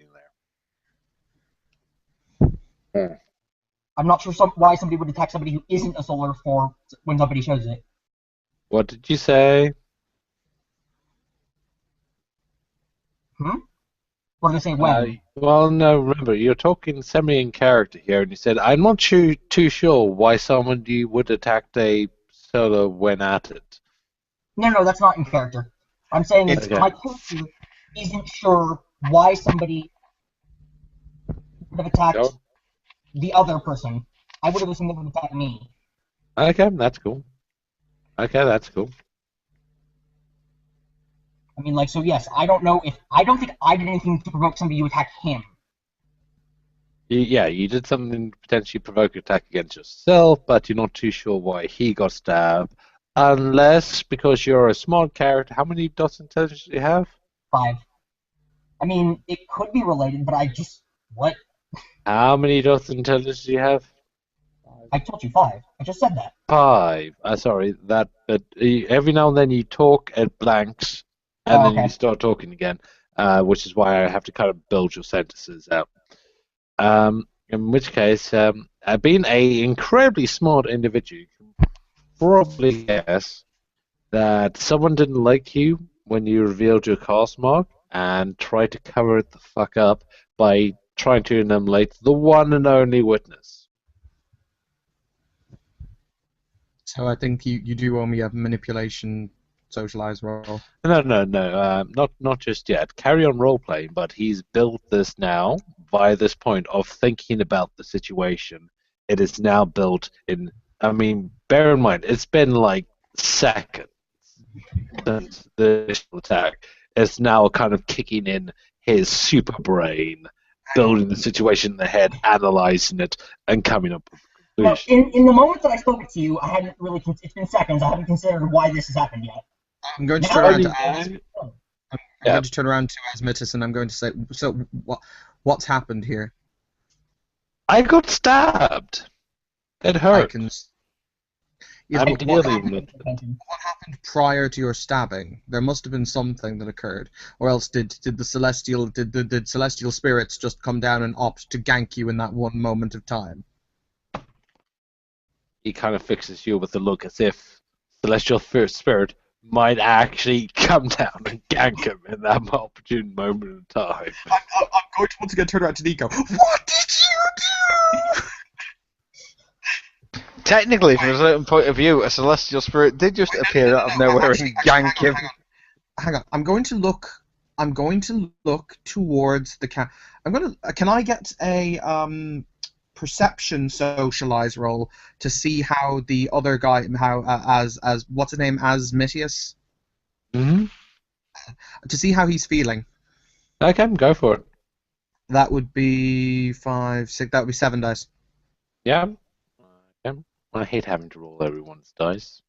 there. I'm not sure why somebody would attack somebody who isn't a solar for when somebody shows it. What did you say? What did I say when? Well, no, remember, you're talking semi in character here, and you said, I'm not too sure why somebody would attack a solo when at it. No, that's not in character. I'm saying that Okay. my character isn't sure why somebody would have attacked Go. the other person. I would have assumed they would attack me. Okay, that's cool. I mean, like, so yes, I don't think I did anything to provoke somebody to attack him. You did something to potentially provoke an attack against yourself, but you're not too sure why he got stabbed. Unless, because you're a smart character, how many dots intelligence do you have? 5. I mean, it could be related, but what? How many dots intelligence do you have? I told you 5. I just said that. 5. Sorry, but every now and then you talk at blanks, and then okay. you start talking again, which is why I have to kind of build your sentences out. In which case, being a incredibly smart individual, you can probably guess that someone didn't like you when you revealed your cast mark and tried to cover it the fuck up by trying to eliminate the one and only witness. So I think you do owe me a manipulation socialize roll. No, not just yet. Carry on role playing, but he's built this now by this point of thinking about the situation. It is now built in. I mean, bear in mind, it's been like seconds since the initial attack. It's now kind of kicking in his super brain, building the situation in the head, analyzing it, and coming up with a Now, conclusion. in the moment that I spoke it to you, I hadn't really. It's been seconds. I haven't considered why this has happened yet. I'm going to Now turn I around do. to I'm going to turn around to Asmitis and I'm going to say, so what's happened here? I got stabbed. It hurt. Yes, I'm but what dealing with what happened prior to your stabbing? There must have been something that occurred, or else did celestial spirits just come down and opt to gank you in that one moment of time? he kind of fixes you with a look as if Celestial Spirit might actually come down and gank him in that opportune moment in time. I'm going to once again turn around to Nico. What did you do? Technically, from a certain point of view, a celestial spirit did just appear out of nowhere and gank him. Hang on. I'm going to look towards the cat. Can I get a perception socialize roll to see how the other guy, as what's his name, Asmitius, Mm-hmm. to see how he's feeling. Okay, go for it. That would be 5, 6. That would be 7 dice. Yeah. Okay. I hate having to roll everyone's dice.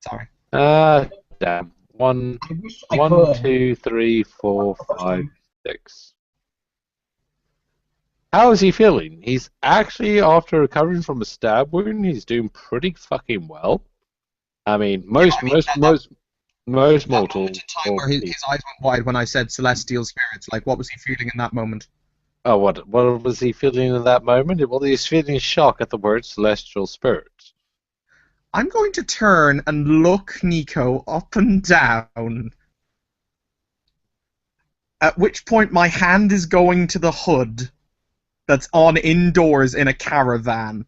Sorry. Damn. One, I wish I one, could. 2, 3, 4, 5, 6. How is he feeling? He's actually, after recovering from a stab wound, he's doing pretty fucking well. I mean, most mortals. Moment in time where his eyes went wide when I said celestial spirits. Like, what was he feeling in that moment? Oh, what was he feeling in that moment? Well, he was feeling shock at the word celestial spirits. I'm going to turn and look Nico up and down. At which point my hand is going to the hood that's on indoors in a caravan.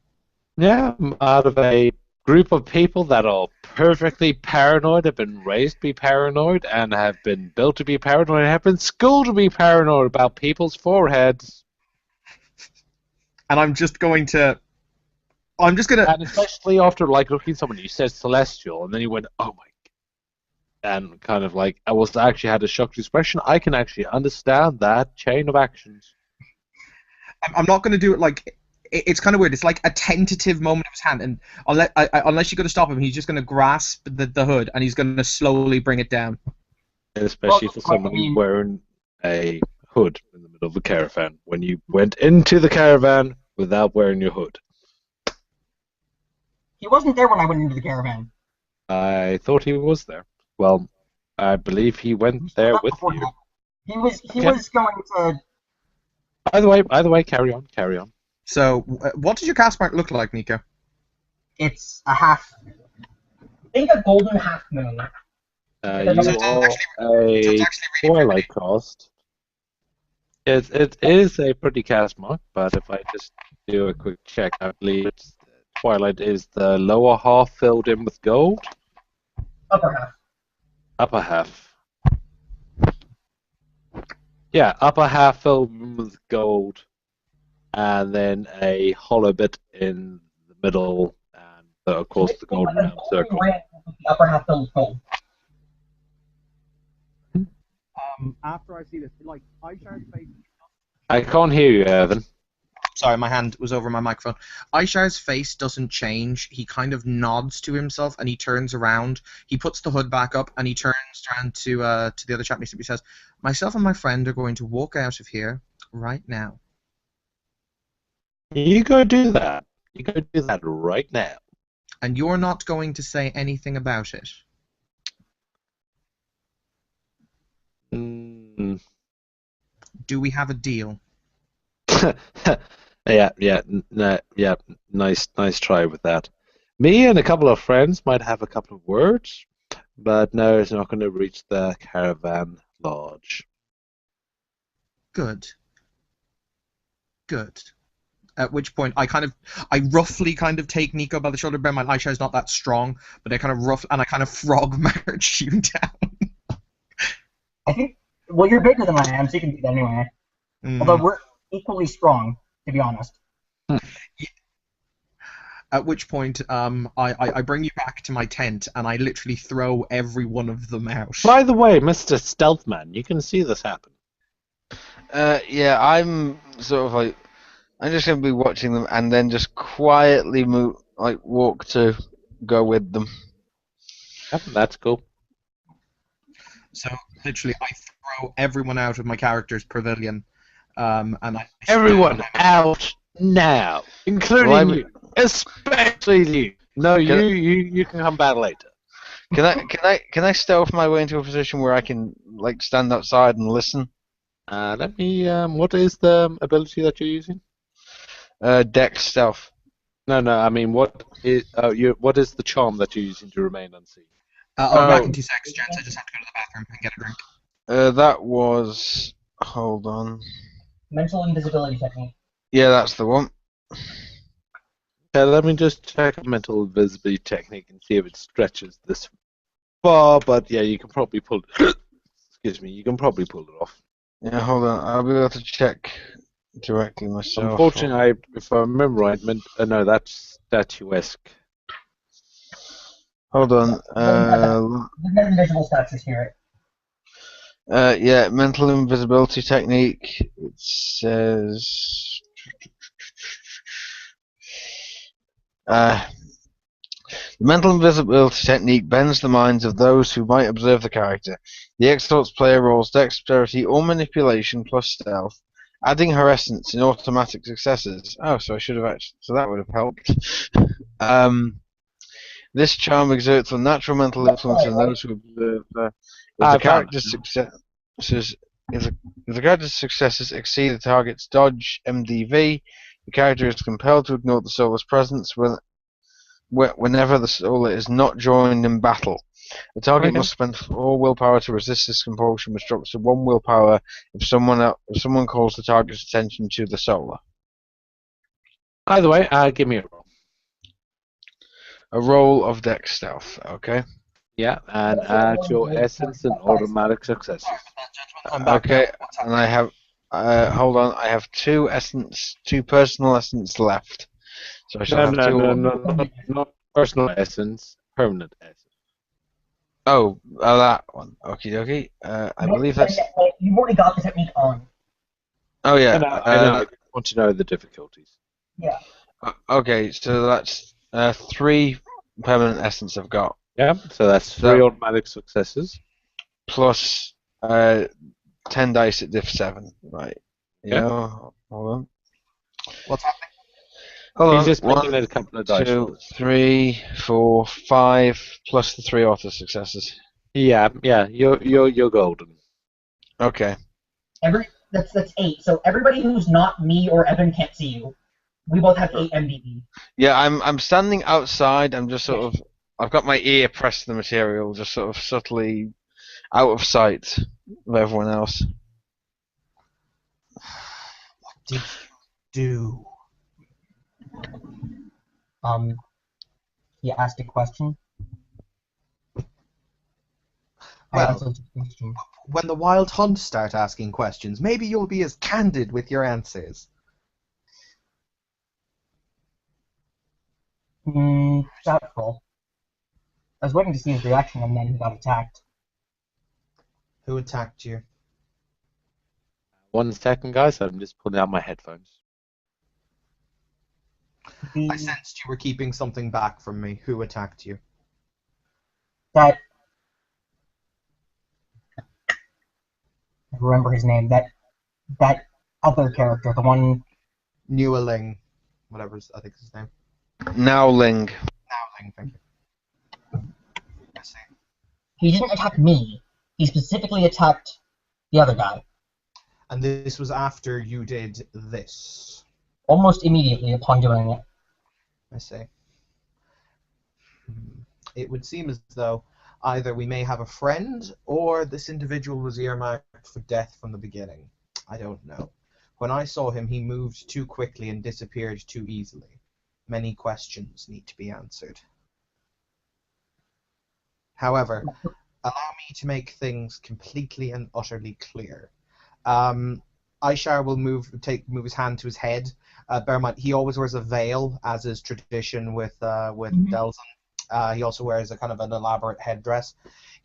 Yeah, out of a group of people that are perfectly paranoid, have been raised to be paranoid, and have been built to be paranoid, and have been schooled to be paranoid about people's foreheads. And I'm just gonna. And especially after looking at someone, you said celestial, and then you went, "Oh my!" And kind of I was actually had a shocked expression. I can actually understand that chain of actions. I'm not gonna do it it's kind of weird. It's like a tentative moment of his hand, and unless you're gonna stop him, he's just gonna grasp the hood and he's gonna slowly bring it down. Especially for someone wearing a hood in the middle of a caravan. When you went into the caravan without wearing your hood. He wasn't there when I went into the caravan. I thought he was there. Well, I believe he went there with you. He was going to. Either way, carry on. So, what does your cast mark look like, Nico? It's a half. Think a golden half moon. You are a Twilight cast. It is a pretty cast mark, but if I just do a quick check, I believe Twilight is the lower half filled in with gold. Upper half. Upper half. Yeah, upper half filled in with gold, and then a hollow bit in the middle, and of course the golden round circle. The upper half filled with gold. After I see this, Aishar's face. I can't hear you, Evan. Sorry, my hand was over my microphone. Aishar's face doesn't change. He kind of nods to himself and he turns around. He puts the hood back up and he turns around to the other chap next to him. He says, "Myself and my friend are going to walk out of here right now." You go do that. You go do that right now. And you're not going to say anything about it. Do we have a deal? Yeah, nice try with that. Me and a couple of friends might have a couple of words, but no, it's not going to reach the caravan lodge. Good. At which point, I roughly take Nico by the shoulder. Bear in mind, Aisha is not that strong, but I kind of frog march you down. I think. Well, you're bigger than I am, so you can do that anyway. Although we're equally strong, to be honest. At which point, I bring you back to my tent and I literally throw every one of them out. By the way, Mr. Stealthman, you can see this happen. Yeah, I'm sort of I'm just going to be watching them and then just quietly walk to go with them. Yep, that's cool. So, literally, I throw everyone out of my character's pavilion. Everyone out now, including you, especially you. No, Can, you can come back later. can I stealth my way into a position where I can like stand outside and listen? Let me. What is the ability that you're using? Dex stealth. No. I mean, what is what is the charm that you're using to remain unseen? I'll be back Oh. in 2 seconds, gents. I just have to go to the bathroom and get a drink. That was. Hold on. Mental invisibility technique. Yeah, that's the one. Okay, let me just check a mental invisibility technique and see if it stretches this far. But yeah, you can probably pull. Excuse me. You can probably pull it off. Yeah, hold on. I'll be able to check directly myself. Unfortunately, if I remember right, no, that's statuesque. Hold on. There's no invisible statues here. Yeah, mental invisibility technique. It says. The mental invisibility technique bends the minds of those who might observe the character. The Exalted player rolls dexterity or manipulation plus stealth, adding her essence in automatic successes. Oh, so I should have actually. So that would have helped. This charm exerts a natural mental influence on those who observe. If the character's successes exceed the target's dodge MDV, the character is compelled to ignore the solar's presence whenever the solar is not joined in battle. The target must spend 4 willpower to resist this compulsion, which drops to 1 willpower if someone calls the target's attention to the solar. Either way, give me a roll. A roll of dex stealth, okay? Yeah, and add your essence and automatic successes. Okay, and I have. Hold on, I have 2 personal essence left. So I shall have 2. Not personal essence, permanent essence. Oh, that one. Okie dokie. I believe that's. You've already got the technique on. Oh yeah. I know. I want to know the difficulties. Yeah. Okay, so that's 3 permanent essence I've got. Yeah, so that's 3 automatic successes. Plus 10 dice at diff 7, right? Yeah. Hold on. What's happening? Hold on. He's just making 1, a couple of dice. 2, 3, 4, 5, plus the 3 auto successes. Yeah, you're golden. Okay. That's 8. So everybody who's not me or Evan can't see you. We both have 8 MDB. Yeah, I'm standing outside. I'm just sort of. I've got my ear pressed to the material, just sort of subtly out of sight of everyone else. What did you do? He asked a question. Well, when the wild hunt start asking questions, maybe you'll be as candid with your answers. Doubtful. I was waiting to see his reaction and then he got attacked. Who attacked you? 1 second, guys. I'm just pulling out my headphones. I sensed you were keeping something back from me. Who attacked you? That... I remember his name. That other character, the one... Neweling. Whatever I think is his name. Nowling. Nowling, thank you. I see. He didn't attack me. He specifically attacked the other guy. And this was after you did this? Almost immediately upon doing it. I see. It would seem as though either we may have a friend, or this individual was earmarked for death from the beginning. I don't know. When I saw him, he moved too quickly and disappeared too easily. Many questions need to be answered. However, allow me to make things completely and utterly clear. Aishar will move his hand to his head. Bear in mind, he always wears a veil, as is tradition with Delzin. He also wears a kind of an elaborate headdress.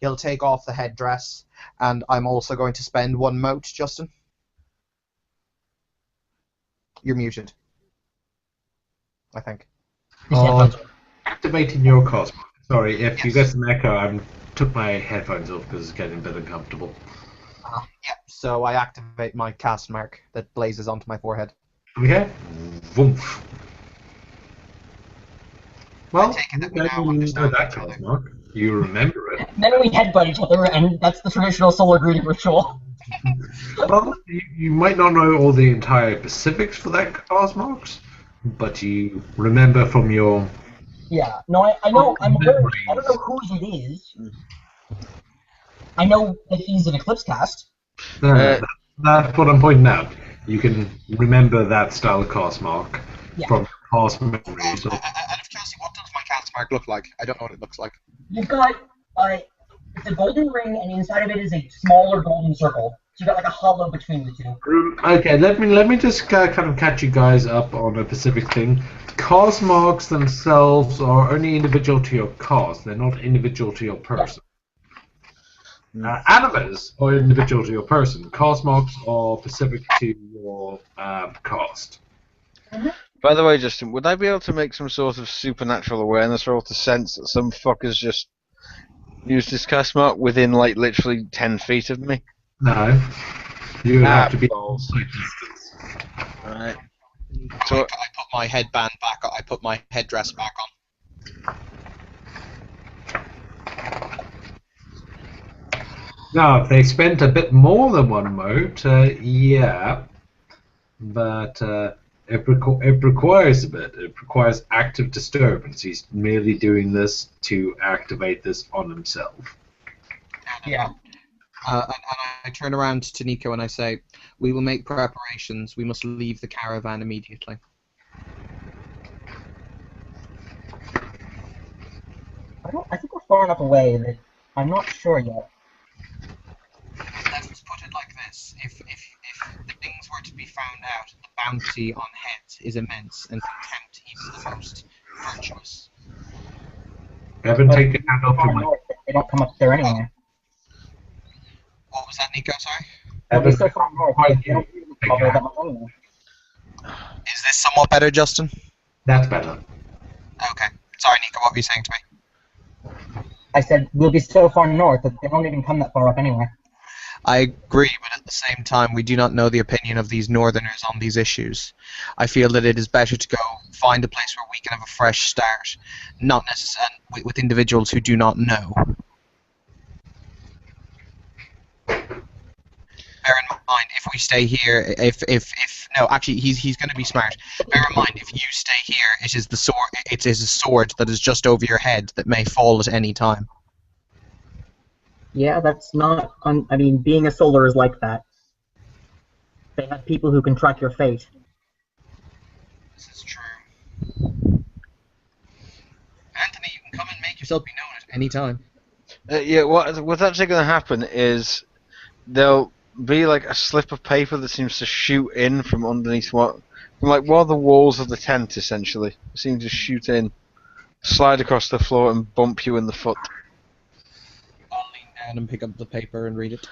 He'll take off the headdress, and I'm also going to spend 1 mote, Justin. You're muted, I think. Activating your cosmos. Sorry, if you Yes. get an echo, I took my headphones off because it's getting a bit uncomfortable. Yeah, so I activate my cast mark that blazes onto my forehead. Okay. Woof. Well, take it that we then now you know understand that each other. Cosmark. You remember it. Then we headbutt each other, and that's the traditional solar greeting ritual. Well, you might not know all the entire specifics for that Cosmarks, but you remember from your Yeah, no, I know, I'm aware, I don't memories. know whose it is. I know that he's an Eclipse cast. That's what I'm pointing out. You can remember that style of Cosmark Yeah. from past memories. Out of curiosity, what does my Castmark look like? I don't know what it looks like. You've got, it's a golden ring, and inside of it is a smaller golden circle. So you've got like a hollow between the two. Okay, let me just kind of catch you guys up on a specific thing. Cosmarks themselves are only individual to your cast. They're not individual to your person. Animas are individual to your person. Cosmarks are specific to your cast. By the way, Justin, would I be able to make some sort of supernatural awareness roll to sense that some fuckers just used this cast mark within, like, literally 10 feet of me? No. You would have to be balls. sight distance. Right. So I put my headband back on. I put my headdress back on. Now, if they spent a bit more than one mote, yeah. But it requires a bit. It requires active disturbance. He's merely doing this to activate this on himself. Yeah. And I turn around to Nico and I say, "We will make preparations. We must leave the caravan immediately." I think we're far enough away that I'm not sure yet. Let's put it like this: if things were to be found out, the bounty on heads is immense, and contempt even the most virtuous. Haven't taken hand off Far your mic. north, they don't come up there anyway. What was that, Nico? Sorry. They'll be so far north, they don't really cover that much anyway. Is this somewhat better, Justin? That's better. Okay. Sorry, Nico. What were you saying to me? I said we'll be so far north that they don't even come that far up anyway. I agree, but at the same time, we do not know the opinion of these northerners on these issues. I feel that it is better to go find a place where we can have a fresh start, not necessarily with individuals who do not know. Bear in mind, if we stay here, no, actually, he's going to be smart. Bear in mind, if you stay here, it is the sword. It is a sword that is just over your head that may fall at any time. Yeah, that's not. I mean, being a solar is like that. They have people who can track your fate. This is true. Anthony, you can come and make yourself be known at any time. Yeah, what's actually going to happen is there'll be like a slip of paper that seems to shoot in from underneath from like one of the walls of the tent, essentially. It seems to shoot in, slide across the floor, and bump you in the foot. I'll lean down and pick up the paper and read it.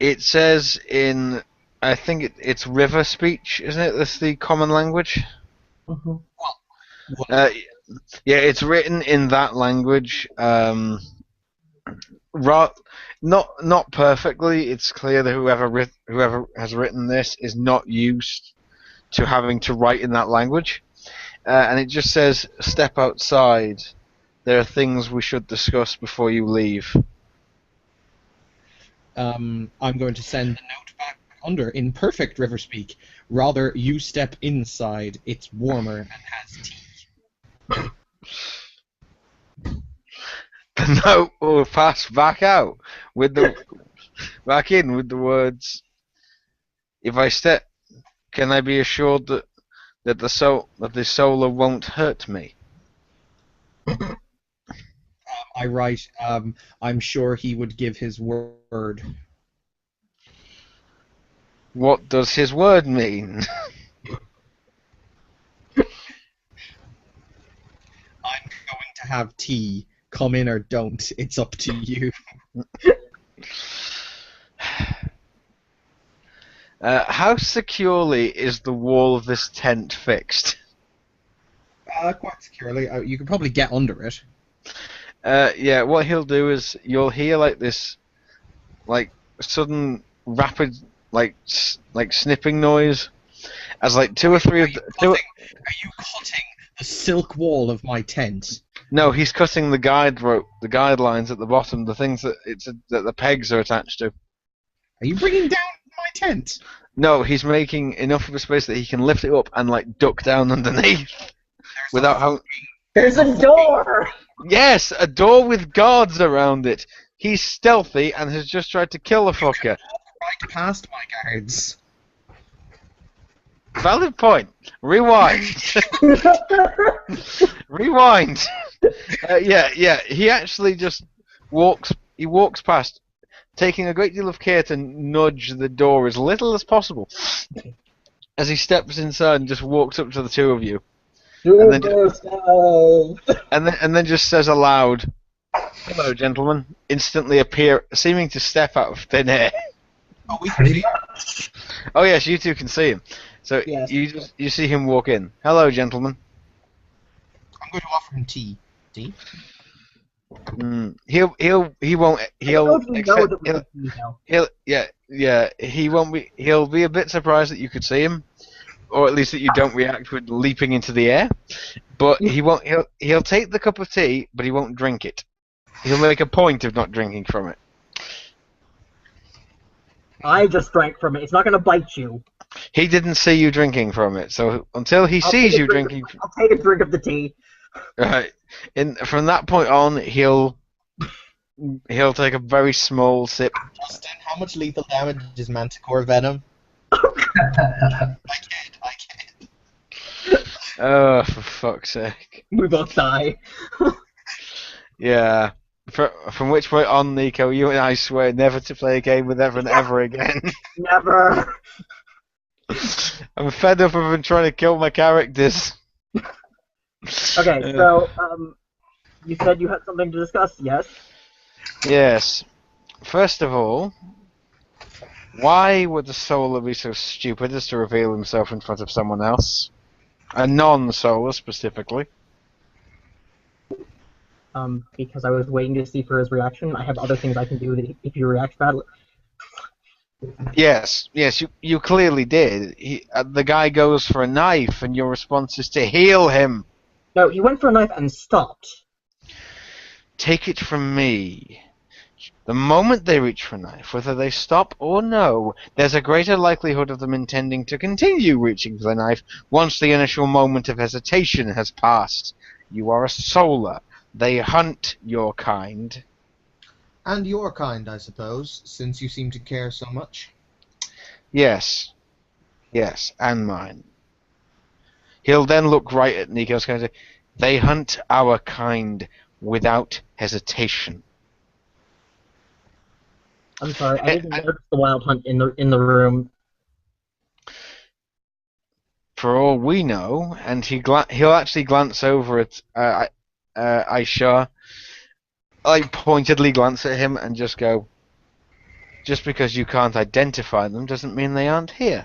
It says in, I think it's river speech, isn't it? That's the common language. Mm-hmm. Yeah, it's written in that language. Not perfectly. It's clear that whoever has written this is not used to having to write in that language, and it just says, "Step outside. There are things we should discuss before you leave." I'm going to send the note back under in perfect river speak. Rather, you step inside. It's warmer and has tea. The note will pass back out back in with the words, "If I step, can I be assured that the solar won't hurt me?" I write, I'm sure he would give his word. What does his word mean? I'm going to have tea. Come in or don't. It's up to you. How securely is the wall of this tent fixed? Quite securely. You could probably get under it. Yeah, what he'll do is you'll hear like this, like sudden rapid, like snipping noise, as like two or three of the Are you cutting the silk wall of my tent. No, he's cutting the guide rope, the guidelines at the bottom, the things that that the pegs are attached to. Are you bringing down my tent? No, he's making enough of a space that he can lift it up and like duck down underneath without having. There's a door! Yes, a door with guards around it. He's stealthy and has just tried to kill a fucker. Right past my guards. Valid point. Rewind. Rewind. Yeah. He actually just walks. He walks past, taking a great deal of care to nudge the door as little as possible. As he steps inside and just walks up to the two of you, and then just says aloud, "Hello, gentlemen." Instantly seeming to step out of thin air. Oh, we can see. Oh yes, you two can see him. So Yes. you see him walk in. Hello, gentlemen. I'm going to offer him tea. Tea? He won't I don't know if you know that accept. we know. He won't be. He'll be a bit surprised that you could see him, or at least that you don't react with leaping into the air. But he won't. He'll take the cup of tea, but he won't drink it. He'll make a point of not drinking from it. I just drank from it. It's not going to bite you. He didn't see you drinking from it, so until he sees you drinking, I'll take a drink of the tea. right, from that point on, he'll take a very small sip. Justin, how much lethal damage is Manticore Venom? I can't. Oh, for fuck's sake! We both die. Yeah. From which point on, Nico, you and I swear never to play a game with Evan ever again. Never. I'm fed up of him trying to kill my characters. Okay, so, you said you had something to discuss, yes? Yes. First of all, why would the Solar be so stupid as to reveal himself in front of someone else? A non-Solar, specifically. Because I was waiting to see for his reaction. I have other things I can do that if he reacts badly. Yes, you clearly did. The guy goes for a knife, and your response is to heal him. No, he went for a knife and stopped. Take it from me. The moment they reach for a knife, whether they stop or no, there's a greater likelihood of them intending to continue reaching for the knife once the initial moment of hesitation has passed. You are a Solar. They hunt your kind. And your kind, I suppose, since you seem to care so much. Yes, and mine. He'll then look right at Nico's kind and say, "They hunt our kind without hesitation." I'm sorry, I didn't notice the wild hunt in the room. For all we know, and he'll actually glance over at Aisha, like pointedly glance at him and just go, "Just because you can't identify them doesn't mean they aren't here."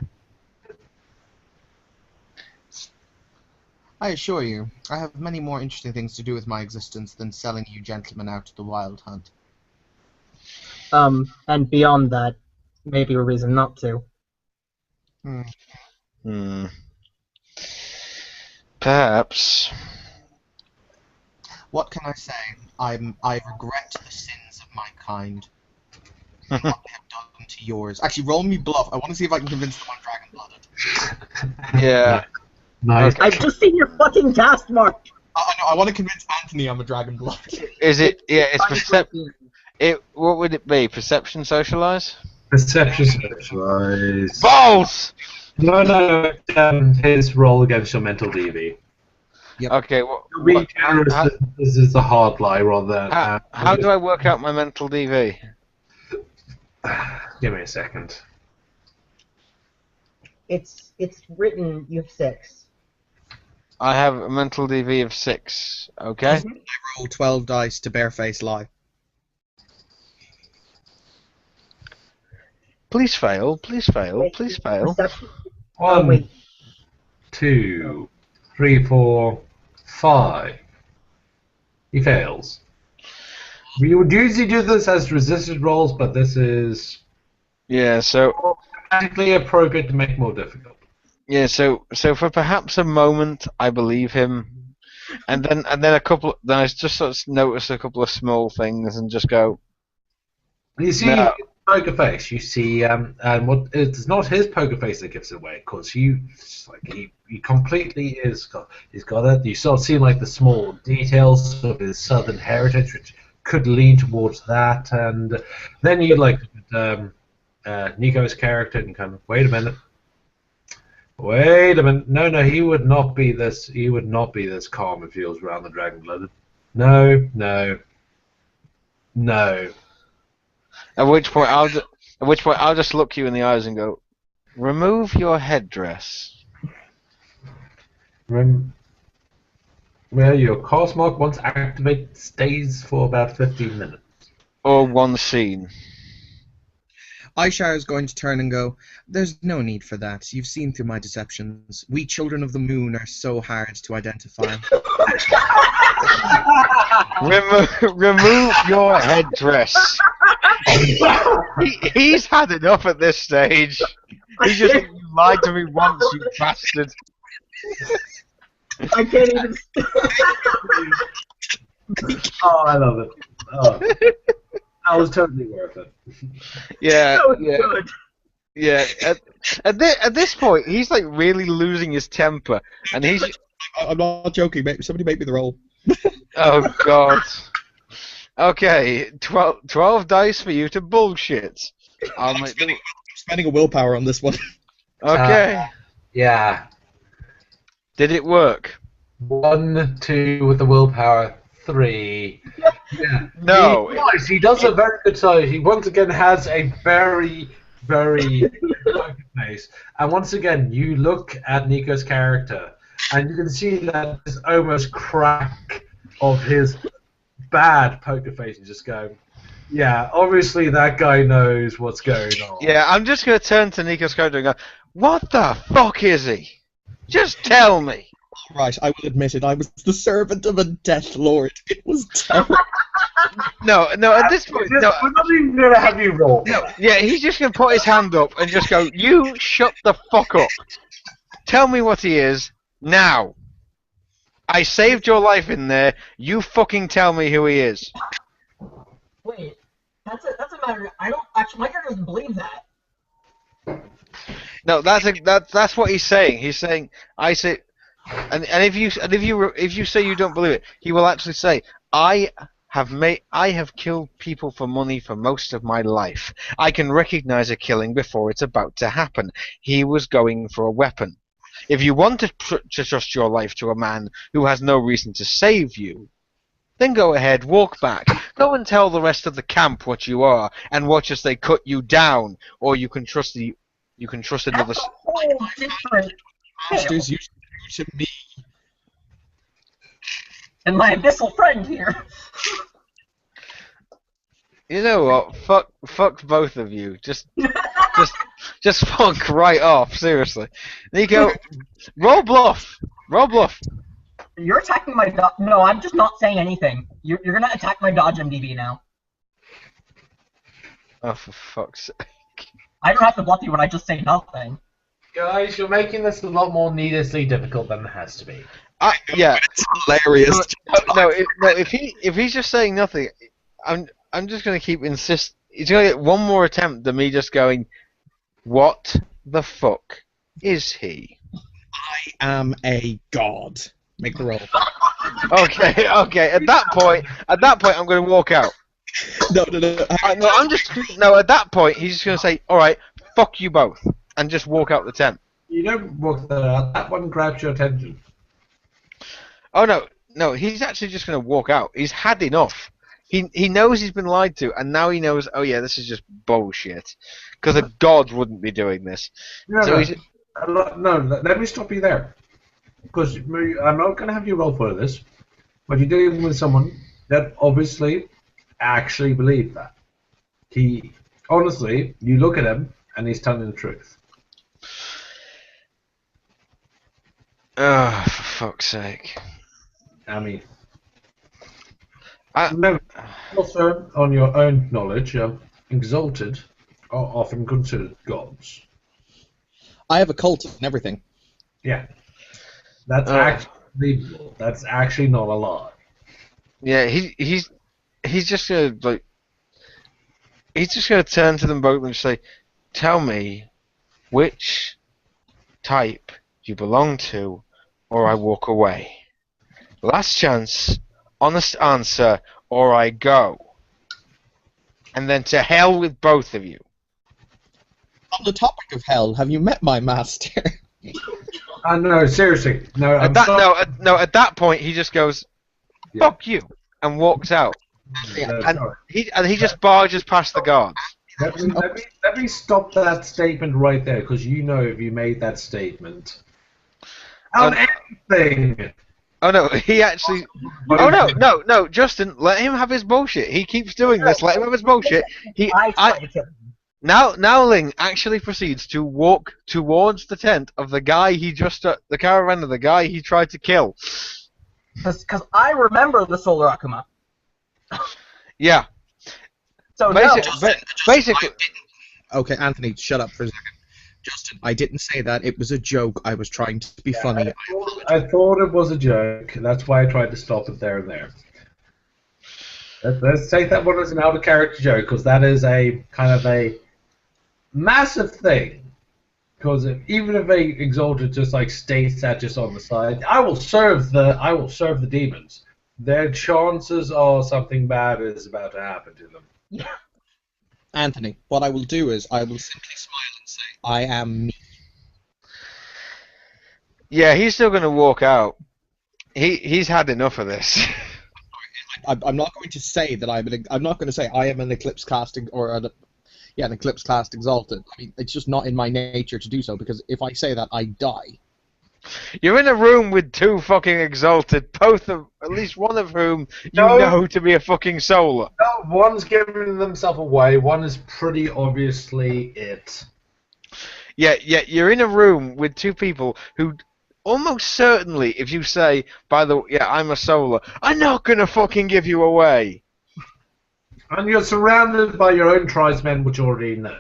I assure you, I have many more interesting things to do with my existence than selling you gentlemen out to the wild hunt. And beyond that, maybe a reason not to. Perhaps. What can I say? I regret the sins of my kind. What they have done to yours. Actually, roll me bluff. I want to see if I can convince them I'm dragon-blooded. Yeah. Nice. I've just seen your fucking task mark! I want to convince Anthony I'm a dragon-blooded. Is it? Yeah, it's perception. What would it be? Perception socialize? Perception specialize. Balls! No. His roll against your mental DV. Yep. Okay. This is a hard lie rather than. How do I work out my mental DV? Give me a second. It's written you have 6. I have a mental DV of 6. Okay. Roll 12 dice to bareface lie. Please fail. Please fail. Please fail. Perception? 1, wait. 2, 3, 4, 5. He fails. We would usually do this as resisted rolls, but this is Yeah. So. practically appropriate to make more difficult. Yeah. So for perhaps a moment, I believe him. then a couple. Then I just sort of notice a couple of small things and just go, You see, no. poker face. You see, and what it's not his poker face that gives it away, because he completely is. He's got it. You sort of see like the small details of his southern heritage, which could lean towards that, and then you like Nico's character and kind of wait a minute. Wait a minute. No, he would not be this. He would not be this calm if he was around the dragon blooded. No. At which point I'll just look you in the eyes and go, remove your headdress. Well, your Cosmog once activated stays for about 15 minutes. Or one scene. Aishar is going to turn and go, there's no need for that. You've seen through my deceptions. We children of the moon are so hard to identify. Remove your headdress. He's had enough at this stage. He just you lied to me once, you bastard. I can't even. Oh, I love it. Oh. That was totally worth it. Yeah, That was yeah. good. Yeah, at this point, he's like really losing his temper, and he's. I'm not joking, mate. Somebody make me the roll. Oh God. Okay, 12 dice for you to bullshit. I'll make them. I'm spending a willpower on this one. Okay. Yeah. Did it work? 1, 2 with the willpower, 3. Yeah. No. He does a very good size. He once again has a very, very poker face. And once again, you look at Nico's character, and you can see that this almost crack of his bad poker face and just go, yeah, obviously that guy knows what's going on. Yeah, I'm just going to turn to Nico's character and go, what the fuck is he? Just tell me. Right, I will admit it. I was the servant of a Death Lord. It was terrible. No, at this point, no. We're not even going to have you roll. No, yeah, he's just going to put his hand up and just go, you shut the fuck up. Tell me what he is, now. I saved your life in there, you fucking tell me who he is. Wait, that's a matter. I don't actually. My character doesn't believe that. No, that's what he's saying. He's saying, I say, and if you say you don't believe it, he will actually say, I have killed people for money for most of my life. I can recognize a killing before it's about to happen. He was going for a weapon. If you want to trust your life to a man who has no reason to save you, then go ahead, walk back. Go and tell the rest of the camp what you are, and watch as they cut you down. Or you can trust another. That's a whole different. Masters used to me. And my abyssal friend here. You know what? Fuck both of you. Just fuck right off. Seriously, Nico, roll bluff. Roll bluff. You're attacking my dodge. No, I'm just not saying anything. You're gonna attack my dodge MDB now. Oh, for fuck's sake. I don't have to bluff you when I just say nothing. Guys, you're making this a lot more needlessly difficult than it has to be. Yeah. It's hilarious. If he's just saying nothing, I'm just gonna keep insist. He's gonna get one more attempt than me just going, what the fuck is he? I am a god. Make the roll. Okay. At that point, I'm going to walk out. No. At that point, he's just going to say, "All right, fuck you both," and just walk out the tent. You don't walk that out. That one grabs your attention. Oh no, he's actually just going to walk out. He's had enough. He knows he's been lied to, and now he knows. Oh yeah, this is just bullshit. Because a god wouldn't be doing this. No, let me stop you there. Because I'm not going to have you roll for this, but you're dealing with someone that obviously actually believed that. Honestly, you look at him and he's telling the truth. Oh, for fuck's sake. I mean, also on your own knowledge, Exalted are often considered gods. I have a cult and everything. Yeah. That's unbelievable. That's actually not a lot. Yeah, he's just gonna he's just gonna turn to them both and say, "Tell me which type you belong to, or I walk away. Last chance, honest answer, or I go. And then to hell with both of you." On the topic of hell, have you met my master? No, seriously. No, I'm At that sorry. at that point he just goes, Yeah. "Fuck you," and walks out. No, And sorry. he just barges past the guards. Let me stop that statement right there, because you know if you made that statement on anything. Oh no, he actually. Oh no, Justin, let him have his bullshit. He keeps doing this. Let him have his bullshit. I tried to kill him. Now Ling actually proceeds to walk towards the tent of the guy the caravan of the guy he tried to kill. Because I remember the Solar Akuma. Yeah, So basically. Okay, Anthony, shut up for a second. Justin, I didn't say that. It was a joke. I was trying to be funny. I thought it was a joke. That's why I tried to stop it there and there. Let's take that one as an out of character joke, because that is a kind of a massive thing. Because even if a Exalted just like states that just on the side, I will serve the demons. Their chances are something bad is about to happen to them. Anthony, what I will do is I will simply smile and say, I am me. Yeah, he's still going to walk out. He's had enough of this. I'm not going to say that I'm not going to say I am an Eclipse casting or an Eclipse cast Exalted. I mean, it's just not in my nature to do so, because if I say that, I die. You're in a room with two fucking Exalted, at least one of whom you No. know to be a fucking Solar. No, one's giving themselves away. One is pretty obviously it. Yeah, you're in a room with two people who almost certainly, if you say, by the way, yeah, I'm a Solar, I'm not gonna fucking give you away. And you're surrounded by your own tribesmen, which you already know.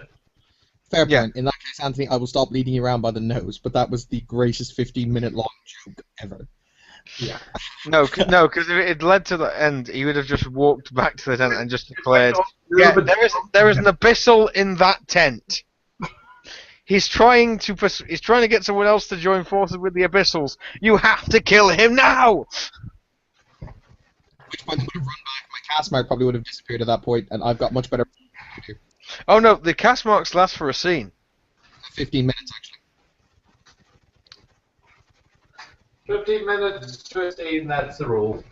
Fair Yeah. point. In that case, Anthony, I will stop leading you around by the nose, but that was the greatest 15-minute long joke ever. Yeah. No, because if it led to the end, he would have just walked back to the tent and just declared, "Yeah, there is an abyssal in that tent." He's trying to get someone else to join forces with the abyssals. You have to kill him now. At which point, I would have run back. My cast mark probably would have disappeared at that point, and I've got much better. Oh no, the cast marks last for a scene. 15 minutes actually. 15 minutes, 15, that's the rule.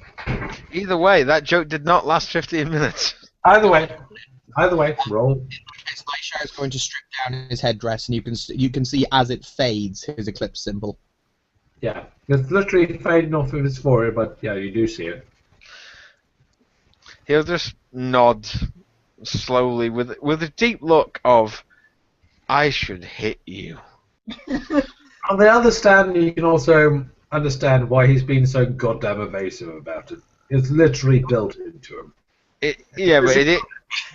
Either way, that joke did not last 15 minutes. Either way, roll. Aishar is going to strip down his headdress, and you can see as it fades his eclipse symbol. Yeah, it's literally fading off of his forehead, but yeah, you do see it. He'll just nod slowly with a deep look of, "I should hit you." On the other stand, you can also understand why he's been so goddamn evasive about it. It's literally built into him. But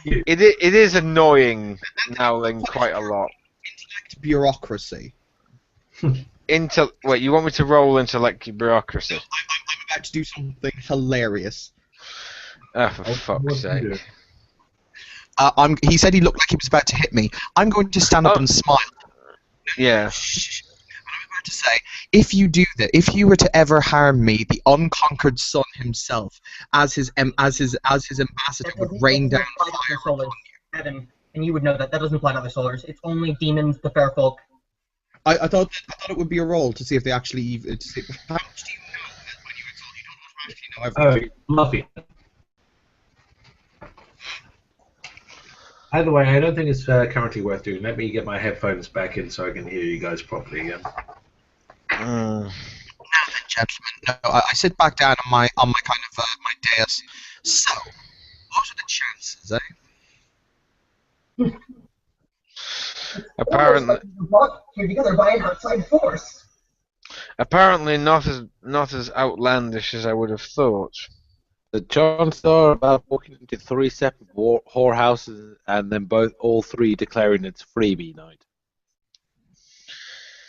it is annoying Nowling quite a lot. Bureaucracy. Wait, you want me to roll intellect bureaucracy? I'm about to do something hilarious. Oh, for fuck's sake. He said he looked like he was about to hit me. I'm going to stand up and smile. Yeah. I'm about to say, if you do that, if you were to ever harm me, the unconquered sun himself, as his ambassador, would rain down fire upon you. Evan, and you would know that doesn't apply to other solars. It's only demons, the fair folk. I thought it would be a roll to see if they actually how much do you know that when you exalt? You don't automatically know everything. Muffy. Either way, I don't think it's currently worth doing. Let me get my headphones back in so I can hear you guys properly again. Now then, gentlemen, no, I sit back down on my kind of my dais. So, what are the chances, eh? Apparently, Brought here together by an outside force. apparently not as outlandish as I would have thought. The chances are about walking into three separate whorehouses and then all three declaring it's freebie night.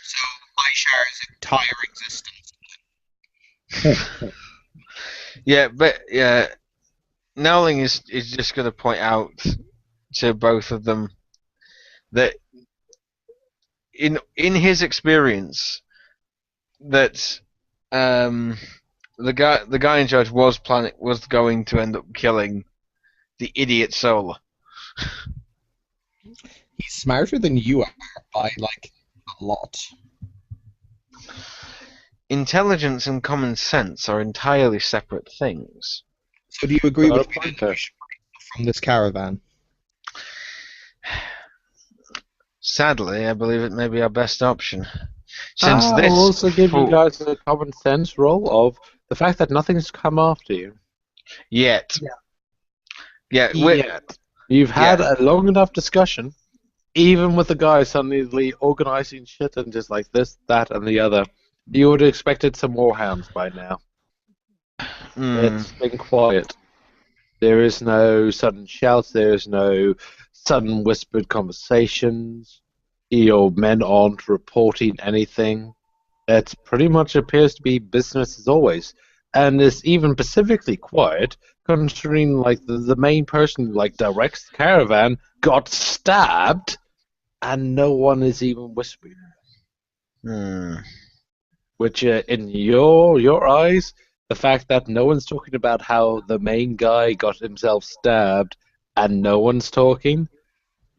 So, Aishar's entire existence. Yeah, but yeah, Nowling is just going to point out to both of them that in his experience that the guy in charge was going to end up killing the idiot Solar. He's smarter than you are by like a lot. Intelligence and common sense are entirely separate things. So do you agree Got with a me point that there. we should from this caravan? Sadly, I believe it may be our best option. Since I'll this also give you guys a common sense roll of the fact that nothing's come after you yet. Yeah. Yeah, yet. You've had a long enough discussion, even with the guy suddenly organizing shit and just like this, that, and the other. You would have expected some more hounds by now. It's been quiet. There is no sudden shouts. There is no sudden whispered conversations. Your men aren't reporting anything. It pretty much appears to be business as always, and it's even specifically quiet, considering like the main person like directs the caravan got stabbed, and no one is even whispering. Which, in your eyes, the fact that no one's talking about how the main guy got himself stabbed, and no one's talking,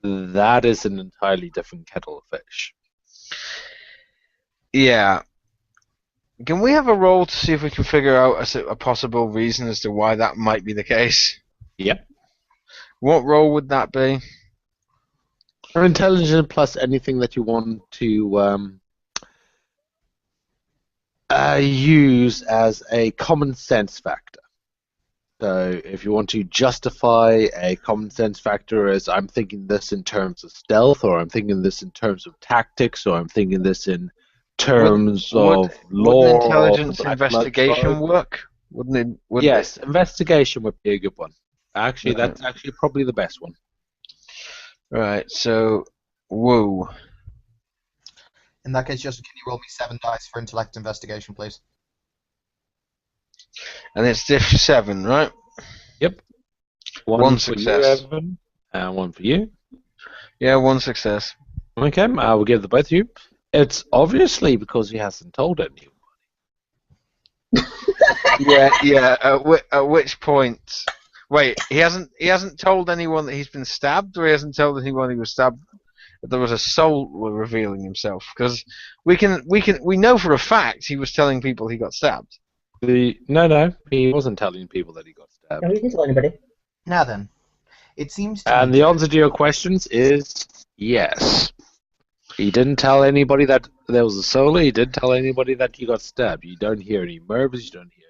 that is an entirely different kettle of fish. Yeah. Can we have a roll to see if we can figure out a possible reason as to why that might be the case? Yep. What role would that be? Or intelligence plus anything that you want to use as a common sense factor. So if you want to justify a common sense factor as I'm thinking this in terms of stealth, or I'm thinking this in terms of tactics, or I'm thinking this in terms of lore wouldn't intelligence or the Black Blood investigation tribe. work? Wouldn't it? Yes, investigation would be a good one. Actually, Right. that's actually probably the best one. Right. So, woo. In that case, Justin, can you roll me 7 dice for intellect investigation, please? And it's diff 7, right? Yep. One for you, success. Evan, and one for you. Yeah, 1 success. Okay, I will give the both of you. It's obviously because he hasn't told anyone. Yeah. At which point? Wait, he hasn't told anyone that he's been stabbed, or he hasn't told anyone he was stabbed. That there was a soul revealing himself, because we know for a fact he was telling people he got stabbed. No, he wasn't telling people that he got stabbed. No, he didn't tell anybody. Now then, it seems to And me the answer to your questions is yes. He didn't tell anybody that there was a solo. He didn't tell anybody that you got stabbed. You don't hear any murmurs. You don't hear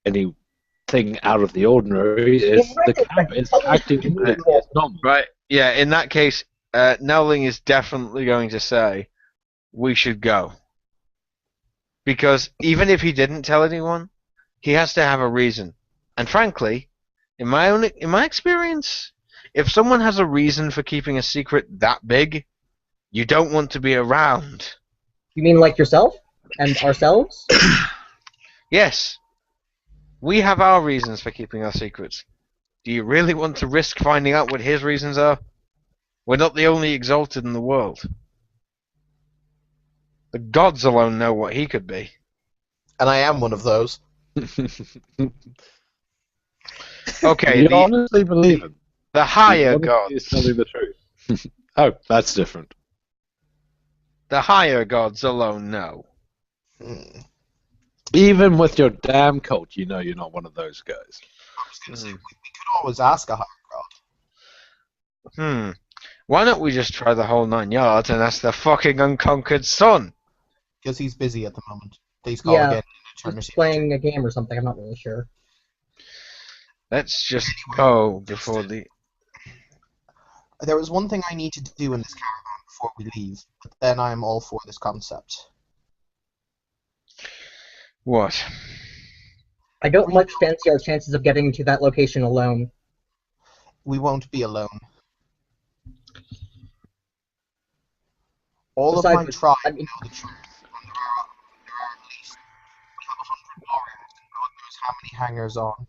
anything out of the ordinary. The camp is acting completely as normal. Right. Yeah. In that case, Nowling is definitely going to say we should go, because even if he didn't tell anyone, he has to have a reason. And frankly, in my experience, if someone has a reason for keeping a secret that big, you don't want to be around. You mean like yourself and ourselves? Yes. We have our reasons for keeping our secrets. Do you really want to risk finding out what his reasons are? We're not the only Exalted in the world. The gods alone know what he could be. And I am one of those. Okay, You honestly believe him. the higher He's gods. telling the truth. Oh, that's different. The higher gods alone know. Even with your damn coat, you know you're not one of those guys. I was going to say, we could always ask a higher god. Why don't we just try the whole 9 yards and ask the fucking unconquered sun? Because he's busy at the moment. Please call Yeah. again. He's playing a game or something, I'm not really sure. Let's just go before the... There is one thing I need to do in this caravan before we leave, but then I am all for this concept. What? I don't much fancy our chances of getting to that location alone. We won't be alone. All Besides, of my tribe I mean- know the truth, and there are at least 100 warriors in how many hangers on?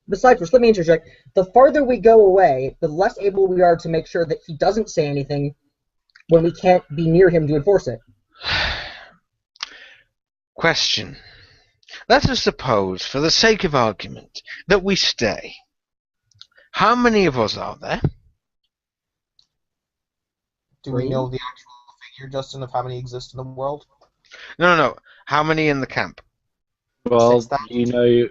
Besides which, let me interject. The farther we go away, the less able we are to make sure that he doesn't say anything when we can't be near him to enforce it. Question. Let us suppose, for the sake of argument, that we stay. How many of us are there? Do we Three? know the actual figure, Justin, of how many exist in the world? No. How many in the camp? Well, 6,000.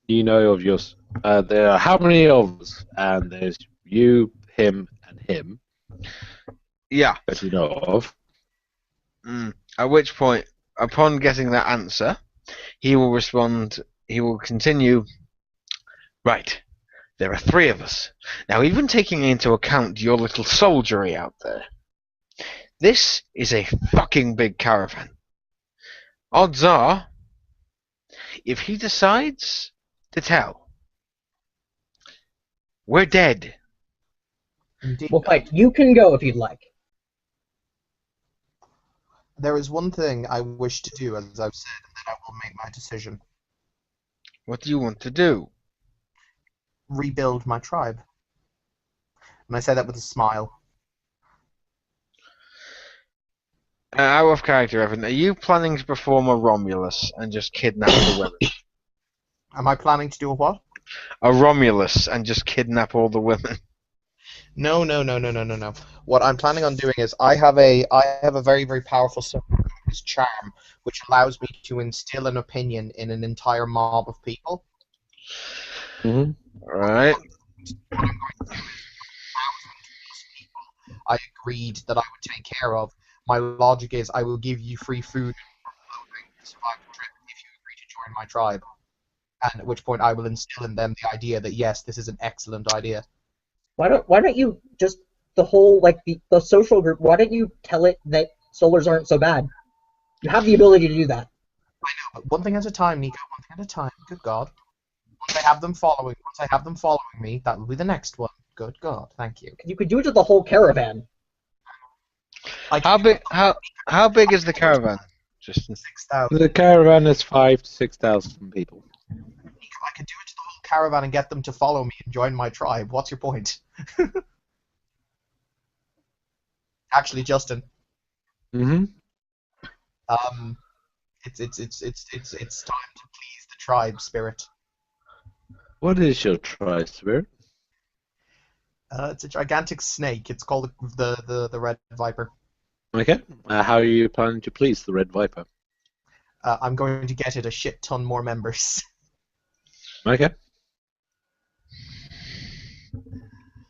you know of yours. There are how many of us? And there's you, him, and him Yeah. that you know of. At which point, upon getting that answer, he will respond. He will continue. Right. There are 3 of us. Now, even taking into account your little soldiery out there, this is a fucking big caravan. Odds are, if he decides to tell, we're dead. Indeed. Well, fine. You can go if you'd like. There is one thing I wish to do, as I've said, and then I will make my decision. What do you want to do? Rebuild my tribe. And I say that with a smile. Out of character, Evan, are you planning to perform a Romulus and just kidnap the women? Am I planning to do a what? A Romulus and just kidnap all the women? No. What I'm planning on doing is I have a very, very powerful subconscious charm, which allows me to instill an opinion in an entire mob of people. Mm-hmm. Right. I agreed that I would take care of. My logic is I will give you free food and survive the trip if you agree to join my tribe. And at which point I will instill in them the idea that yes, this is an excellent idea. Why don't you just the whole the social group? Why don't you tell it that solars aren't so bad? You have the ability to do that. I know, but one thing at a time, Nico. One thing at a time. Good God. Once I have them following me, that will be the next one. Good God, thank you. You could do it to the whole caravan. How big is the caravan? Just 6,000. The caravan is 5,000 to 6,000 people. I could do it to the whole caravan and get them to follow me and join my tribe. What's your point? Actually, Justin, Mm-hmm. it's time to please the tribe spirit. What is your tri spirit? It's a gigantic snake. It's called the red viper. Okay. How are you planning to please the Red Viper? I'm going to get it a shit ton more members. Okay.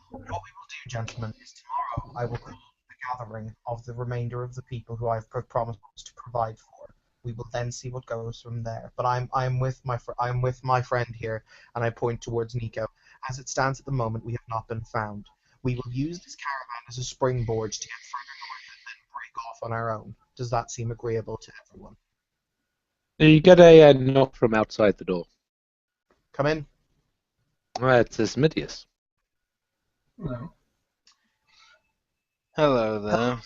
What we will do, gentlemen, is tomorrow I will call the gathering of the remainder of the people who I've promised to provide for. We will then see what goes from there. But I'm with my friend here, and I point towards Nico. As it stands at the moment, we have not been found. We will use this caravan as a springboard to get further north and then break off on our own. Does that seem agreeable to everyone? You get a knock from outside the door. Come in. It's Asmidius. No. hello there.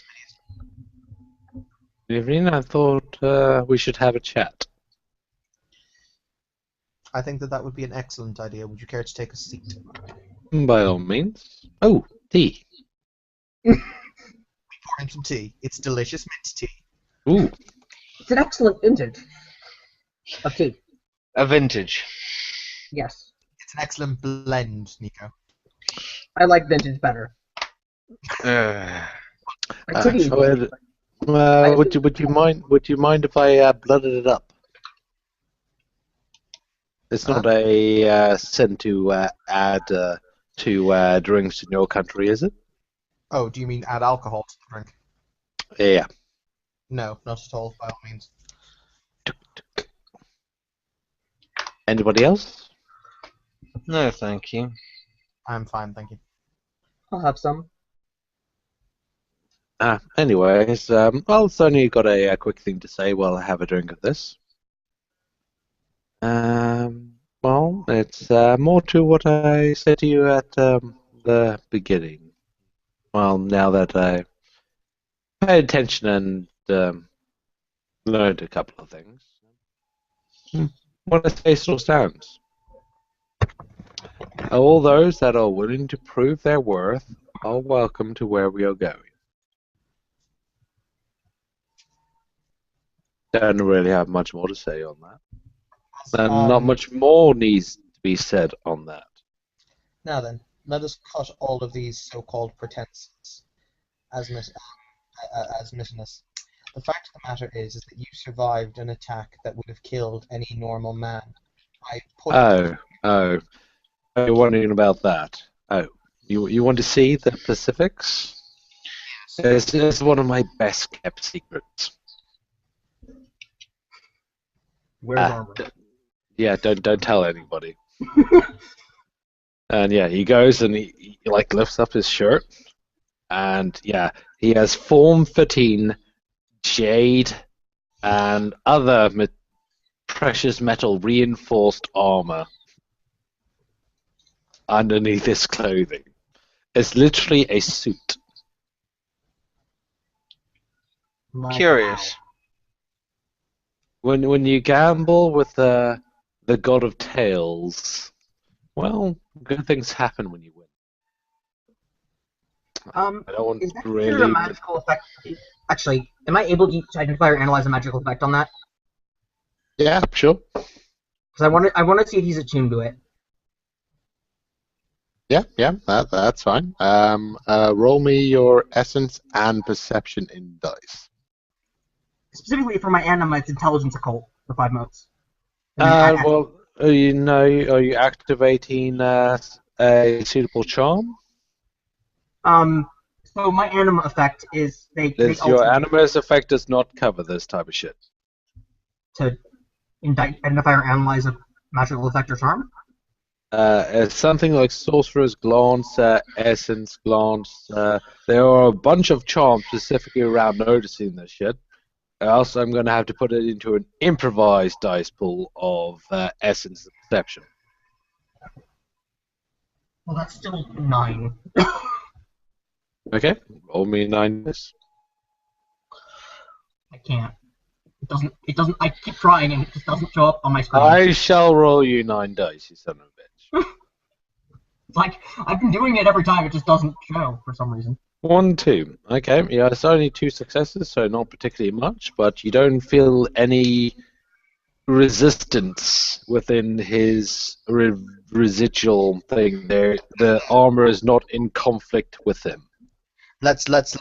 Good evening. I thought we should have a chat. I think that would be an excellent idea. Would you care to take a seat? By all means. Oh, tea. We pour in some tea. It's delicious mint tea. Ooh. It's an excellent vintage of tea. A vintage. Yes, It's an excellent blend, Nico. I like vintage better. Uh, I could use However, would you mind if I blooded it up? It's not a sin to add to drinks in your country, is it? Oh, do you mean add alcohol to the drink? Yeah. No, not at all, by all means. Anybody else? no, thank you. I'm fine, thank you. I'll have some. Anyways, well, it's only got a quick thing to say while I have a drink of this. Well, it's more to what I said to you at the beginning. Well, now that I paid attention and learned a couple of things. What a tasteful stands. All those that are willing to prove their worth are welcome to where we are going. Don't really have much more to say on that. And not much more needs to be said on that. Now then, let us cut all of these so-called pretenses as missiness. The fact of the matter is that you survived an attack that would have killed any normal man. Oh, you're wondering about that. Oh, you want to see the specifics? It's one of my best kept secrets. Where's armor? Yeah, don't tell anybody. And yeah, he goes and he like lifts up his shirt, and yeah, he has Form 15 jade and other precious metal reinforced armor underneath his clothing. It's literally a suit. Curious. When you gamble with the god of tails, well, good things happen when you win. I don't want Is that really considered a magical effect? Actually, am I able to identify or analyze a magical effect on that? Yeah, sure. Because I want to see if he's attuned to it. Yeah, that's fine. Roll me your essence and perception in dice. Specifically for my anima, it's intelligence occult for 5 motes. Well, are you activating a suitable charm? So my anima effect is Your animus effect does not cover this type of shit. To identify or analyze a magical effect or charm? It's something like Sorcerer's Glance, Essence Glance. There are a bunch of charms specifically around noticing this shit. Else I'm going to have to put it into an improvised dice pool of Essence and Perception. Well, that's still 9. Okay, roll me 9 dice. I can't. It doesn't, I keep trying and it just doesn't show up on my screen. I shall roll you 9 dice, you son of a bitch. It's like, I've been doing it every time, it just doesn't show for some reason. 1, 2. Okay, yeah, it's only 2 successes, so not particularly much, but you don't feel any resistance within his residual thing there. The armor is not in conflict with him. Let's do this.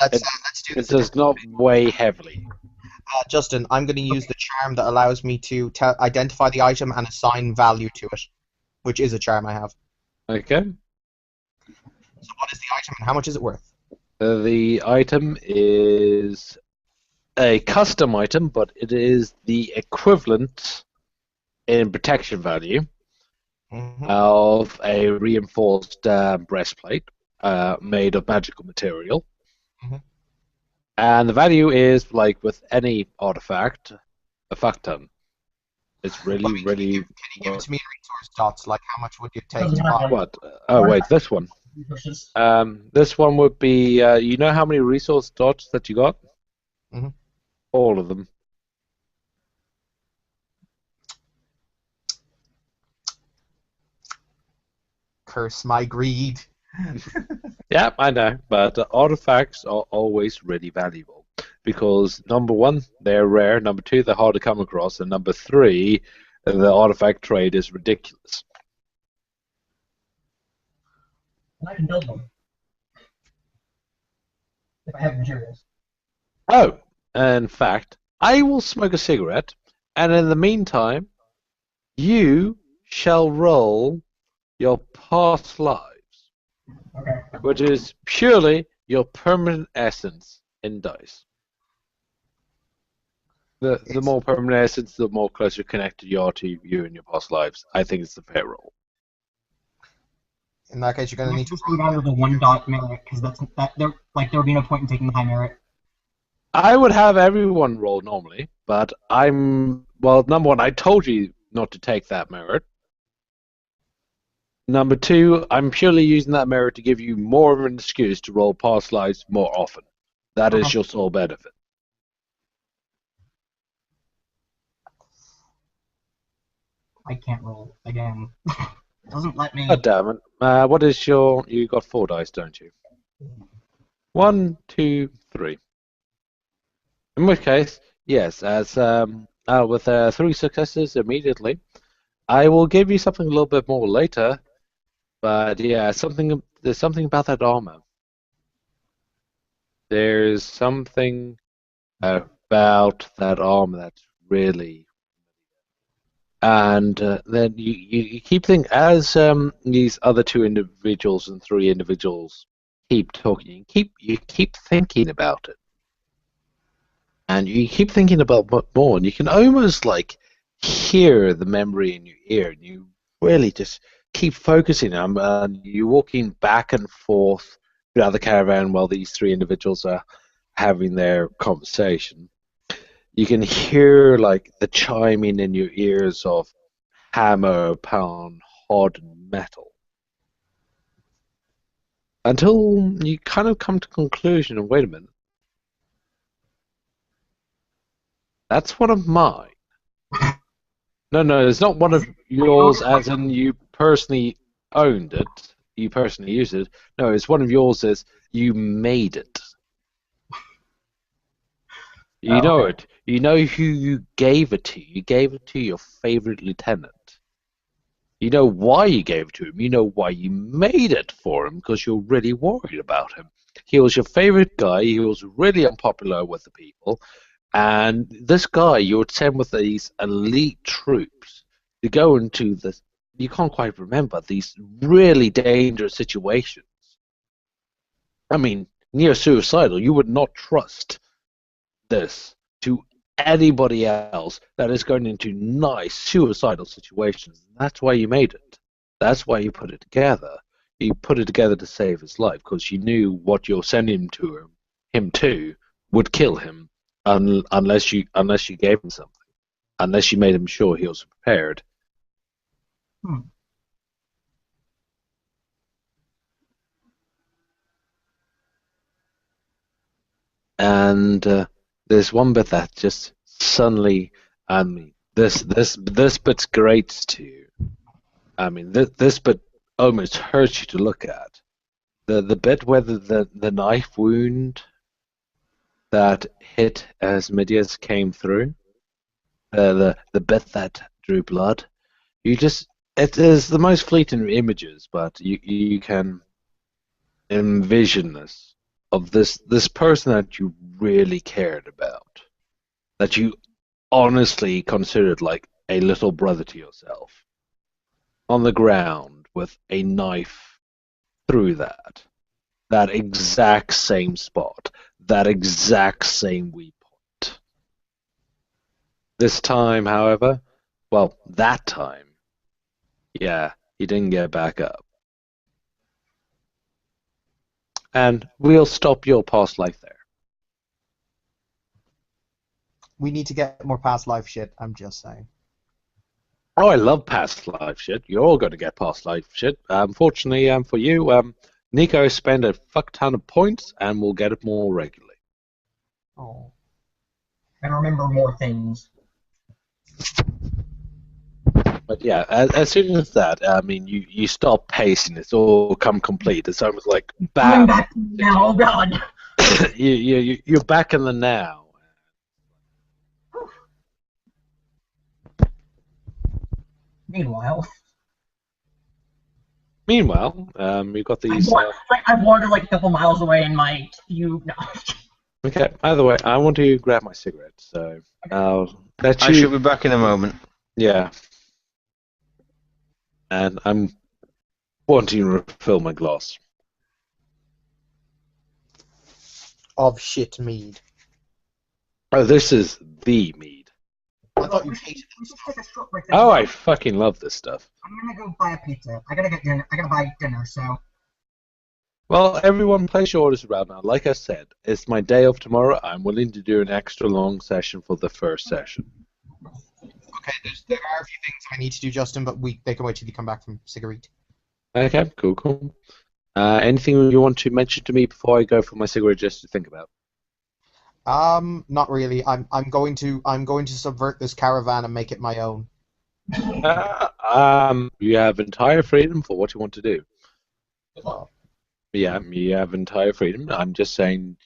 It does not weigh heavily. Justin, I'm going to use the charm that allows me to identify the item and assign value to it, which is a charm I have. Okay. So what is the item and how much is it worth? The item is a custom item, but it is the equivalent in protection value of a reinforced breastplate made of magical material. And the value is, like with any artifact, a fuck ton. It's really, Can you give it to me in resource dots? Like, how much would you take to buy? What? Oh, wait, this one. This one would be, you know how many resource dots that you got? All of them. Curse my greed. Yeah, I know, but artifacts are always really valuable because number 1, they're rare. Number 2, they're hard to come across, and number 3, the artifact trade is ridiculous. And I can build them if I have materials. Oh, in fact, I will smoke a cigarette, and in the meantime, you shall roll your past lives. Okay. Which is purely your permanent essence in dice. The more permanent essence, the more closer connected you are to you and your past lives. I think it's the fair roll. In that case, you're going to need to go down to the 1 dot merit because there would be no point in taking the high merit. I would have everyone roll normally, but number 1, I told you not to take that merit. Number 2, I'm purely using that merit to give you more of an excuse to roll past lives more often. That is your sole benefit. I can't roll again. Doesn't let me. God damn it. What is your... You got 4 dice, don't you? 1, 2, 3. In which case, yes, as with 3 successes immediately, I will give you something a little bit more later. But yeah, there's something about that armor. There's something about that armor that's really... And then you keep thinking, as these other 2 individuals and 3 individuals keep talking, you keep thinking about it. And you keep thinking about what more, and you can almost like hear the memory in your ear, and you really just keep focusing. And you're walking back and forth throughout the caravan while these 3 individuals are having their conversation. You can hear like the chiming in your ears of hammer upon hard metal, until you kind of come to the conclusion of, wait a minute, that's one of mine. No, it's not one of yours as in you personally owned it, you personally used it. No, it's one of yours as you made it. You know okay. it. You know who you gave it to. You gave it to your favorite lieutenant. You know why you gave it to him. You know why you made it for him, because you're really worried about him. He was your favorite guy. He was really unpopular with the people. And this guy, you would send with these elite troops to go into this, you can't quite remember, these really dangerous situations. I mean, near suicidal. You would not trust this to anybody else that is going into nice suicidal situations. That's why you made it. That's why you put it together. You put it together to save his life, because you knew what you're sending him to would kill him. Unless you gave him something, unless you made him sure he was prepared. And there's one bit that just suddenly, I mean, this bit's great too. I mean, this bit almost hurts you to look at. The bit where the knife wound that hit as Midias came through. The bit that drew blood. It is the most fleeting images, but you can envision this of this person that you really cared about, that you honestly considered like a little brother to yourself, on the ground with a knife through that exact same spot, that exact same weak point. This time, however, well, that time, yeah, he didn't get back up. And we'll stop your past life there. We need to get more past life shit, I'm just saying. Oh, I love past life shit. You're all going to get past life shit. Fortunately, for you, Nico spent a fuck ton of points and will get it more regularly. Oh. And remember more things. But yeah, as soon as that, I mean, you stop pacing. It's all come complete. It's almost like Coming bam. back now, oh god. You're back in the now. Meanwhile, we've got these. I've wandered like a couple miles away in my few. No. Okay. Either way, I want to grab my cigarette, so I'll let you. I should be back in a moment. Yeah. And I'm wanting to refill my glass. Of shit mead. Oh, this is the mead. I thought you hated We should take a short break. Oh, I fucking love this stuff. I'm gonna go buy a pizza. I gotta get dinner. I gotta buy dinner. So. Well, everyone, place your orders around now. Like I said, it's my day off tomorrow. I'm willing to do an extra long session for the first session. Okay, there are a few things I need to do, Justin, but they can wait till you come back from cigarette. Okay, cool. Anything you want to mention to me before I go for my cigarette just to think about? Not really. I'm going to subvert this caravan and make it my own. You have entire freedom for what you want to do. Well, Yeah, you have entire freedom. I'm just saying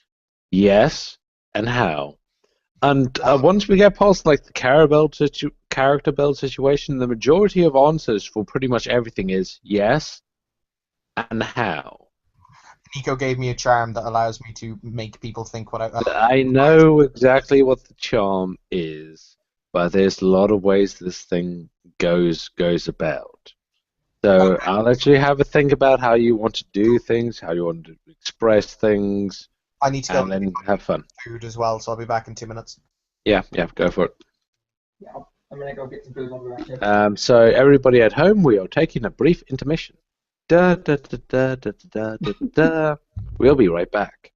yes and how. And once we get past like the character build situation, the majority of answers for pretty much everything is yes and how. Nico gave me a charm that allows me to make people think what I. I know exactly what the charm is, but there's a lot of ways this thing goes about. So I'll let you have a think about how you want to do things, how you want to express things, I need to go and then have fun. food as well, so I'll be back in 2 minutes. Yeah, go for it. Yeah, I'm gonna go get some food. I'll be back. So everybody at home, we are taking a brief intermission. Da, da, da, da, da, da, da, da. We'll be right back.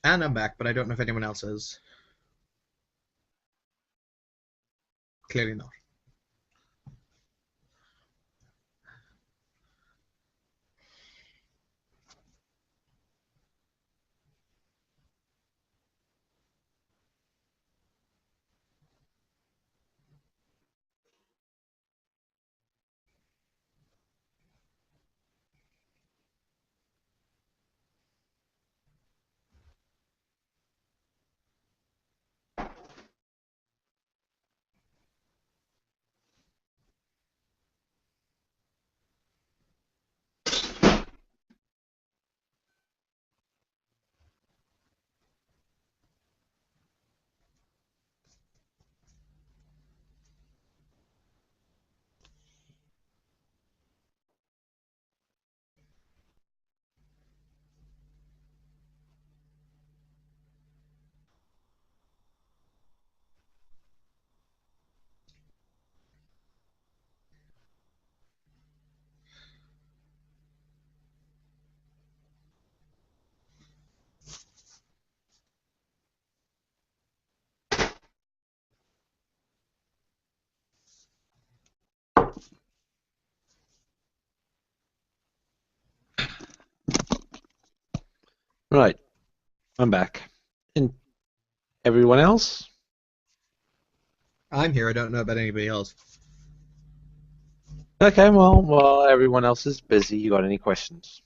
And I'm back, but I don't know if anyone else is. Clearly not. Right, I'm back. And everyone else? I'm here. I don't know about anybody else. Okay, well, while everyone else is busy, you got any questions?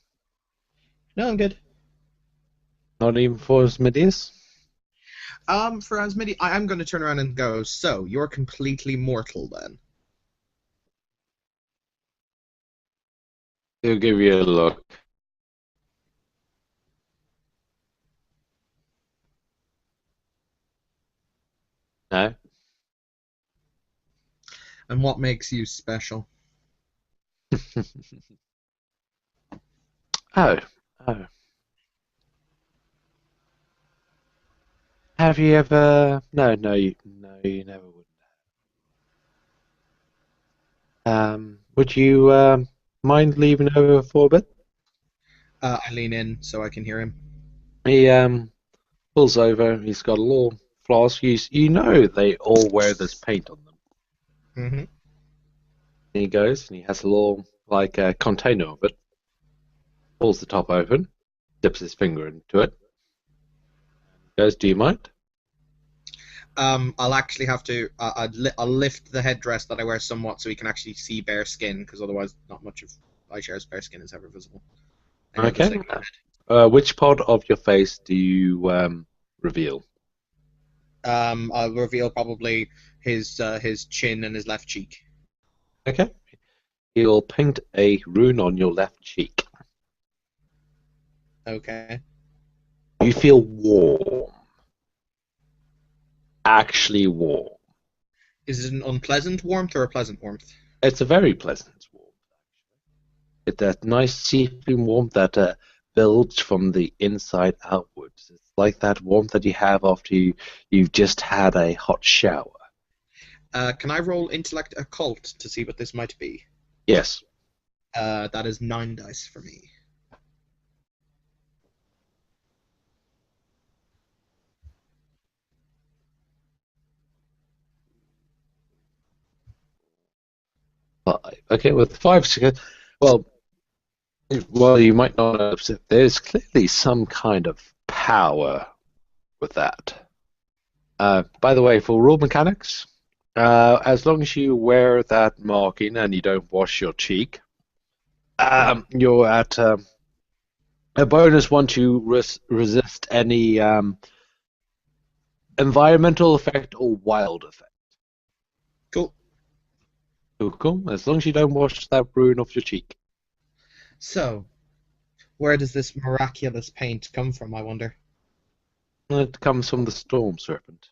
No, I'm good. Not even for Smithius? For Asmidi, I am going to turn around and go. So you're completely mortal then? He'll give you a look. No? And what makes you special? Oh, oh. Have you ever? No, you never would. Would you mind leaving over for a bit? I lean in so I can hear him. He pulls over. He's got a little flask. You know they all wear this paint on them. Mm-hmm. And he goes and he has a little like container of it. Pulls the top open, dips his finger into it. Goes, do you mind? I'll actually have to. I'll lift the headdress that I wear somewhat so he can actually see bare skin, because otherwise, not much of iShare's bare skin is ever visible. I go Okay. just like Which part of your face do you reveal? I'll reveal probably his chin and his left cheek. Okay. He'll paint a rune on your left cheek. Okay. You feel warm. Actually warm. Is it an unpleasant warmth or a pleasant warmth? It's a very pleasant warmth. It's that nice seeping warmth that builds from the inside outwards. It's like that warmth that you have after you've just had a hot shower. Can I roll intellect occult to see what this might be? Yes. That is 9 dice for me. Five. Okay, with 5 seconds. Well, you might not know. There's clearly some kind of power with that. By the way, for rule mechanics, as long as you wear that marking and you don't wash your cheek, you're at a bonus one to resist any environmental effect or wild effect. Cool. Cool. As long as you don't wash that rune off your cheek. So, where does this miraculous paint come from, I wonder? It comes from the storm serpent.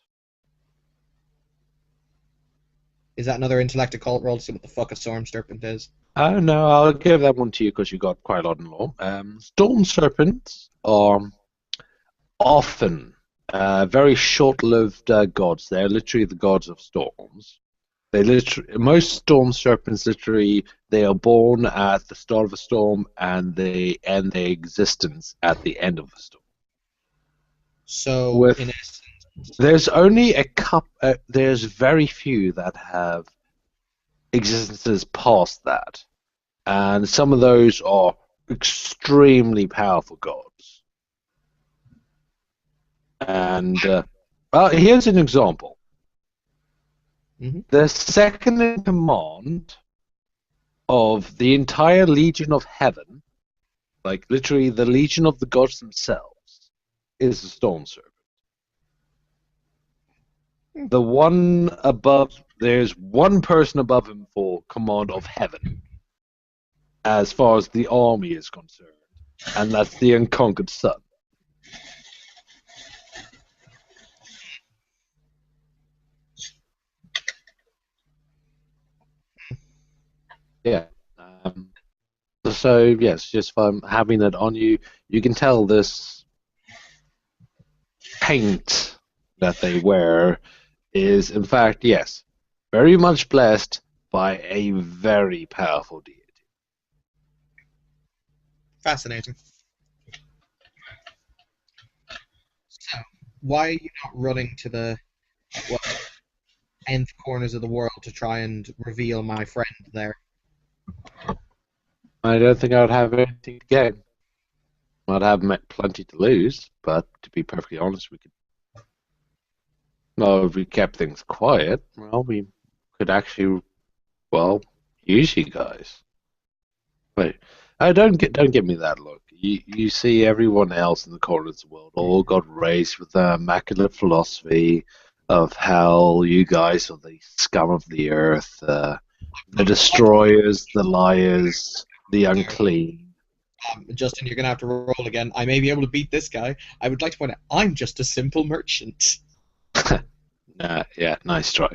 Is that another intellect occult roll to see what the fuck a storm serpent is? Oh no, I'll give that one to you because you got quite a lot in law. Storm serpents are often very short-lived gods. They're literally the gods of storms. Most storm serpents they are born at the start of a storm and they end their existence at the end of a storm. So, in essence, There's only a couple. There's very few that have existences past that, and some of those are extremely powerful gods. And here's an example. Mhm. The second in command of the entire Legion of Heaven, like literally the Legion of the gods themselves, is the Storm Serpent. The one above, there's one person above him for command of heaven, as far as the army is concerned, and that's the unconquered sun. Yeah. So yes, just from having it on you, you can tell this paint that they wear is, in fact, yes, very much blessed by a very powerful deity. Fascinating. So, why are you not running to the nth corners of the world to try and reveal my friend there? I don't think I would have anything to gain. might have plenty to lose, but to be perfectly honest, we could. Well, if we kept things quiet, well, we could actually, well, use you guys. Wait, don't give me that look. You see everyone else in the corners of the world all got raised with the immaculate philosophy of hell. You guys are the scum of the earth, the destroyers, the liars, the unclean. Justin, you're going to have to roll again. I may be able to beat this guy. I would like to point out, I'm just a simple merchant. Yeah, nice try.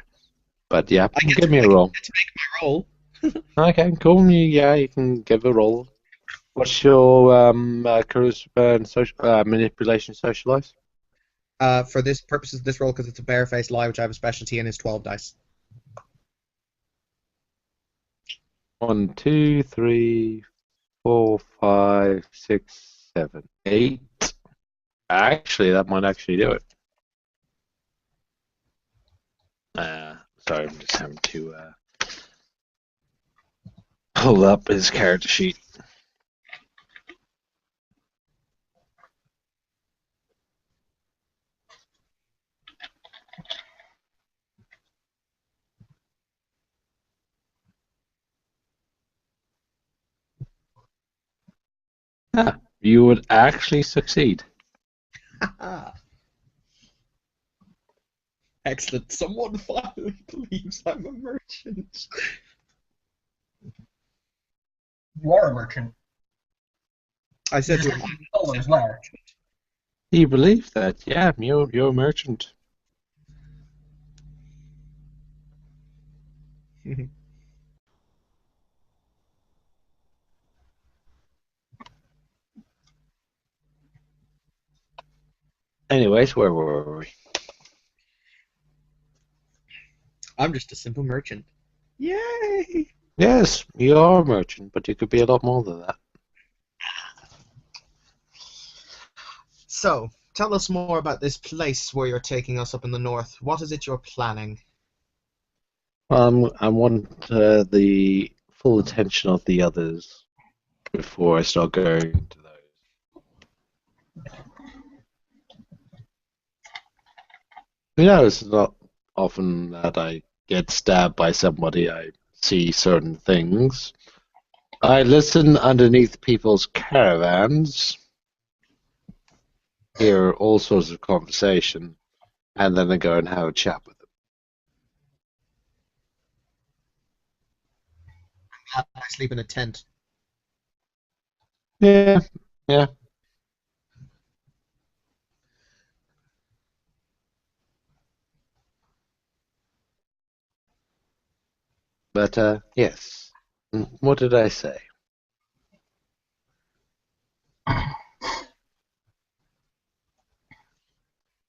But yeah, I get give to, me a I roll. get to make my roll. Okay, cool. Yeah, you can give a roll. What's your charisma and manipulation socialize? For this purposes, this roll, because it's a barefaced lie, which I have a specialty in, is 12 dice. 1, 2, 3, 4, 5, 6, 7, 8. Actually, that might actually do it. Sorry, I'm just having to pull up his character sheet. You would actually succeed. Excellent. Someone finally believes I'm a merchant. You are a merchant. I said You to just him, told him as well. Do you believe that? Yeah, you're a merchant. Anyways, where were we? I'm just a simple merchant. Yay! Yes, you are a merchant, but you could be a lot more than that. So, tell us more about this place where you're taking us up in the north. What is it you're planning? I want the full attention of the others before I start going to those. You know, it's not often that I get stabbed by somebody. I see certain things. I listen underneath people's caravans, hear all sorts of conversation, and then I go and have a chat with them. I sleep in a tent. Yeah, yeah. But, yes. What did I say?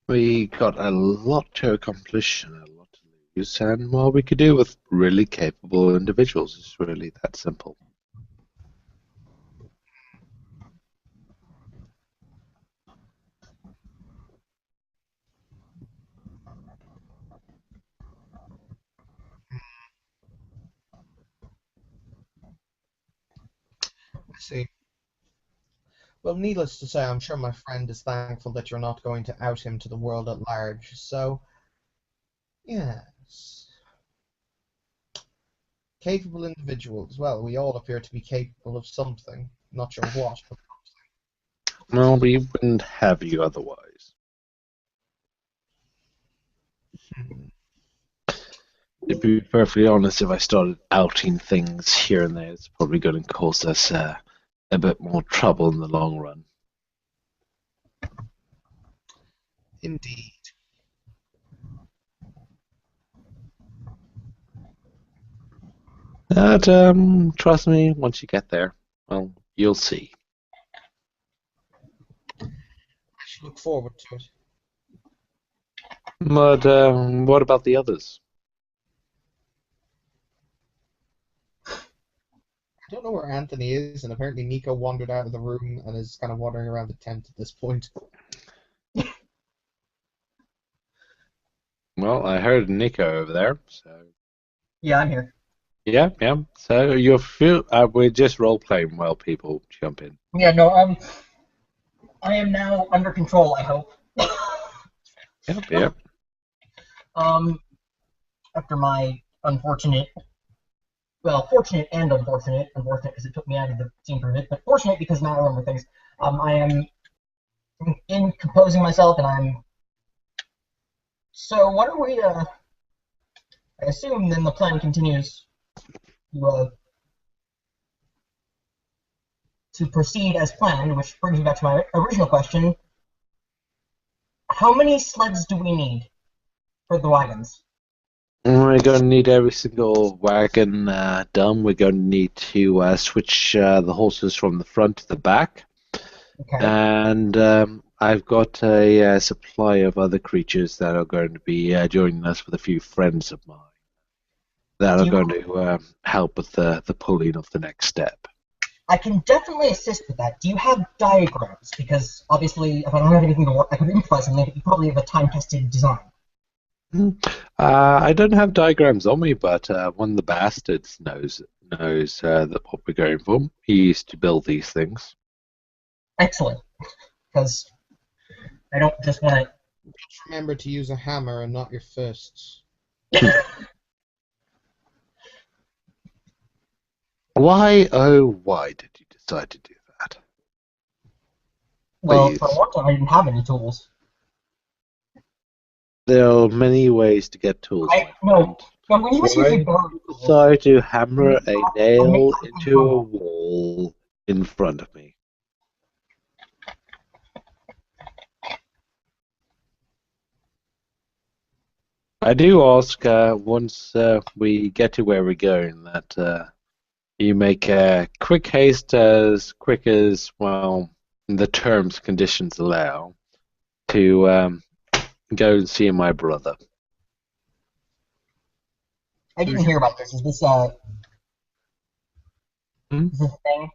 We got a lot to accomplish and a lot to lose, and well, we could do with really capable individuals. It's really that simple. I see. Well, needless to say, I'm sure my friend is thankful that you're not going to out him to the world at large. So, yes. Capable individuals. Well, we all appear to be capable of something. Not sure what, but Well, we wouldn't have you otherwise. To be perfectly honest, if I started outing things here and there, it's probably going to cause us a bit more trouble in the long run. indeed. But trust me, once you get there, well, you'll see. I should look forward to it. But what about the others? I don't know where Anthony is, and apparently Nico wandered out of the room and is kind of wandering around the tent at this point. Well, I heard Nico over there, so Yeah, I'm here. yeah. So we're just role playing while people jump in. Yeah, no, I am now under control, I hope. Yep. After my unfortunate, well, fortunate and unfortunate, unfortunate because it took me out of the scene for a bit, but fortunate because now I remember things. I am in composing myself, and I'm. So what are we? I assume then the plan continues to proceed as planned, which brings me back to my original question: how many sleds do we need for the wagons? We're going to need every single wagon done. We're going to need to switch the horses from the front to the back. Okay. And I've got a supply of other creatures that are going to be joining us with a few friends of mine that are going to help with the pulling of the next step. I can definitely assist with that. Do you have diagrams? Because obviously, if I don't have anything to work, I can improvise something, but you probably have a time-tested design. I don't have diagrams on me, but one of the bastards knows that what we're going for. He used to build these things. Excellent. Because I don't just want to... Just remember to use a hammer and not your fists. Why, oh, why did you decide to do that? Well, Please. for one time, I didn't have any tools. There are many ways to get tools. No, when you say borrow tools, Decide to hammer a nail into a wall in front of me. I do ask once we get to where we're going that you make quick haste as quick as, well, the terms conditions allow to go and see my brother. I didn't hear about this. Is this is this a thing?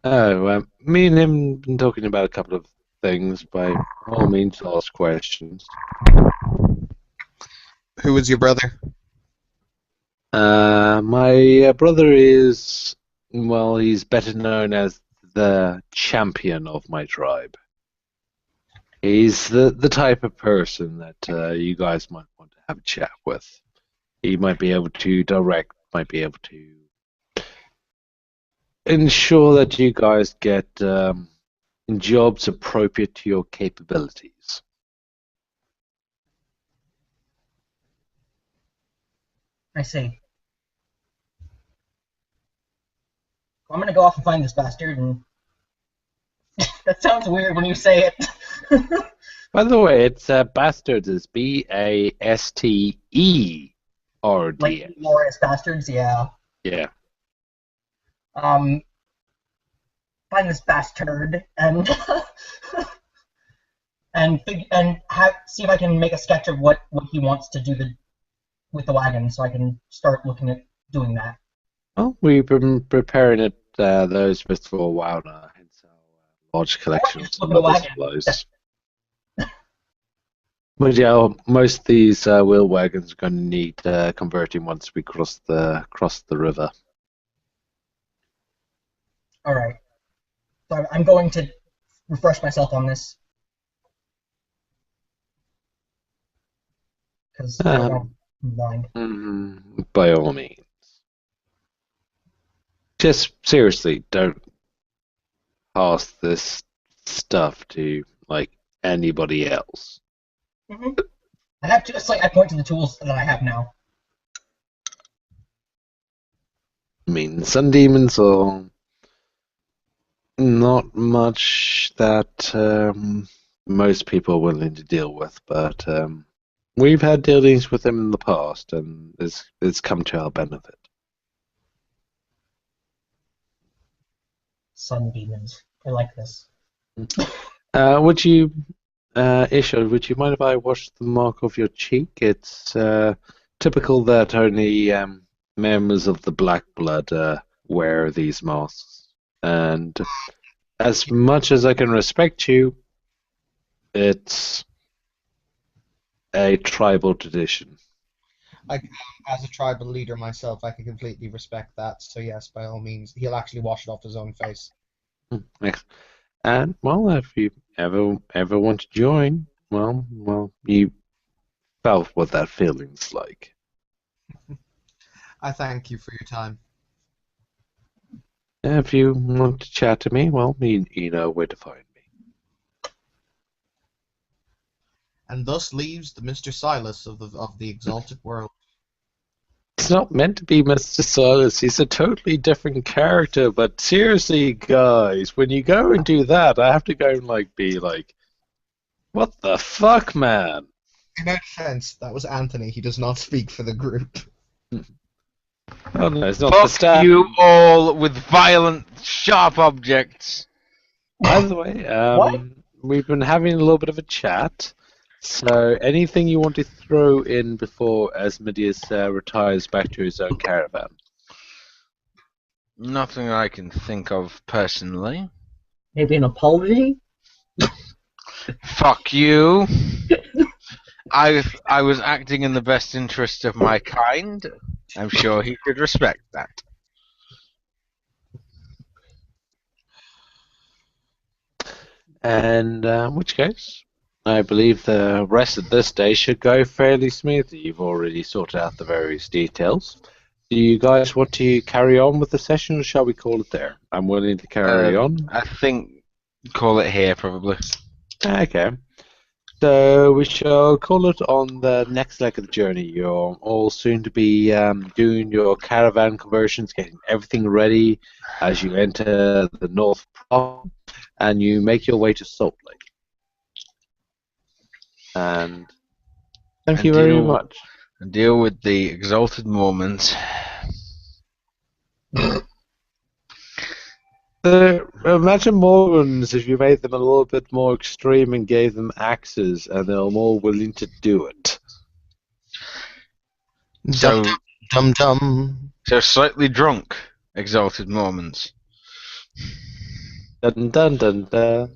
Oh, me and him have been talking about a couple of things. By all means, ask questions. Who is your brother? My brother is, well, he's better known as the champion of my tribe. He's the type of person that you guys might want to have a chat with. He might be able to direct, might be able to ensure that you guys get jobs appropriate to your capabilities. I see. I'm gonna go off and find this bastard, and that sounds weird when you say it. By the way, it's bastards is Basteerds. Like glorious bastards, yeah. Yeah. Find this bastard and see if I can make a sketch of what he wants to do with the wagon, so I can start looking at doing that. Well, we've been preparing those bits for a while now. It's a large collection of some other supplies. But yeah, most of these wheel wagons are going to need converting once we cross the river. All right. So I'm going to refresh myself on this because I'm blind. By all means. Just seriously, don't pass this stuff to like anybody else. I have to. It's like I point to the tools that I have now. I mean, sun demons are not much that most people are willing to deal with, but we've had dealings with them in the past, and it's come to our benefit. Sun demons. I like this. Would you, Ishod, would you mind if I wash the mark off your cheek? It's typical that only members of the Black Blood wear these masks. And as much as I can respect you, it's a tribal tradition. As a tribal leader myself, I can completely respect that. So yes, by all means, he'll actually wash it off his own face. Ex- And well, if you ever want to join, well, you felt what that feeling's like. I thank you for your time. If you want to chat to me, well, you know where to find me. And thus leaves the Mr. Silas of the Exalted World. It's not meant to be Mr. Silas. He's a totally different character. But seriously, guys, when you go and do that, I have to go and be like, what the fuck, man? In our defense, that was Anthony. He does not speak for the group. Oh no, it's not the Fuck staff. you all with violent, sharp objects. By the way, What? we've been having a little bit of a chat. So, anything you want to throw in before Asmodeus retires back to his own caravan? Nothing I can think of personally. Maybe an apology? Fuck you. I was acting in the best interest of my kind. I'm sure he could respect that. And in which case, I believe the rest of this day should go fairly smoothly. You've already sorted out the various details. Do you guys want to carry on with the session, or shall we call it there? I'm willing to carry on. I think call it here probably. Okay. So we shall call it on the next leg of the journey. You're all soon to be doing your caravan conversions, getting everything ready as you enter the North Province, and you make your way to Salt Lake. And thank you very much. And deal with the exalted Mormons. Imagine Mormons if you made them a little bit more extreme and gave them axes, and they're more willing to do it. So, Dum dum. so slightly drunk, exalted Mormons. Dun dun dun dun.